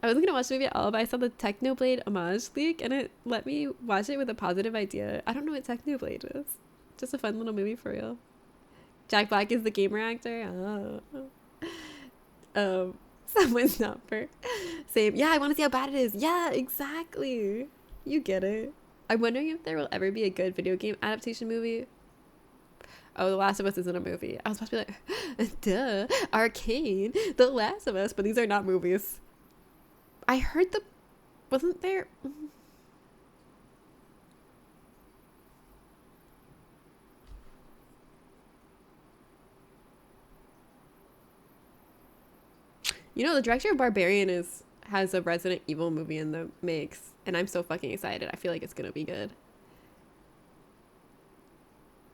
I wasn't gonna watch the movie at all, but I saw the Technoblade homage leak, and it let me watch it with a positive idea. I don't know what Technoblade is. Just a fun little movie for real. Jack Black is the gamer actor. Oh. Someone's number. Same. Yeah, I want to see how bad it is. Yeah, exactly. You get it. I'm wondering if there will ever be a good video game adaptation movie. Oh, The Last of Us isn't a movie. I was about to be like, duh, Arcane, The Last of Us, but these are not movies. I heard wasn't there? You know, the director of Barbarian has a Resident Evil movie in the mix, and I'm so fucking excited. I feel like it's gonna be good.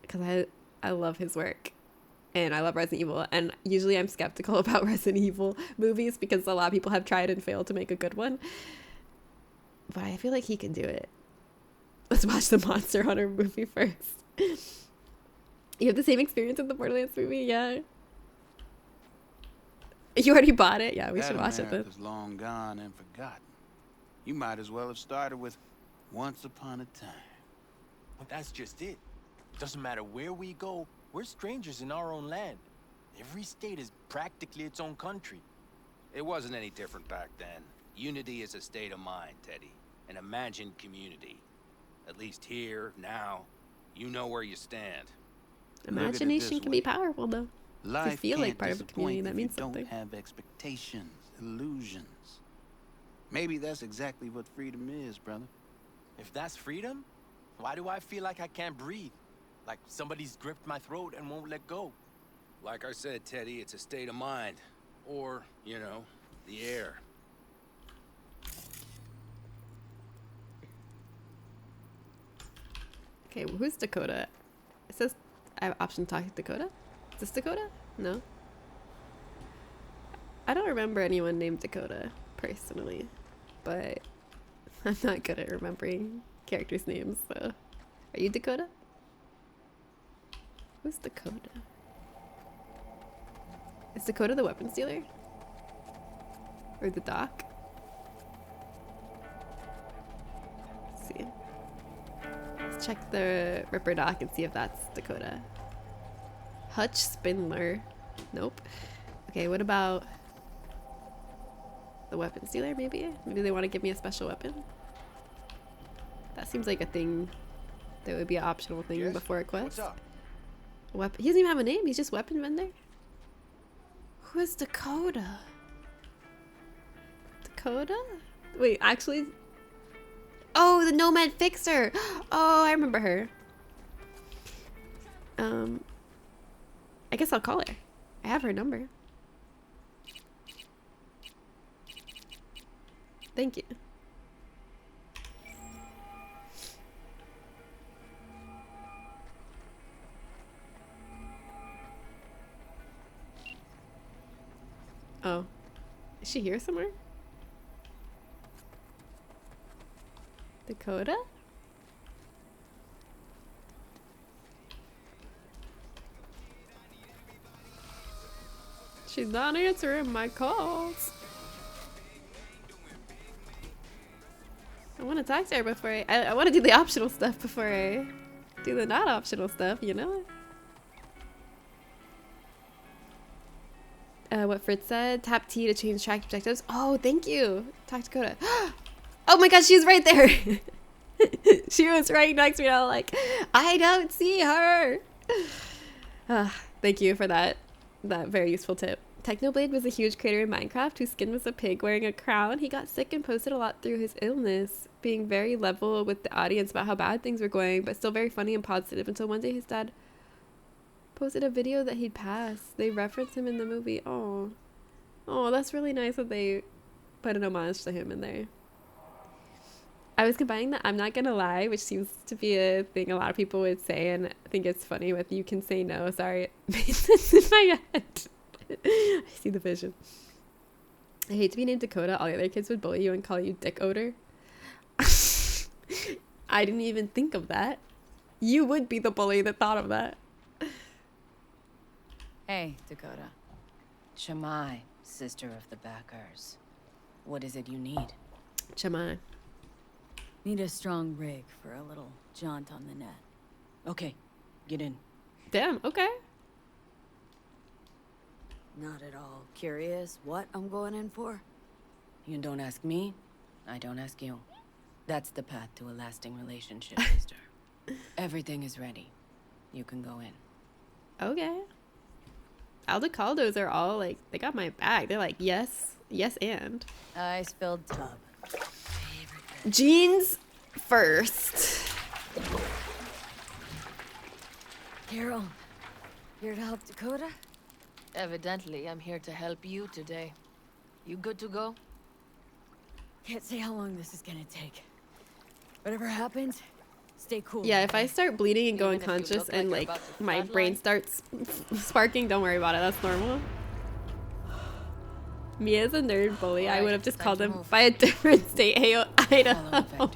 Because I love his work. And I love Resident Evil. And usually I'm skeptical about Resident Evil movies because a lot of people have tried and failed to make a good one. But I feel like he can do it. Let's watch the Monster Hunter movie first. You have the same experience with the Borderlands movie? Yeah. You already bought it? Yeah, we should watch it then. America's long gone and forgotten. You might as well have started with Once Upon a Time. But that's just it. Doesn't matter where we go, we're strangers in our own land. Every state is practically its own country. It wasn't any different back then. Unity is a state of mind, Teddy. An imagined community. At least here, now, you know where you stand. Imagination can be powerful, though. Life To feel like can't part of a community, disappoint that if means you something. don't have expectations, illusions. Maybe that's exactly what freedom is, brother. If that's freedom, why do I feel like I can't breathe? Like somebody's gripped my throat and won't let go. Like I said, Teddy, it's a state of mind. Or, you know, the air. Okay, well, who's Dakota? It says I have option to talk to Dakota. Is this Dakota? No. I don't remember anyone named Dakota, personally. But I'm not good at remembering characters' names, so. Are you Dakota? Who's Dakota? Is Dakota the weapons dealer? Or the doc? Let's see. Let's check the Ripper doc and see if that's Dakota. Hutch Spindler. Nope. Okay, what about the weapons dealer, maybe? Maybe they want to give me a special weapon? That seems like a thing that would be an optional thing before a quest. What's up? Weapon. He doesn't even have a name, he's just weapon vendor? Who is Dakota? Dakota? Wait, actually... Oh, the Nomad Fixer! Oh, I remember her. I guess I'll call her. I have her number. Thank you. Oh. Is she here somewhere? Dakota? She's not answering my calls. I want to talk to her before I want to do the optional stuff before I do the not optional stuff, you know? What Fritz said, tap T to change track objectives. Oh, thank you. Talk to Dakota. Oh my god, she's right there. She was right next to me. I was like, I don't see her. Thank you for that very useful tip. Technoblade was a huge creator in Minecraft whose skin was a pig wearing a crown. He got sick and posted a lot through his illness, being very level with the audience about how bad things were going, but still very funny and positive until one day his dad posted a video that he'd passed. They referenced him in the movie. Oh, that's really nice that they put an homage to him in there. I was combining the I'm not gonna lie, which seems to be a thing a lot of people would say, and I think it's funny with you can say no. Sorry, it made sense in my head. I see the vision. I hate to be named Dakota. All the other kids would bully you and call you Dick Odor. I didn't even think of that. You would be the bully that thought of that. Hey, Dakota. Shamai, sister of the Backers. What is it you need? Shamai. Need a strong rig for a little jaunt on the net. Okay, get in. Damn, okay. Not at all curious what I'm going in for? You don't ask me, I don't ask you. That's the path to a lasting relationship, sister. Everything is ready. You can go in. Okay. Aldecaldos are all like, they got my back. They're like, yes, and. I spilled tub. Jeans first. Carol, here to help Dakota? Evidently, I'm here to help you today. You good to go? Can't say how long this is gonna take. Whatever happens, stay cool. Yeah, if I start bleeding and go unconscious and like my brain starts sparking, don't worry about it. That's normal. Me as a nerd bully, I would have just called him by a different state. Hey, Idaho.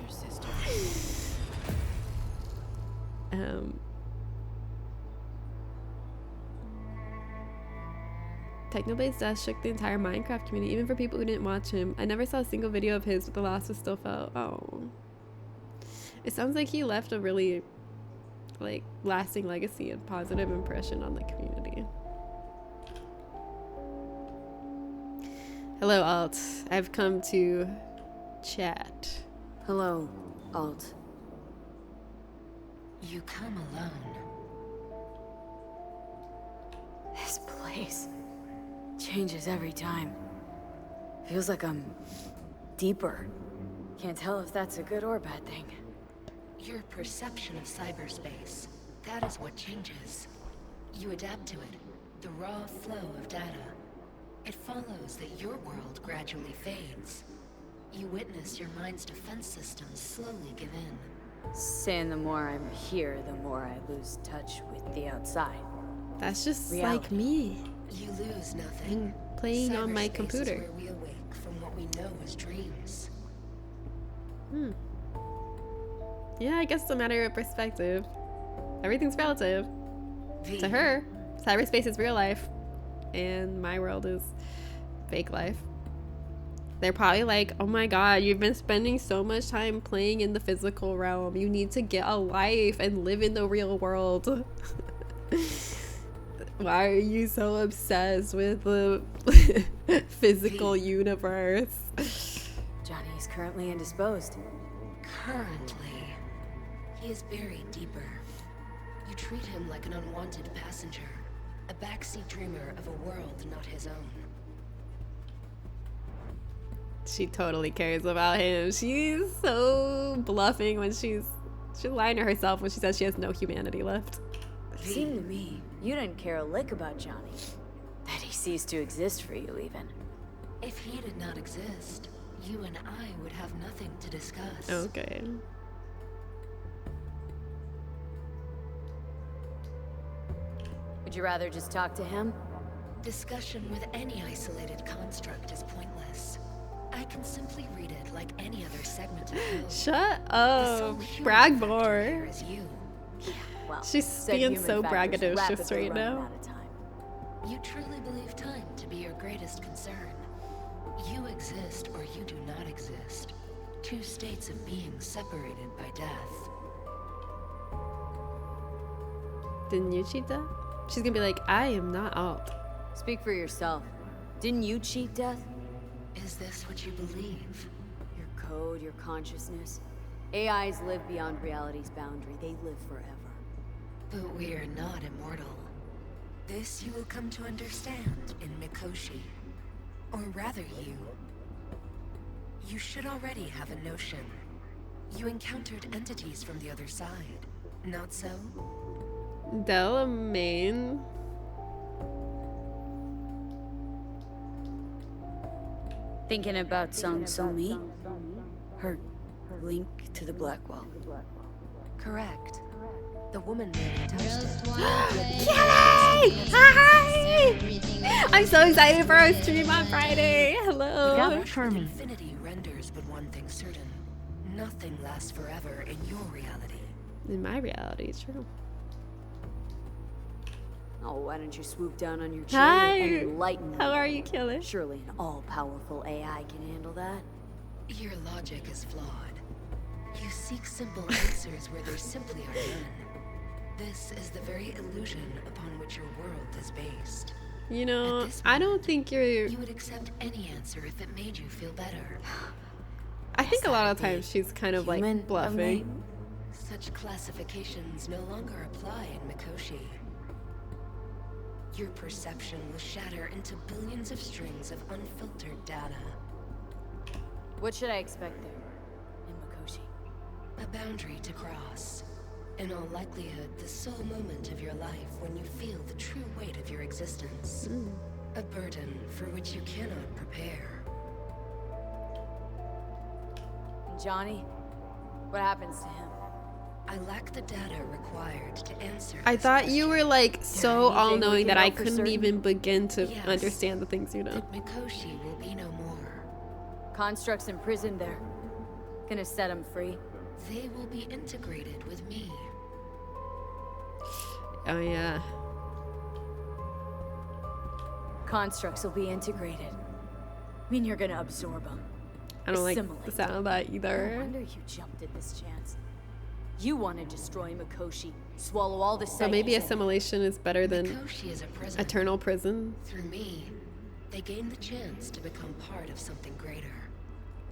Technoblade's death shook the entire Minecraft community, even for people who didn't watch him. I never saw a single video of his, but the loss was still felt. Oh. It sounds like he left a really, like, lasting legacy and positive impression on the community. Hello, Alt. I've come to chat. Hello, Alt. You come alone. This place changes every time. Feels like I'm deeper. Can't tell if that's a good or bad thing. Your perception of cyberspace, that is what changes. You adapt to it, the raw flow of data. It follows that your world gradually fades. You witness your mind's defense systems slowly give in. Saying the more I'm here, the more I lose touch with the outside. That's just Reality. like me. You lose nothing. Playing on my Cyberspace computer. is where we awake from what we know as dreams. Yeah, I guess it's a matter of perspective. Everything's relative. To her, cyberspace is real life, and my world is fake life. They're probably like, oh my god, you've been spending so much time playing in the physical realm. You need to get a life and live in the real world. Why are you so obsessed with the physical universe? Johnny is currently indisposed. Currently, he is buried deeper. You treat him like an unwanted passenger, a backseat dreamer of a world not his own. She totally cares about him. She's so bluffing when she's lying to herself when she says she has no humanity left. It seemed to me you didn't care a lick about Johnny. That he ceased to exist for you, even. If he did not exist, you and I would have nothing to discuss. Okay. Would you rather just talk to him? Discussion with any isolated construct is pointless. I can simply read it like any other segment of code. Shut The up. sole human Brag factor more. here is you. Well, She's said being human so factor's braggadocious rapidly right running now. out of time. You truly believe time to be your greatest concern. You exist or you do not exist. Two states of being separated by death. Didn't you cheat that? She's gonna be like, I am not Alt. Speak for yourself. Didn't you cheat death? Is this what you believe? Your code, your consciousness. AIs live beyond reality's boundary. They live forever. But we are not immortal. This you will come to understand in Mikoshi. Or rather you. You should already have a notion. You encountered entities from the other side. Not so? Delamain. Thinking about Song Somi? Her link to the Black Wall. Correct. The woman merely touched it. Yay! Hi! I'm so excited for our stream on Friday. Hello. Infinity renders but one thing certain. Nothing lasts forever in your reality. In my reality, it's true. Oh, why don't you swoop down on your Hi. children and enlighten them? How are you, Killer? Surely an all-powerful AI can handle that. Your logic is flawed. You seek simple answers where there simply are none. This is the very illusion upon which your world is based. You know, I don't think you're... You would accept any answer if it made you feel better. I think a lot of times she's kind of like bluffing. Such classifications no longer apply in Mikoshi. Your perception will shatter into billions of strings of unfiltered data. What should I expect there, in Mikoshi? A boundary to cross. In all likelihood, the sole moment of your life when you feel the true weight of your existence. A burden for which you cannot prepare. Johnny? What happens to him? I lack the data required to answer. I thought you were like so all-knowing that I know for couldn't certain? even begin to Yes. understand the things you know. That Mikoshi will be no more. Constructs imprisoned there. Gonna set him free. They will be integrated with me. Oh yeah. constructs will be integrated. I mean, you're gonna absorb them. I don't like the sound of that No either. wonder you jumped at this chance. You want to destroy Mikoshi, swallow all the So maybe psyches in it. assimilation is better than Mikoshi is a prison. eternal prison. Through me, they gain the chance to become part of something greater.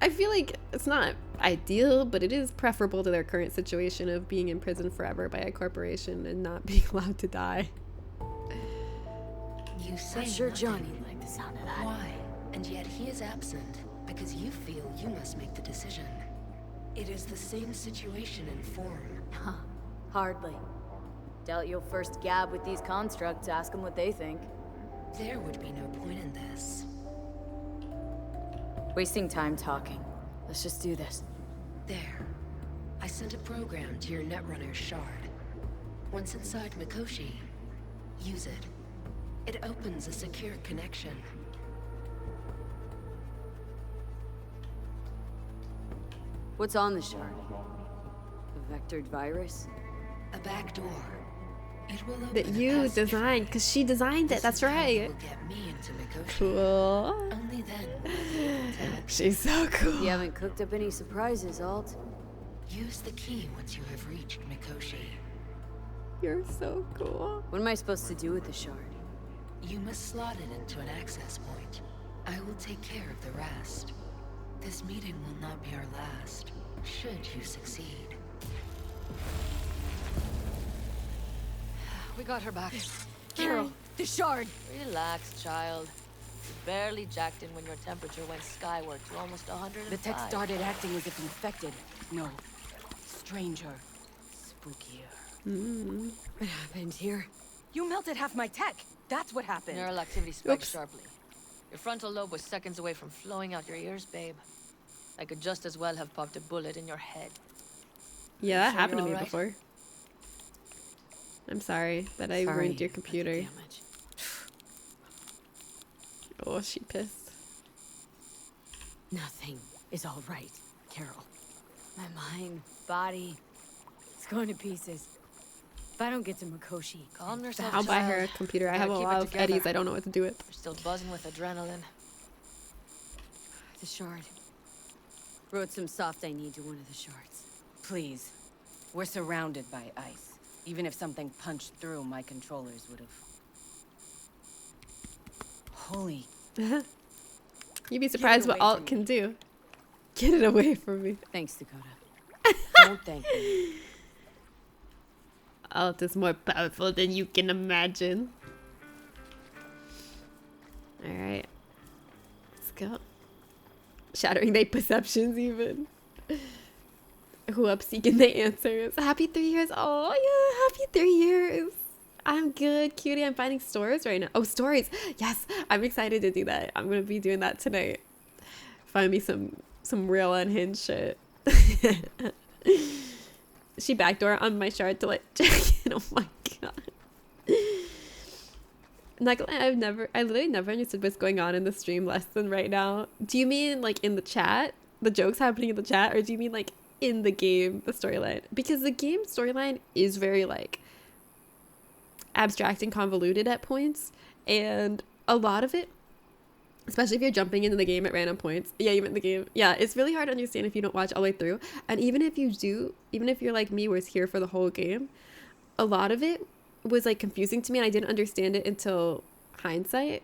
I feel like it's not ideal, but it is preferable to their current situation of being in prison forever by a corporation and not being allowed to die. You say I'm sure nothing. Johnny liked the sound of that. Why? And yet he is absent because you feel you must make the decision. It is the same situation in form. Huh. Hardly. Doubt you'll first gab with these constructs, ask them what they think. There would be no point in this. Wasting time talking. Let's just do this. There. I sent a program to your Netrunner shard. Once inside Mikoshi, use it. It opens a secure connection. What's on the shard? A vectored virus? A back door. It will open That a you passage. designed, because she designed it, that's right. Will get me into Mikoshi. Cool. Only then will I be able to She's so cool. You haven't cooked up any surprises, Alt. use the key once you have reached Mikoshi. You're so cool. What am I supposed to do with the shard? You must slot it into an access point. I will take care of the rest. This meeting will not be our last, should you succeed. We got her back. Carol, the shard! Relax, child. You barely jacked in when your temperature went skyward to almost 105. The tech started acting as if infected. No. Stranger. Spookier. What happened here? You melted half my tech. That's what happened. Neural activity spiked Oops. sharply. Your frontal lobe was seconds away from flowing out your ears, babe. I could just as well have popped a bullet in your head. Yeah, that Sure happened to you're me all right? before. I'm sorry that I Sorry ruined your about the computer. damage. Oh, she pissed. Nothing is all right, Carol. My mind, body, it's going to pieces. If I don't get to Mikoshi, Calm yourself, I'll buy her a child. computer. I You have a gotta keep lot it of together. eddies I don't know what to do with. You're still buzzing with adrenaline. the shard. Wrote some soft I need to one of the shards. Please. We're surrounded by ice. Even if something punched through, my controllers would have. Holy. You'd be surprised what away Alt from can do. Get it away from me. Thanks, Dakota. Don't thank me. Alt is more powerful than you can imagine. Alright. Let's go. Shattering their perceptions even. Who up seeking the answers. Happy 3 years. Oh yeah, happy 3 years. I'm good, cutie. I'm finding stores right now. Oh, stories. Yes, I'm excited to do that. I'm gonna be doing that tonight. Find me some real unhinged shit. She backdoor on my shard to like check in. Oh my god. Not gonna lie, I literally never understood what's going on in the stream less than right now. Do you mean like in the chat? The jokes happening in the chat? Or do you mean like in the game, the storyline? Because the game storyline is very like abstract and convoluted at points. And a lot of it, especially if you're jumping into the game at random points. Yeah, you meant the game. Yeah, it's really hard to understand if you don't watch all the way through. And even if you do, even if you're like me, was here for the whole game, a lot of it was like confusing to me and I didn't understand it until hindsight,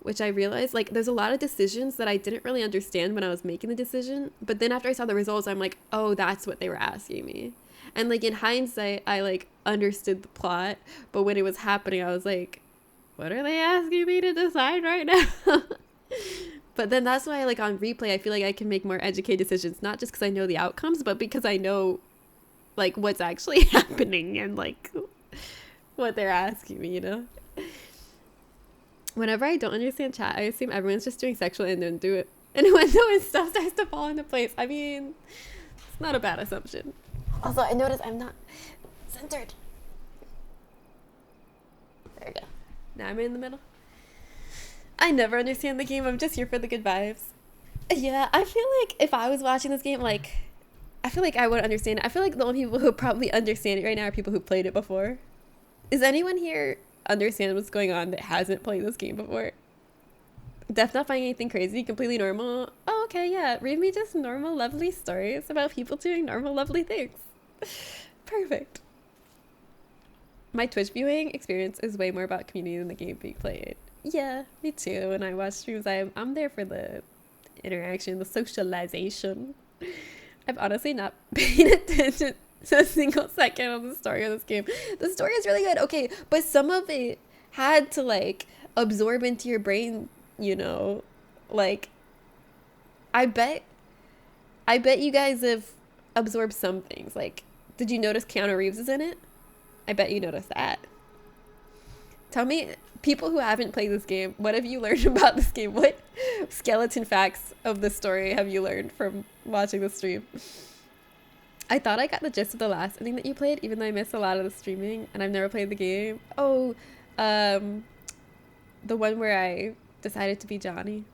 which I realized like there's a lot of decisions that I didn't really understand when I was making the decision, but then after I saw the results I'm like, oh, that's what they were asking me. And like in hindsight I like understood the plot, but when it was happening I was like, what are they asking me to decide right now? But then that's why like on replay I feel like I can make more educated decisions, not just because I know the outcomes, but because I know like what's actually happening and like what they're asking me, you know? Whenever I don't understand chat, I assume everyone's just doing sexual and then do it. And when stuff starts to fall into place, I mean, it's not a bad assumption. Also, I notice I'm not centered. There we go. Now I'm in the middle. I never understand the game. I'm just here for the good vibes. Yeah, I feel like if I was watching this game, like, I feel like I would understand it. I feel like the only people who probably understand it right now are people who played it before. Is anyone here understand what's going on that hasn't played this game before? Def not finding anything crazy, completely normal. Oh, okay, yeah. Read me just normal, lovely stories about people doing normal, lovely things. Perfect. My Twitch viewing experience is way more about community than the game being played. Yeah, me too. When I watch streams, I'm there for the interaction, the socialization. I've honestly not paid attention to a single second of the story of this game. The story is really good, okay, but some of it had to like absorb into your brain, you know, like I bet you guys have absorbed some things. Like, did you notice Keanu Reeves is in it? I bet you noticed that. Tell me, people who haven't played this game, what have you learned about this game? What skeleton facts of the story have you learned from watching the stream? I thought I got the gist of the last ending that you played, even though I missed a lot of the streaming and I've never played the game. Oh, the one where I decided to be Johnny.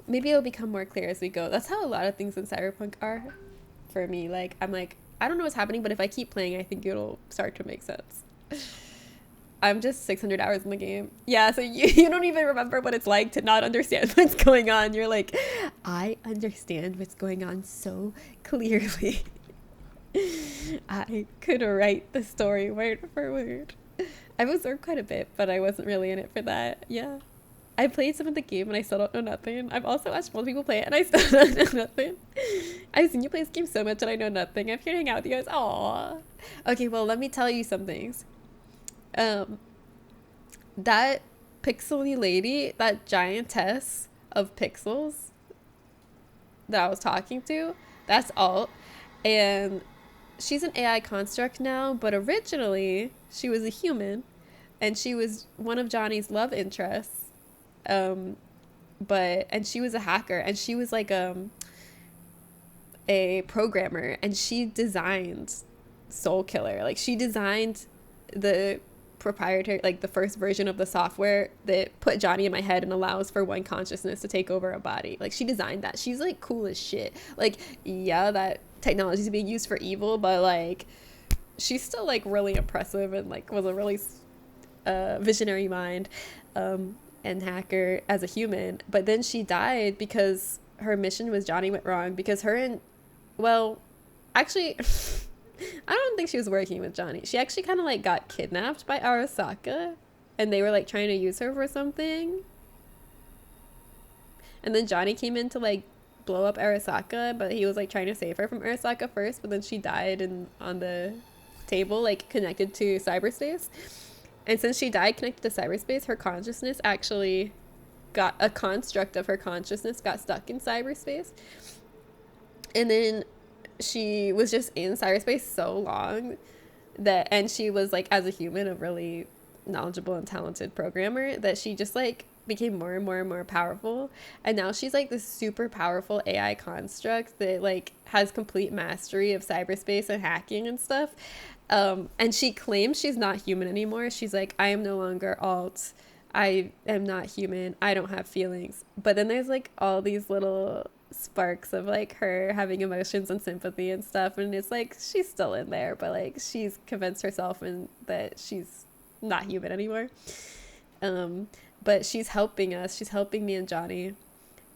Maybe it'll become more clear as we go. That's how a lot of things in Cyberpunk are for me. Like, I'm like, I don't know what's happening, but if I keep playing, I think it'll start to make sense. I'm just 600 hours in the game. Yeah, so you don't even remember what it's like to not understand what's going on. You're like, I understand what's going on so clearly. I could write the story word for word. I've observed quite a bit, but I wasn't really in it for that. Yeah. I played some of the game and I still don't know nothing. I've also watched multiple people play it and I still don't know nothing. I've seen you play this game so much and I know nothing. I'm here to hang out with you guys. Aww. Okay, well, let me tell you some things. That pixely lady, that giantess of pixels that I was talking to, that's Alt. And she's an AI construct now, but originally she was a human and she was one of Johnny's love interests. And she was a hacker and she was like a programmer and she designed Soul Killer. Like, she designed the proprietary, like the first version of the software that put Johnny in my head and allows for one consciousness to take over a body. Like, she designed that. She's like cool as shit. Like, yeah, that technology is being used for evil, but like she's still like really impressive and like was a really visionary mind and hacker as a human. But then she died because her mission with Johnny went wrong, because her and, well, actually I don't think she was working with Johnny. She actually kind of like got kidnapped by Arasaka and they were like trying to use her for something. And then Johnny came in to like blow up Arasaka, but he was like trying to save her from Arasaka first, but then she died on the table, like connected to cyberspace. And since she died connected to cyberspace, her consciousness actually got, a construct of her consciousness got stuck in cyberspace. And then she was just in cyberspace so long that, and she was like, as a human, a really knowledgeable and talented programmer, that she just like became more and more and more powerful. And now she's like this super powerful AI construct that like has complete mastery of cyberspace and hacking and stuff. And she claims she's not human anymore. She's like, I am no longer Alt. I am not human. I don't have feelings. But then there's like all these little sparks of like her having emotions and sympathy and stuff. And it's like, she's still in there, but like she's convinced herself and that she's not human anymore. But she's helping us. She's helping me and Johnny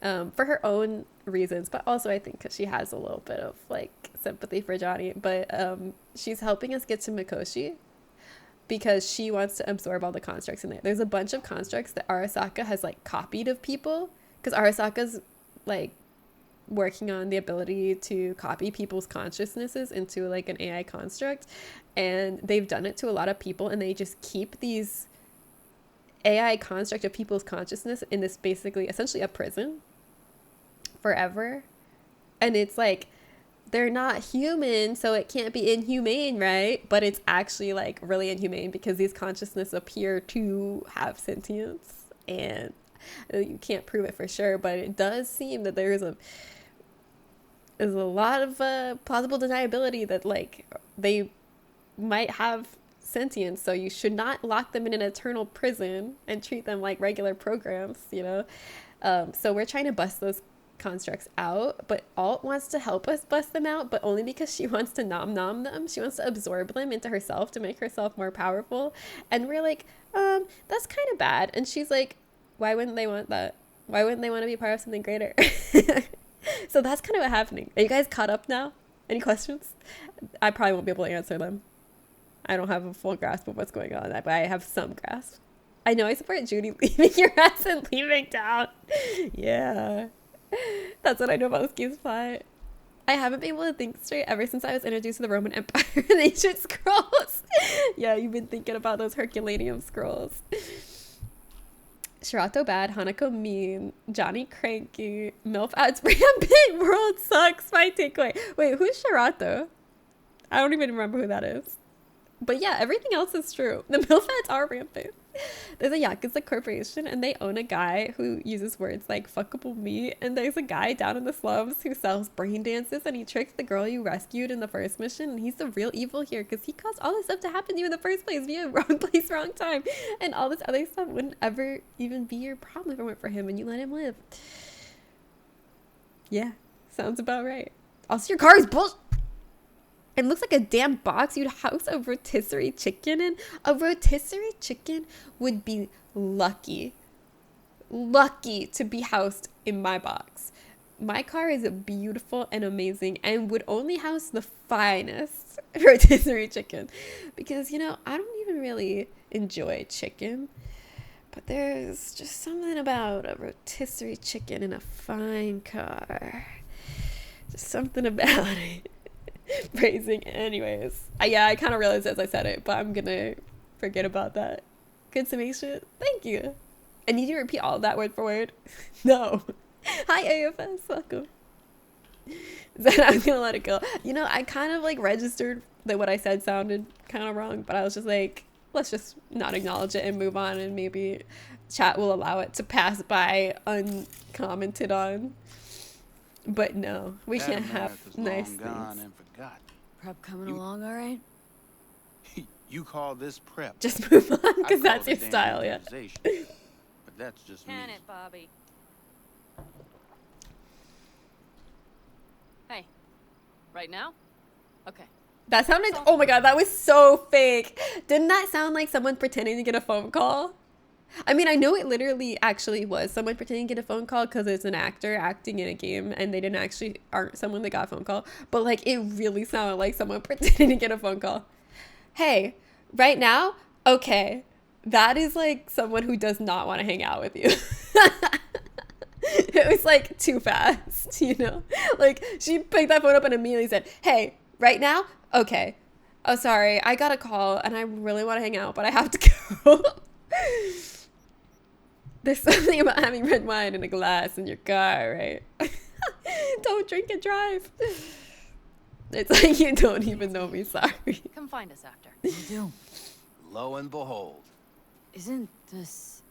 for her own reasons, but also I think because she has a little bit of like sympathy for Johnny. But she's helping us get to Mikoshi because she wants to absorb all the constructs in there. There's a bunch of constructs that Arasaka has like copied of people, because Arasaka's like working on the ability to copy people's consciousnesses into like an AI construct, and they've done it to a lot of people, and they just keep these AI construct of people's consciousness in this basically essentially a prison forever. And it's like, they're not human, so it can't be inhumane, right? But it's actually like really inhumane because these consciousness appear to have sentience, and you can't prove it for sure, but it does seem that there's a lot of plausible deniability that like they might have sentience, so you should not lock them in an eternal prison and treat them like regular programs, you know. So we're trying to bust those constructs out, but Alt wants to help us bust them out, but only because she wants to nom them. She wants to absorb them into herself to make herself more powerful. And we're like, that's kind of bad. And she's like, Why wouldn't they want that? Why wouldn't they want to be part of something greater? So that's kind of what's happening. Are you guys caught up now? Any questions? I probably won't be able to answer them. I don't have a full grasp of what's going on, but I have some grasp. I know I support Judy leaving your ass and leaving town. Yeah. That's what I know about this game's plot. I haven't been able to think straight ever since I was introduced to the Roman Empire and ancient scrolls. Yeah, you've been thinking about those Herculaneum scrolls. Shirato bad, Hanako mean, Johnny cranky, MILF ads rampant, world sucks, my takeaway. Wait, who's Shirato? I don't even remember who that is. But yeah, everything else is true. The MILF ads are rampant. There's a Yakuza corporation and they own a guy who uses words like fuckable meat, and there's a guy down in the slums who sells brain dances and he tricks the girl you rescued in the first mission, and he's the real evil here because he caused all this stuff to happen to you in the first place via wrong place, wrong time, and all this other stuff wouldn't ever even be your problem if it weren't for him and you let him live. Yeah, sounds about right. Also, your car is bullshit. It looks like a damn box you'd house a rotisserie chicken in. A rotisserie chicken would be lucky to be housed in my box. My car is beautiful and amazing and would only house the finest rotisserie chicken. Because, you know, I don't even really enjoy chicken. But there's just something about a rotisserie chicken in a fine car. Just something about it. Phrasing. Anyways, yeah, I kind of realized as I said it, but I'm gonna forget about that. Good summation. Thank you. I need you to repeat all of that word for word. No. Hi AFS, welcome. Then I'm gonna let it go. You know, I kind of like registered that what I said sounded kind of wrong, but I was just like, let's just not acknowledge it and move on, and maybe chat will allow it to pass by uncommented on. But no, we can't have nice things. Prep coming along all right? You call this prep? Just move on, because that's your style, yeah. But that's just me. Can it, Bobby? Hey, right now? Okay. That sounded, oh my god, that was so fake. Didn't that sound like someone pretending to get a phone call? I mean, I know it literally actually was someone pretending to get a phone call because it's an actor acting in a game and they didn't actually aren't someone that got a phone call. But like, it really sounded like someone pretending to get a phone call. Hey, right now? Okay. That is like someone who does not want to hang out with you. It was like too fast, you know? Like, she picked that phone up and immediately said, hey, right now? Okay. Oh, sorry. I got a call and I really want to hang out, but I have to go. There's something about having red wine in a glass in your car, right? Don't drink and drive. It's like you don't even know me, sorry. Come find us after. You do. Lo and behold. Isn't this...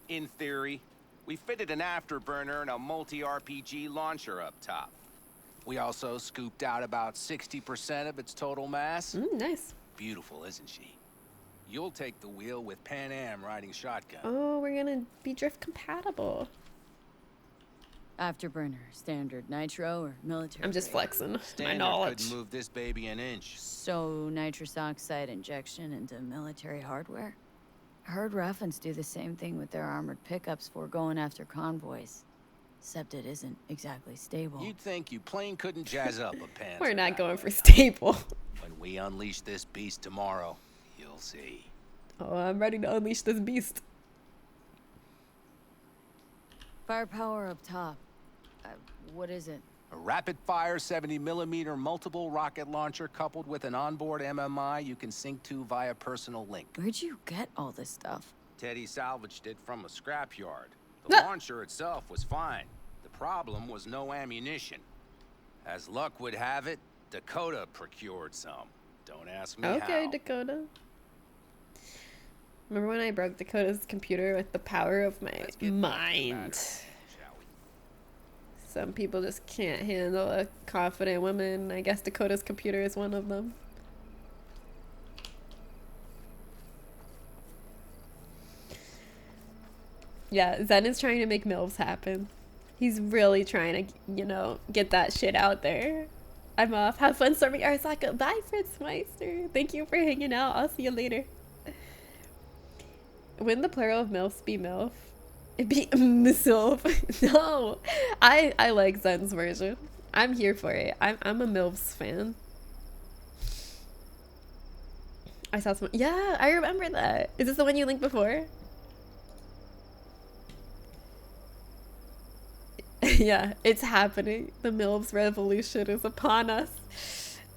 In theory, we fitted an afterburner and a multi-RPG launcher up top. We also scooped out about 60% of its total mass. Nice. Beautiful, isn't she? You'll take the wheel with Pan Am riding shotgun. Oh, we're gonna be drift compatible. Afterburner, standard nitro, or military? I'm just flexing Standard my knowledge. couldn't move this baby an inch. So, nitrous oxide injection into military hardware? I heard Ruffins do the same thing with their armored pickups for going after convoys. Except it isn't exactly stable. You'd think you plain couldn't jazz up a Panzer. We're not going for stable. When we unleash this beast tomorrow, you'll see. Oh, I'm ready to unleash this beast. Firepower up top. What is it? A rapid-fire 70mm multiple rocket launcher coupled with an onboard MMI you can sync to via personal link. Where'd you get all this stuff? Teddy salvaged it from a scrapyard. The launcher itself was fine. The problem was no ammunition. As luck would have it, Dakota procured some. Don't ask me how. Okay, Dakota. Remember when I broke Dakota's computer with the power of my mind? Some people just can't handle a confident woman. I guess Dakota's computer is one of them. Yeah, Zen is trying to make MILFs happen. He's really trying to, you know, get that shit out there. I'm off. Have fun storming Arasaka. Bye, Fritz Meister. Thank you for hanging out. I'll see you later. Wouldn't the plural of MILFs be MILF? It'd be myself. No, I like Zen's version. I'm here for it. I'm a MILFs fan. I saw someone. Yeah, I remember that. Is this the one you linked before? Yeah, it's happening. The MILFs revolution is upon us.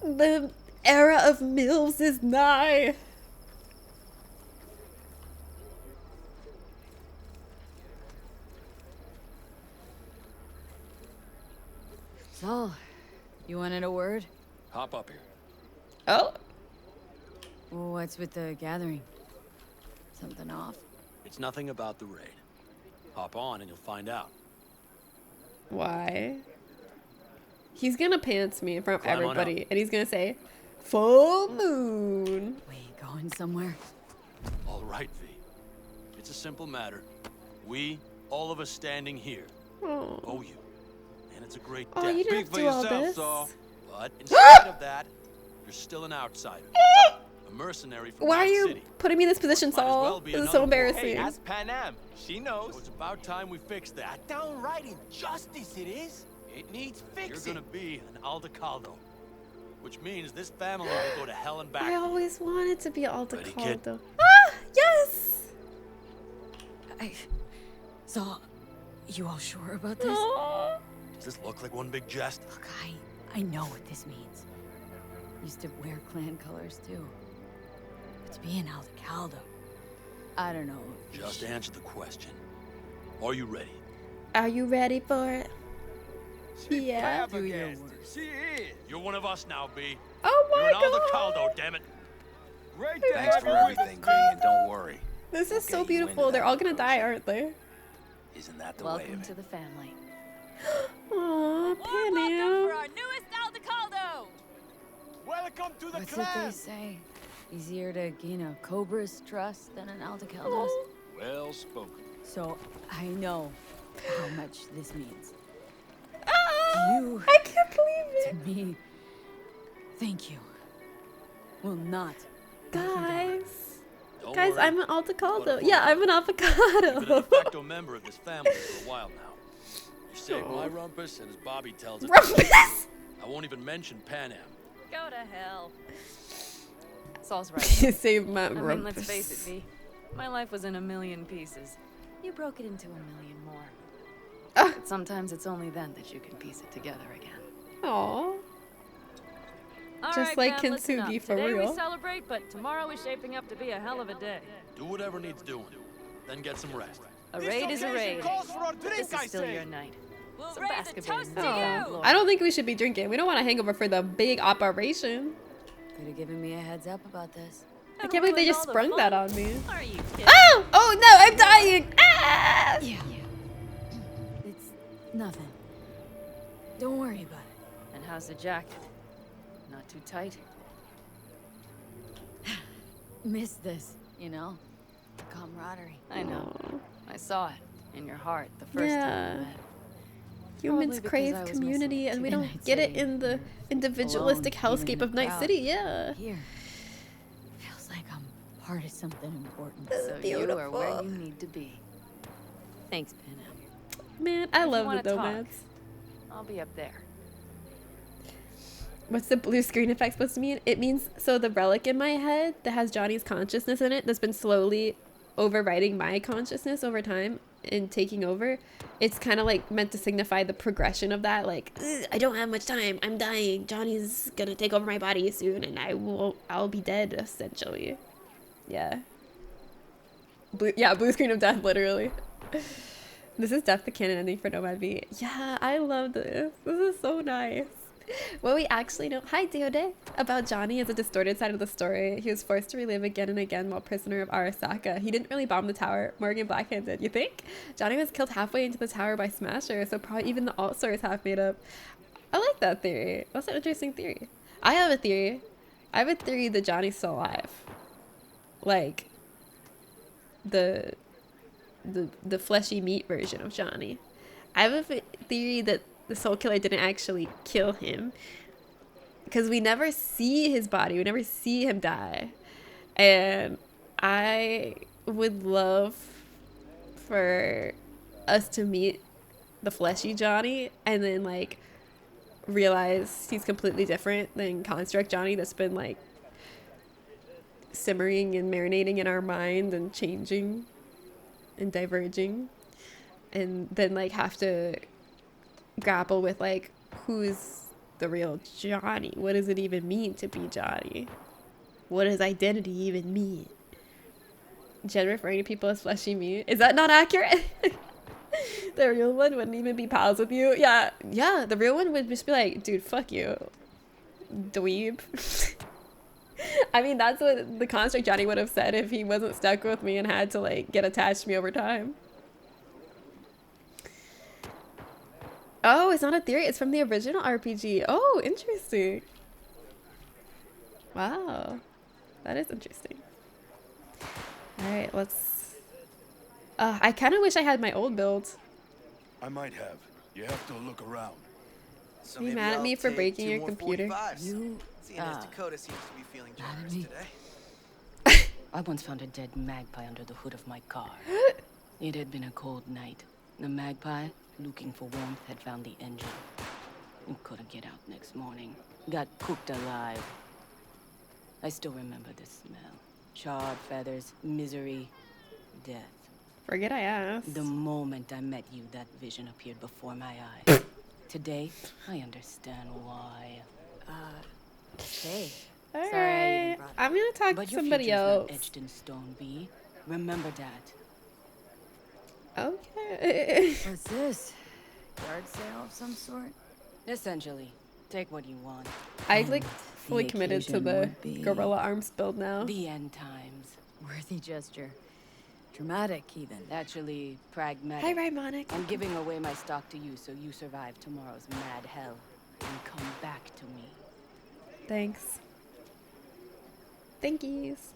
The era of MILFs is nigh. So, you wanted a word? Hop up here. Oh. What's with the gathering? Something off? It's nothing about the raid. Hop on and you'll find out. Why? He's gonna pants me in front of Climb on everybody, and he's gonna say, "Full moon." Wait, going somewhere? All right, V. It's a simple matter. We, all of us standing here, Oh. owe you. And it's a great Oh, debt. you didn't have to do all this. But instead of that, you're still an outsider. A mercenary from Why are Night you City. putting me in this position, Might as Saul? well be This is another so boy. embarrassing. Hey, ask Pan Am. She knows. So it's about time we fix that. Downright injustice it is. It needs You're fixing. gonna be an Aldecaldo. Which means this family will go to hell and back. I always wanted to be Ready, kid? Aldecaldo. Ah, yes. So, you all sure about this? Aw. Does this look like one big jest? Look, I know what this means. Used to wear clan colors too. But to be an Aldecaldo, I don't know. Just answer the question. Are you ready? Are you ready for it? Yeah. Do your worst. She is. You're one of us now, B. Oh my You're an god. Aldecaldo, damn it. Great to Thanks have for you with everything, us. V, and don't worry. This is so We'll get you into beautiful. They're that all gonna die, Makoshi. aren't they? Isn't that the way Welcome of to it? the family. Aw, Panu. our newest Aldecaldo! Welcome to the What's it they clan. say? Easier to gain a Cobra's trust than an Aldecaldo's? Well spoken. So, I know how much this means. Ah, You, I can't believe to it. me, thank you. Will not let you down. Guys. Don't Guys, worry. I'm an Aldecaldo. But Yeah, I'm an You've been a avocado. de facto member of this family for a while now. You saved my rumpus, and as Bobby tells it, Rumpus! I won't even mention Pan Am. Go to hell. Saul's right. You saved my I mean, rumpus. let's face it, V. My life was in a million pieces. You broke it into a million more. Ah. But sometimes it's only then that you can piece it together again. Aw. All Just right, like fam, listen up. Kintsugi, for Today real. we celebrate, but tomorrow is shaping up to be a hell of a day. Do whatever needs doing. Then get some rest. A raid is a raid. Calls for our But drink, this is I still say. your night. We'll So raise a bask a bit toast in to newfound you! glory. I don't think we should be drinking. We don't want to hangover for the big operation. Could have given me a heads up about this. I can't believe they just sprung that on me. Are you kidding? Oh! Oh no, I'm dying! Ah! Yeah. It's nothing. Don't worry about it. And how's the jacket? Not too tight? Miss this, you know? Camaraderie. I know. Aw. I saw it in your heart the first Yeah. time we met. Humans because crave I was community, missing and we in don't Night get it City. in the individualistic Alone, even hellscape in of the Night crowd. City. Yeah. Here. Feels like I'm part of something important. So you are where Beautiful. you need to be. Thanks, Pan Am. Man, I If you love the wanna talk, nomads. I'll be up there. What's the blue screen effect supposed to mean? It means, so the relic in my head that has Johnny's consciousness in it, that's been slowly overriding my consciousness over time and taking over, it's kind of like meant to signify the progression of that. Like, "Ugh, I don't have much time. I'm dying. Johnny's gonna take over my body soon, and I'll be dead, essentially. Yeah. Blue screen of death, literally. This is definitely the canon ending for Nomad V. Yeah, I love this. This is so nice. What we actually know, hi Deode, about Johnny is a distorted side of the story. He was forced to relive again and again while prisoner of Arasaka. He didn't really bomb the tower. Morgan Blackhand did. You think? Johnny was killed halfway into the tower by Smasher, so probably even the alt story is half made up. I like that theory. That's an interesting theory. I have a theory. I have a theory that Johnny's still alive. Like the fleshy meat version of Johnny. I have a theory that the soul killer didn't actually kill him, because we never see his body. We never see him die. And I would love for us to meet the fleshy Johnny and then like realize he's completely different than construct Johnny that's been like simmering and marinating in our mind and changing and diverging, and then like have to grapple with like who's the real Johnny. What does it even mean to be Johnny? What does identity even mean? Jen referring to people as fleshy meat, is that not accurate? The real one wouldn't even be pals with you. Yeah, the real one would just be like, dude, fuck you, dweeb. I mean, that's what the construct Johnny would have said if he wasn't stuck with me and had to like get attached to me over time. Oh, it's not a theory, it's from the original RPG. Oh, interesting. Wow, that is interesting. All right, let's I kind of wish I had my old build. I might have. You have to look around. So Are you maybe mad at I'll me for take breaking 2 your more computer? 45s. You, Seeing as Dakota seems to be feeling generous today. I once found a dead magpie under the hood of my car. It had been a cold night. The magpie, looking for warmth, had found the engine. It couldn't get out next morning. Got cooked alive. I still remember the smell. Charred feathers, misery, death. Forget I asked. The moment I met you, that vision appeared before my eyes. Today, I understand why. Okay. All Sorry I even right, brought it I'm gonna talk But to your somebody future's else. not etched in stone, V. Remember that. Okay. What's this? Yard sale of some sort? Essentially, take what you want. I've like fully committed to occasion the would be gorilla arms build now. The end times. Worthy gesture. Dramatic, even. Actually, pragmatic. Hi, Raimonic. I'm giving away my stock to you so you survive tomorrow's mad hell and come back to me. Thanks. Thank yous.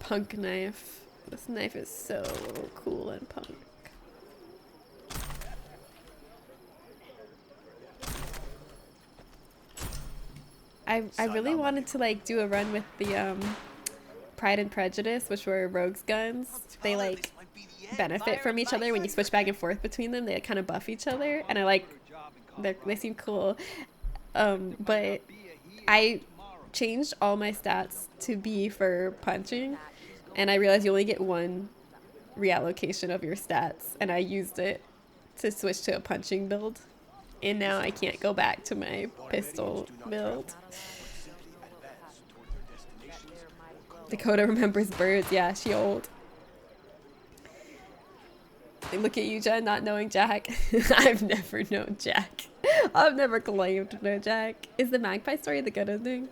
Punk knife. This knife is so cool and punk. I really wanted to like do a run with the Pride and Prejudice, which were Rogue's guns. They like benefit from each other when you switch back and forth between them. They kind of buff each other, and I like they seem cool. But I changed all my stats to be for punching, and I realized you only get one reallocation of your stats, and I used it to switch to a punching build. And now I can't go back to my pistol build. Dakota remembers birds. Yeah, she old. Look at you, Jen, not knowing Jack. I've never known Jack. I've never claimed to know Jack. Is the magpie story the good ending?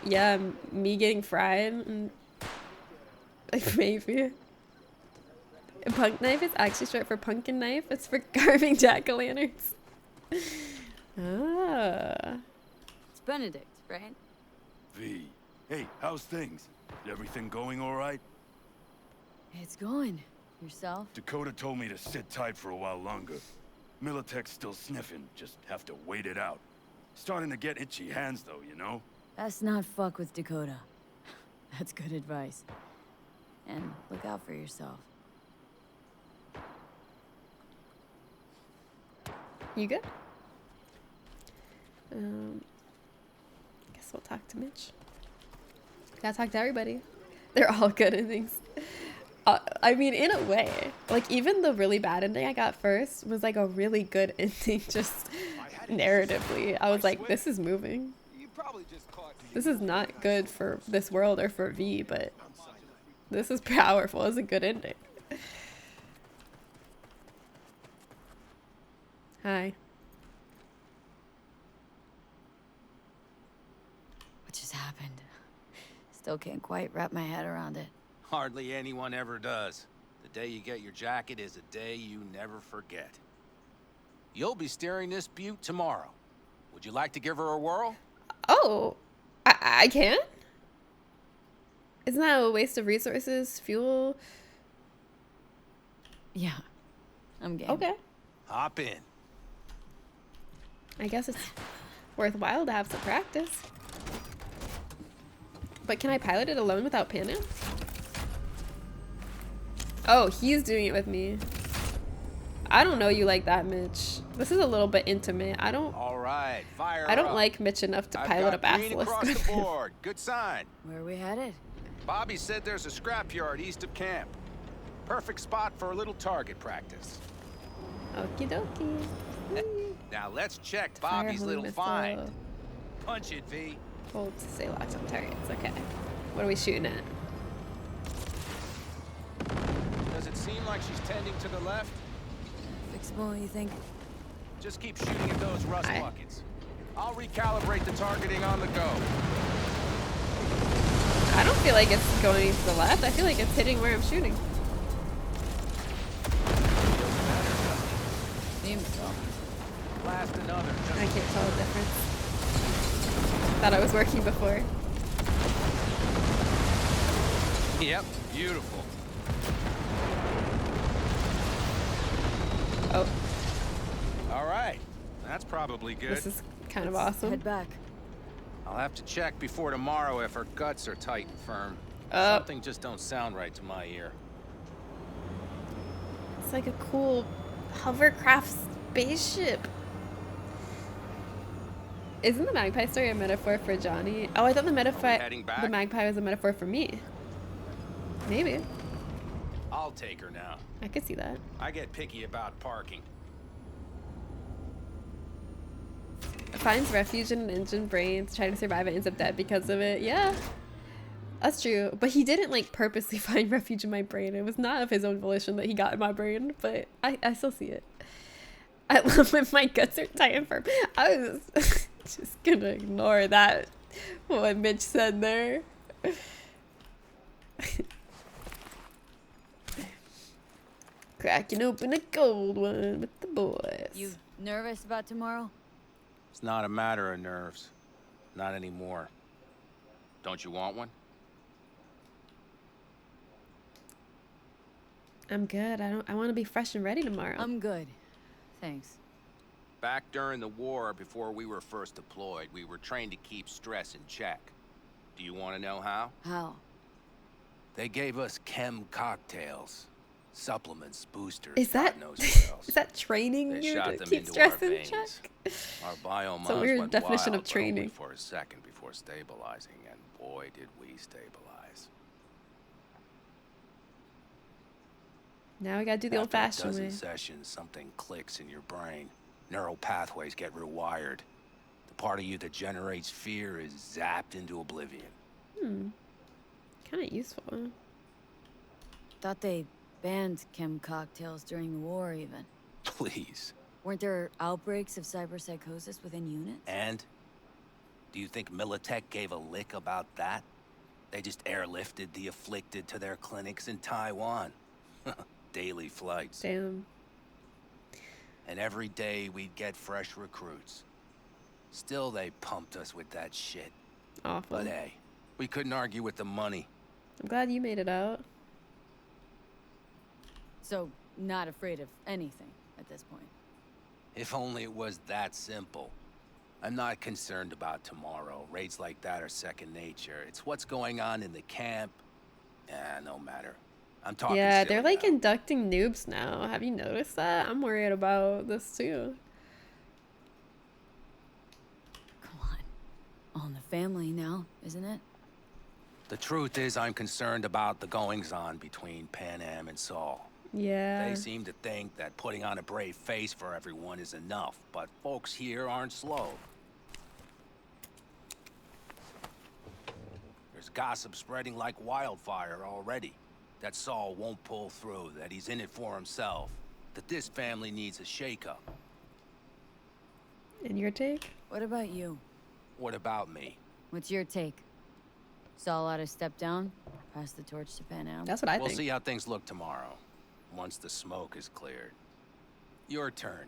Yeah, me getting fried. And like, maybe. A punk knife is actually short for pumpkin knife. It's for carving jack-o'-lanterns. Ah. It's Benedict, right? V. Hey, how's things? Everything going all right? It's going. Yourself? Dakota told me to sit tight for a while longer. Militech's still sniffing, just have to wait it out. Starting to get itchy hands though, you know? Best not fuck with Dakota. That's good advice. And look out for yourself. You good? Guess we'll talk to Mitch. Gotta talk to everybody. They're all good endings. I mean, in a way, like even the really bad ending I got first was like a really good ending, just narratively. I was like, this is moving. This is not good for this world or for V, but this is powerful. It's a good ending. Hi. What just happened? Still can't quite wrap my head around it. Hardly anyone ever does. The day you get your jacket is a day you never forget. You'll be steering this butte tomorrow. Would you like to give her a whirl? Oh, I can? Isn't that a waste of resources, fuel? Yeah, I'm game. Okay. Hop in. I guess it's worthwhile to have some practice. But can I pilot it alone without Panam? Oh, he's doing it with me. I don't know you like that, Mitch. This is a little bit intimate. I don't like Mitch enough to pilot a basilisk. Across the board. Good sign. Where are we headed? Bobby said there's a scrapyard east of camp. Perfect spot for a little target practice. Okie dokie. Now let's check Bobby's little find. Punch it, V. Hold to say lots of targets. Okay. What are we shooting at? Does it seem like she's tending to the left? Fixable, you think? Just keep shooting at those rust buckets. I'll recalibrate the targeting on the go. I don't feel like it's going to the left. I feel like it's hitting where I'm shooting. Seems so. Blast another. I can't tell the difference. Thought I was working before. Yep, beautiful. Oh. All right, that's probably good. This is kind of awesome. Head back. I'll have to check before tomorrow if her guts are tight and firm. Something just don't sound right to my ear. It's like a cool hovercraft spaceship. Isn't the magpie story a metaphor for Johnny? Oh, I thought the magpie was a metaphor for me. Maybe. I'll take her now. I could see that. I get picky about parking. Finds refuge in an engine brain, trying to survive and ends up dead because of it. Yeah, that's true. But he didn't like purposely find refuge in my brain. It was not of his own volition that he got in my brain, but I still see it. I love when my guts are tight and firm. I was just gonna ignore that, what Mitch said there. Cracking open a cold one with the boys. You nervous about tomorrow? It's not a matter of nerves. Not anymore. Don't you want one? I'm good. I want to be fresh and ready tomorrow. I'm good. Thanks. Back during the war, before we were first deployed, we were trained to keep stress in check. Do you want to know how? How? They gave us chem cocktails. Supplements, boosters, is that God knows what else. Is that training They you shot to them keep into stress our in veins. check? Our biomass It's a weird went definition wild, of training. but only for a second before stabilizing, and boy did we stabilize. Now we gotta do the old-fashioned After a way. dozen sessions, something clicks in your brain. Neural pathways get rewired. The part of you that generates fear is zapped into oblivion. Kind of useful. Thought they banned chem cocktails during the war, even. Please. Weren't there outbreaks of cyberpsychosis within units? And? Do you think Militech gave a lick about that? They just airlifted the afflicted to their clinics in Taiwan. Daily flights. Damn. And every day we'd get fresh recruits. Still, they pumped us with that shit. Awful. But hey, we couldn't argue with the money. I'm glad you made it out. So, not afraid of anything at this point. If only it was that simple. I'm not concerned about tomorrow. Raids like that are second nature. It's what's going on in the camp. No matter. I'm talking Yeah, silly they're like now. inducting noobs now. Have you noticed that? I'm worried about this too. Come on. All in the family now, isn't it? The truth is, I'm concerned about the goings-on between Pan Am and Saul. Yeah. They seem to think that putting on a brave face for everyone is enough, but folks here aren't slow. There's gossip spreading like wildfire already. That Saul won't pull through, that he's in it for himself, that this family needs a shake-up. And your take? What about you? What about me? What's your take? Saul ought to step down? Pass the torch to Pan Am? That's what I We'll think. see how things look tomorrow, once the smoke is cleared. Your turn.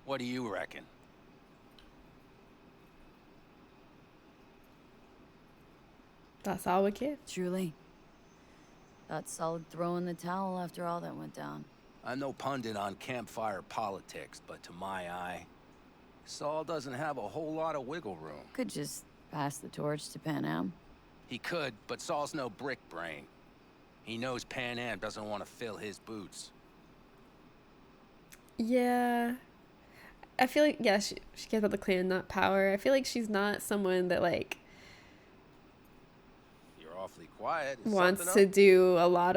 What do you reckon? That's all we care. Truly. Thought solid throw in the towel after all that went down. I'm no pundit on campfire politics, but to my eye, Saul doesn't have a whole lot of wiggle room. Could just pass the torch to Pan Am. He could, but Saul's no brick brain. He knows Pan Am doesn't want to fill his boots. Yeah. I feel like, yeah, she cares about the clan, not power. I feel like she's not someone that, like, You're awfully quiet. Is wants something to up? do a lot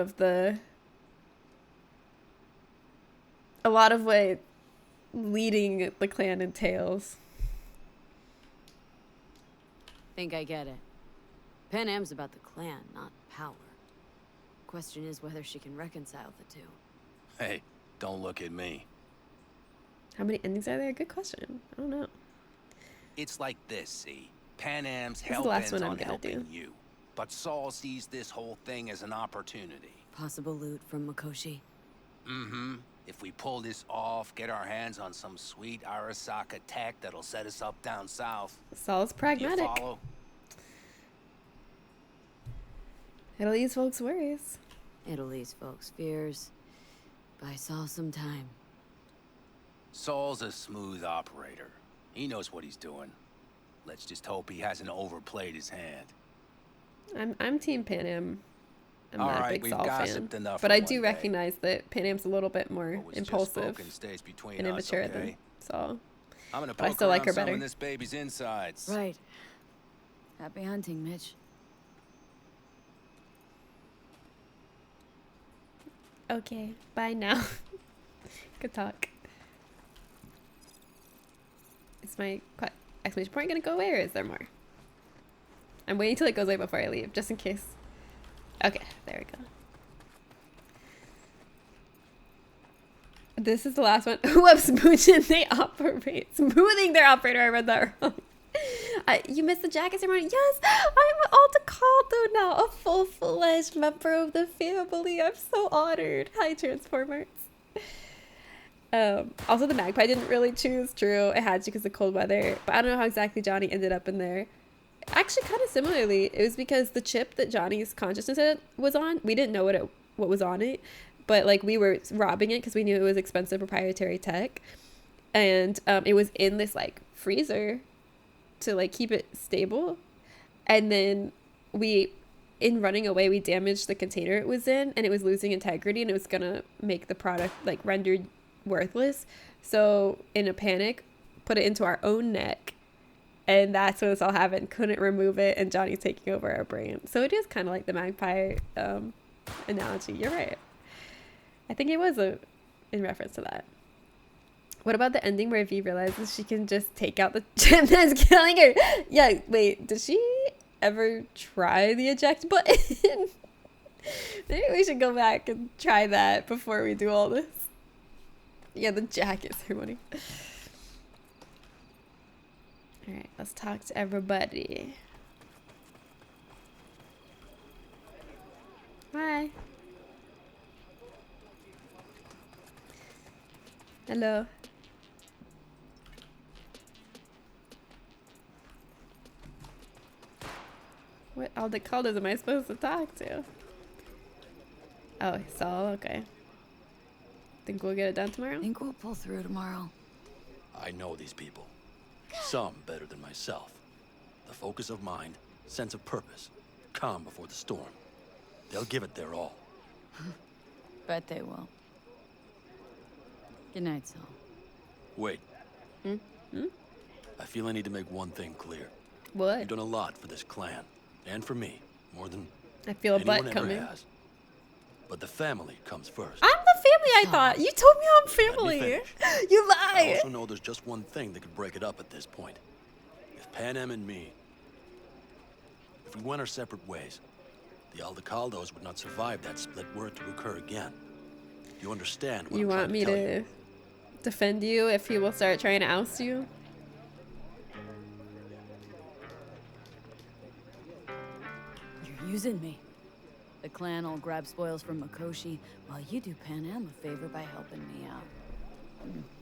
of what leading the clan entails. Think I get it. Pan Am's about the clan, not power. Question is whether she can reconcile the two. Hey, don't look at me. How many endings are there? Good question. I don't know. It's like this, see? Pan Am's This is the hell last bent one I'm on gonna helping do. you. But Saul sees this whole thing as an opportunity. Possible loot from Makoshi. Mm-hmm. If we pull this off, get our hands on some sweet Arasaka tech that'll set us up down south. Saul's pragmatic. You follow? It'll ease folks' worries. It'll ease folks' fears. Buy Saul some time. Saul's a smooth operator. He knows what he's doing. Let's just hope he hasn't overplayed his hand. I'm Team Pan Am. I'm All not a right, big we've Saul fan. gossiped enough But for I one do day. recognize that Pan Am's a little bit more What was just impulsive spoken stays between and us, immature okay? than Saul. I'm gonna But I poke still like around her some better. of this baby's insides. Right. Happy hunting, Mitch. Okay, bye now. Good talk. Is my exclamation point gonna go away, or is there more? I'm waiting till it goes away before I leave, just in case. Okay, there we go. This is the last one. Whoops, smooching they operate. Smoothing their operator, I read that wrong. You missed the jacket ceremony. Yes, I'm Aldecaldo now, a full-fledged member of the family. I'm so honored. Hi, Transformers. Also, the magpie didn't really choose. True, it had to because of cold weather. But I don't know how exactly Johnny ended up in there. Actually, kind of similarly, it was because the chip that Johnny's consciousness was on, we didn't know what was on it, but like we were robbing it because we knew it was expensive proprietary tech, and it was in this like freezer to like keep it stable, and then in running away we damaged the container it was in, and it was losing integrity, and it was gonna make the product like rendered worthless. So in a panic, put it into our own neck, and that's when this all happened. Couldn't remove it, and Johnny's taking over our brain. So it is kind of like the magpie analogy. You're right. I think it was in reference to that. What about the ending where V realizes she can just take out the chip that's killing her? Yeah, wait, did she ever try the eject button? Maybe we should go back and try that before we do all this. Yeah, the jacket ceremony. Alright, let's talk to everybody. Hi. Hello. What all the colors am I supposed to talk to? Oh, Saul, okay. Think we'll get it done tomorrow? Think we'll pull through tomorrow. I know these people. Some better than myself. The focus of mind, sense of purpose, calm before the storm. They'll give it their all. Bet they will. Good night, Saul. Wait. I feel I need to make one thing clear. What? You've done a lot for this clan, and for me, more than I feel a anyone butt ever coming. has. But the family comes first. I'm the family, I thought. You told me I'm Let me family. finish. You I lie. also know there's just one thing that could break it up at this point. If Pan Am and me, if we went our separate ways, the Aldecaldos would not survive that split were it to occur again. You understand what You I'm trying want me tell to you? defend you if he will start trying to oust you? You're using me. The clan will grab spoils from Makoshi, while you do Pan Am a favor by helping me out.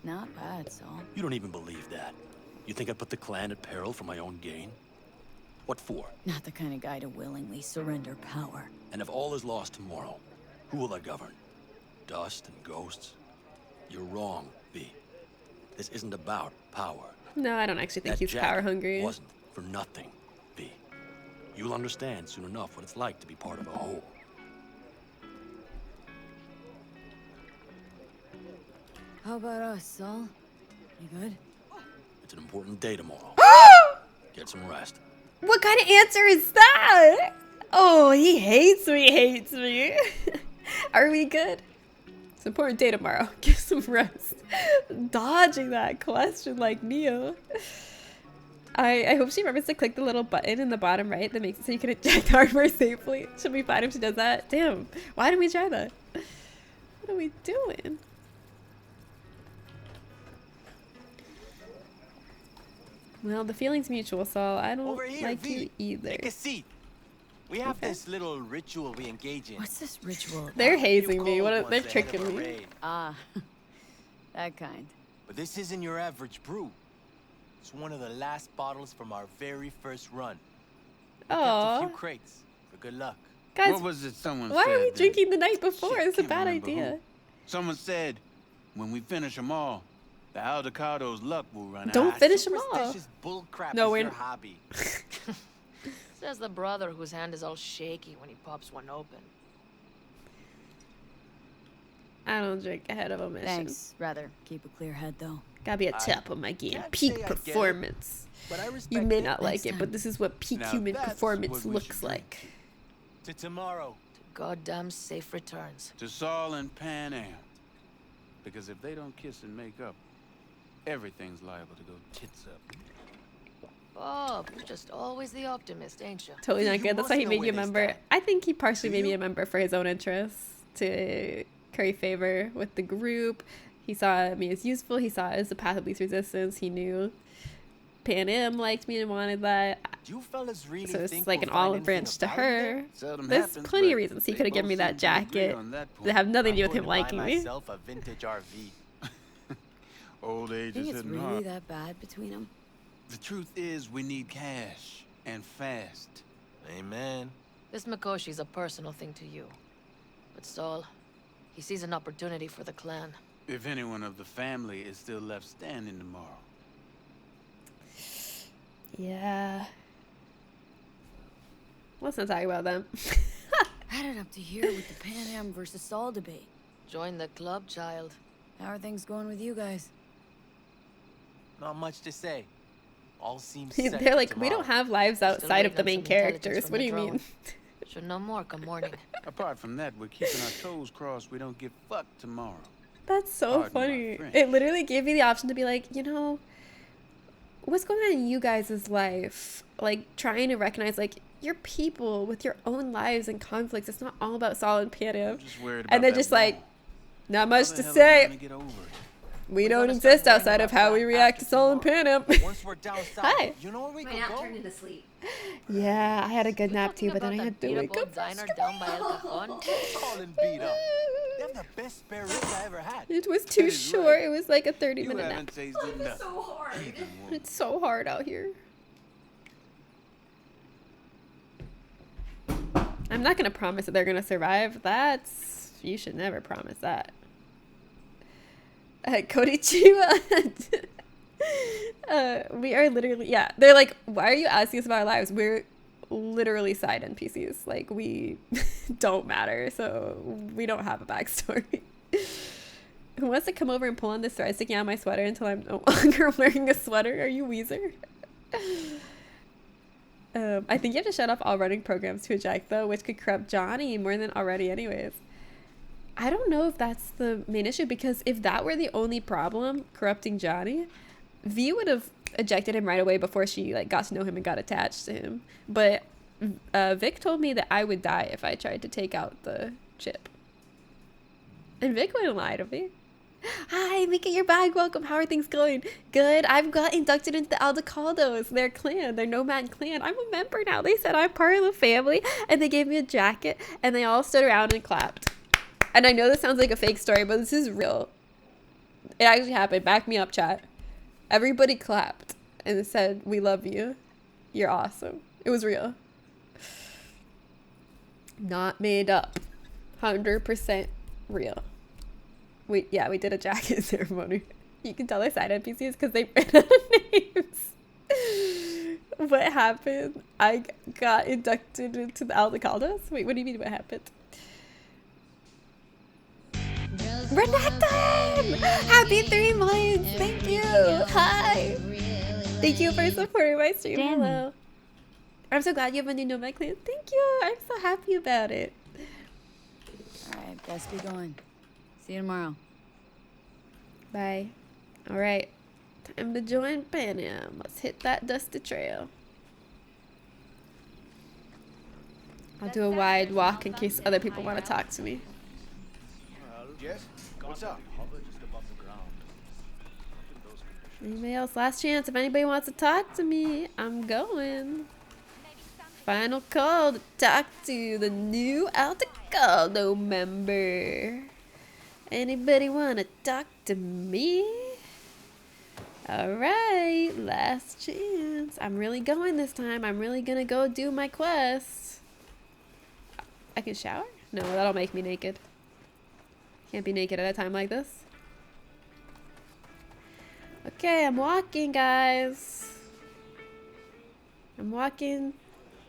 Not bad, Saul. You don't even believe that. You think I'd put the clan at peril for my own gain? What for? Not the kind of guy to willingly surrender power. And if all is lost tomorrow, who will I govern? Dust and ghosts? You're wrong, V. This isn't about power. No, I don't actually think That he's jacket power hungry. wasn't for nothing, V. You'll understand soon enough what it's like to be part of a whole. How about us, Saul? You good? It's an important day tomorrow. Get some rest. What kind of answer is that? Oh, he hates me. Are we good? It's an important day tomorrow. Get some rest. Dodging that question like Neo. I hope she remembers to click the little button in the bottom right that makes it so you can eject hardware safely. Should be fine if she does that. Damn, why didn't we try that? What are we doing? Well, the feeling's mutual, Saul. I don't like you either. Take a seat. We have this little ritual we engage in. What's this ritual? They're hazing me. They're tricking me. Ah, that kind. But this isn't your average brew. It's one of the last bottles from our very first run. We kept a few crates for good luck. Guys, what was it someone why said? are we drinking the night before? Shit, It's a can't bad remember idea. who. Someone said, when we finish them all, the Aldecado's luck will run out. Don't finish them all. Superstitious bullcrap No, is we're your hobby. Says the brother whose hand is all shaky when he pops one open. I don't drink ahead of a mission. Thanks. Rather keep a clear head, though. Gotta be a top of my game. Peak performance. You may not like it, but this is what peak human performance looks like. To tomorrow. To goddamn safe returns. To Saul and Pan Am. Because if they don't kiss and make up, everything's liable to go tits up. Bob, you're just always the optimist, ain't you? Totally not good. That's why he made you a member. I think he partially made me a member for his own interests, to curry favor with the group. He saw me as useful. He saw it as the path of least resistance. He knew Pan Am liked me and wanted that. You fellas really So it's think like we'll an find olive anything branch to of her. value there? There's plenty of reasons he could have given me that jacket that have nothing to do with him liking me. Myself a vintage RV. Old age Think is it's hitting really hard. that bad between them? The truth is, we need cash and fast. Amen. This Mikoshi's a personal thing to you. But Saul, he sees an opportunity for the clan. If anyone of the family is still left standing tomorrow. Yeah. Let's not talk about them. Added up to here with the Pan Am versus Saul debate. Join the club, child. How are things going with you guys? Not much to say. All seems They're like, we don't have lives outside of the main characters. What do you mean? Should know more come morning. Apart from that, we're keeping our toes crossed. We don't get fucked tomorrow. That's so Pardon my funny. French. It literally gave me the option to be like, you know, what's going on in you guys' life? Like, trying to recognize, like, you're people with your own lives and conflicts. It's not all about Saul and Pan Am. And they're just like, not much to say. We don't exist outside of how we react to Saul and Pan Am. Hi. You know where we My can nap go? turned into sleep. Yeah, I had a good nap too, but then I had to wake up. Diner down by El Cajon. Calling beat up. They have the best spare ribs I ever had. It was too short. It was like a 30-minute nap. tasted It's so hard. It's so hard out here. I'm not gonna promise that they're gonna survive. You should never promise that. Cody Chiba. We are literally, yeah. They're like, why are you asking us about our lives? We're literally side NPCs. Like, we don't matter, so we don't have a backstory. Who wants to come over and pull on this thread sticking out my sweater until I'm no longer wearing a sweater? Are you Weezer? I think you have to shut off all running programs to eject, though, which could corrupt Johnny more than already anyways. I don't know if that's the main issue, because if that were the only problem, corrupting Johnny, V would have ejected him right away before she like got to know him and got attached to him. But Vic told me that I would die if I tried to take out the chip. And Vic wouldn't lie to me. Hi, Mika, you're back. Welcome. How are things going? Good. I've got inducted into the Aldecaldos, their clan, their nomad clan. I'm a member now. They said I'm part of the family, and they gave me a jacket, and they all stood around and clapped. And I know this sounds like a fake story, but this is real. It actually happened. Back me up, chat. Everybody clapped and said, "We love you. You're awesome." It was real. Not made up. 100% real. We did a jacket ceremony. You can tell they're side NPCs because they ran out of names. What happened? I got inducted into the Aldecaldos. Wait, what do you mean what happened? Just Renata! Happy 3 months! Thank you! Hi! Thank you for supporting my stream. Danny. Hello. I'm so glad you have a new Nomad clan. Thank you! I'm so happy about it. Alright, best be going. See you tomorrow. Bye. Alright. Time to join Pan Am. Let's hit that dusty trail. I'll do a wide walk in case other people want to talk to me. Yes? What's up? Anybody else? Last chance. If anybody wants to talk to me, I'm going. Final call to talk to the new Altacaldo member. Anybody want to talk to me? Alright, last chance. I'm really going this time. I'm really gonna go do my quest. I can shower? No, that'll make me naked. Can't be naked at a time like this. Okay, I'm walking, guys. I'm walking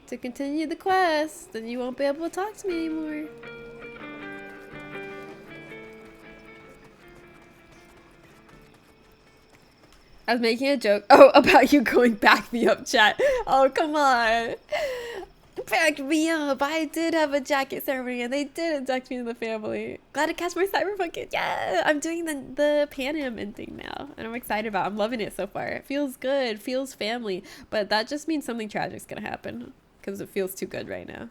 to continue the quest, then you won't be able to talk to me anymore. I was making a joke. Oh, about you going back me up, chat. Oh, come on. Back me up. I did have a jacket ceremony and they did induct me in the family. Glad to catch my Cyberpunk kid. Yeah, I'm doing the Pan Am ending now and I'm excited about it. I'm loving it so far. It feels good, feels family, but that just means something tragic's gonna happen because it feels too good right now.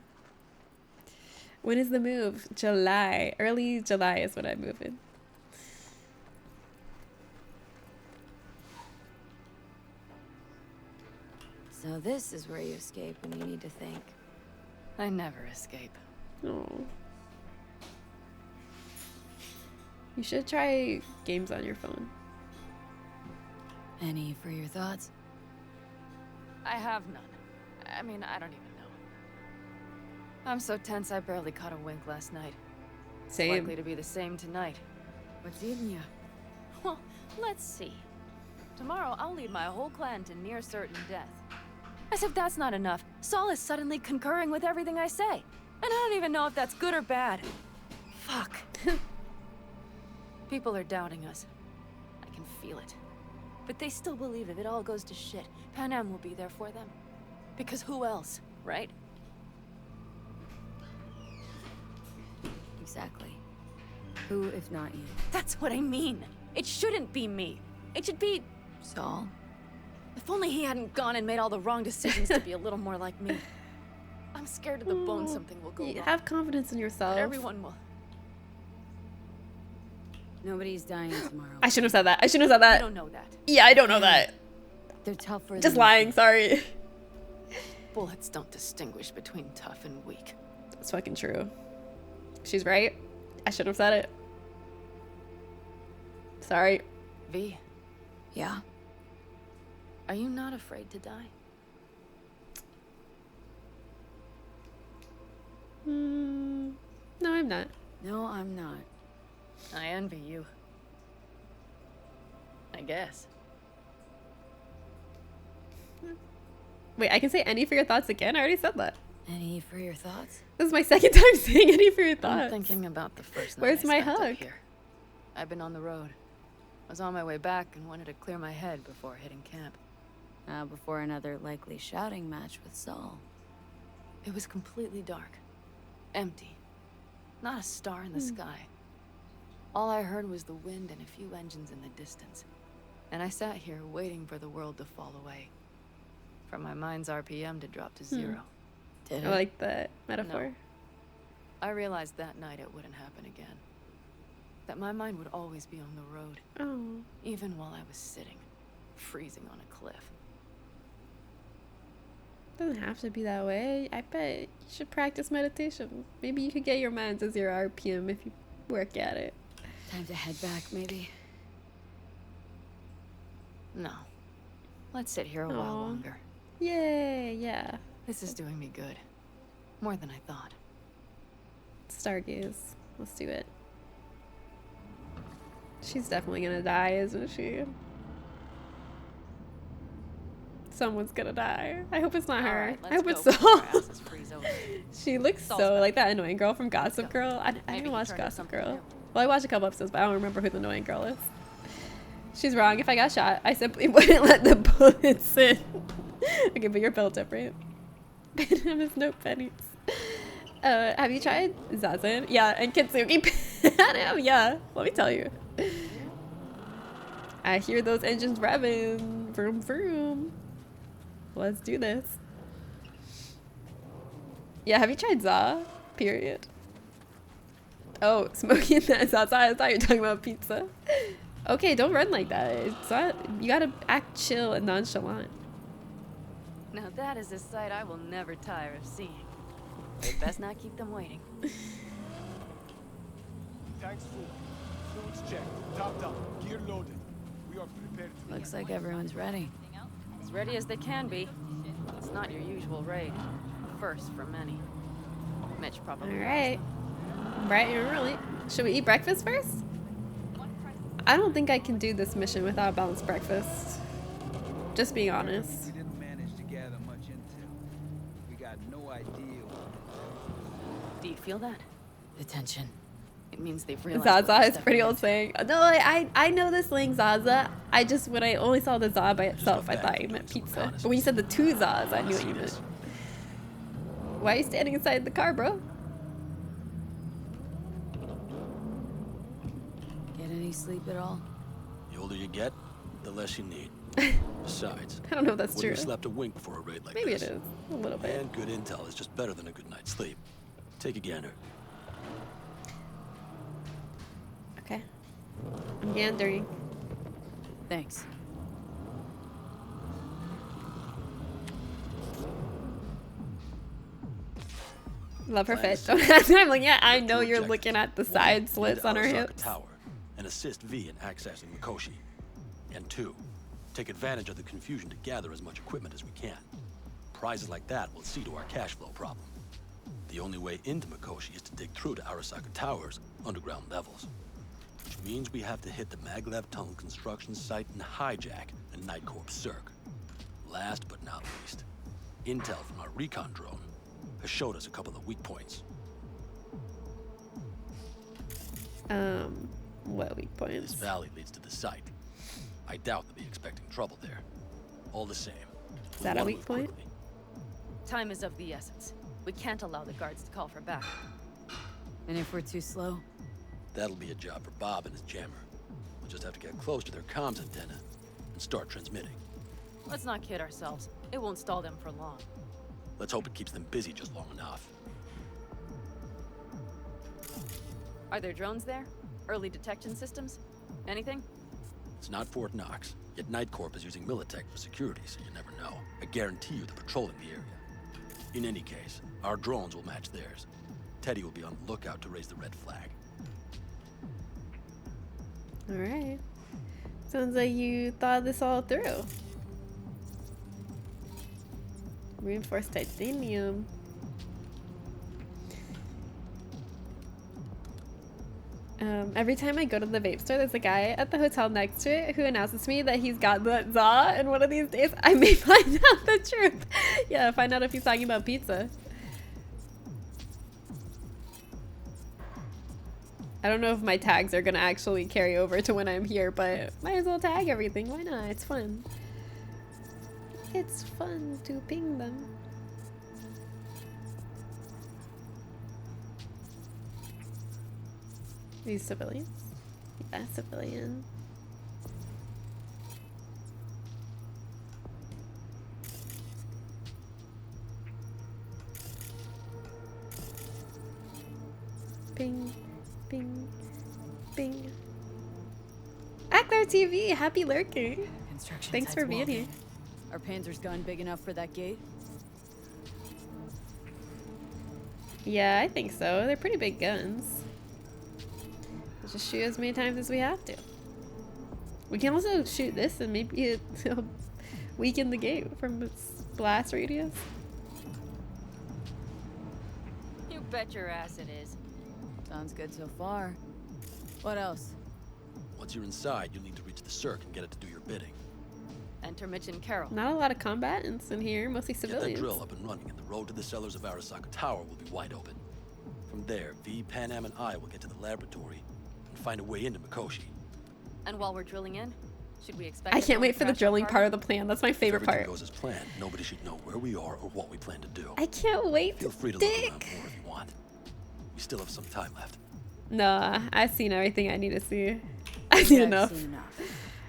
When is the move? July. Early July is when I'm moving. So this is where you escape when you need to think. I never escape. Oh. You should try games on your phone. Any for your thoughts? I have none. I mean, I don't even know. I'm so tense I barely caught a wink last night. Same. It's likely to be the same tonight. What's eating you? Well, let's see. Tomorrow I'll lead my whole clan to near certain death. As if that's not enough, Saul is suddenly concurring with everything I say. And I don't even know if that's good or bad. Fuck. People are doubting us. I can feel it. But they still believe if it all goes to shit, Pan Am will be there for them. Because who else, right? Exactly. Who, if not you? That's what I mean. It shouldn't be me. It should be... Saul? If only he hadn't gone and made all the wrong decisions to be a little more like me. I'm scared to the bone something will go wrong. Have confidence in yourself. But everyone will. Nobody's dying tomorrow. I shouldn't have said that. I shouldn't have said that. You don't know that. Yeah, I don't know that. They're tougher. Just lying, sorry. Bullets don't distinguish between tough and weak. That's fucking true. She's right. I shouldn't have said it. Sorry. V. Yeah? Are you not afraid to die? No, I'm not. No, I'm not. I envy you. I guess. Wait, I can say any for your thoughts again? I already said that. Any for your thoughts? This is my second time saying any for your thoughts. I'm thinking about the first night Where's I my spent up hug? here. I've been on the road. I was on my way back and wanted to clear my head before hitting camp. Before another likely shouting match with Saul. It was completely dark. Empty. Not a star in the sky. All I heard was the wind and a few engines in the distance. And I sat here waiting for the world to fall away. For my mind's RPM to drop to 0. Did I like that metaphor. No. I realized that night it wouldn't happen again. That my mind would always be on the road. Oh. Even while I was sitting, freezing on a cliff. Doesn't have to be that way. I bet you should practice meditation. Maybe you could get your mind to 0 RPM if you work at it. Time to head back, maybe. No. Let's sit here a while longer. Yay, yeah. This is doing me good. More than I thought. Stargaze. Let's do it. She's definitely gonna die, isn't she? Someone's gonna die. I hope it's not her. Right, I hope let's it's go before our Saul. asses freeze over. She looks Saul's so back. like that annoying girl from Gossip So, Girl. I maybe didn't he watch turned up Gossip something Girl. new. Well, I watched a couple episodes, but I don't remember who the annoying girl is. She's wrong. If I got shot, I simply wouldn't let the bullets in. Okay, but you're built different. Panem is no pennies. Have you tried Zazen? Yeah, and Kitsuki Panem. Yeah, let me tell you. I hear those engines revving. Vroom, vroom. Let's do this. Yeah, have you tried Za? Period. Oh, smoking that Zaza. I thought you were talking about pizza. Okay, don't run like that. It's not, you gotta act chill and nonchalant. Now that is a sight I will never tire of seeing. They'd best not keep them waiting. Tanks full. Fluids checked. Topped up. Gear loaded. We are prepared to... Looks like everyone's ready. As ready as they can be. It's not your usual raid. First for many. Mitch probably. Alright. Bright and early. Should we eat breakfast first? I don't think I can do this mission without a balanced breakfast. Just being honest. We didn't manage to gather much intel. We got no idea. Do you feel that? The tension. It means they've realized. Zaza is pretty old saying. No, I know the slang Zaza. I just, when I only saw the Za by itself, I thought you meant pizza. But when you said the two Zas, I knew what you meant. Why are you standing inside the car, bro? Get any sleep at all? The older you get, the less you need. Besides, I don't know if that's wouldn't true. have slept a wink before a raid like Maybe this. it is. A little bit. And good intel is just better than a good night's sleep. Take a gander. Okay. I'm gandering. Thanks. Love her fit. Don't ask me. I'm like, yeah, I know you're looking at the side slits on her hips. Tower and assist V in accessing Mikoshi. And 2, take advantage of the confusion to gather as much equipment as we can. Prizes like that will see to our cash flow problem. The only way into Mikoshi is to dig through to Arasaka Tower's underground levels. Which means we have to hit the Maglev Tunnel construction site and hijack a Night Corps Circ. Last but not least, intel from our recon drone has showed us a couple of weak points. What weak points? This valley leads to the site. I doubt they'll be expecting trouble there. All the same. Is that a weak point? Time is of the essence. We can't allow the guards to call for backup. And if we're too slow? That'll be a job for Bob and his jammer. We'll just have to get close to their comms antenna and start transmitting. Let's not kid ourselves. It won't stall them for long. Let's hope it keeps them busy just long enough. Are there drones there? Early detection systems? Anything? It's not Fort Knox, yet Night Corp is using Militech for security, so you never know. I guarantee you they're patrolling the area. In any case, our drones will match theirs. Teddy will be on the lookout to raise the red flag. Alright. Sounds like you thought this all through. Reinforced titanium. Every time I go to the vape store, there's a guy at the hotel next to it who announces to me that he's got the za, and one of these days I may find out the truth. Yeah, find out if he's talking about pizza. I don't know if my tags are gonna actually carry over to when I'm here, but might as well tag everything. Why not? It's fun. It's fun to ping them. These civilians? Yeah, civilian. Ping, ping, ping. Ackler TV, happy lurking. Thanks for being here. Are Panzer's gun big enough for that gate? Yeah, I think so. They're pretty big guns. Let's just shoot as many times as we have to. We can also shoot this and maybe it'll weaken the gate from its blast radius. You bet your ass it is. Sounds good so far. What else? Once you're inside, you'll need to reach the Cirque and get it to do your bidding. Enter Mitch and Carol. Not a lot of combatants in here, mostly Get civilians. that drill up and running, and the road to the cellars of Arasaka Tower will be wide open. From there, V, Pan Am, and I will get to the laboratory find a way into Mikoshi. And while we're drilling in, should we expect? I can't wait for the drilling part of the plan. That's my If favorite everything part. goes as planned, nobody should know where we are or what we plan to do. I can't wait. Feel free to look around more if you want. We still have some time left. Nah, I've seen everything I need to see. I've seen enough.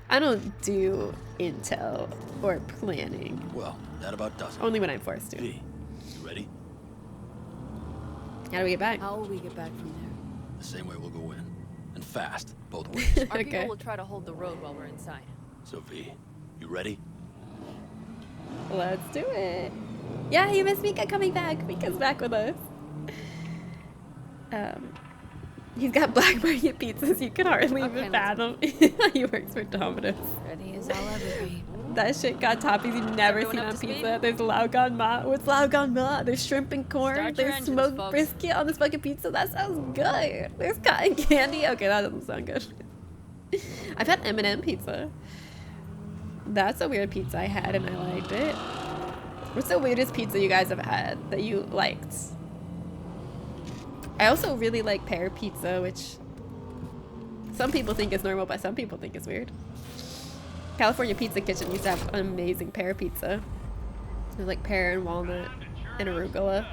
I don't do intel or planning. Well, that about does it. Only when I'm forced to. V, you ready? How do we get back? How will we get back from there? The same way we'll go in. And fast, both ways. Our people will try to hold the road while we're inside. So V, you ready? Let's do it. Yeah, you missed Mika coming back. Mika's back with us. He's got black market pizzas. You can hardly even fathom. He works for Domino's. Ready as I'll ever be. That shit got toppings you've never seen on pizza. There's Laugan Ma. What's Laugan Ma? There's shrimp and corn. Start your There's engines, smoked folks. brisket on this fucking pizza. That sounds good. There's cotton candy. Okay, that doesn't sound good. I've had M&M pizza. That's a weird pizza I had and I liked it. What's the weirdest pizza you guys have had that you liked? I also really like pear pizza, which some people think is normal, but some people think is weird. California Pizza Kitchen used to have an amazing pear pizza. It was like pear and walnut and arugula.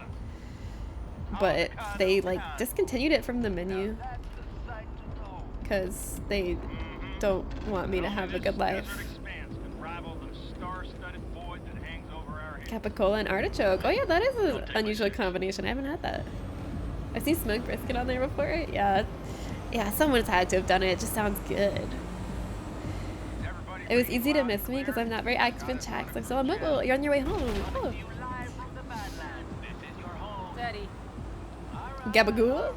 But they like discontinued it from the menu because they don't want me to have a good life. Capicola and artichoke. Oh yeah, that is an unusual combination. I haven't had that. I've seen smoked brisket on there before. Yeah, someone's had to have done it. It just sounds good. It was easy to miss me because I'm not very active in chat. So I'm still on mobile. You're on your way home. Oh. Daddy, Gabagool?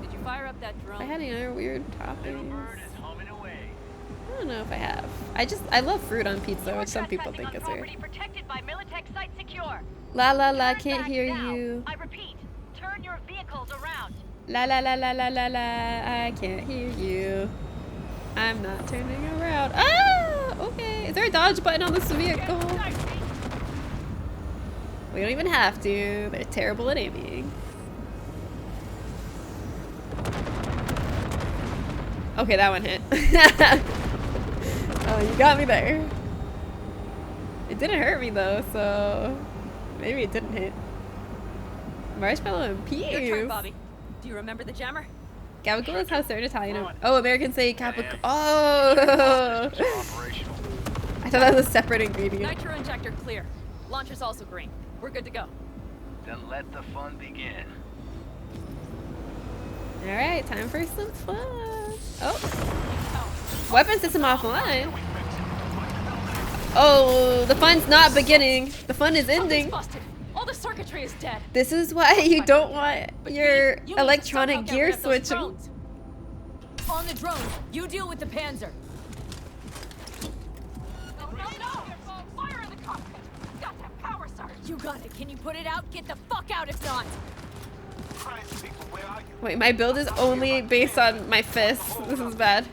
did you fire up that drone? I had any other weird toppings. I don't know if I have. I love fruit on pizza, which some people think is weird. Protected by Militech site secure. La la la, can't hear you. I repeat, turn your vehicles around. La la la la la la la, I can't hear you. I'm not turning around. Ah, okay. Is there a dodge button on this vehicle? We don't even have to. They're terrible at aiming. Okay, that one hit. Oh, you got me there. It didn't hurt me though, so maybe it didn't hit. Marshmallow and peas. Your turn, Bobby. Do you remember the jammer? Gabagool is how certain Italian. Oh, Americans say capicola. Oh! I thought that was a separate ingredient. Nitro injector clear. Launcher's also green. We're good to go. Then let the fun begin. Alright, time for some fun. Oh. Weapon system offline. Oh, the fun's not beginning. The fun is ending. All the circuitry is dead. This is why you don't want your electronic gear switching. On the drone, you deal with the Panzer. Fire in the cockpit. Got that power surge. You got it. Can you put it out? Get the fuck out if not. Wait, my build is only based on my fists. This is bad.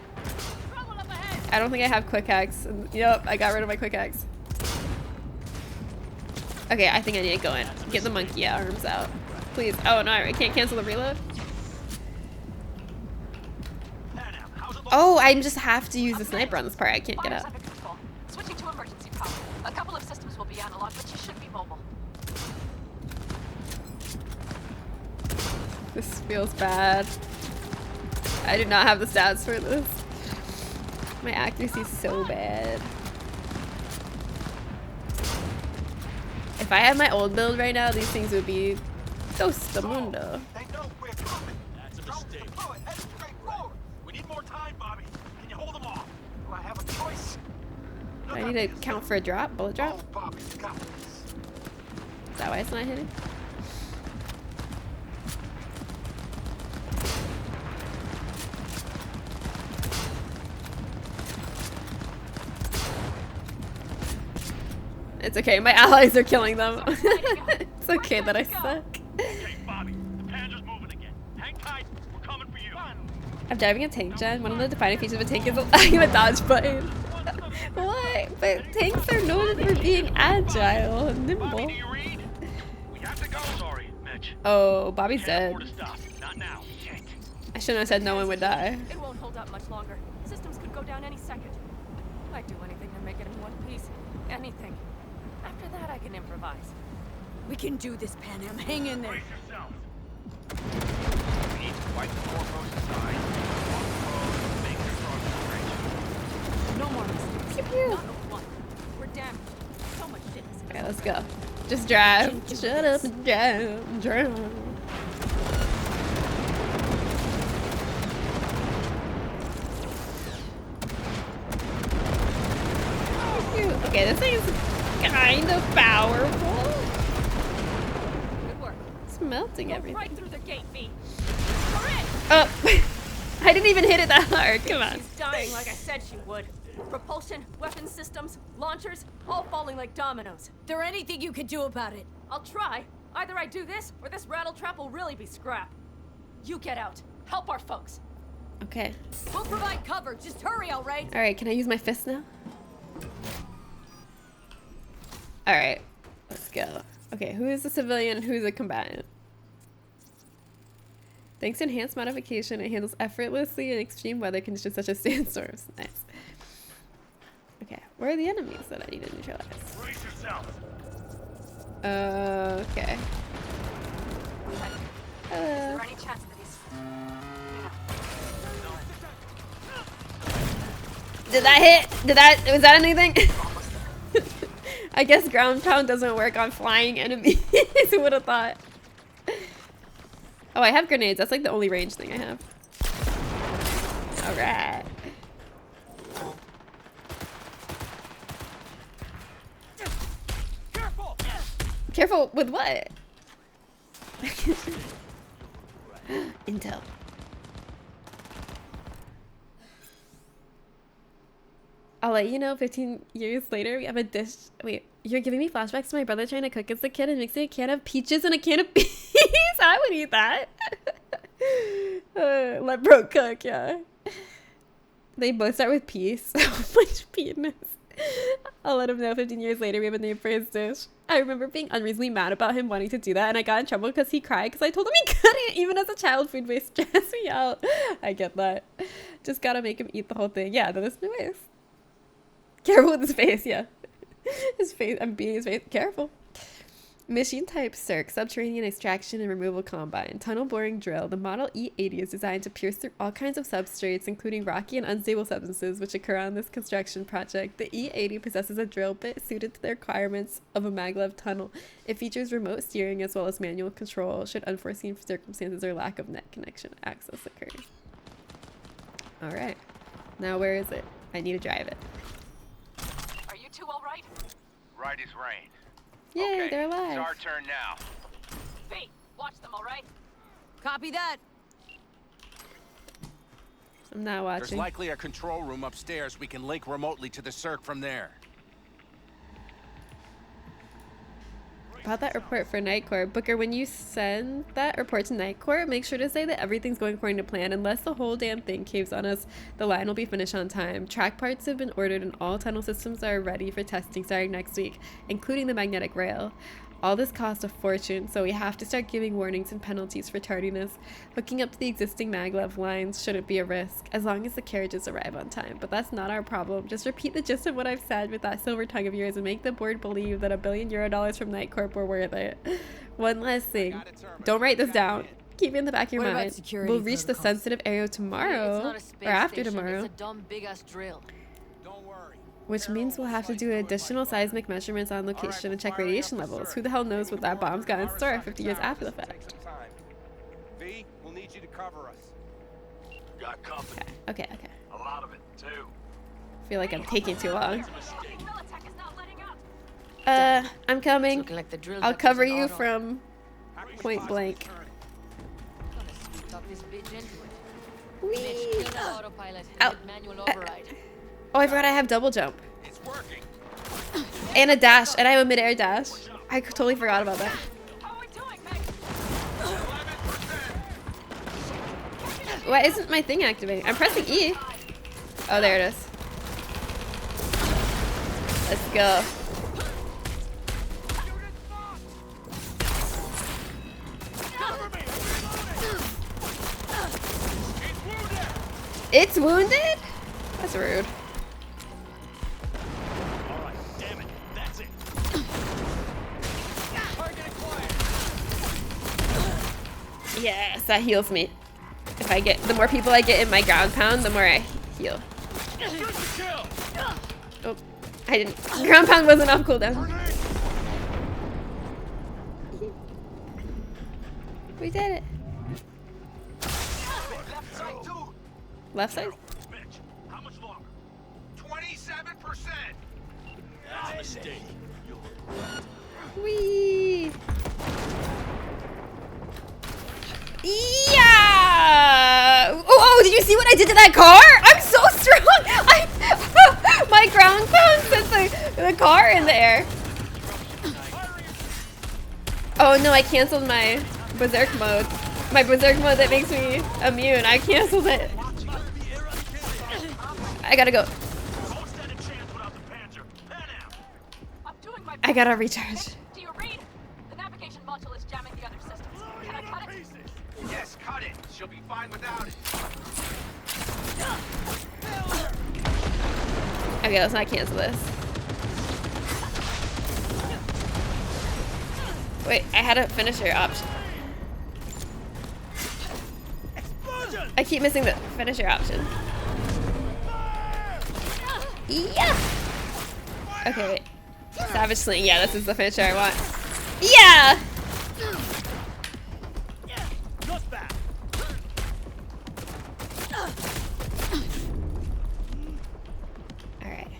I don't think I have quick hacks. Yep, I got rid of my quick hacks. Okay, I think I need to go in. Get the monkey arms out. Please. Oh no, I can't cancel the reload. Oh, I just have to use the sniper on this part. I can't get out. Switching to emergency power. A couple of systems will be analog, but you should be mobile. This feels bad. I do not have the stats for this. My accuracy is so bad. If I had my old build right now, these things would be Tostamundo. That's a mistake. We need more time, Bobby. Can you hold them off? Do I have a choice? Do I need to count for a drop? Bullet drop? Oh, Bobby's got this. Is that why it's not hitting? It's okay, my allies are killing them. It's okay that I suck. Okay, Bobby, the Panzer's moving again. Hang tight, we're coming for you. I'm driving a tank gen. One of the defining features of a tank is a dodge button. What? But tanks are known for being agile and nimble. We have to go. Sorry, Mitch. Oh, Bobby's dead. Not now. shouldn't have said no one would die. It won't hold up much longer. Systems could go down any second. I'd do anything to make it in one piece. Anything. After that, I can improvise. We can do this, Pan Am. Hang in there. Brace yourselves. We need to fight the foremost side. Walk close, make it across the bridge. No more mistakes. Pew pew. Not a one. We're damned. So much shit is Okay, let's go. Just drive. Shut up and drive. Drive. Okay, this thing is kind of powerful. Good work. It's melting Go everything. right through the gate, V. We're in. Oh, I didn't even hit it that hard. Come on. She's dying like I said she would. Propulsion, weapon systems, launchers, all falling like dominoes. There anything you can do about it? I'll try. Either I do this, or this rattletrap will really be scrap. You get out. Help our folks. Okay. We'll provide cover. Just hurry, all right? All right, can I use my fist now? All right, let's go. Okay, who is the civilian and who's a combatant? Thanks to enhanced modification, it handles effortlessly in extreme weather conditions such as sandstorms. Nice. Okay, where are the enemies that I need to neutralize? Brace yourselves. Okay. Is there any chance that he's... Did that hit? Was that anything? I guess ground pound doesn't work on flying enemies. Who would have thought? Oh, I have grenades. That's like the only range thing I have. All right. Careful. Careful with what? Intel. I'll let you know 15 years later we have a dish. Wait, you're giving me flashbacks to my brother trying to cook as a kid and mixing a can of peaches and a can of peas. I would eat that. Let bro cook, yeah. They both start with peas. So much penis. I'll let him know 15 years later we have a name for his dish. I remember being unreasonably mad about him wanting to do that, and I got in trouble because he cried because I told him he couldn't. Even as a child, food waste stressed me out. I get that. Just gotta make him eat the whole thing. Yeah, there's no waste. Careful with his face, yeah. His face, I'm beating his face. Careful. Machine type Circ, subterranean extraction and removal combine, tunnel boring drill. The model E80 is designed to pierce through all kinds of substrates, including rocky and unstable substances, which occur on this construction project. The E80 possesses a drill bit suited to the requirements of a maglev tunnel. It features remote steering as well as manual control should unforeseen circumstances or lack of net connection access occur. All right. Now where is it? I need to drive it. Are you two all right? Right as rain. Yay, Okay, they're alive. it's our turn now. V, watch them, all right? Copy that. I'm not watching. There's likely a control room upstairs. We can link remotely to the Circ from there. About that report for Night Court. Booker, when you send that report to Night Court, make sure to say that everything's going according to plan. Unless the whole damn thing caves on us, the line will be finished on time. Track parts have been ordered and all tunnel systems are ready for testing starting next week, including the magnetic rail. All this costs a fortune, so we have to start giving warnings and penalties for tardiness. Hooking up to the existing maglev lines shouldn't be a risk, as long as the carriages arrive on time. But that's not our problem. Just repeat the gist of what I've said with that silver tongue of yours and make the board believe that $1 billion from Night Corp were worth it. One last thing. Don't write this down. Keep it in the back of your mind. We'll reach the sensitive area tomorrow, It's not a space or after station, tomorrow. It's a dumb big-ass drill. Which means we'll have to do additional seismic measurements on location and check radiation levels. Who the hell knows what that bomb's got in store 50 years after the fact. V, we'll need you to cover us. Got company. Okay. A lot of it, too. I feel like I'm taking too long. I'm coming. Looking like the drill I'll duck cover is an you auto. from point blank. Gonna sweep up this bitch into it. Whee! Mitch, kill the autopilot and Ow. hit manual override. Oh, I forgot I have double jump. And a dash, and I have a mid-air dash. I totally forgot about that. Why isn't my thing activating? I'm pressing E. Oh, there it is. Let's go. It's wounded? That's rude. Alright, damn it. That's it. Yes, that heals me. If I get, the more people I get in my ground pound, the more I heal. Oh, I didn't. Ground pound wasn't off cooldown. We did it. Left side? How much longer? 27%. That's a mistake. Whee! Yeah! Oh, did you see what I did to that car? I'm so strong! My ground pound sent the car in the air. Oh no, I canceled my berserk mode. My berserk mode that makes me immune. I canceled it. I gotta go. I gotta recharge. Do you read? The navigation module is jamming the other systems. Can I cut it? Yes, cut it. She'll be fine without it. Okay, let's not cancel this. Wait, I had a finisher option. I keep missing the finisher option. Yeah! Okay, wait. Savage Sling. Yeah, this is the finisher I want. Yeah! Alright.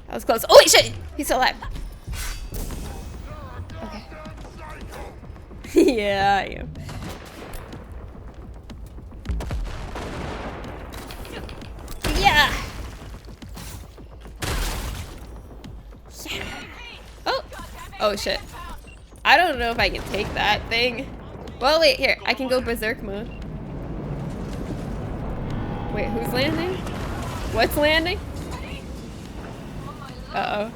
That was close. Oh, wait, shit! He's still alive. Okay. Yeah, I am. Yeah! Oh! Oh, shit. I don't know if I can take that thing. Well, wait, here. I can go berserk mode. Wait, who's landing? What's landing? Uh-oh.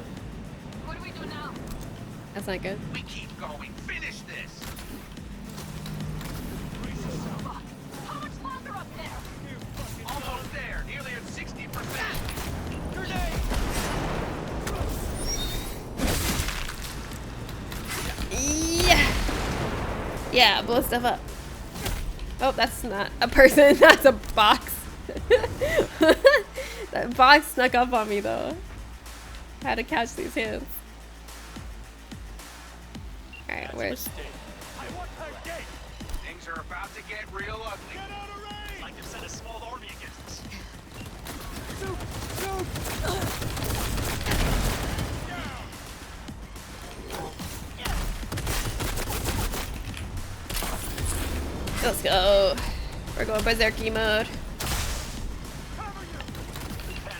What do we do now? That's not good. We keep going. Finish this. How much longer up there? Almost there. Nearly at 60%. Grenade. Yeah! Yeah, blow stuff up. Oh, that's not a person. That's a box. That box snuck up on me, though. I had to catch these hands. Alright, where's... Things are about to get real ugly. Like to send a small army against us. Let's go. We're going berserky mode.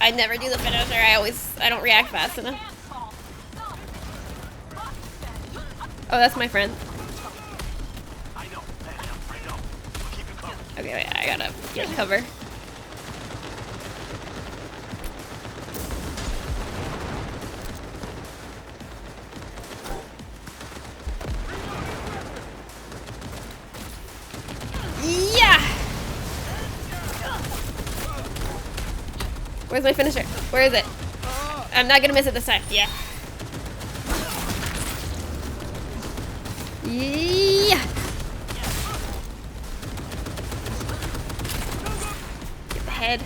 I never do the finisher. I don't react fast enough. Oh, that's my friend. Okay, wait, I gotta get cover. Yeah! Where's my finisher? Where is it? I'm not gonna miss it this time. Yeah. Yeah! Get the head.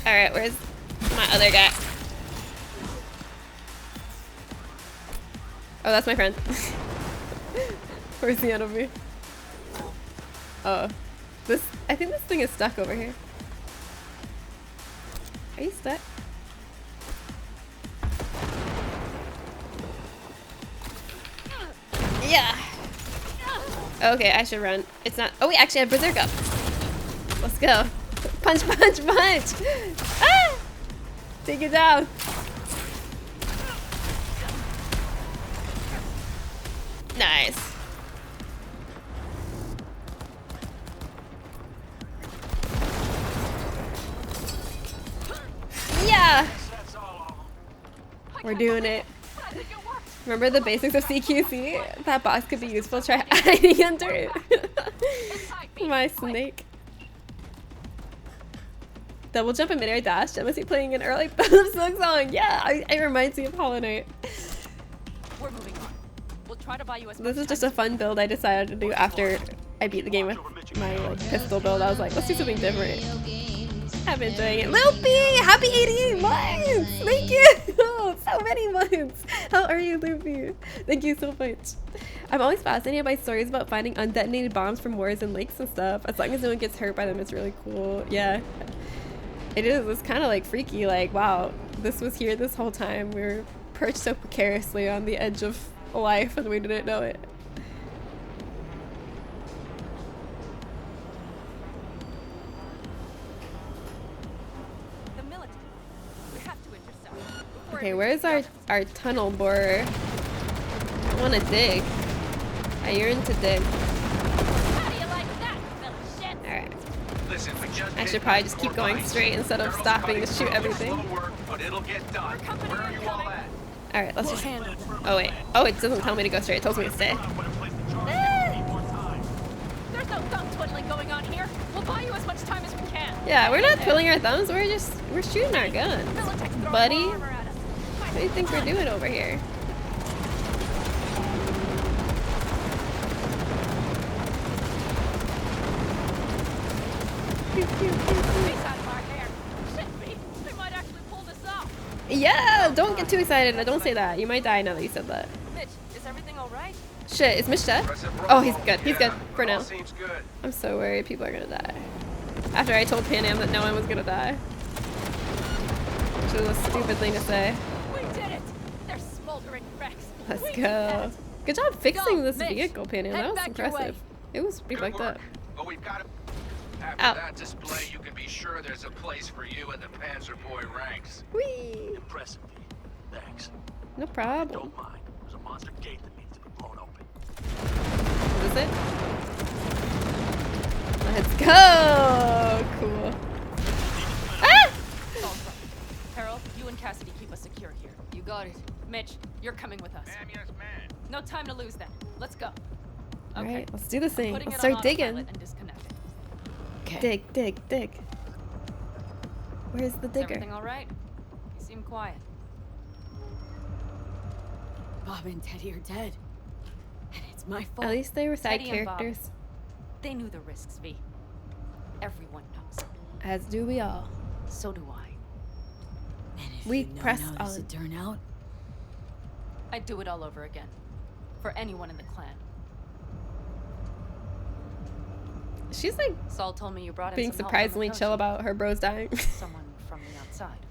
Alright, where's my other guy? Oh, that's my friend. Where's the enemy? Oh. I think this thing is stuck over here. Are you stuck? Yeah. Okay, I should run. It's not. Oh, wait, actually, I have berserk up. Let's go. Punch, punch, punch. Ah! Take it down. Nice. Yeah. We're doing it. Remember the basics of CQC? That box could be useful. Try hiding under it. My snake. Double jump and midair dash. I must be playing an early Philip song. Yeah, it reminds me of Hollow Knight. We're moving on. We'll try to buy you as This much is just time a fun build I decided to do after I beat the game with my like pistol build. I was like, let's do something different. I've been enjoying it. Loopy! Happy 88 months! Thank you! So many months! How are you, Loopy? Thank you so much. I'm always fascinated by stories about finding undetonated bombs from wars and lakes and stuff. As long as no one gets hurt by them, it's really cool. Yeah. It is. It's kind of like freaky. Like, wow, this was here this whole time. We were perched so precariously on the edge of life and we didn't know it. Okay, where's our tunnel borer? I want to dig. I yearn to dig. Alright. I should probably just keep going straight instead of stopping to shoot everything. Alright, let's just... Oh wait. Oh, it doesn't tell me to go straight. It tells me to stay. There's no thumb twiddling going on here. We'll buy you as much time as we can. Yeah, we're not twiddling our thumbs. We're shooting our guns, buddy. What do you think we're doing over here? Yeah, don't get too excited. Don't say that. You might die now that you said that. Mitch, is everything all right? Shit, is Mitch dead? Oh, he's good. He's good for now. I'm so worried people are gonna die. After I told Pan Am that no one was gonna die. Which was a stupid thing to say. We did it! They're smoldering wrecks. Let's go. Good job fixing this vehicle, Pan Am. That was impressive. It was pretty fucked up. But we've got to... After that display, you can be sure there's a place for you in the Panzer Boy ranks. Whee! Impressive. Thanks. No problem. Don't mind. There's a monster gate that needs to be blown open. What is it? Let's go! Cool. Ah! Harold, you and Cassidy keep us secure here. You got it. Mitch, you're coming with us. Ma'am, yes, ma'am. No time to lose then. Let's go. Okay. Alright, let's do this thing. Putting Let's it on start digging. autopilot and disconnecting. Dig, dig, dig. Where's the Is digger? everything all right? You seem quiet. Bob and Teddy are dead. And it's my fault. At least they were side Teddy and Bob, characters. they knew the risks, V. Everyone knows. As do we all. So do I. And if We you'd known press how this on. would turn out, I'd do it all over again. For anyone in the clan. She's like Saul told me you brought in being some help from surprisingly chill Mikoshi. about her bros dying. Someone from the outside.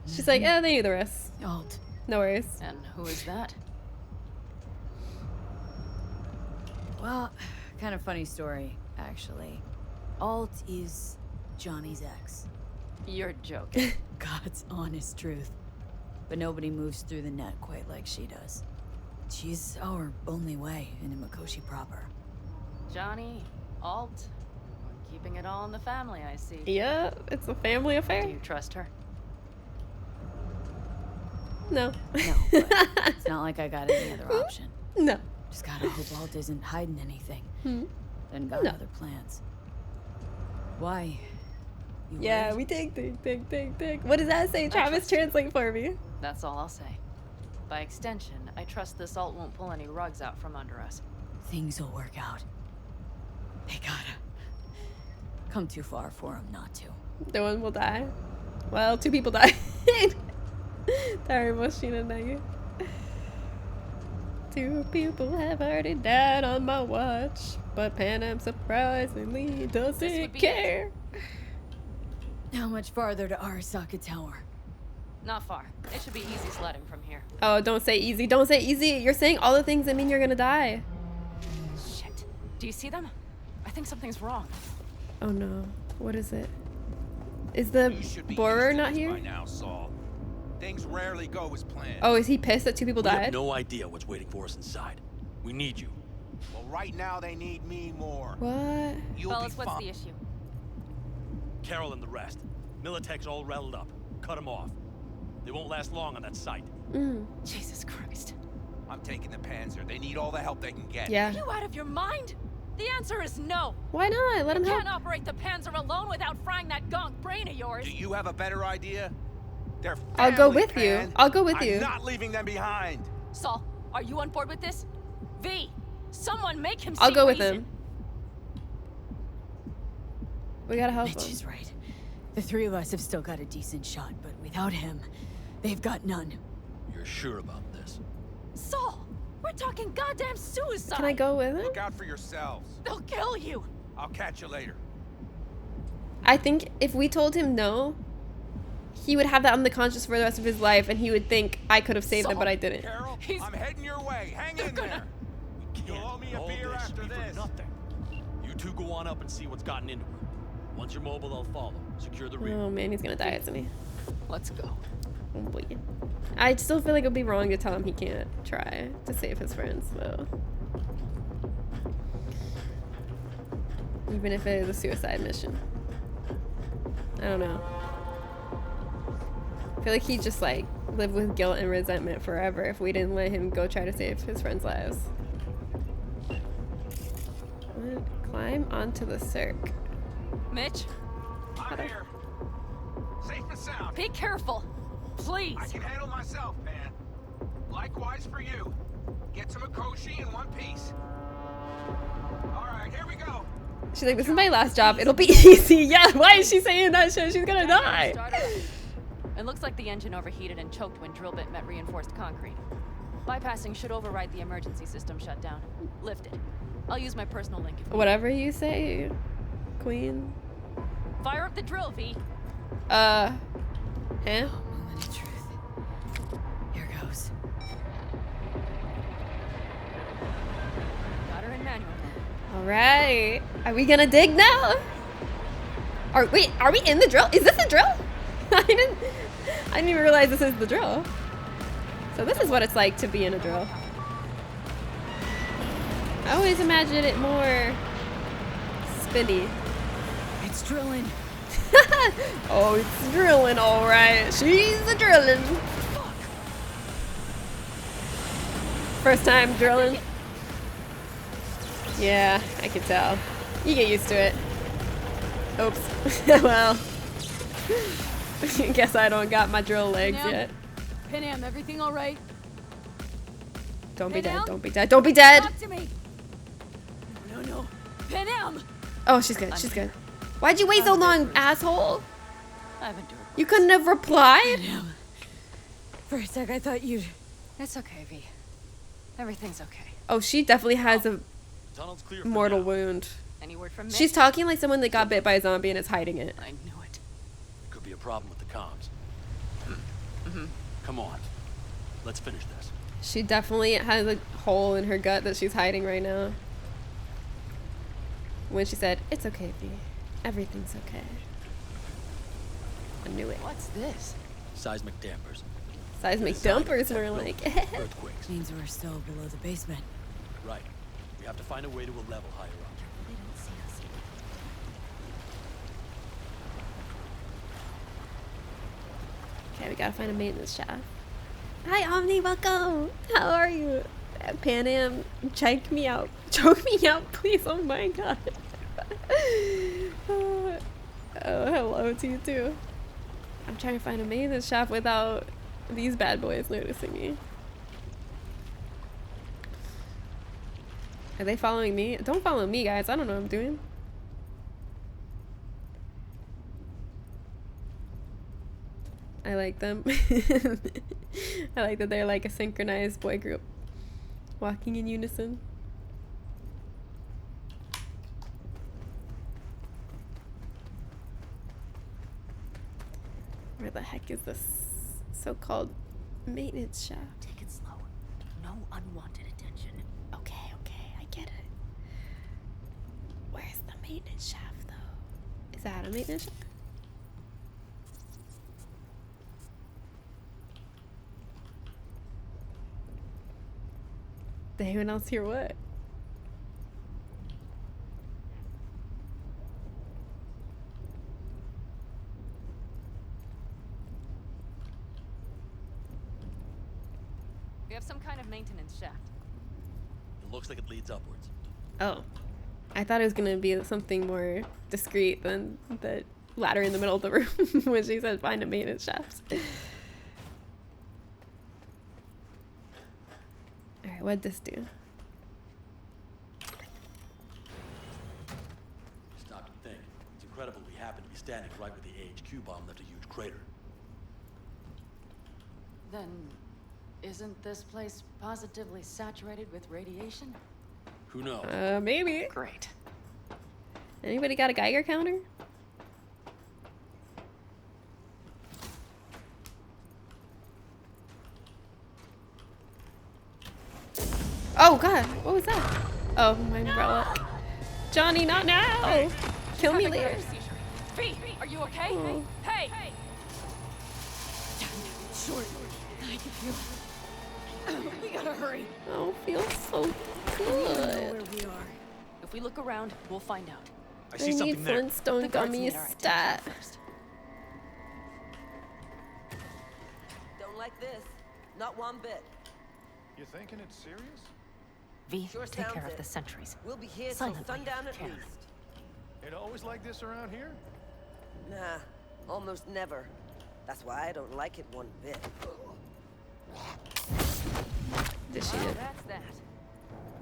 She's like, yeah, they knew the rest. Alt. No worries. And who is that? Well, kind of funny story, actually. Alt is Johnny's ex. You're joking. God's honest truth. But nobody moves through the net quite like she does. She's our only way into Mikoshi proper. Johnny, Alt, keeping it all in the family, I see. Yeah, it's a family affair. Do you trust her? No. No, but it's not like I got any other option. No. Just gotta hope Alt isn't hiding anything. Then got No. other plans. Why? You Yeah, worried? we dig, dig, dig, dig, dig. What does that say? Travis, translate for me. That's all I'll say. By extension, I trust this Alt won't pull any rugs out from under us. Things will work out. They gotta come too far for him not to. No one will die. Well, 2 people died. Terrible, Sheena Nugget. 2 people have already died on my watch, but Pan Am surprisingly doesn't care. How much farther to Arasaka Tower? Not far. It should be easy sledding from here. Oh, don't say easy. Don't say easy. You're saying all the things that mean you're gonna die. Shit. Do you see them? I think something's wrong. Oh no. What is it? Is the borer not here? By now, Saul. Things rarely go as planned. Oh, is he pissed that 2 people We have died? no idea what's waiting for us inside. We need you. Well, right now they need me more. What? You'll Fellas, be what's fine. the issue? Carol and the rest. Militech's all rattled up. Cut them off. They won't last long on that site. Jesus Christ. I'm taking the Panzer. They need all the help they can get. Yeah. Are you out of your mind? The answer is no. Why not? Let him You help. can't operate the Panzer alone without frying that gonk brain of yours. Do you have a better idea? They're I'll go family, with you. Pan. I'll go with I'm you. not leaving them behind. Saul, are you on board with this? V, someone make him I'll see go with reason. him. We gotta help Mitch him. is right. The three of us have still got a decent shot, but without him, they've got none. You're sure about this? Saul, we're talking goddamn suicide. Can I go with him? Look out for yourselves. They'll kill you. I'll catch you later. I think if we told him no, he would have that on the conscience for the rest of his life, and he would think I could have saved him, but I didn't. Carol, I'm heading your way. Hang in there. You'll owe me a All beer this after be for this. nothing. You two go on up and see what's gotten into her. Once you're mobile, I'll follow. Secure the rear. Oh man, he's gonna die, isn't he? Let's go. Oh boy. I still feel like it would be wrong to tell him he can't try to save his friends, though. Even if it is a suicide mission. I don't know. I feel like he'd just like live with guilt and resentment forever if we didn't let him go try to save his friends' lives. Climb onto the circ. Mitch, I'm here. Safe and sound. be careful. Please. I can handle myself, man. Likewise for you. Get to Mikoshi in one piece. All right, here we go. She's like, this is my last job. It'll be easy. Yeah, why is she saying that shit? She's gonna die. It looks like the engine overheated and choked when drill bit met reinforced concrete. Bypassing should override the emergency system shutdown. Lift it. I'll use my personal link if you Whatever you say, Queen. Fire up the drill, V. Eh? Moment of truth. Here goes. Got her in manual. All right. Are we gonna dig now? Wait, are we in the drill? Is this a drill? I didn't even realize this is the drill. So this is what it's like to be in a drill. I always imagine it more spinny. It's drilling. Oh, it's drilling, all right. She's a drilling. First time drilling. Yeah, I can tell. You get used to it. Oops. Well, guess I don't got my drill legs yet. Panam, everything all right? Don't be dead. Panam? Don't be dead. Don't be dead. Talk to me. No. Panam! Oh, she's good. She's good. Why'd you wait so long, asshole? I've endured. You couldn't have replied? Panam. For a sec, I thought you'd... It's okay, V. Everything's okay. Oh, she definitely has a Tunnel's clear. mortal wound. Any word from Mitch? She's talking like someone that got bit by a zombie and is hiding it. I knew it. Could be a problem with the comms. Come on. Let's finish this. She definitely has a hole in her gut that she's hiding right now. When she said, "It's okay, V. Everything's okay." I knew it. What's this? Seismic dampers. Seismic dumpers were like. Earthquakes. Means we're still below the basement. Right. We have to find a way to a level higher up. They don't see us. Okay, we gotta find a maintenance shaft. Hi, Omni, welcome. How are you? Pan Am, choke me out. Choke me out, please. Oh my god. Oh, hello to you too. I'm trying to find a maintenance shaft without these bad boys noticing me. Are they following me? Don't follow me, guys. I don't know what I'm doing. I like them. I like that they're like a synchronized boy group. Walking in unison. Where the heck is this so-called maintenance shaft? Take it slow. No unwanted attention. Okay, I get it. Where's the maintenance shaft, though? Is that a maintenance shaft? Did anyone else hear what? We have some kind of maintenance shaft. It looks like it leads upwards. Oh. I thought it was gonna be something more discreet than the ladder in the middle of the room when she said find a maintenance shaft. Alright, what'd this do? Stop to think. It's incredible we happen to be standing right where the AHQ bomb left a huge crater. Then, isn't this place positively saturated with radiation? Who knows? Maybe. Great. Anybody got a Geiger counter? Oh god, what was that? Oh, my umbrella. Johnny, not now! Kill me later. V, are you okay? Oh. Hey! Short. I can feel it. We gotta hurry. Oh, feels so I don't know good. where we are. If we look around, we'll find out. I need Flintstone gummies stat. Don't like this. Not one bit. You thinking it's serious? V, Sure take care sounds of the it. sentries. We'll be here till Silently, sundown if at you can. least. It always like this around here? Nah, almost never. That's why I don't like it one bit. Did she? That's that.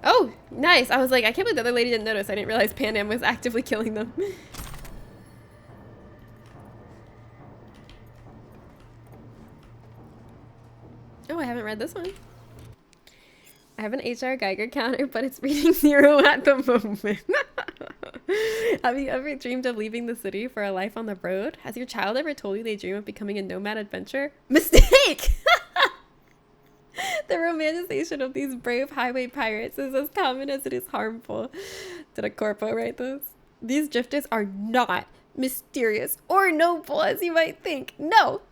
Oh, nice. I was like, I can't believe the other lady didn't notice. I didn't realize Pan Am was actively killing them. Oh, I haven't read this one. I have an HR Geiger counter, but it's reading 0 at the moment. Have you ever dreamed of leaving the city for a life on the road? Has your child ever told you they dream of becoming a nomad adventurer? Mistake! The romanticization of these brave highway pirates is as common as it is harmful. Did a corpo write this? These drifters are not mysterious or noble as you might think. No!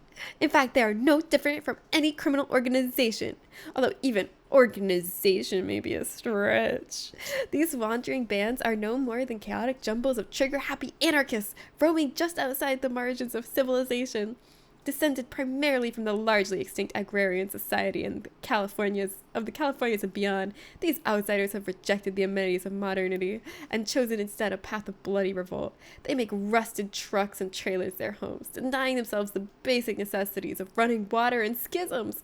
In fact, they are no different from any criminal organization. Although even organization may be a stretch. These wandering bands are no more than chaotic jumbles of trigger-happy anarchists roaming just outside the margins of civilization. Descended primarily from the largely extinct agrarian society and the Californias and beyond, these outsiders have rejected the amenities of modernity and chosen instead a path of bloody revolt. They make rusted trucks and trailers their homes, denying themselves the basic necessities of running water and schisms.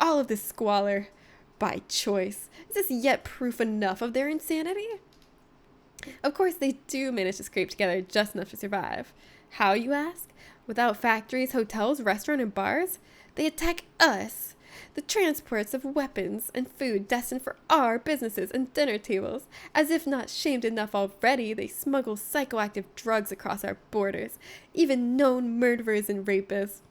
All of this squalor by choice. Is this yet proof enough of their insanity? Of course, they do manage to scrape together just enough to survive. How, you ask? Without factories, hotels, restaurants, and bars? They attack us, the transports of weapons and food destined for our businesses and dinner tables. As if not shamed enough already, they smuggle psychoactive drugs across our borders, even known murderers and rapists.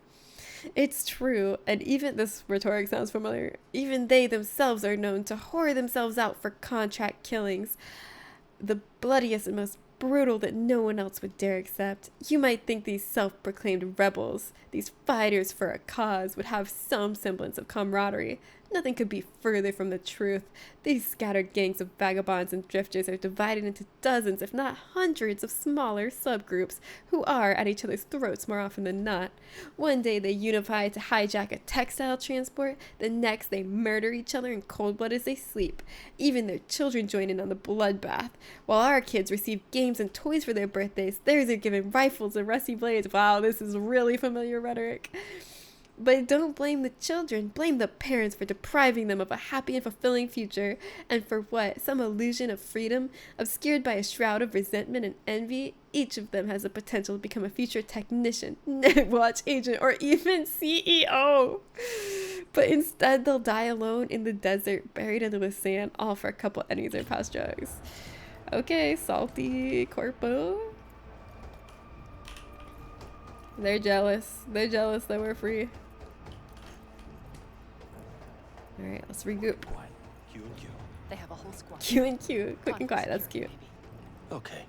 It's true, and even this rhetoric sounds familiar, even they themselves are known to whore themselves out for contract killings, the bloodiest and most brutal that no one else would dare accept. You might think these self-proclaimed rebels, these fighters for a cause, would have some semblance of camaraderie. Nothing could be further from the truth. These scattered gangs of vagabonds and drifters are divided into dozens, if not hundreds, of smaller subgroups who are at each other's throats more often than not. One day they unify to hijack a textile transport, the next they murder each other in cold blood as they sleep. Even their children join in on the bloodbath. While our kids receive games and toys for their birthdays, theirs are given rifles and rusty blades. Wow, this is really familiar rhetoric. But don't blame the children, blame the parents for depriving them of a happy and fulfilling future. And for what? Some illusion of freedom? Obscured by a shroud of resentment and envy? Each of them has the potential to become a future technician, netwatch agent, or even CEO. But instead, they'll die alone in the desert, buried under the sand, all for a couple pennies or past drugs. Okay, salty corpo. They're jealous. They're jealous that we're free. Alright, let's regroup. Q and Q. They have a whole squad. Q and Q. Quick and quiet, that's cute. Okay.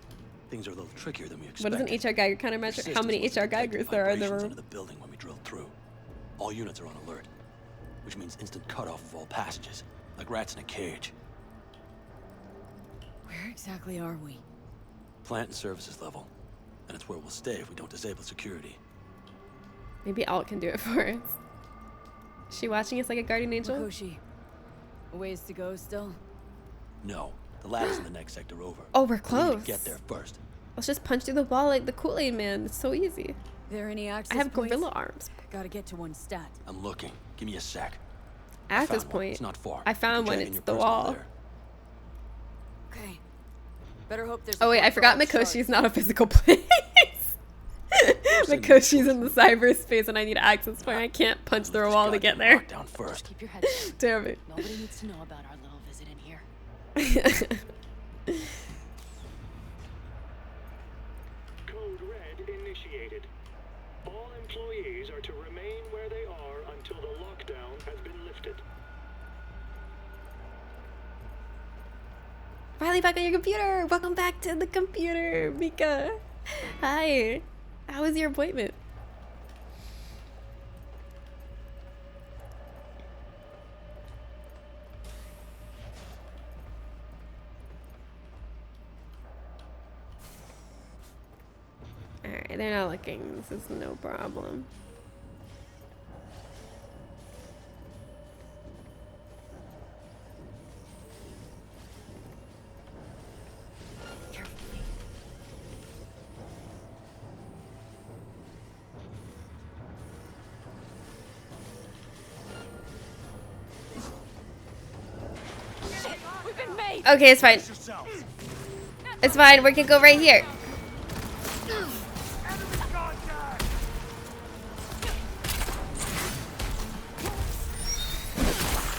Things are a little trickier than we What expected. does an HR Geiger counter measure? How many HR Geigers there are in the Vibrations room? into the building when we drilled through. All units are on alert, which means instant cutoff of all passages, like rats in a cage. Where exactly are we? Plant and services level. And it's where we'll stay if we don't disable security. Maybe Alt can do it for us. Is she watching us like a guardian angel? Makoshi. A ways to go still? No. The ladder's in the next sector over. Oh, we're We need close. to get there first. Let's just punch through the wall like the Kool-Aid man. It's so easy. There any access I have points? gorilla arms. Gotta get to one stat. I'm looking. Give me a sec. Access Found one. point. It's not far. I found You one. can check in It's your the personal wall. there. Okay. Better hope there's. Oh wait, I forgot Mikoshi's not a physical place. Mikoshi's in the cyberspace, and I need access point. I can't punch through a wall to get there. Down first. Keep your head down. Damn it. Nobody needs to know about our little visit in here. Code Red initiated. All employees are to remain where they are until the lockdown has been lifted. Finally back on your computer. Welcome back to the computer, Mika. Hi. How was your appointment? Alright, they're not looking. This is no problem. We've been made. Okay, it's fine. It's fine. We can go right here.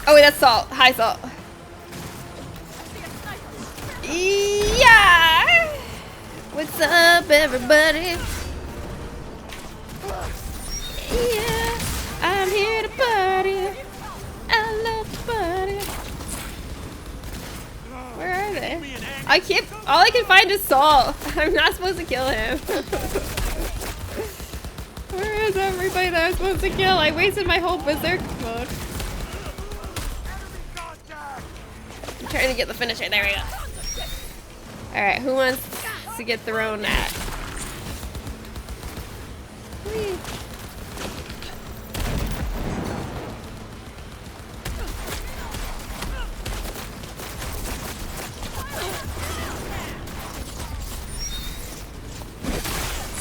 Oh wait, that's Salt. Hi, Salt. Yeah. What's up, everybody? Yeah, I'm here to party. I love to party. Where are they? I can't. All I can find is Salt. I'm not supposed to kill him. Where is everybody that I'm supposed to kill? I wasted my whole berserk mode. I'm trying to get the finisher. There we go. Alright, who wants to get thrown at? Whee.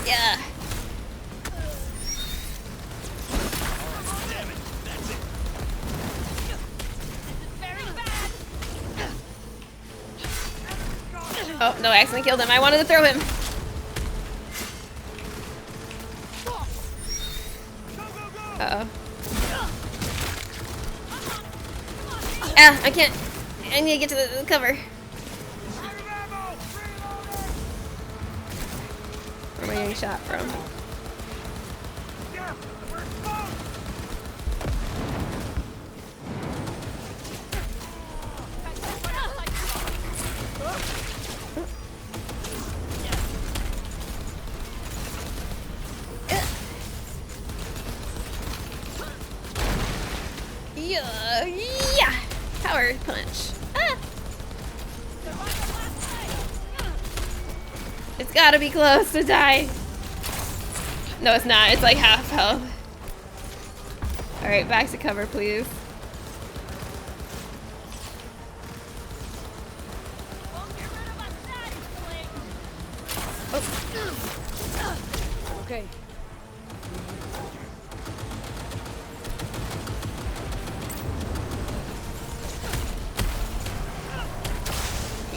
Yeah. Oh, no, I accidentally killed him. I wanted to throw him. Uh-oh. Ah, I can't. I need to get to the cover. Where am I getting shot from? Yeah, yeah. Power punch. Ah. It's gotta be close to die. No, it's not. It's like half health. All right, back to cover, please. Oh. Okay.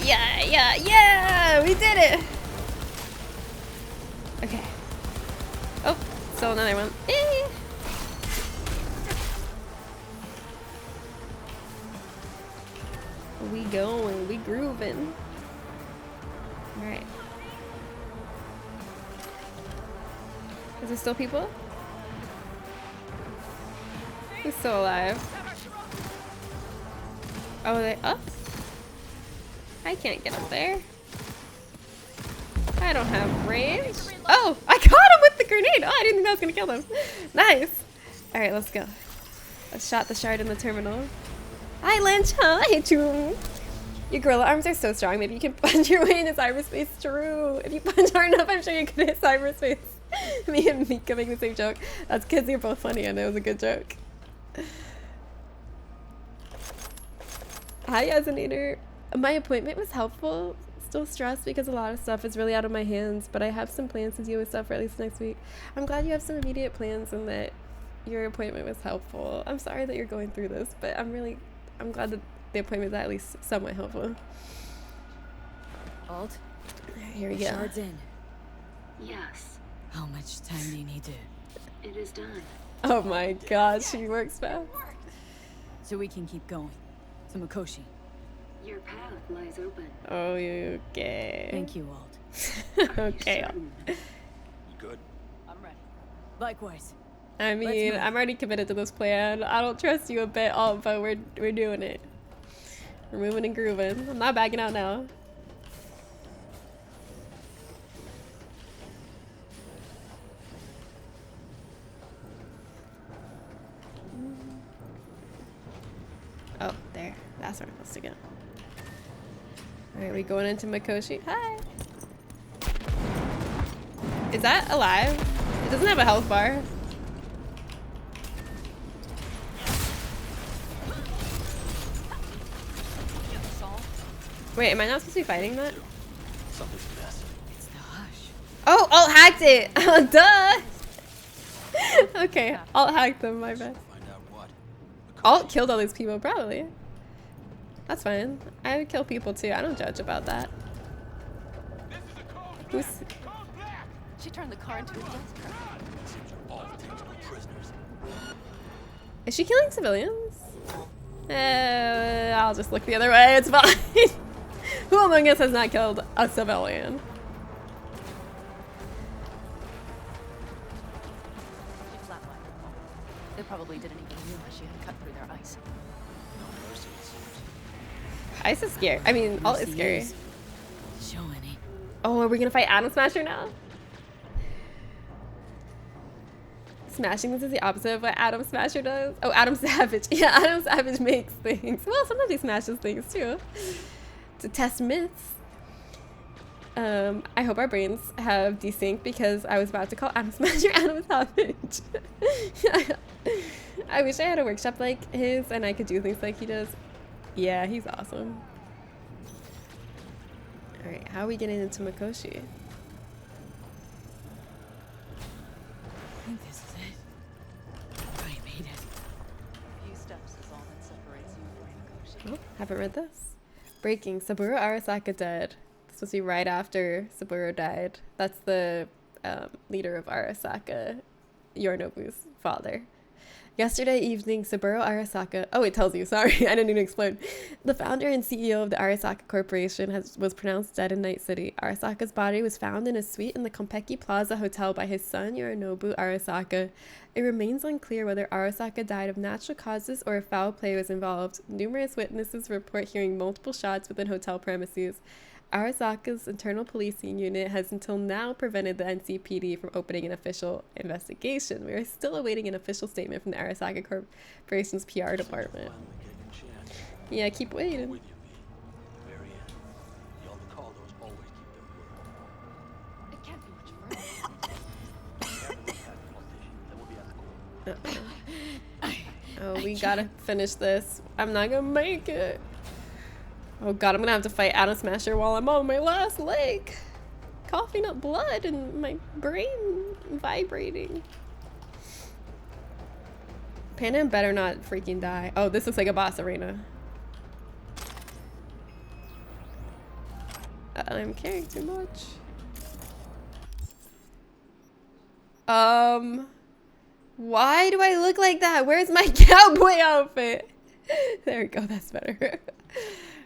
Yeah, yeah, yeah! We did it! Okay. Oh, still another one. Eh. We going, we grooving. Alright. Is there still people? Who's still alive? Oh, are they up? I can't get up there. I don't have range. Oh, I got him with the grenade. Oh, I didn't think that was gonna kill them. Nice. All right, let's go. I shot the shard in the terminal. Hi, Lynch. Hi, Chum. Your gorilla arms are so strong. Maybe you can punch your way into cyberspace. True. If you punch hard enough, I'm sure you can hit cyberspace. Me and Mika make the same joke. That's because you're both funny and it was a good joke. Hi, Yazinator. My appointment was helpful. Still stressed because a lot of stuff is really out of my hands, but I have some plans to deal with stuff for at least next week. I'm glad you have some immediate plans and that your appointment was helpful. I'm sorry that you're going through this, but I'm glad that the appointment was at least somewhat helpful. Alt? Here we go. Shard's in. Yes. How much time do you need to? It is done. Oh my god, she works fast. So we can keep going. To Mikoshi. Your path lies open. Oh, okay. Thank you, Alt. Okay. Good. I'm ready. Likewise. I mean, I'm already committed to this plan. I don't trust you a bit, Alt, but we're doing it. We're moving and grooving. I'm not backing out now. Oh, there. That's where I'm supposed to go. Alright, we going into Mikoshi. Hi! Is that alive? It doesn't have a health bar. Wait, am I not supposed to be fighting that? Something's messed. It's the hush. Oh, Alt hacked it! Oh, duh! Okay, Alt hacked them, my bad. Alt killed all these people, probably. That's fine. I would kill people too. I don't judge about that. Who's... She turned the car into a death trap. Is she killing civilians? I'll just look the other way. It's fine. Who among us has not killed a civilian? She flatlined. They probably didn't even realize she had cut through their ice. Ice is scary. I mean, Alt is scary. Show any. Oh, are we gonna fight Atom Smasher now? Smashing this is the opposite of what Atom Smasher does. Oh, Atom Savage. Yeah, Atom Savage makes things. Well, sometimes he smashes things too. To test myths. I hope our brains have desynced because I was about to call Atom Smasher Atom Savage. I wish I had a workshop like his and I could do things like he does. Yeah, he's awesome. Alright, how are we getting into Mikoshi? I think this is it. I made it. A few steps is all that separates you from Mikoshi. Oh, haven't read this. Breaking. Saburo Arasaka dead. This was right after Saburo died. That's the leader of Arasaka, Yorinobu's father. Yesterday evening, Saburo Arasaka... Oh, it tells you. Sorry, I didn't even explain. The founder and CEO of the Arasaka Corporation was pronounced dead in Night City. Arasaka's body was found in a suite in the Konpeki Plaza Hotel by his son, Yorinobu Arasaka. It remains unclear whether Arasaka died of natural causes or if foul play was involved. Numerous witnesses report hearing multiple shots within hotel premises. Arasaka's internal policing unit has until now prevented the NCPD from opening an official investigation. We are still awaiting an official statement from the Arasaka Corporation's PR department. Yeah, keep waiting. It can't be much further. Oh, we gotta finish this. I'm not gonna make it. Oh god, I'm gonna have to fight Atom Smasher while I'm on my last leg. Coughing up blood and my brain vibrating. Panam better not freaking die. Oh, this looks like a boss arena. I'm carrying too much. Why do I look like that? Where's my cowboy outfit? There we go, that's better.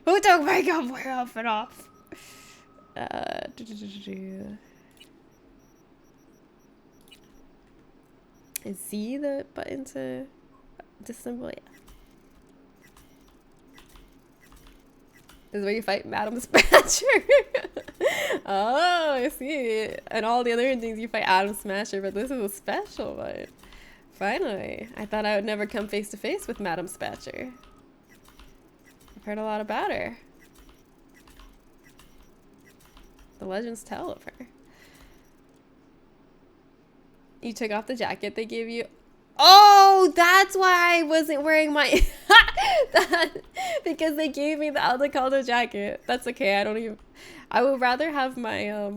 Who took my cowboy outfit off? Is Z the button to disassemble? Yeah. This is where you fight Madam Dispatcher. Oh, I see. And all the other endings you fight Atom Smasher, but this is a special one. Finally. I thought I would never come face to face with Madam Dispatcher. I've heard a lot about her. The legends tell of her. You took off the jacket they gave you. Oh, that's why I wasn't wearing my because they gave me the Aldecaldo jacket. That's okay. I would rather have my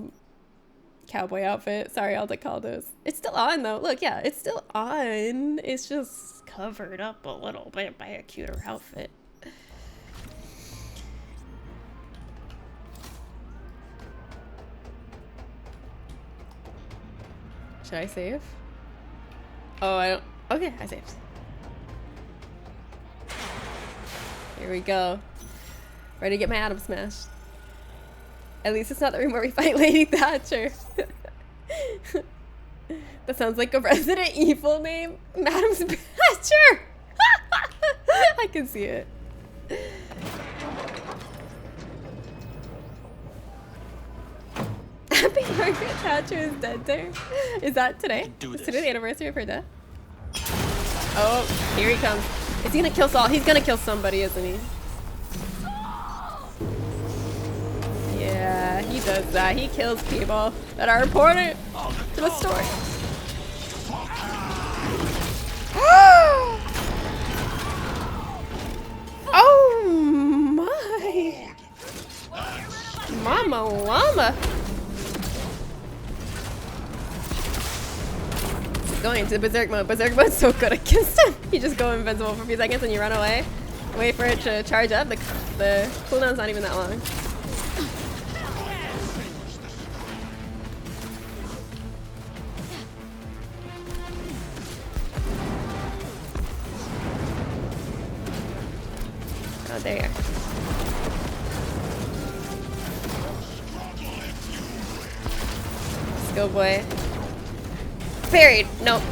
cowboy outfit. Sorry, Aldecaldos. It's still on though. Look, yeah, it's still on. It's just covered up a little bit by a cuter outfit. Should I save? Oh, I don't. Okay, I saved. Here we go. Ready to get my atom smashed. At least it's not the room where we fight Lady Thatcher. That sounds like a Resident Evil name. Madam Thatcher! I can see it. Happy Margaret Thatcher is dead there. Is that today? Is today the anniversary of her death? Oh, here he comes. Is he gonna kill Saul? He's gonna kill somebody, isn't he? Yeah, he does that. He kills people that are important to the story. Oh my! Mama llama! Going into berserk mode. Berserk mode's so good against him. You just go invincible for a few seconds and you run away. Wait for it to charge up. The cooldown's not even that long. Oh, there you are. Let's go, boy. Parried. Nope.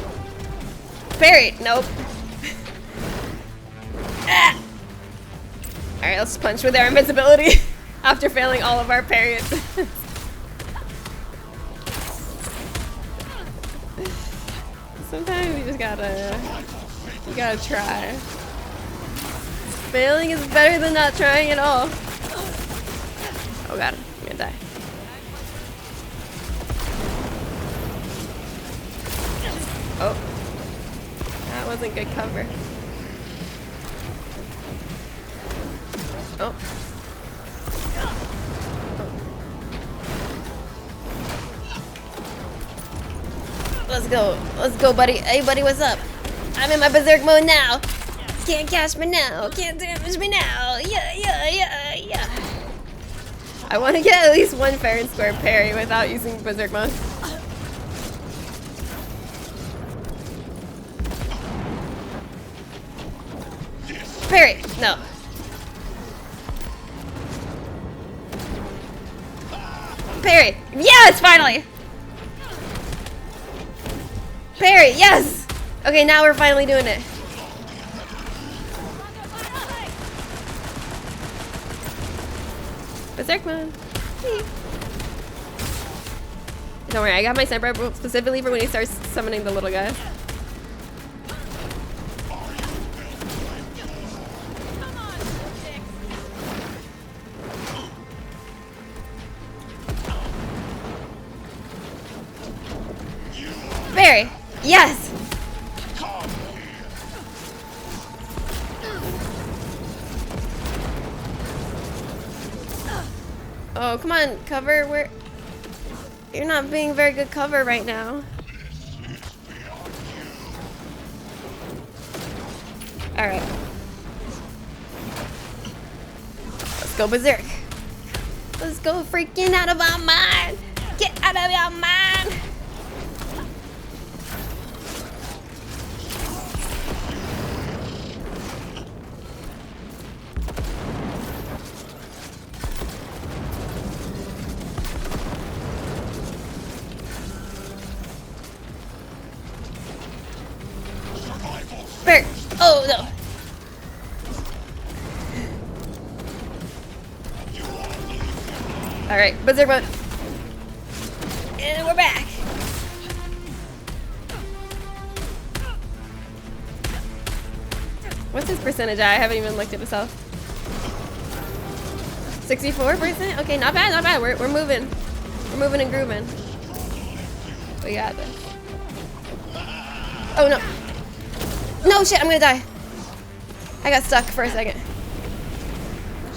Parried. Nope. Ah. Alright, let's punch with our invincibility after failing all of our parries. Sometimes you just gotta try. Failing is better than not trying at all. Oh god, I'm gonna die. Oh, that wasn't good cover. Oh. Let's go, buddy. Hey, buddy, what's up? I'm in my berserk mode now. Can't catch me now. Can't damage me now. Yeah. I want to get at least one fair and square parry without using berserk mode. Parry! No. Parry! Yes! Finally! Parry! Yes! Okay, now we're finally doing it. Berserk mode. Don't worry, I got my sniper specifically for when he starts summoning the little guys. Barry! Yes! Oh, come on, cover. Where? You're not being very good cover right now. Alright. Let's go berserk. Let's go freaking out of our mind. Get out of your mind. Berserk. Oh no. Alright, berserk mode. And we're back. What's his percentage at? I haven't even looked at myself. 64%? Okay, not bad, not bad. We're moving. We're moving and grooving. We got this. Oh no. No, shit, I'm gonna die. I got stuck for a second.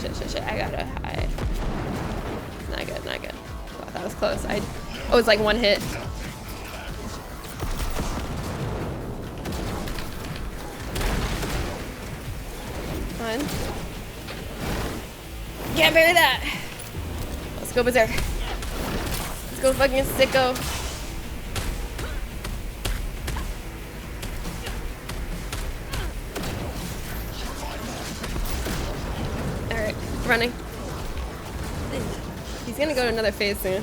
Shit, I gotta hide. Not good, not good. Oh, that was close. Oh, it's like one hit. Come on. Can't bury that. Let's go berserk. Let's go fucking sicko. Alright, running. He's gonna go to another phase soon.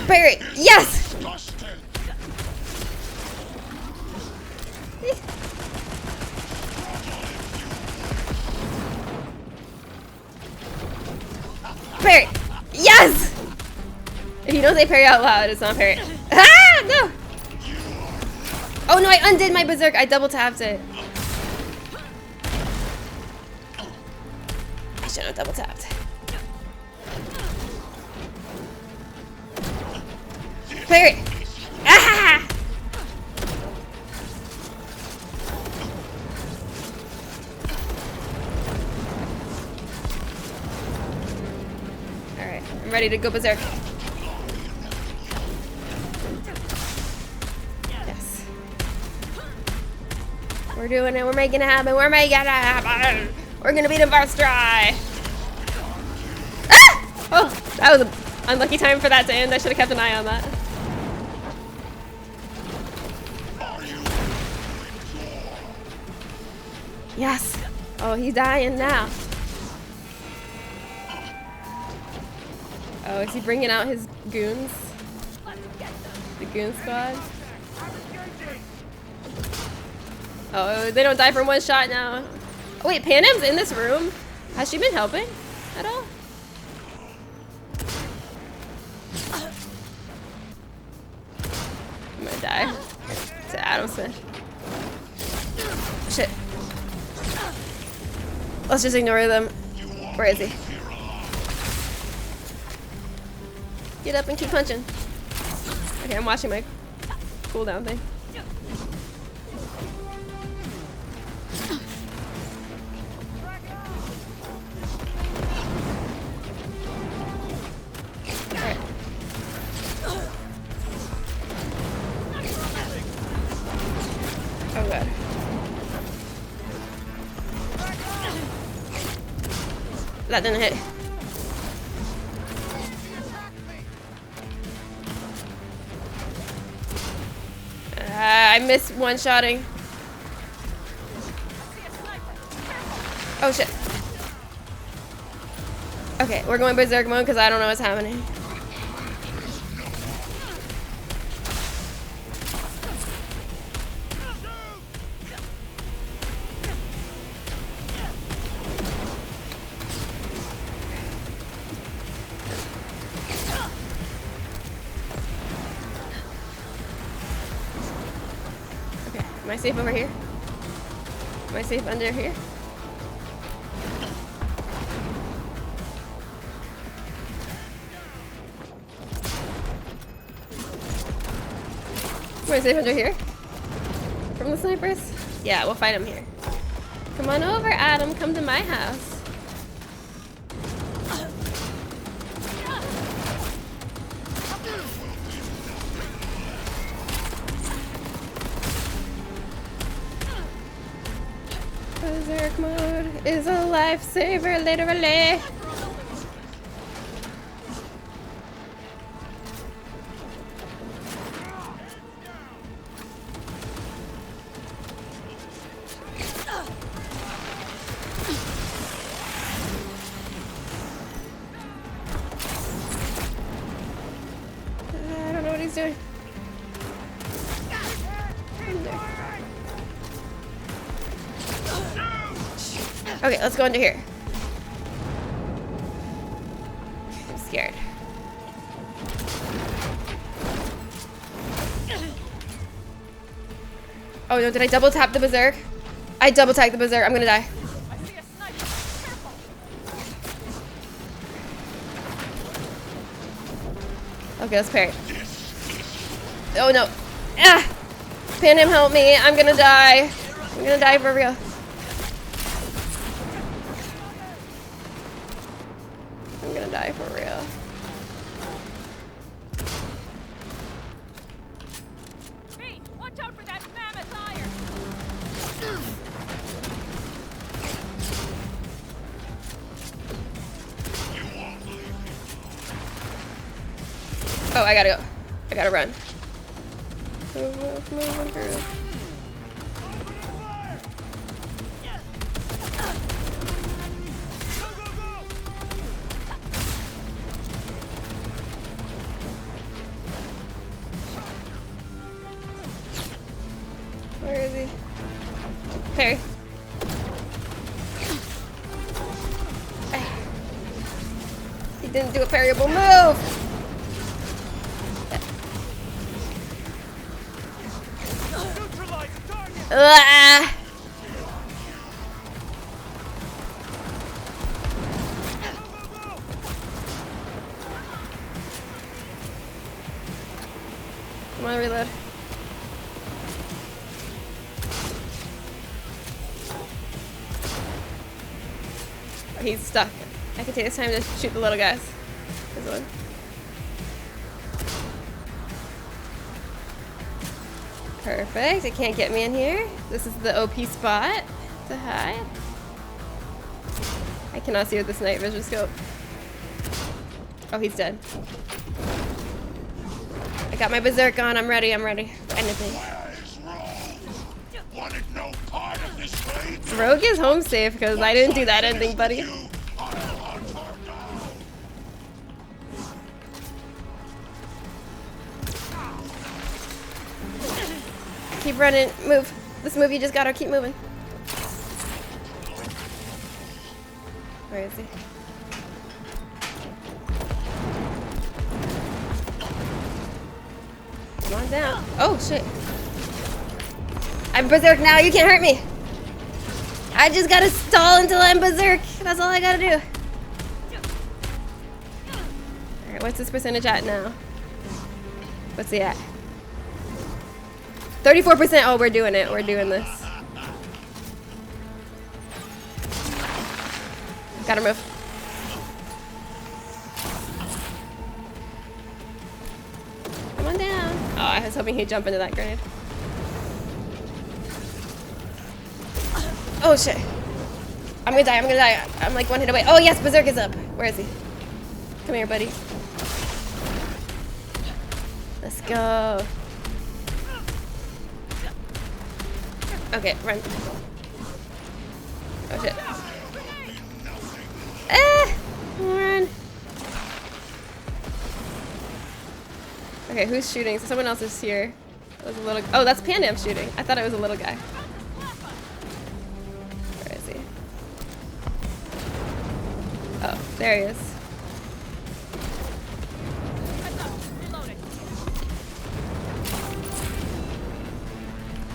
Barry! Yes! Parry! Yes! If you don't say parry out loud, it's not parry. Ah! No! Oh no, I undid my berserk. I double tapped it. I shouldn't have double tapped. Parry! Ah! Alright, I'm ready to go berserk. Yes. We're doing it. We're making it happen. We're making it happen. We're gonna beat him first try. Ah! Oh, that was an unlucky time for that to end. I should have kept an eye on that. Yes. Oh, he's dying now. Oh, is he bringing out his goons? The goon squad? Oh, they don't die from one shot now. Oh, wait, Panem's in this room? Has she been helping at all? I'm gonna die to Adam Smith. Shit. Let's just ignore them. Where is he? Get up and keep punching. Okay, I'm watching my cooldown thing. Alright. Oh god. That didn't hit. I missed one-shotting. Oh shit. Okay, we're going berserk mode because I don't know what's happening. Am I safe over here? Am I safe under here? Am I safe under here? From the snipers? Yeah, we'll fight him here. Come on over, Adam. Come to my house. Berserk mode is a lifesaver, literally. I don't know what he's doing. Okay, let's go under here. I'm scared. Oh no, did I double tap the berserk? I double tapped the berserk. I'm gonna die. Okay, let's parry. Oh no. Ah! Pan Am, help me. I'm gonna die. I'm gonna die for real. I'm gonna die for real. Hey, watch out for that mammoth iron! Oh, I gotta go. I gotta run. Move, girl. Where is he? Parry. He didn't do a parryable move! Ah! Come on, reload. Oh, he's stuck. I can take this time to shoot the little guys. This one. Perfect. It can't get me in here. This is the OP spot to hide. I cannot see with this night vision scope. Oh, he's dead. I got my berserk on. I'm ready. I'm ready for anything. Rogue is home safe because I didn't do that ending, buddy. Keep running. Move. This move you just gotta keep moving. Where is he? Come on down. Oh, shit. I'm berserk now. You can't hurt me. I just gotta stall until I'm berserk. That's all I gotta do. Alright, what's this percentage at now? What's he at? 34%. Oh, we're doing it. We're doing this. Gotta move. Come on down. Oh, I was hoping he'd jump into that grenade. Oh shit. I'm gonna die. I'm gonna die. I'm like one hit away. Oh yes, berserk is up. Where is he? Come here, buddy. Let's go. Okay, run. Oh shit. Ah! Run. Okay, who's shooting? So someone else is here. That was a little. Oh, that's Pan Am shooting. I thought it was a little guy. Where is he? Oh, there he is.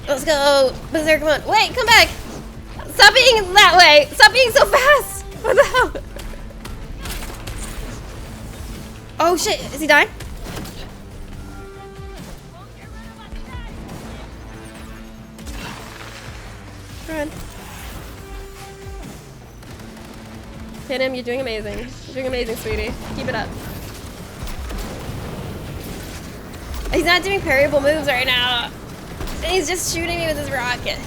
Let's go! Berserk, come on. Wait, come back! Stop being that way! Stop being so fast! What the hell? Oh shit, is he dying? Run. Hit him, you're doing amazing. You're doing amazing, sweetie. Keep it up. He's not doing parryable moves right now. And he's just shooting me with his rocket.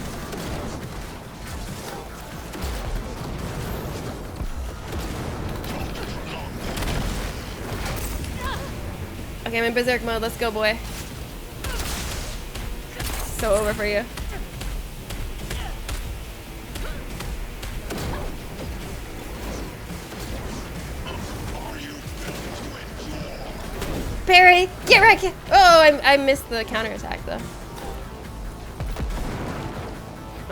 Okay, I'm in berserk mode. Let's go, boy. So over for you. Parry! Get wrecked! Oh, I missed the counterattack though.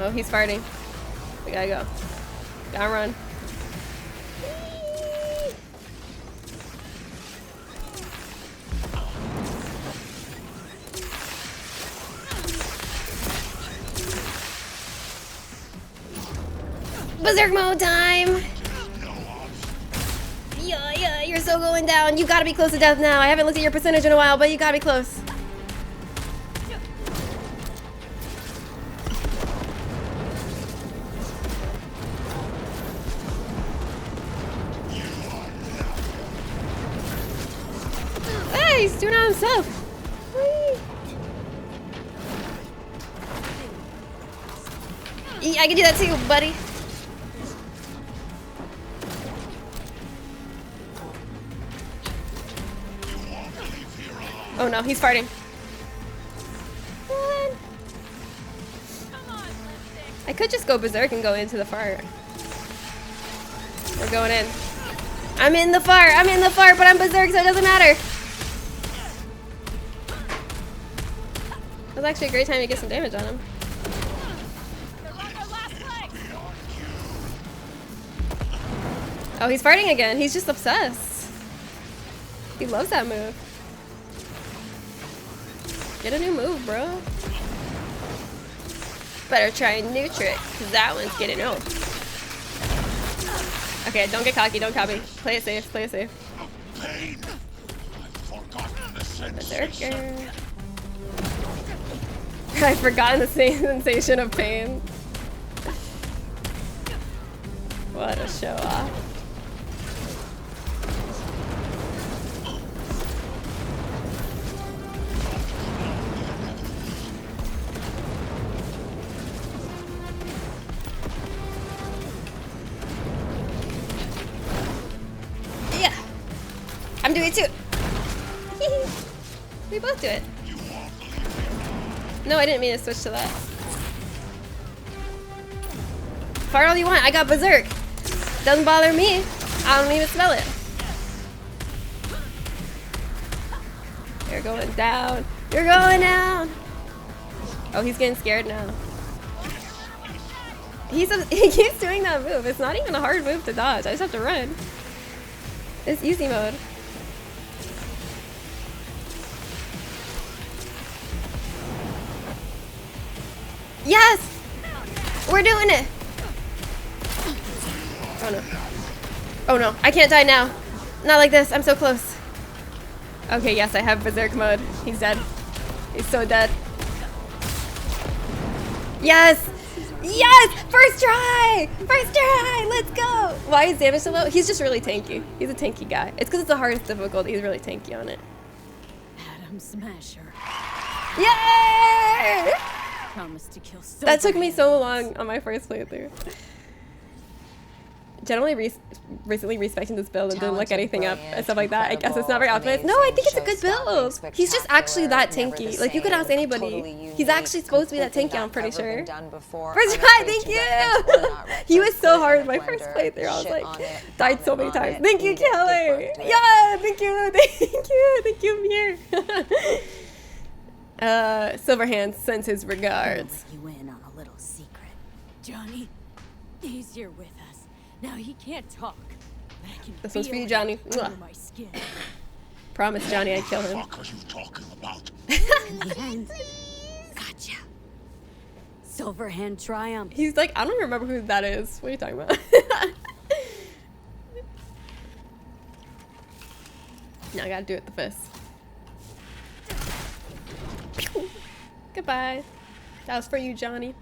Oh, he's farting. We gotta go. Gotta run. Berserk mode time! Yeah, you're so going down. You gotta be close to death now. I haven't looked at your percentage in a while, but you gotta be close. he's doing it on himself. Whee. I can do that too, buddy. Oh no, he's farting. I could just go berserk and go into the fart. We're going in. I'm in the fart, but I'm berserk, so it doesn't matter. That was actually a great time to get some damage on him. Oh, he's farting again. He's just obsessed. He loves that move. Get a new move, bro. Better try a new trick, because that one's getting old. Okay, don't get cocky, don't copy. Play it safe, play it safe. Berserker. I've forgotten the sensation of pain. What a show off. Yeah, I'm doing it too. We both do it. No, I didn't mean to switch to that. Fire all you want. I got berserk. Doesn't bother me. I don't even smell it. You're going down. You're going down. Oh, he's getting scared now. He keeps doing that move. It's not even a hard move to dodge. I just have to run. It's easy mode. Yes! We're doing it! Oh no. Oh no, I can't die now. Not like this, I'm so close. Okay, yes, I have berserk mode. He's dead. He's so dead. Yes! Yes! First try! First try! Let's go! Why is damage so low? He's just really tanky. He's a tanky guy. It's because it's the hardest difficulty. He's really tanky on it. Atom Smasher. Yay! Promise to kill That took me so long on my first playthrough. Generally recently respecting this build and didn't look anything up and stuff like that. I guess it's not very optimized. No, I think it's a good build. He's just actually that tanky. Like, you could ask anybody. He's actually supposed to be that tanky, I'm pretty sure. First try, thank you! He was so hard in my first playthrough. I was like, died so many times. Thank you, Kelly! Yeah, thank you, thank you, I'm here. Silverhand sends his regards. You in on a little secret. Johnny, he's here with us. Now he can't talk, but I can This one's for you, feel Johnny. it under my skin. Promise, Johnny, I'd kill him. What the fuck are you talking about? In the end, gotcha. Silverhand triumph. He's like, I don't even remember who that is. What are you talking about? Now I gotta do it with the fist. Goodbye. That was for you, Johnny.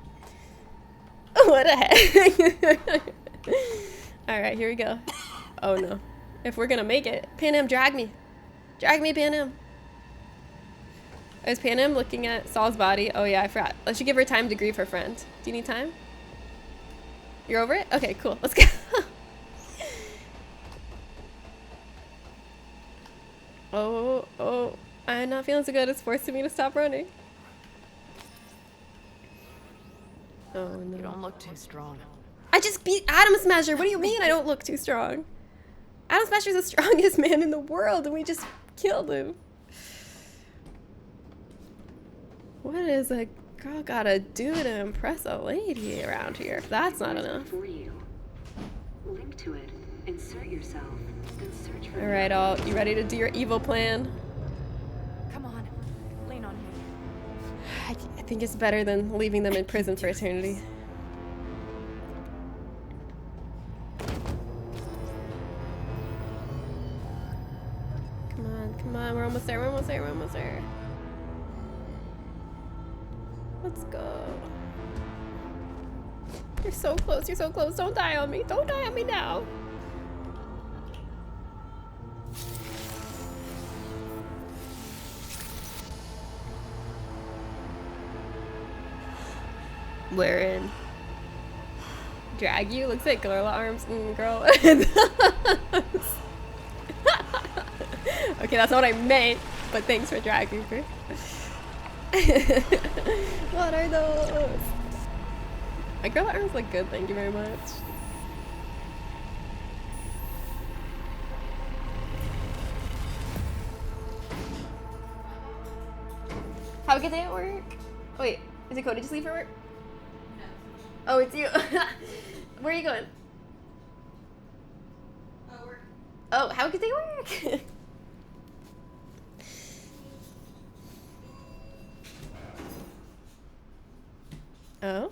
What a heck. Alright, here we go. Oh no. If we're gonna make it. Pan drag me. Drag me, Pan Is Pan looking at Saul's body? Oh yeah, I forgot. Let's give her time to grieve her friend. Do you need time? You're over it? Okay, cool. Let's go. Oh. I'm not feeling so good. It's forcing me to stop running. Oh no. You don't look too strong. I just beat Atom Smasher. What do you mean I don't look too strong? Atom Smasher's the strongest man in the world and we just killed him. What is a girl gotta do to impress a lady around here if that's not enough? Link to it. Insert yourself. Then search for Alright, all you ready to do your evil plan? Come on, lean on me. I think it's better than leaving them in prison for eternity. Come on, we're almost there, we're almost there. Let's go. You're so close, Don't die on me. Don't die on me now. Wherein drag you looks like gorilla arms. Girl. Okay, that's not what I meant, but thanks for dragging her. What are those? My gorilla arms look good, thank you very much. Have a good day at work. Wait, is it Cody just leave for work? No. Oh, it's you. Where are you going? Work. Oh, have a good day at work. Oh.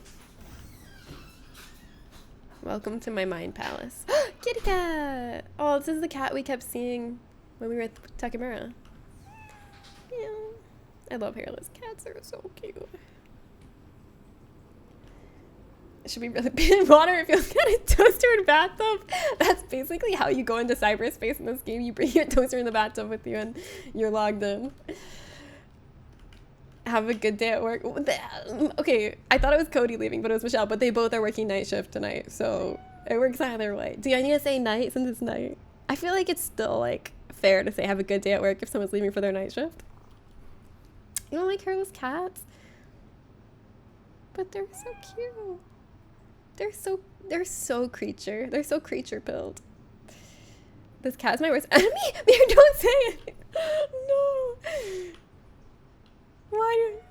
Welcome to my mind palace. Kitty cat! Oh, this is the cat we kept seeing when we were at Takemura. Yeah. I love hairless cats. They're so cute. It should be really big in water if you got a toaster and bathtub. That's basically how you go into cyberspace in this game. You bring your toaster in the bathtub with you and you're logged in. Have a good day at work. Okay, I thought it was Cody leaving, but it was Michelle. But they both are working night shift tonight, so it works either way. Do I need to say night since it's night? I feel like it's still like fair to say have a good day at work if someone's leaving for their night shift. You don't like hairless cats? But they're so cute. They're so creature. They're so creature built. This cat's my worst enemy. Mir, don't say it. No.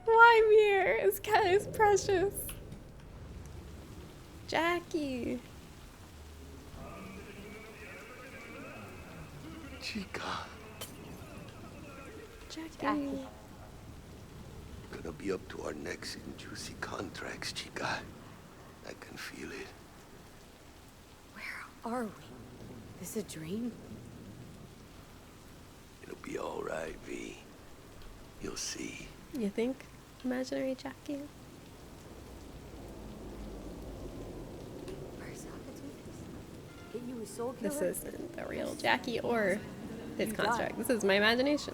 Why Mir? This cat is precious. Jackie. Chica. Jackie. Gonna be up to our necks in juicy contracts, Chica. I can feel it. Where are we? Is this a dream? It'll be all right, V. You'll see. You think? Imaginary Jackie? This isn't the real Jackie or his construct. This is my imagination.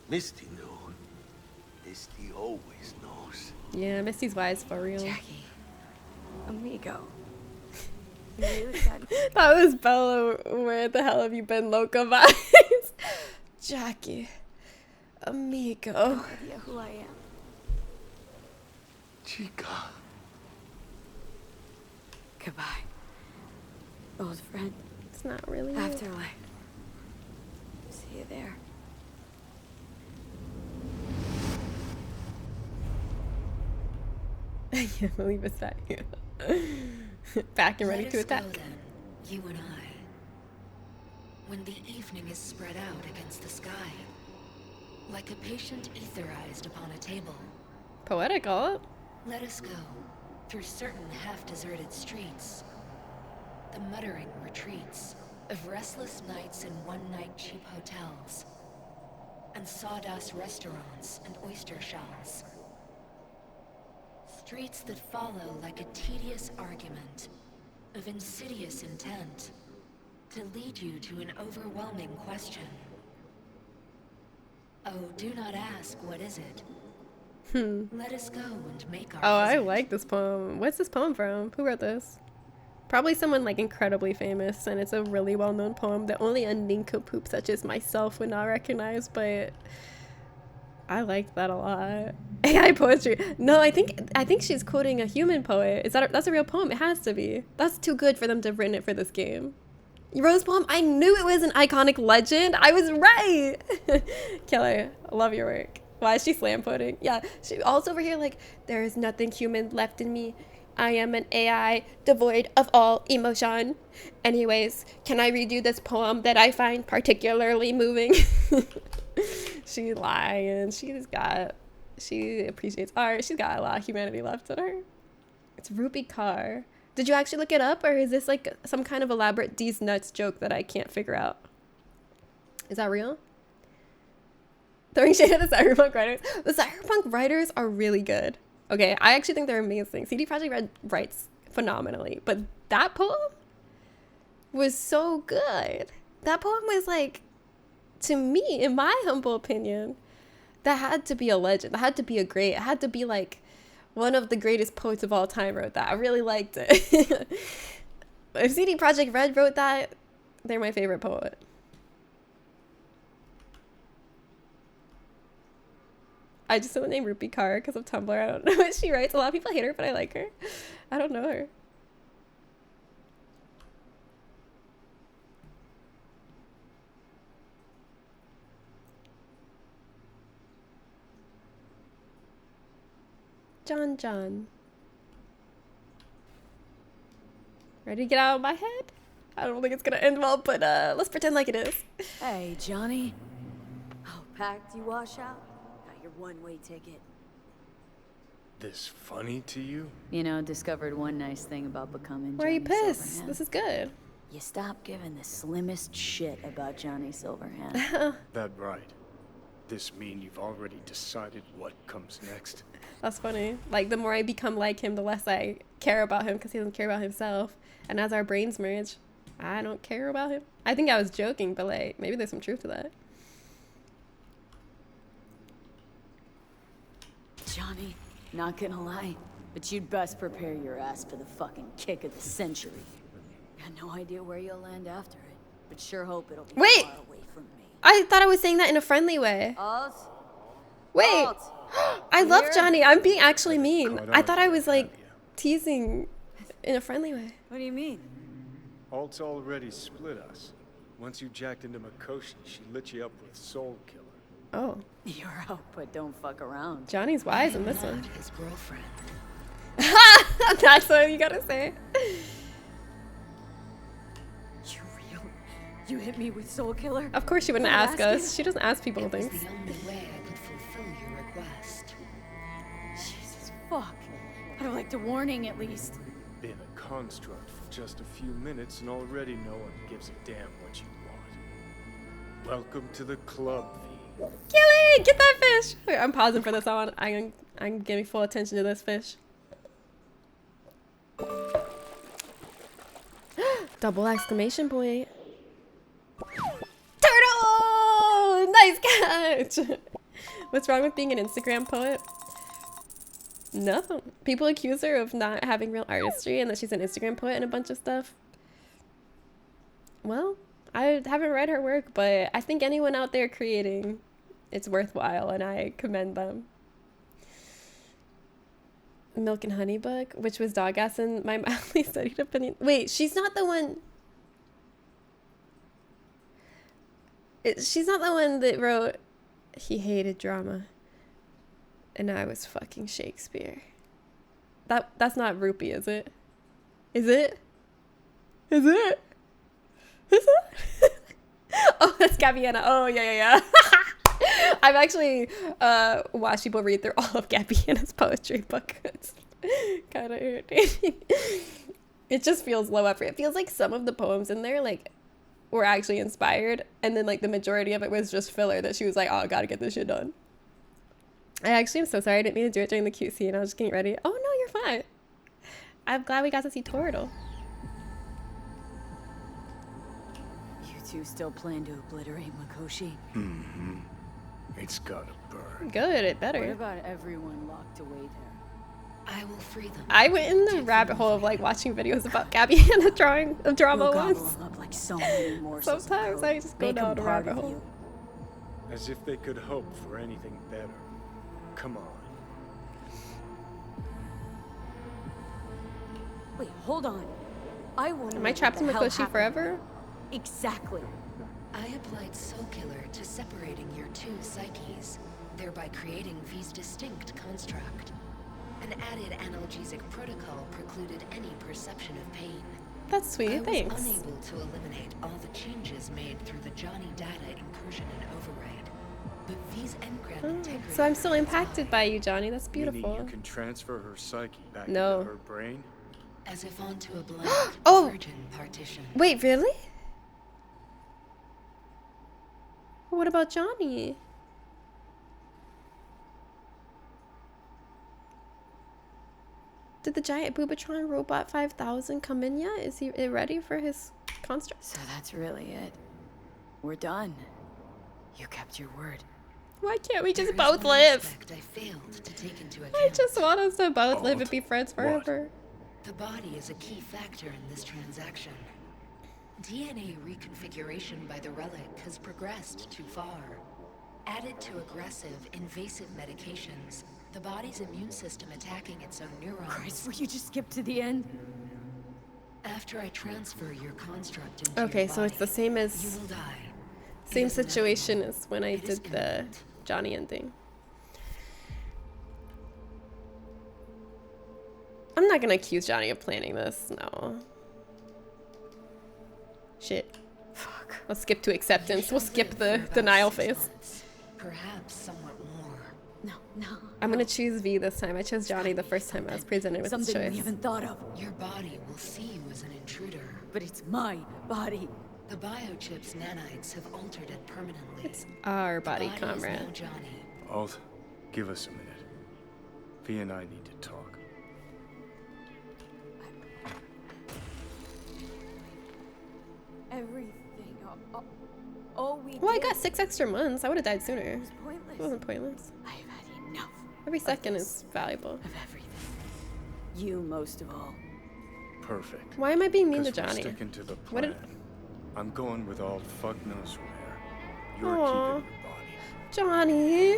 Misty knew. Misty always knows. Yeah, Misty's wise for real. Jackie. Amigo. That was Bella. Where the hell have you been, Loca vibes? Jackie. Amigo. No idea who I am. Chica. Goodbye. Old friend. It's not really Afterlife. See you there. I can't believe it's back. Back and ready to attack. Let us go, then, you and I. When the evening is spread out against the sky, like a patient etherized upon a table. Poetic, all. Let us go through certain half-deserted streets, the muttering retreats of restless nights in one-night cheap hotels, and sawdust restaurants and oyster shells. Streets that follow like a tedious argument of insidious intent to lead you to an overwhelming question. Oh, do not ask, what is it? Let us go and make our I visit. like this poem. What's this poem from? Who wrote this? Probably someone like incredibly famous, and it's a really well-known poem that only a nincompoop such as myself would not recognize, but I liked that a lot. AI poetry. No, I think she's quoting a human poet. That's a real poem? It has to be. That's too good for them to have written it for this game. Rose poem? I knew it was an iconic legend. I was right. Killer, I love your work. Why is she slam quoting? Yeah, she also over here like, there is nothing human left in me. I am an AI devoid of all emotion. Anyways, can I read you this poem that I find particularly moving? She's lying. She appreciates art. She's got a lot of humanity left in her. It's Ruby Carr. Did you actually look it up, or is this like some kind of elaborate D's nuts joke that I can't figure out? Is that real? Throwing shade at the Cyberpunk writers. The Cyberpunk writers are really good. Okay, I actually think they're amazing. CD Projekt Red writes phenomenally, but that poem was so good. That poem was like, to me, in my humble opinion, That had to be a legend. That had to be a great. It had to be like one of the greatest poets of all time wrote that. I really liked it. If CD Projekt Red wrote that, they're my favorite poet. I just know the name Rupi Kaur because of Tumblr. I don't know what she writes. A lot of people hate her, but I like her. I don't know her. John. Ready to get out of my head? I don't think it's gonna end well, but let's pretend like it is. Hey, Johnny. How packed you wash out? Got your one-way ticket. This funny to you? You know, discovered one nice thing about becoming Why are you Johnny pissed? Silverhand. This is good. You stop giving the slimmest shit about Johnny Silverhand. That right. This mean you've already decided what comes next? That's funny. Like, the more I become like him, the less I care about him because he doesn't care about himself. And as our brains merge, I don't care about him. I think I was joking, but like, maybe there's some truth to that. Johnny, not gonna lie, but you'd best prepare your ass for the fucking kick of the century. Got no idea where you'll land after it, but sure hope it'll be Wait! far away from me. I thought I was saying that in a friendly way. Alt? Wait! Alt. I love Here? Johnny. I'm being actually mean. I thought I was like teasing in a friendly way. What do you mean? Alt's already split us. Once you jacked into Mikoshi, she lit you up with Soul Killer. Oh. You're out, but don't fuck around. Johnny's wise in this one. His girlfriend. That's what you gotta say. You hit me with Soul Killer? Of course she wouldn't For ask asking? us. She doesn't ask people It was things. the only way I could fulfill your request. Jesus fuck. I'd have liked a warning at least. Been a construct for just a few minutes and already no one gives a damn what you want. Welcome to the club, V. Gilly, get that fish! Wait, I'm pausing for this. I'm giving full attention to this fish. Double exclamation point. Turtle! Nice catch! What's wrong with being an Instagram poet? Nothing. People accuse her of not having real artistry and that she's an Instagram poet and a bunch of stuff. Well, I haven't read her work, but I think anyone out there creating, it's worthwhile and I commend them. Milk and Honey book, which was dog ass in my mildly studied opinion. Wait, she's not the one. She's not the one that wrote, he hated drama. And I was fucking Shakespeare. That's not Rupi, is it? Is it? Is it? Is it? Oh, that's Gabiana. Oh, yeah. I've actually watched people read through all of Gabiana's poetry book. It's kind of irritating. It just feels low effort. It feels like some of the poems in there, like, were actually inspired, and then like the majority of it was just filler that she was like, oh, I gotta get this shit done. I actually am so sorry. I didn't mean to do it during the cute scene. I was just getting ready. Oh no, you're fine. I'm glad we got to see Turtle. You two still plan to obliterate Mikoshi? Mm-hmm. It's gotta burn. Good, it better. What about everyone locked away there? I will free them. I went in the rabbit hole of like watching videos about Gabiana drawing of drama We'll once. gobble them up like so many morsels of Sometimes code. I just go Make 'em down a part rabbit of hole. you. As if they could hope for anything better. Come on. Wait, hold on. I want to Am I trapped in Mikoshi forever? Exactly. I applied Soul Killer to separating your two psyches, thereby creating V's distinct construct. An added analgesic protocol precluded any perception of pain. That's sweet, I was thanks. unable to eliminate all the changes made through the Johnny data incursion and override. But V's engram integrity. So I'm still impacted by you, Johnny. That's Meaning beautiful. you can transfer her psyche back No. into her brain? As if onto a blank Oh! virgin partition. Wait, really? What about Johnny? Did the giant Boobatron Robot 5000 come in yet? Is he ready for his construct? So that's really it. We're done. You kept your word. Why can't we just both live? I failed to take into I account. just want us to both live and be friends forever. The body is a key factor in this transaction. DNA reconfiguration by the relic has progressed too far. Added to aggressive, invasive medications, the body's immune system attacking its own neurons. Christ, will you just skip to the end? After I transfer your construct into Okay, your so body, it's the same you as will die. same situation as when I did the Johnny ending. I'm not gonna accuse Johnny of planning this. No. Shit. Fuck. Let's skip to acceptance. We'll skip the denial phase. Perhaps somewhat more. No. I'm gonna choose V this time. I chose Johnny the first time I was presented with this Something choice. we haven't thought of. Your body will see you as an intruder. But it's my body. The biochip's nanites have altered it permanently. It's our body, The body is now comrade. Johnny. Alt, give us a minute. V and I need to talk. Everything. All we Well, I did. got 6 extra months. I would have died sooner. It was pointless. It wasn't pointless. I've had enough. Every second is valuable. Of everything. You most of all. Perfect. Why am I being mean to 'Cause we're Johnny? sticking to the What plan. did- I'm going with Alt fuck knows where. You're Aw. keeping your body. Johnny.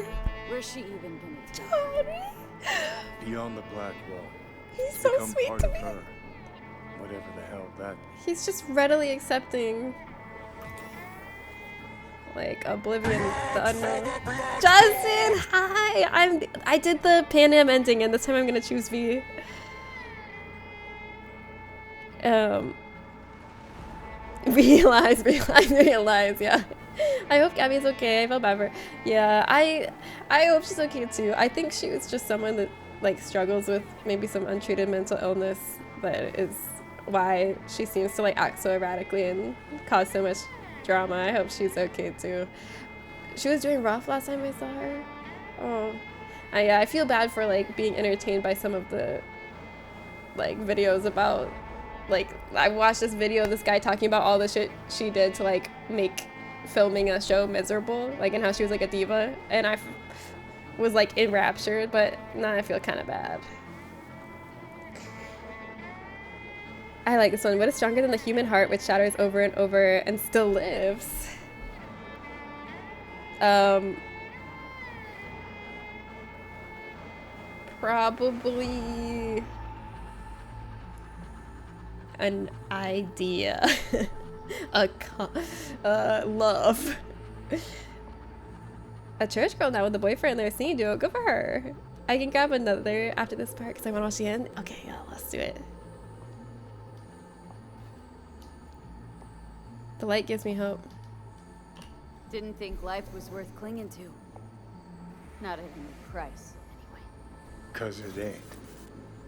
Where's she even gonna take? Johnny. Beyond the black wall. He's To so become sweet part to of me. her. Whatever the hell that He's just readily accepting. Like oblivion, the unknown. Justin, hi. I did the Pan Am ending, and this time I'm gonna choose V. Realize. Yeah. I hope Gabby's okay. I feel bad for her. Yeah, I hope she's okay too. I think she was just someone that like struggles with maybe some untreated mental illness that is why she seems to like act so erratically and cause so much drama. I hope she's okay too. She was doing rough last time I saw her. Oh, yeah, I feel bad for like being entertained by some of the like videos about like I watched this video of this guy talking about all the shit she did to like make filming a show miserable, like, and how she was like a diva, and I was like enraptured, but now I feel kind of bad. I like this one. What is stronger than the human heart, which shatters over and over and still lives? Probably an idea. Love. A church girl now with a boyfriend. They're singing duo. Good for her. I can grab another after this part because I want to watch the end. Okay, yeah, let's do it. The light gives me hope. Didn't think life was worth clinging to. Not at any price, anyway. 'Cause it ain't.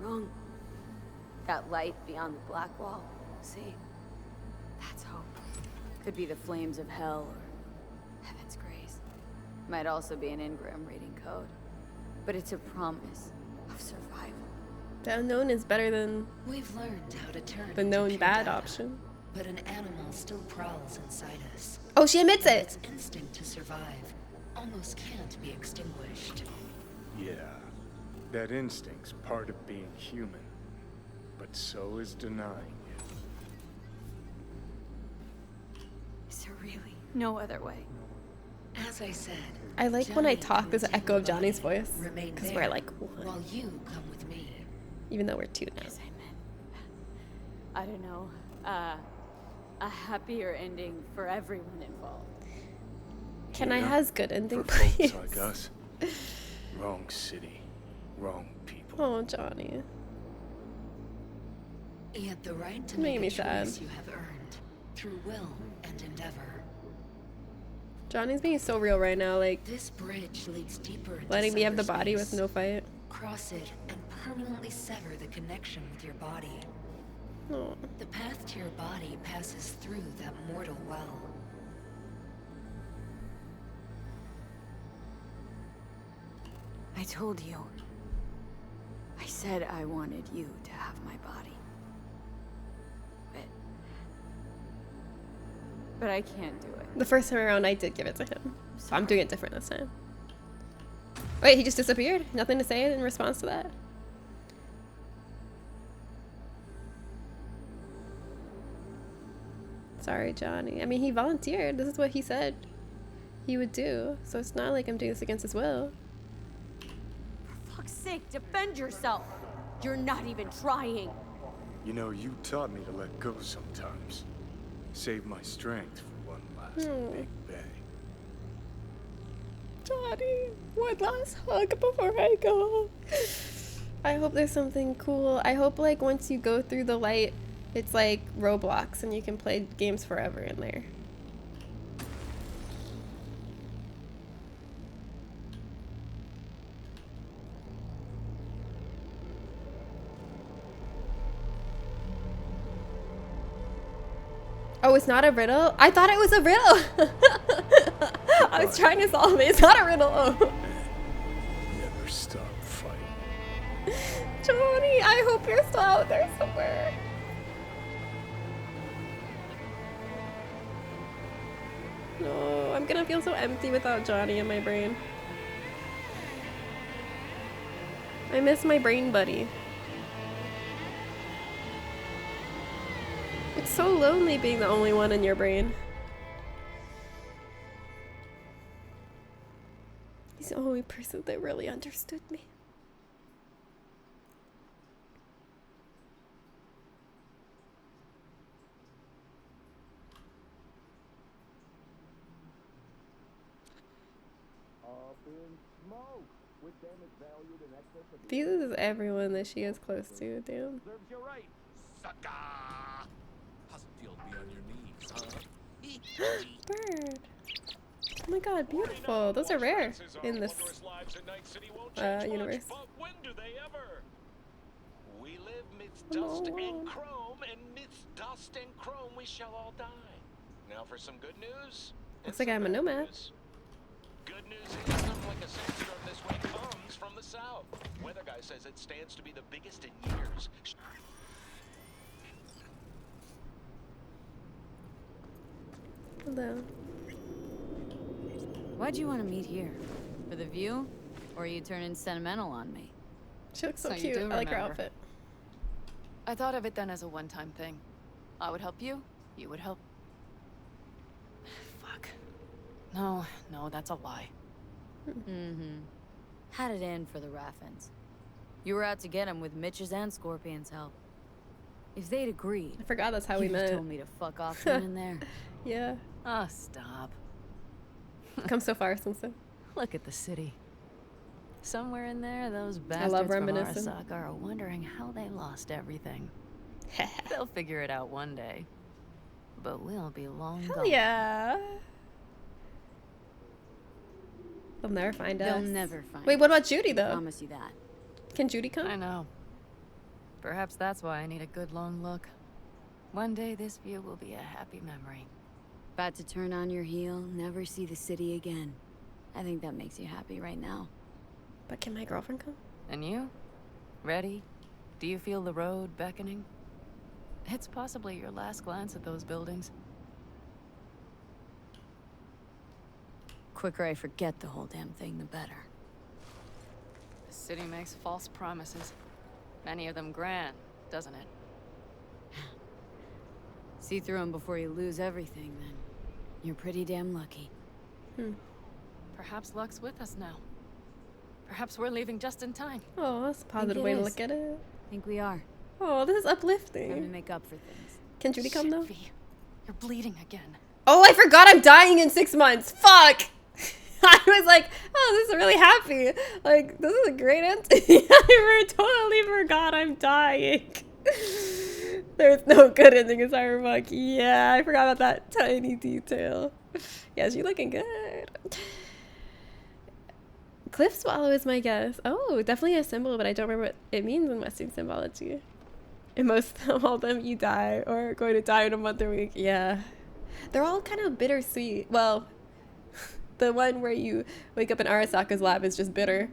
Wrong. That light beyond the black wall. See? That's hope. Could be the flames of hell or heaven's grace. Might also be an engram reading code. But it's a promise of survival. The unknown is better than We've learned how to turn the into known pure bad data, option. But an animal still prowls inside us. Oh, she admits And it. Its instinct to survive almost can't be extinguished. Yeah. That instinct's part of being human. But so is denying it. Is there really no other way? As I said, I like when I Johnny talk, there's an will echo of take Johnny's your body, voice. remain Because there, we're like one. while you come with me. Even though we're two now. I don't know. A happier ending for everyone involved. Can I has good ending, For folks please? like us. Wrong city. Wrong people. Oh, Johnny. Yet the right to Made make me a sad. choice you have earned through will and endeavor. Johnny's being so real right now, like This bridge leads deeper into letting me have the body with cyberspace. no fight. Cross it and permanently sever the connection with your body. No. The path to your body passes through that mortal well. I told you. I said I wanted you to have my body. But I can't do it. The first time around, I did give it to him. So I'm doing it different this time. Wait, he just disappeared? Nothing to say in response to that? Sorry, Johnny. I mean, he volunteered. This is what he said he would do. So it's not like I'm doing this against his will. For fuck's sake, defend yourself. You're not even trying. You know, you taught me to let go sometimes. Save my strength for one last big bang. Johnny, one last hug before I go. I hope there's something cool. I hope like once you go through the light, it's like Roblox and you can play games forever in there. Oh, it's not a riddle? I thought it was a riddle. I was trying to solve it. It's not a riddle. Never stop fighting. Johnny, I hope you're still out there somewhere. No, I'm gonna feel so empty without Johnny in my brain. I miss my brain buddy. It's so lonely being the only one in your brain. He's the only person that really understood me. This is everyone that she is close to, damn. Bird. Oh my god, beautiful. Those are rare in this universe. We live midst dust and chrome, and midst dust and chrome we shall all die. Now for some good news. Looks like I'm a nomad. Good news is something like a sandstorm this way comes from the south. Weather guy says it stands to be the biggest in years. Hello. Why'd you want to meet here? For the view? Or are you turning sentimental on me? She looks so So you cute. do I like her remember. outfit. I thought of it then as a one-time thing. I would help you, you would help. Fuck. No, that's a lie. Mm-hmm. Had it in for the Raffins. You were out to get him with Mitch's and Scorpion's help. If they'd agreed, I forgot that's how we you'd met. told me to fuck off then and there. Yeah. Oh, stop. Come so far since then. Look at the city. Somewhere in there, those I bastards love from reminiscing. Arasaka are wondering how they lost everything. They'll figure it out one day. But we'll be long Hell gone. yeah. They'll never find us. They'll never find Wait, us. what about Judy though? I promise you that. Can Judy come? I know. Perhaps that's why I need a good long look. One day this view will be a happy memory. About to turn on your heel, never see the city again. I think that makes you happy right now. But can my girlfriend come? And you? Ready? Do you feel the road beckoning? It's possibly your last glance at those buildings. Quicker I forget the whole damn thing, the better. The city makes false promises. Many of them grand, doesn't it? See through them before you lose everything, then. You're pretty damn lucky. Perhaps luck's with us now. Perhaps we're leaving just in time. Oh, that's a positive way to look at it. I think we are. Oh, this is Time to uplifting. make up for things. Can Judy come though? You're bleeding again. Oh, I forgot I'm dying in 6 months. Fuck. I was like, oh, this is really happy. Like, this is a great ending. I totally forgot I'm dying. There's no good ending in Cyberpunk. Yeah, I forgot about that tiny detail. Yeah, she's looking good. Cliff Swallow is my guess. Oh, definitely a symbol, but I don't remember what it means in Western symbology. In most of all of them, you die or are going to die in a month or week. Yeah. They're all kind of bittersweet. Well, the one where you wake up in Arasaka's lab is just bitter.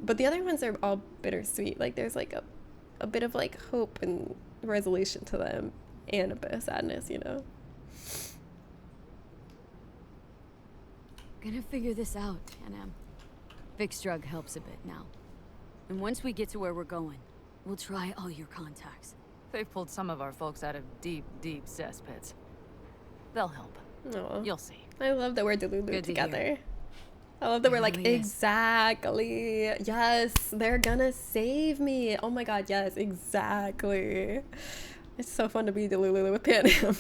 But the other ones are all bittersweet. Like, there's like a bit of like hope and resolution to them and a bit of sadness, you know? Gonna figure this out, Panam. Vic's drug helps a bit now. And once we get to where we're going, we'll try all your contacts. They've pulled some of our folks out of deep, deep cesspits. They'll help. Aw. You'll see. I love that we're Delulu Good to together. hear. I love that we're It like, really is. exactly. Yes, they're gonna save me. Oh my god, yes, exactly. It's so fun to be Delulu with Pan Am.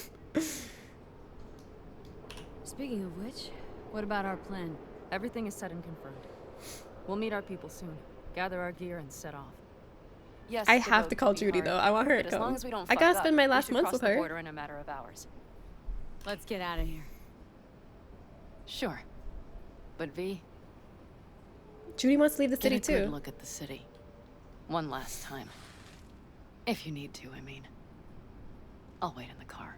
Speaking of which, what about our plan? Everything is set and confirmed. We'll meet our people soon, gather our gear, and set off. Yes, I the have road to could call be Judy hard, though. I want her but to as come. long as we don't I fuck gotta up, spend my we last should months cross with the her. border in a matter of hours. Let's get out of here. Sure. But V, Judy wants to leave the get city a good too. look at the city. One last time. If you need to, I mean. I'll wait in the car.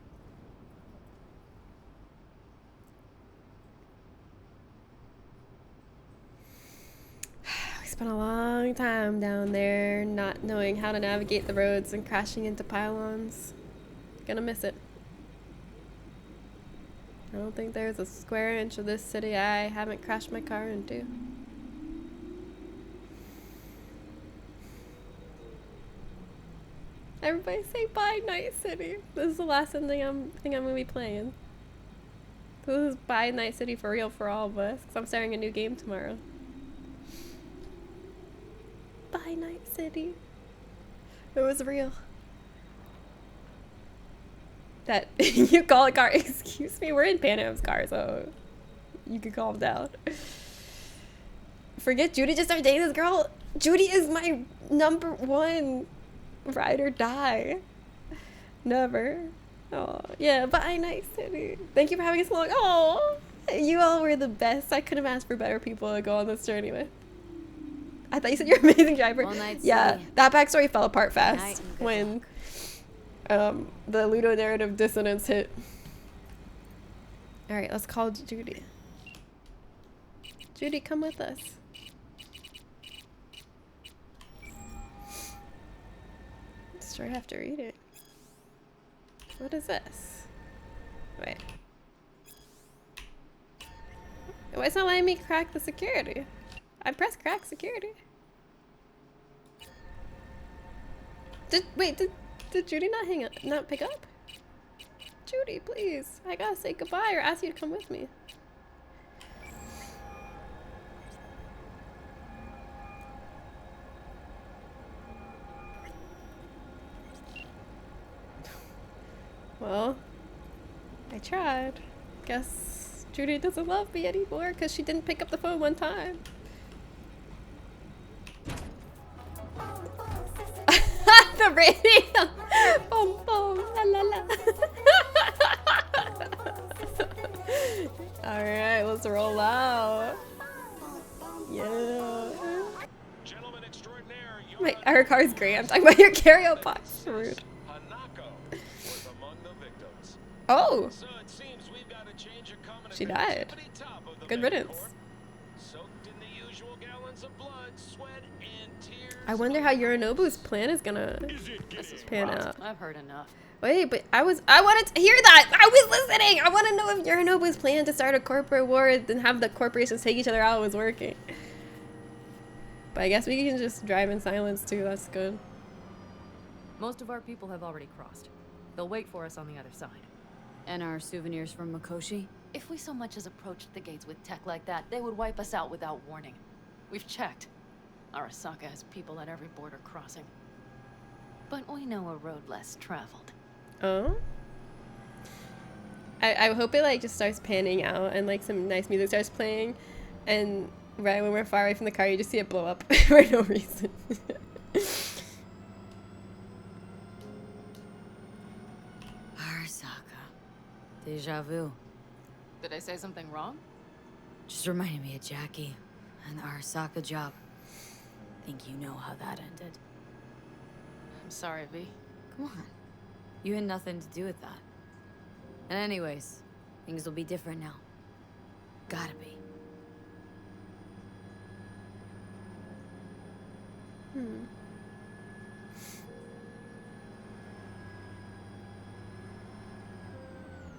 We spent a long time down there not knowing how to navigate the roads and crashing into pylons. Gonna miss it. I don't think there's a square inch of this city I haven't crashed my car into. Everybody say bye, Night City. This is the last thing I'm gonna be playing. This is bye, Night City for real for all of us, because I'm starting a new game tomorrow. Bye, Night City. It was real. That you call a car, excuse me, we're in Pan Am's car, so you can calm down. Forget Judy, just start dating this girl. Judy is my #1 ride or die. Never. Oh, yeah, bye, Night City. Thank you for having us along. Oh, you all were the best. I couldn't have asked for better people to go on this journey with. I thought you said you're an amazing driver. Well, Night Yeah, City. that backstory fell apart fast Night and good when the Ludo narrative dissonance hit. All right, let's call Judy. Judy, come with us. Sure have to read it. What is this? Wait. Why it's not letting me crack the security? I pressed crack security. Wait, did Judy not hang up? Not pick up? Judy, please. I gotta say goodbye or ask you to come with me. Well, I tried. Guess Judy doesn't love me anymore because she didn't pick up the phone one time. The radio! Boom, boom, la la la. Alright, let's roll out. Yeah. Wait, her car's great. I'm talking about your karaoke box. Rude. Oh! She died. Good riddance. I wonder how Yorinobu's plan is gonna pan out. I've heard enough. Wait, but I wanted to hear that! I was listening! I want to know if Yorinobu's plan to start a corporate war and have the corporations take each other out was working. But I guess we can just drive in silence too, that's good. Most of our people have already crossed. They'll wait for us on the other side. And our souvenirs from Mikoshi? If we so much as approached the gates with tech like that, they would wipe us out without warning. We've checked. Arasaka has people at every border crossing. But we know a road less traveled. Oh? I hope it like just starts panning out and like some nice music starts playing and right when we're far away from the car you just see it blow up for no reason. Arasaka. Deja vu. Did I say something wrong? Just reminded me of Jackie and the Arasaka job. Think you know how that ended. I'm sorry, V. Come on. You had nothing to do with that. And anyways, things will be different now. Gotta be.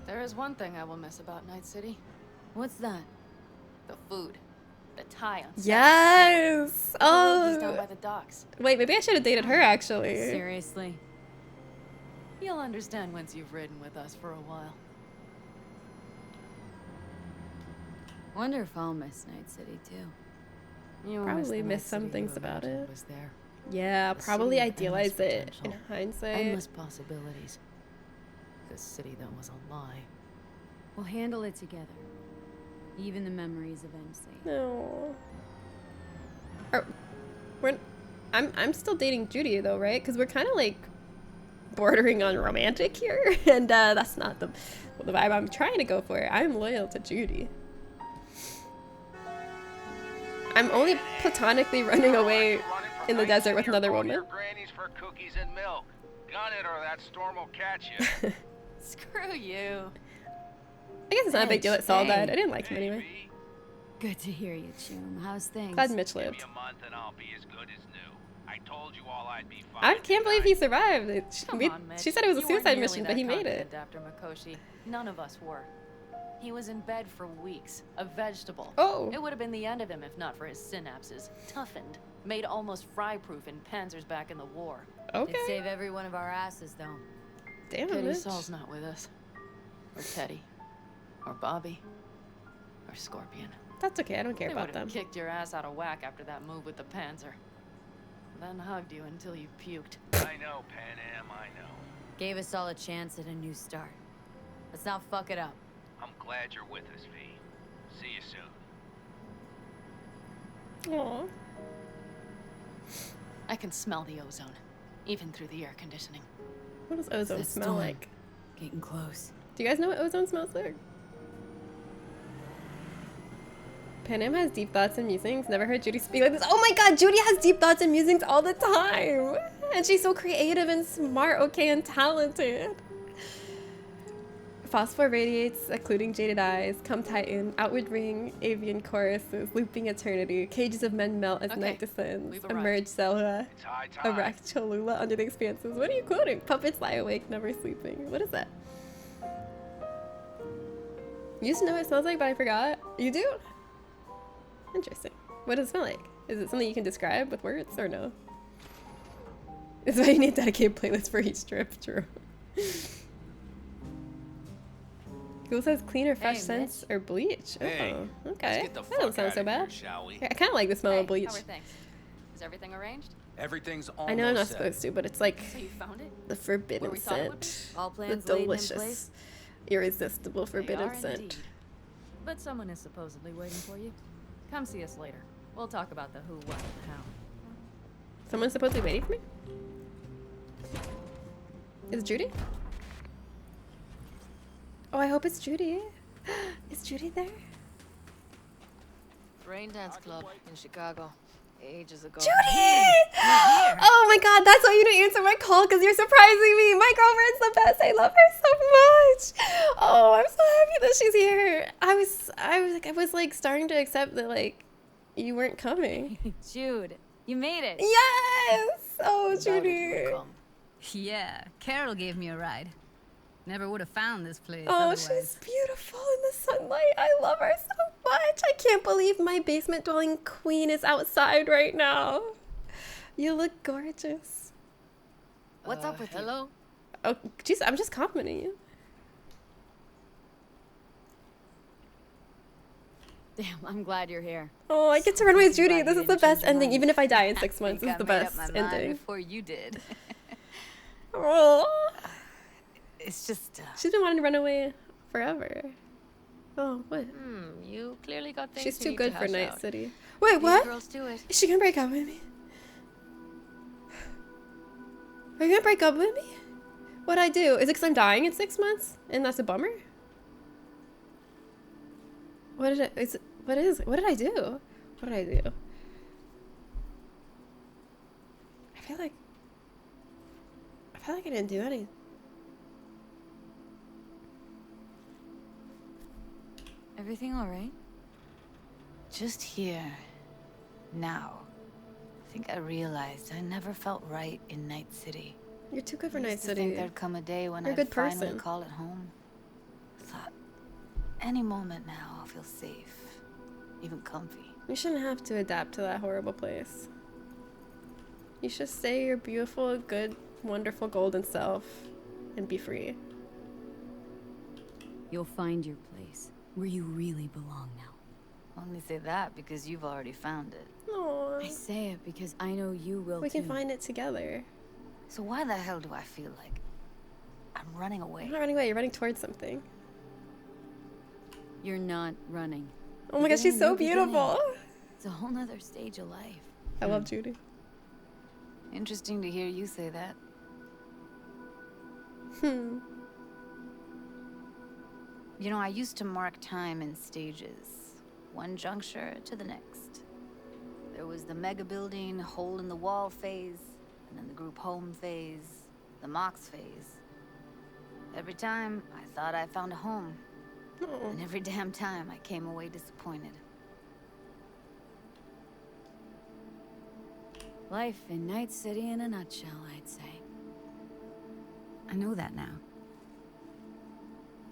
There is one thing I will miss about Night City. What's that? The food. The tie on Yes! He's down Oh! by the docks. Wait, maybe I should have dated her, actually. Seriously? You'll understand once you've ridden with us for a while. Wonder if I'll miss Night City, too. You Probably miss some things about it. Yeah, probably idealize it in hindsight. Endless possibilities. This city that was a lie. We'll handle it together. Even the memories of MC. No. I'm still dating Judy though, right? Because we're kind of like bordering on romantic here, and that's not the vibe I'm trying to go for. I'm loyal to Judy. I'm only platonically running away in the desert with another woman. Grannies for cookies and milk. Gun it or that storm will catch you. Screw you. I guess it's not a big deal that Saul died. I didn't like him anyway. Good to hear you, Chum. How's things? Glad Mitch lived. Give me a month and I'll be as good as new. I told you all I'd be fine. I can't believe he survived. She said it was a You weren't suicide nearly mission, but that he made it. confident after Mikoshi. None of us were. He was in bed for weeks, a vegetable. Oh. It would have been the end of him if not for his synapses. Toughened, made almost fry-proof in Panzer's back in the war. Okay. It'd save every one of our asses, though. Damn Pity it. Saul's not with us. Or Teddy. Or Bobby. Or Scorpion. That's okay. I don't care They about would them. have kicked your ass out of whack after that move with the Panzer. Then hugged you until you puked. I know, Pan Am, I know. Gave us all a chance at a new start. Let's not fuck it up. I'm glad you're with us, V. See you soon. Aww. I can smell the ozone, even through the air conditioning. What does ozone It's smell storm. like? Getting close. Do you guys know what ozone smells like? Pan Am has deep thoughts and musings. Never heard Judy speak like this. Oh my god, Judy has deep thoughts and musings all the time. And she's so creative and smart, okay, and talented. Phosphor radiates, occluding jaded eyes. Come Titan, outward ring, avian choruses, looping eternity. Cages of men melt as night descends. we've arrived. Emerge Selva. Erect Cholula under the expanses. What are you quoting? Puppets lie awake, never sleeping. What is that? You used to know what it smells like, but I forgot. You do? Interesting. What does it smell like? Is it something you can describe with words or no? This is why you need a dedicated playlist for each trip, true. Google says clean or fresh scents or bleach. Hey, oh, okay. get the That doesn't fuck sound so outta here, bad. shall we? I kind of like the smell of bleach. How are things? Is everything arranged? Everything's almost I know I'm not set. supposed to, but it's like So you found it? the forbidden Where we thought it would scent. All The plans laid in delicious, place? irresistible They forbidden are scent. indeed. But someone is supposedly waiting for you. Come see us later. We'll talk about the who, what, and how. Someone's supposedly waiting for me? Is it Judy? Oh, I hope it's Judy. Is Judy there? Rain Dance Club in Chicago. Ages ago. Judy! Oh my god, that's why you didn't answer my call, because you're surprising me. My girlfriend's the best. I love her so much. Oh, I'm so happy that she's here. I was like starting to accept that like you weren't coming. Jude, you made it. Yes! Oh, Judy. Yeah, Carol gave me a ride. Never would have found this place Oh, otherwise. she's beautiful in the sunlight. I love her so much. I can't believe my basement dwelling queen is outside right now. You look gorgeous. What's up with hello? Oh, jeez, I'm just complimenting you. Damn, I'm glad you're here. Oh, I get to run with Judy. This is the best ending. Even if I die in 6 months, this is the best ending. Before you did. Oh. It's just. She's been wanting to run away forever. Oh, what? You clearly got things She's you too need good to for hash Night out. City. Wait, You what? girls do it. Is she gonna break up with me? Are you gonna break up with me? What'd I do? Is it because I'm dying in 6 months? And that's a bummer? What did what did I do? What did I do? I feel like I didn't do anything. Everything all right? Just here. Now. I think I realized I never felt right in Night City. You're too good for I Night used to City. think there'd come a day when You're a I'd good finally person. call it home. Thought, any moment now I'll feel safe, even comfy. You shouldn't have to adapt to that horrible place. You should stay your beautiful, good, wonderful golden self and be free. You'll find your place where you really belong now. Only say that because you've already found it. Aww. I say it because I know you will We too. can find it together. So why the hell do I feel like I'm running away? You're not running away, you're running towards something. You're not running. Oh my gosh, she's so beautiful. It's a whole nother stage of life. I love Judy. Interesting to hear you say that. You know, I used to mark time in stages, one juncture to the next. There was the mega building, hole in the wall phase, and then the group home phase, the Mox phase. Every time, I thought I found a home. And every damn time, I came away disappointed. Life in Night City in a nutshell, I'd say. I know that now.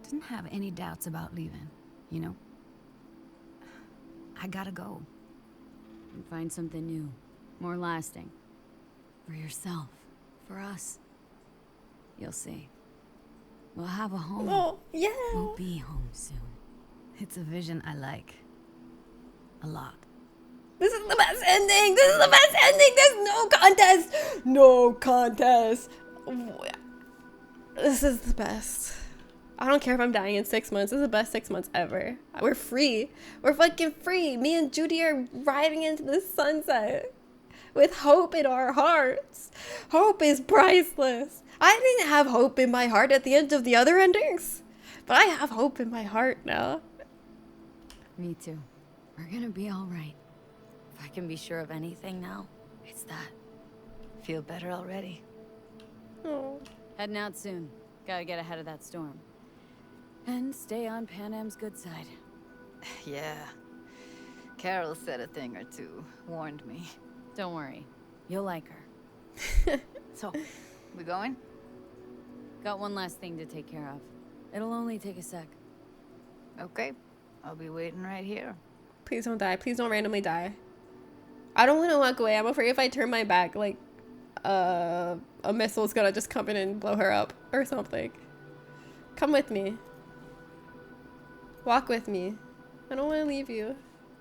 Didn't have any doubts about leaving, you know? I gotta go. And find something new, more lasting. For yourself, for us. You'll see. We'll have a home. Oh, yeah. We'll be home soon. It's a vision I like. A lot. This is the best ending! This is the best ending! There's no contest! No contest! This is the best. I don't care if I'm dying in 6 months. This is the best 6 months ever. We're free. We're fucking free. Me and Judy are riding into the sunset with hope in our hearts. Hope is priceless. I didn't have hope in my heart at the end of the other endings, but I have hope in my heart now. Me too. We're gonna be all right. If I can be sure of anything now, it's that. Feel better already. Oh. Heading out soon. Gotta get ahead of that storm. And stay on Pan Am's good side. Yeah. Carol said a thing or two. Warned me. Don't worry. You'll like her. So, we going? Got one last thing to take care of. It'll only take a sec. Okay. I'll be waiting right here. Please don't die. Please don't randomly die. I don't want to walk away. I'm afraid if I turn my back, like, a missile's gonna just come in and blow her up or something. Come with me. Walk with me. I don't want to leave you.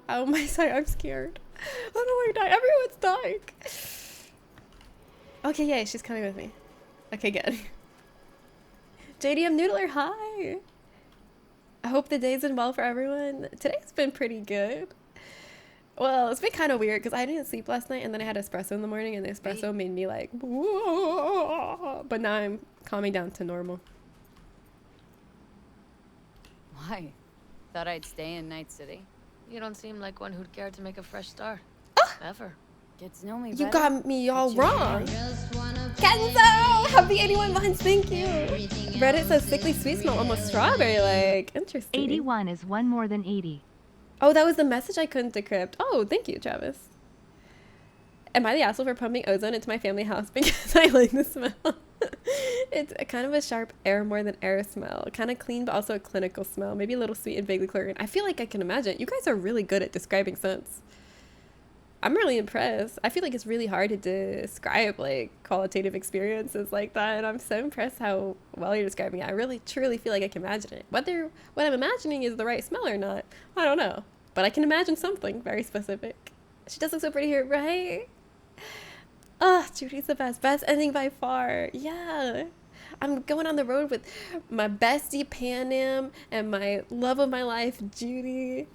Oh my side, I'm scared. I don't want to die. Everyone's dying. Okay, yay, she's coming with me. Okay, good. JDM Noodler, hi. I hope the day's been well for everyone. Today's been pretty good. Well, it's been kind of weird because I didn't sleep last night and then I had espresso in the morning and the espresso made me like, whoa. But now I'm calming down to normal. Why? Thought I'd stay in Night City. You don't seem like one who'd care to make a fresh start. Ever. Get to know me You better. got me all wrong. Kenzo! Happy 81 months, thank you. Reddit says sickly sweet smell, almost strawberry like. Interesting. 81 is one more than 80. Oh, that was the message I couldn't decrypt. Oh, thank you, Travis. Am I the asshole for pumping ozone into my family house because I like the smell? It's a kind of a sharp air more than air smell. Kind of clean, but also a clinical smell. Maybe a little sweet and vaguely chlorine. I feel like I can imagine. You guys are really good at describing scents. I'm really impressed. I feel like it's really hard to describe like qualitative experiences like that. And I'm so impressed how well you're describing it. I really, truly feel like I can imagine it. Whether what I'm imagining is the right smell or not, I don't know. But I can imagine something very specific. She does look so pretty here, right? Oh, Judy's the best. Best ending by far. Yeah. I'm going on the road with my bestie Pan Am and my love of my life, Judy.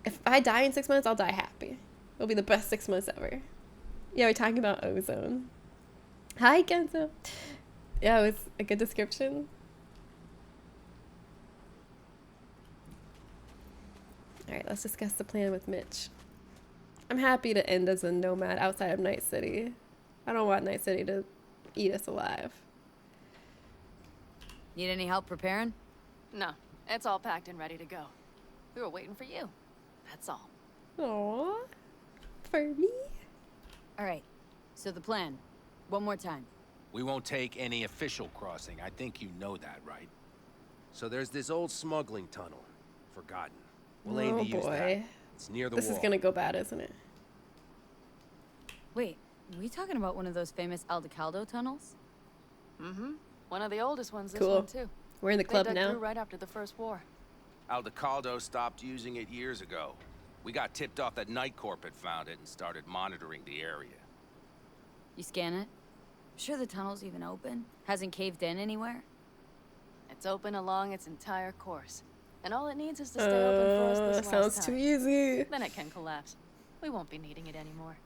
If I die in 6 months, I'll die happy. It'll be the best 6 months ever. Yeah, we're talking about ozone. Hi, Kenzo. Yeah, it was a good description. All right, let's discuss the plan with Mitch. I'm happy to end as a nomad outside of Night City. I don't want Night City to eat us alive. Need any help preparing? No, it's all packed and ready to go. We were waiting for you. That's all. Aww. For me? All right. So the plan. One more time. We won't take any official crossing. I think you know that, right? So there's this old smuggling tunnel. Forgotten. We'll aim to use that. It's near the This wall. is gonna go bad, isn't it? Wait, are we talking about one of those famous Aldecaldo tunnels? Mm-hmm. One of the oldest ones, this Cool. one too. We're in the club they dug now. through right after the First War. Aldecaldo stopped using it years ago. We got tipped off that Night Corp had found it and started monitoring the area. You scan it? Sure the tunnel's even open? Hasn't caved in anywhere? It's open along its entire course. And all it needs is to stay open for us this last sounds time. too easy. Then it can collapse. We won't be needing it anymore.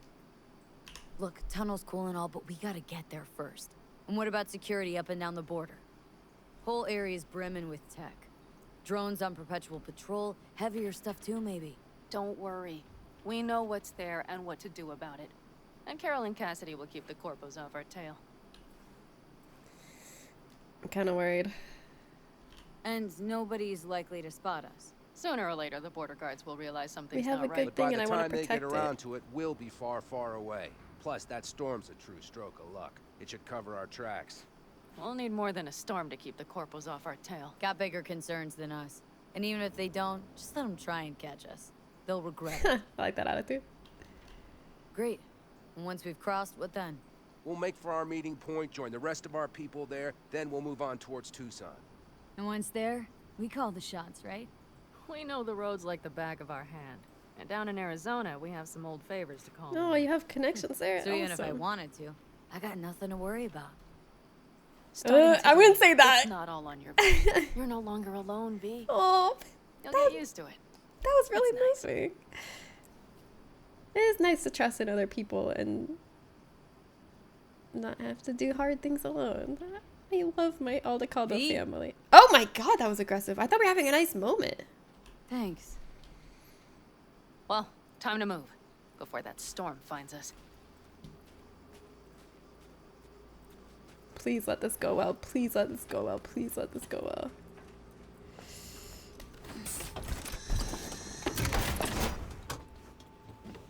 Look, tunnel's cool and all, but we gotta get there first. And what about security up and down the border? Whole area's brimming with tech. Drones on perpetual patrol, heavier stuff too, maybe. Don't worry. We know what's there and what to do about it. And Carol and Cassidy will keep the corpos off our tail. I'm kind of worried. And nobody's likely to spot us. Sooner or later, the border guards will realize something's have not a right. good thing and I want to By the time they protect get around it. to it, we'll be far, far away. Plus, that storm's a true stroke of luck. It should cover our tracks. We'll need more than a storm to keep the corpos off our tail. Got bigger concerns than us. And even if they don't, just let them try and catch us. They'll regret it. I like that attitude. Great. And once we've crossed, what then? We'll make for our meeting point, join the rest of our people there, then we'll move on towards Tucson. And once there, we call the shots, right? We know the roads like the back of our hand. And down in Arizona, we have some old favors to call. No, you have connections there. So even if I Awesome. wanted to, I got nothing to worry about. I wouldn't say that. It's not all on your back. You're no longer alone, V. Oh, You'll get used to it. that was really nice. It is nice to trust in other people and not have to do hard things alone. I love my Aldecaldo family. Oh my god, that was aggressive. I thought we were having a nice moment. Thanks. Well, time to move before that storm finds us. Please let this go well. Please let this go well. Please let this go well.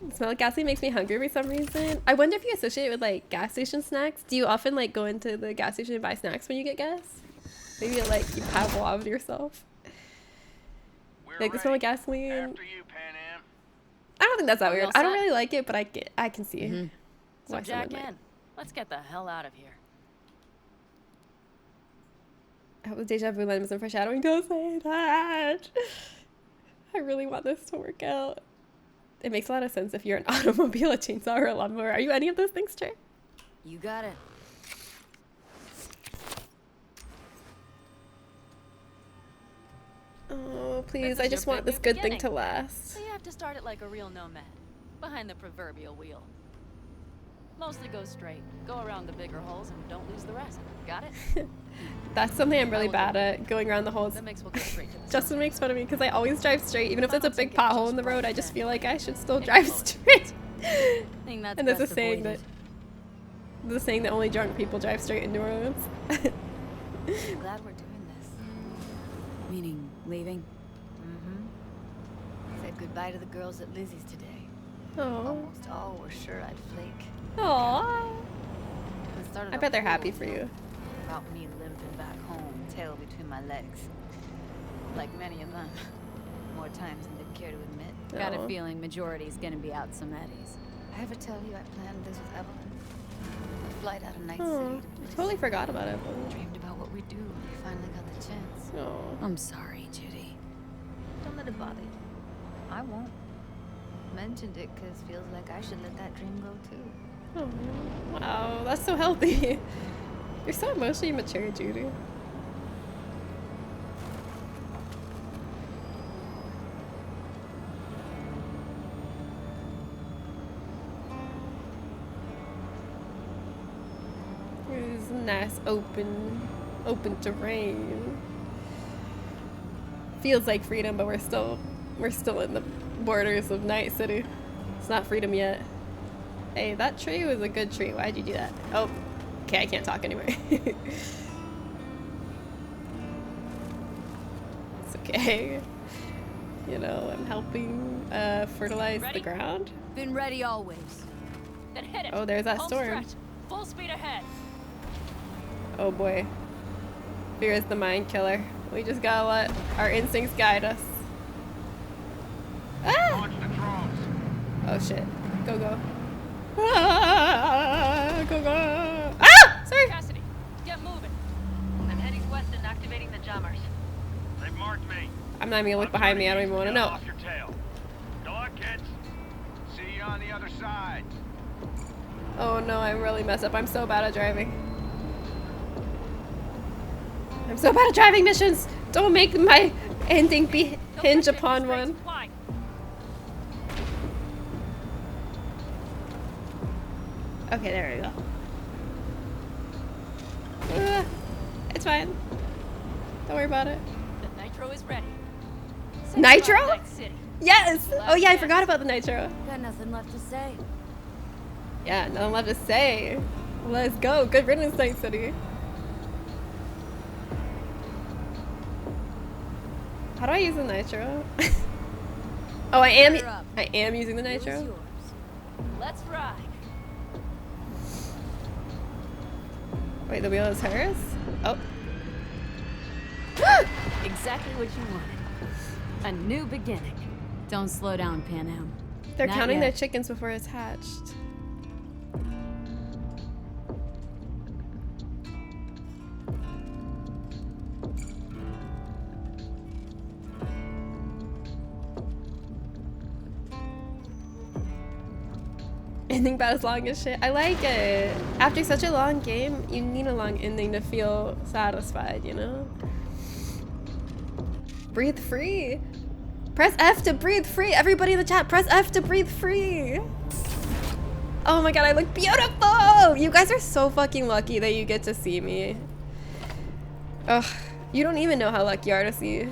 The smell of gasoline makes me hungry for some reason. I wonder if you associate it with like gas station snacks. Do you often like go into the gas station and buy snacks when you get gas? Maybe it, like you Pavloved yourself. Like the smell of gasoline. After you, Pan Am. I don't think that's that Are we weird. all I don't set? really like it, but I can see So why someone jack might. in. Let's get the hell out of here. I hope the deja vu line wasn't foreshadowing. Don't say that. I really want this to work out. It makes a lot of sense if you're an automobile, a chainsaw, or a lawnmower. Are you any of those things, Trey? You got it. Oh, please. This I is just your want big this new good thing beginning. to last. So you have to start it like a real nomad, behind the proverbial wheel. Mostly go straight, go around the bigger holes, and don't lose the rest. Got it? That's something I'm really bad at, going around the holes. The mix will go straight to the Justin makes fun of me because I always drive straight. Even if there's a big pothole in the road, I just feel like I should still drive straight. Think that's And there's a best saying avoided. that only drunk people drive straight in New Orleans. I'm glad we're doing this. Meaning, leaving? Mm-hmm. Said goodbye to the girls at Lizzie's today. Oh. Almost all were sure I'd flake. Aww. It started I a bet they're whole happy for you. About me limping back home, tail between my legs. Like many of them. More times than they'd care to admit. Got a feeling majority's gonna be out some eddies. I ever tell you I planned this with Evelyn? A flight out of Night Oh, City to I Bliss. totally forgot about it. Dreamed about what we'd do when we finally got the chance. Oh. I'm sorry, Judy. Don't let it bother you. I won't. Mentioned it because feels like I should let that dream go too. Oh, wow, that's so healthy. You're so emotionally mature, Judy. Here's a nice open terrain. Feels like freedom, but we're still in the borders of Night City. It's not freedom yet. Hey, that tree was a good tree. Why'd you do that? Oh, okay, I can't talk anymore. It's okay. You know, I'm helping fertilize the ground. Been ready always. Then hit it. Oh, there's that Home storm. stretch. Full speed ahead. Oh boy. Fear is the mind killer. We just gotta let our instincts guide us. Ah! Oh shit. Go, go. Ah, go, go. Ah! Sorry. Cassidy, get moving. I'm heading west and activating the jammers. They've marked me. I'm not even gonna look behind me. I don't even want to know. Off your tail. Good luck, kids. See you on the other side. Oh no, I really messed up. I'm so bad at driving. I'm so bad at driving missions. Don't make my ending be hinge upon one. Okay, there we go. It's fine. Don't worry about it. The nitro is ready. Nitro? Yes! Oh yeah, I forgot about the nitro. Got nothing left to say. Yeah, nothing left to say. Let's go. Good riddance, Night City. How do I use the nitro? Oh, I am using the nitro. Let's ride. Wait, the wheel is hers? Oh. Exactly what you wanted. A new beginning. Don't slow down, Pan Am. They're Not counting yet. their chickens before it's hatched. Ending about as long as shit. I like it. After such a long game, you need a long ending to feel satisfied, you know? Breathe free. Press F to breathe free. Everybody in the chat, press F to breathe free. Oh my god, I look beautiful! You guys are so fucking lucky that you get to see me. Ugh, you don't even know how lucky you are to see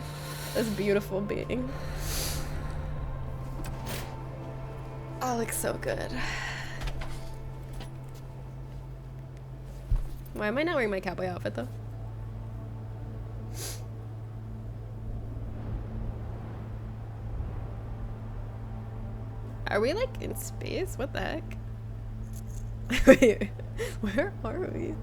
this beautiful being. Oh, looks so good. Why am I not wearing my cowboy outfit though? Are we like in space? What the heck? Wait, where are we?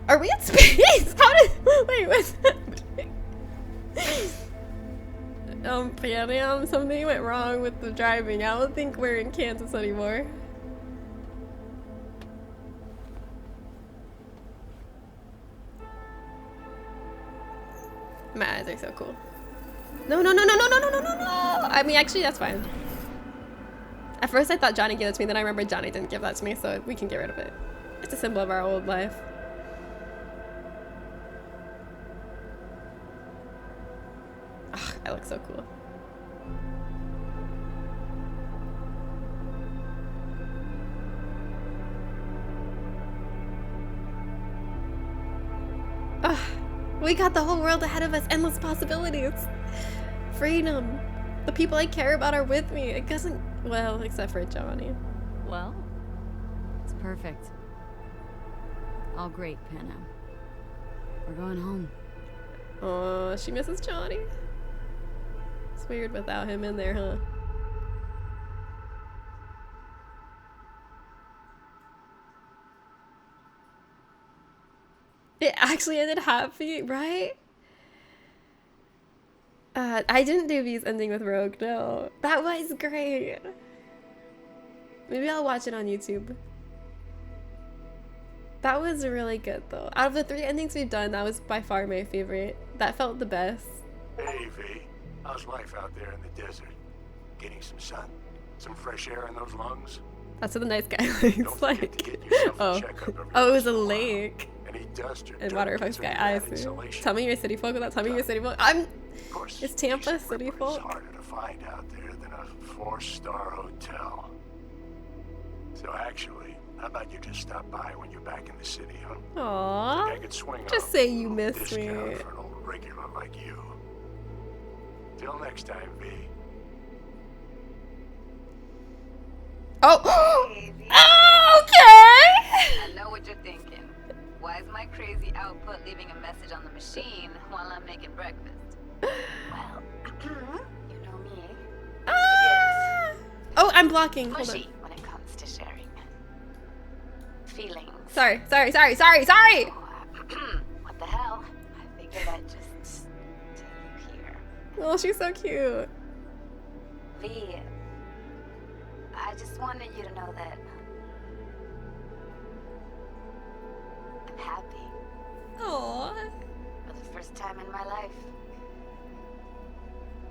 Are we in space? How did, wait, what's happening? Pan Am, something went wrong with the driving. I don't think we're in Kansas anymore. My eyes are so cool. No, no, no, no, no, no, no, no, no, no! I mean, actually, that's fine. At first, I thought Johnny gave that to me, then I remembered Johnny didn't give that to me, so we can get rid of it. It's a symbol of our old life. Ugh, I look so cool. Ugh, we got the whole world ahead of us. Endless possibilities. Freedom. The people I care about are with me. It doesn't, well, except for Johnny. Well, it's perfect. All great, Pan Am. We're going home. Oh, she misses Johnny. It's weird without him in there, huh? It actually ended happy, right? I didn't do V's ending with Rogue, no. That was great. Maybe I'll watch it on YouTube. That was really good though. Out of the 3 endings we've done, that was by far my favorite. That felt the best. Hey, V. How's life out there in the desert? Getting some sun? Some fresh air in those lungs? That's what the nice guy looks like. Oh. Oh, it was a lake. Any dust or And dirt water gets folks guy, into I that see. insulation. Tell me you're a city folk without telling me you're a city folk. I'm. course, Is Tampa city It's folk? harder to find out there than a 4-star hotel. So actually, how about you just stop by when you're back in the city, huh? Aww. Think I could swing Just a say you little miss discount me. for an old regular like you. Till next time, V. Oh. Oh, okay. I know what you're thinking. Why is my crazy output leaving a message on the machine while I'm making breakfast? Well, you know me. Oh, I'm blocking. Hold on. Pushy when it comes to sharing feelings. Sorry. What the hell? I figured I'd just take you here. Oh, she's so cute. V, I just wanted you to know that I'm happy. Aww. For the first time in my life.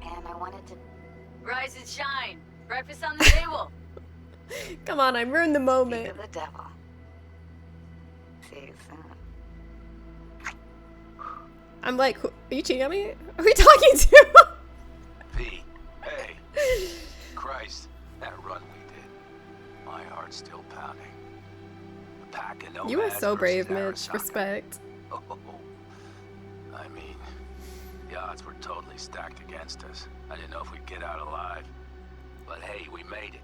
And I wanted to Rise and shine. Breakfast on the table. Come on, I ruined the moment. speak of the devil. See you soon. I'm like, are you cheating on me? Who are you talking to? V, hey. Christ, that run we did. My heart's still pounding. The pack of nomads You are so brave, versus Mitch. Respect. Oh, I mean, the odds were totally stacked against us. I didn't know if we'd get out alive. But hey, we made it.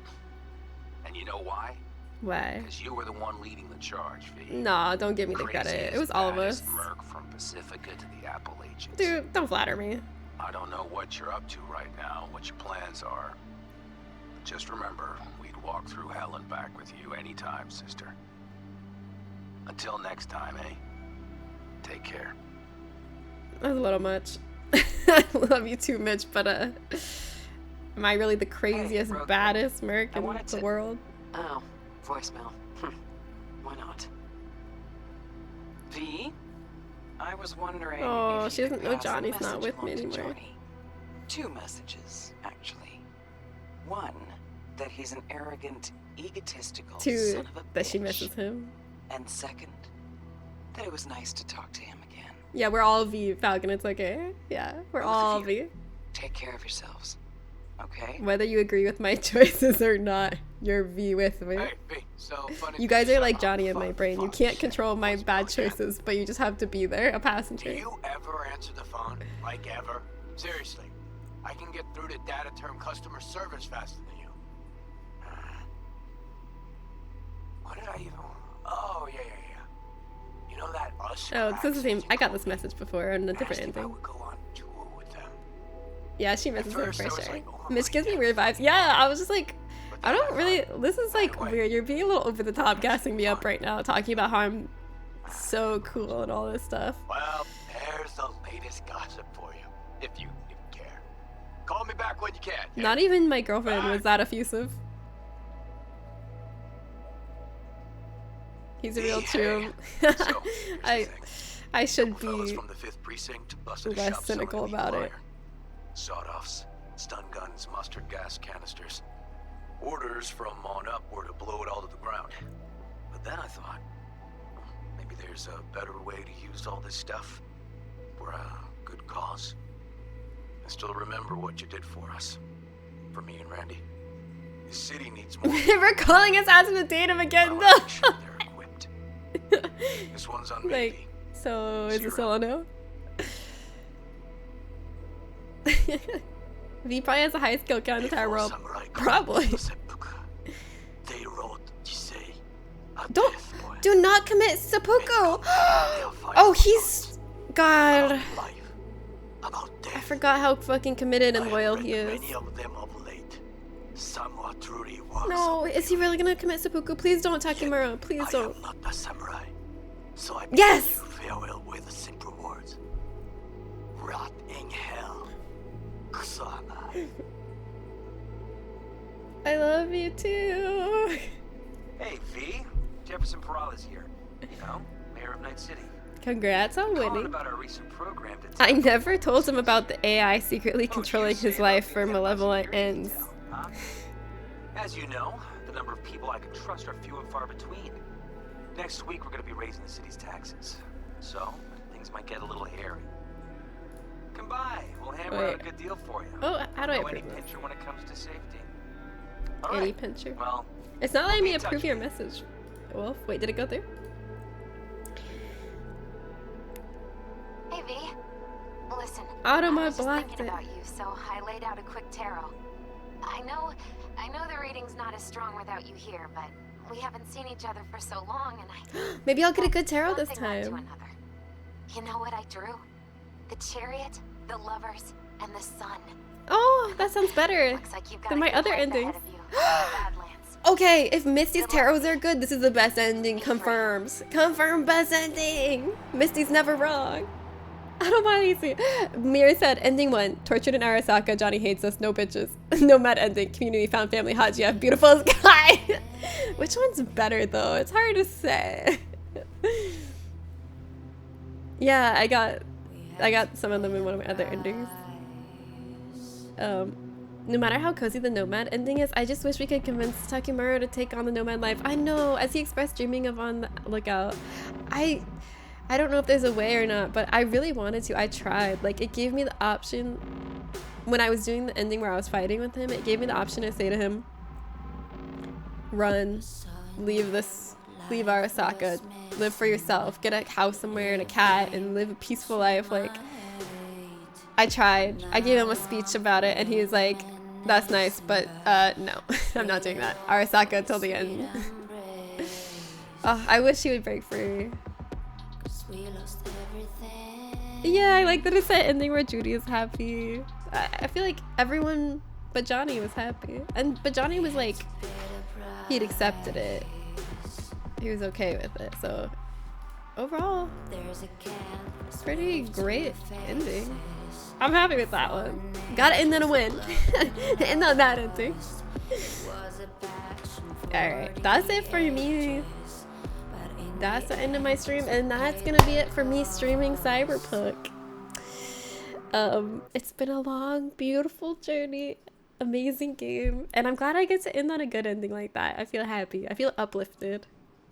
And you know why? Why? Because you were the one leading the charge, V. Nah, don't give me the credit. It was all of us. Merc from Pacifica to the Appalachians. Dude, don't flatter me. I don't know what you're up to right now, what your plans are. But just remember, we'd walk through hell and back with you anytime, sister. Until next time, eh? Take care. That was a little much. I love you too, Mitch, but am I really the craziest, baddest merc in the world? Oh, voicemail. Why not? V? I was wondering. Oh, if she you doesn't could know pass a Johnny's not message with me along to anymore. Johnny. 2 messages, actually. One, that he's an arrogant, egotistical son Two, of a that she bitch. misses him. And second, that it was nice to talk to him again. Yeah, we're all V, Falcon. It's okay. Yeah, we're Both all of you. V. Take care of yourselves. Okay? Whether you agree with my choices or not, you're V with me. Hey, V, so funny You guys are like Johnny in my brain. You can't control my bad choices, but you just have to be there, a passenger. Do you ever answer the phone? Like ever? Seriously. I can get through to data term customer service faster than you. What did I even... Oh, yeah. You know that us... Oh, this is the same. I got this message before on a different ending. Yeah, she misses him for sure. Mitch gives me weird vibes. Yeah, I was just like, I don't really. This is like weird. You're being a little over the top, gassing me up right now, talking about how I'm so cool and all this stuff. Well, there's the latest gossip for you, if you care. Call me back when you can. Not even my girlfriend was that effusive. He's a real chum. I should be From the 5th precinct busted a less shop cynical selling about wire. it. Sawed-offs, stun guns, mustard gas canisters. Orders from on up were to blow it all to the ground. But then I thought, maybe there's a better way to use all this stuff for a good cause. I still remember what you did for us. For me and Randy. The city needs more. We're calling us out to the date him again, though. This one's on me. Like, so is it still a no? V probably has a high skill count in the entire world. Probably. They wrote to say, Do not commit seppuku. Oh, he's God. I forgot how fucking committed and loyal he is. many of them of late. Some are truly walks No, is he really gonna commit seppuku? Please don't attack Kimura. Please don't. not a samurai. So I bid Yes! you farewell with simple words. Rot in hell. Kusama. I love you too. Hey, V. Jefferson Peralta's here. You know, mayor of Night City. Congrats on Calling winning. about our recent program to I never told him about the AI secretly controlling his life for malevolent ends. huh? As you know, the number of people I can trust are few and far between. Next week, we're going to be raising the city's taxes. So, things might get a little hairy. Come by. We'll hammer out a Wait. good deal for you. Oh, how do I Know any approve this? pincher when it comes to safety? Any pincher. Well, It's not letting be me in touch. approve your message. Wolf, wait, did it go through? Hey, V. Listen, Autumn, I I was just blocked thinking it. about you, so I laid out a quick tarot. I know the reading's not as strong without you here, but we haven't seen each other for so long, and I... Maybe I'll get a good tarot One this thing led to time. another. You know what I drew? The chariot, the lovers, and the sun. Oh, that sounds better Looks like you've got than a my good other life ahead endings. of you. Badlands. Okay, if Misty's tarots are good, this is the best ending. Confirms. Confirm best ending. Misty's never wrong. I don't mind easy. Mir said, ending 1. Tortured in Arasaka. Johnny hates us. No bitches. Nomad ending. Community found family. Hot GF. Beautiful sky. Which one's better though? It's hard to say. Yeah, I got some of them in one of my other endings. No matter how cozy the Nomad ending is, I just wish we could convince Takimaru to take on the Nomad life. I know, as he expressed dreaming of On the Lookout. I don't know if there's a way or not, but I really wanted to. I tried. Like, it gave me the option when I was doing the ending where I was fighting with him. It gave me the option to say to him, run, leave Arasaka, live for yourself, get a house somewhere and a cat and live a peaceful life. Like, I tried. I gave him a speech about it and he was like, that's nice, but no, I'm not doing that. Arasaka till the end. Oh, I wish he would break free. Yeah, I like that it's that ending where Judy is happy. I feel like everyone but Johnny was happy. But Johnny was like, he'd accepted it. He was okay with it. So overall, pretty great ending. I'm happy with that one. Gotta end on a win. End on that ending. Alright, that's it for me. That's the end of my stream, and that's gonna be it for me streaming Cyberpunk. It's been a long, beautiful journey. Amazing game. And I'm glad I get to end on a good ending like that. I feel happy. I feel uplifted.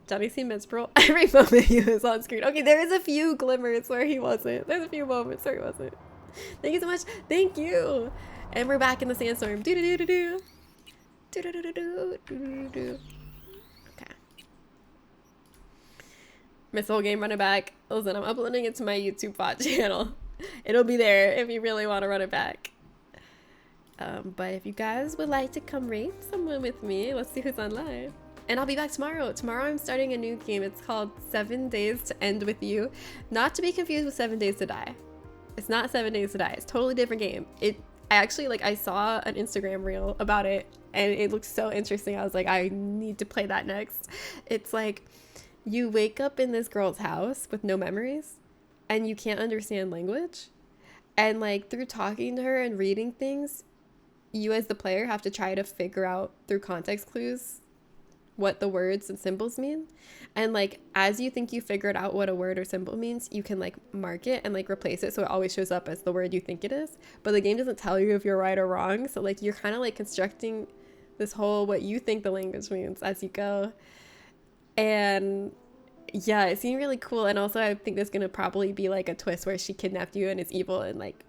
Johnny seemed miserable every moment he was on screen. Okay, there is a few glimmers where he wasn't. There's a few moments where he wasn't. Thank you so much. Thank you. And we're back in the sandstorm. Do do do do do. Do do do do do do do. Okay. Miss the whole game running back. Listen, I'm uploading it to my YouTube VOD channel. It'll be there if you really want to run it back. But if you guys would like to come raid someone with me, let's see who's online. And I'll be back tomorrow. Tomorrow I'm starting a new game. It's called 7 Days to End With You. Not to be confused with 7 Days to Die. It's not 7 Days to Die. It's a totally different game. I actually, like, I saw an Instagram reel about it and it looked so interesting. I was like, I need to play that next. It's like, you wake up in this girl's house with no memories and you can't understand language. And like, through talking to her and reading things, you as the player have to try to figure out through context clues what the words and symbols mean. And like, as you think you figured out what a word or symbol means, you can like mark it and like replace it so it always shows up as the word you think it is. But the game doesn't tell you if you're right or wrong. So like, you're kind of like constructing this whole what you think the language means as you go. And yeah, it seemed really cool. And also I think there's gonna probably be like a twist where she kidnapped you and is evil and like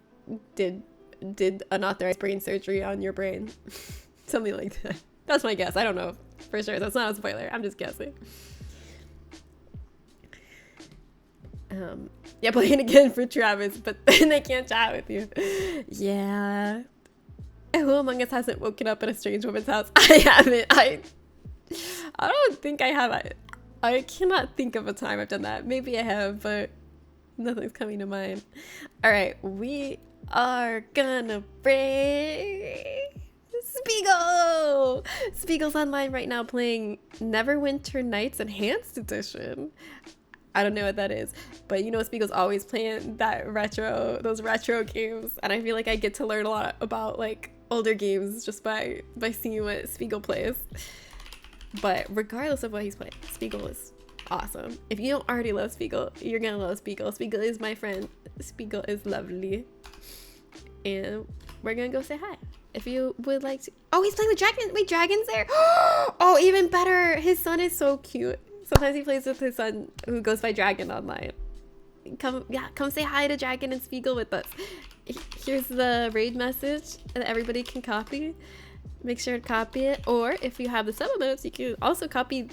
did unauthorized brain surgery on your brain. Something like that. That's my guess. I don't know for sure. That's not a spoiler. I'm just guessing. Yeah, playing again for Travis, but then they can't chat with you. Yeah. And who among us hasn't woken up in a strange woman's house? I haven't. I don't think I have. I cannot think of a time I've done that. Maybe I have, but nothing's coming to mind. All right, we are gonna break Spiegel! Spiegel's online right now playing Neverwinter Nights Enhanced Edition. I don't know what that is, but you know Spiegel's always playing those retro games, and I feel like I get to learn a lot about like older games just by seeing what Spiegel plays. But regardless of what he's playing, Spiegel is awesome. If you don't already love Spiegel, you're gonna love Spiegel. Spiegel is my friend. Spiegel is lovely. And we're gonna go say hi. If you would like to. Oh, he's playing with Dragon. Wait, Dragon's there. Oh, even better. His son is so cute. Sometimes he plays with his son who goes by Dragon online. Come say hi to Dragon and Spiegel with us. Here's the raid message that everybody can copy. Make sure to copy it. Or if you have the sub emotes, you can also copy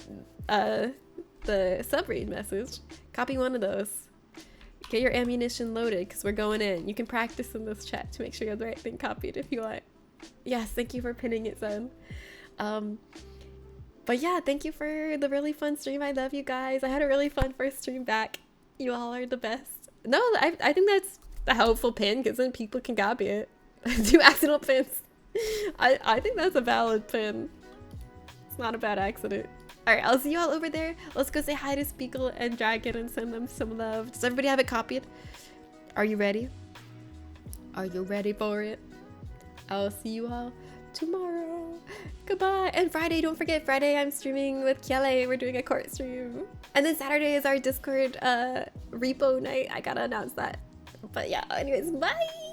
the sub raid message. Copy one of those. Get your ammunition loaded because we're going in. You can practice in this chat to make sure you have the right thing copied if you want. Yes, thank you for pinning it, son. But yeah, thank you for the really fun stream. I love you guys. I had a really fun first stream back. You all are the best. No, I think that's a helpful pin because then people can copy it. Do accidental pins. I think that's a valid pin. It's not a bad accident. Alright, I'll see you all over there. Let's go say hi to Spiegel and Dragon and send them some love. Does everybody have it copied? Are you ready? Are you ready for it? I'll see you all tomorrow. Goodbye. And Friday, don't forget, Friday I'm streaming with Kiele. We're doing a court stream. And then Saturday is our Discord repo night. I gotta announce that. But yeah, anyways, bye.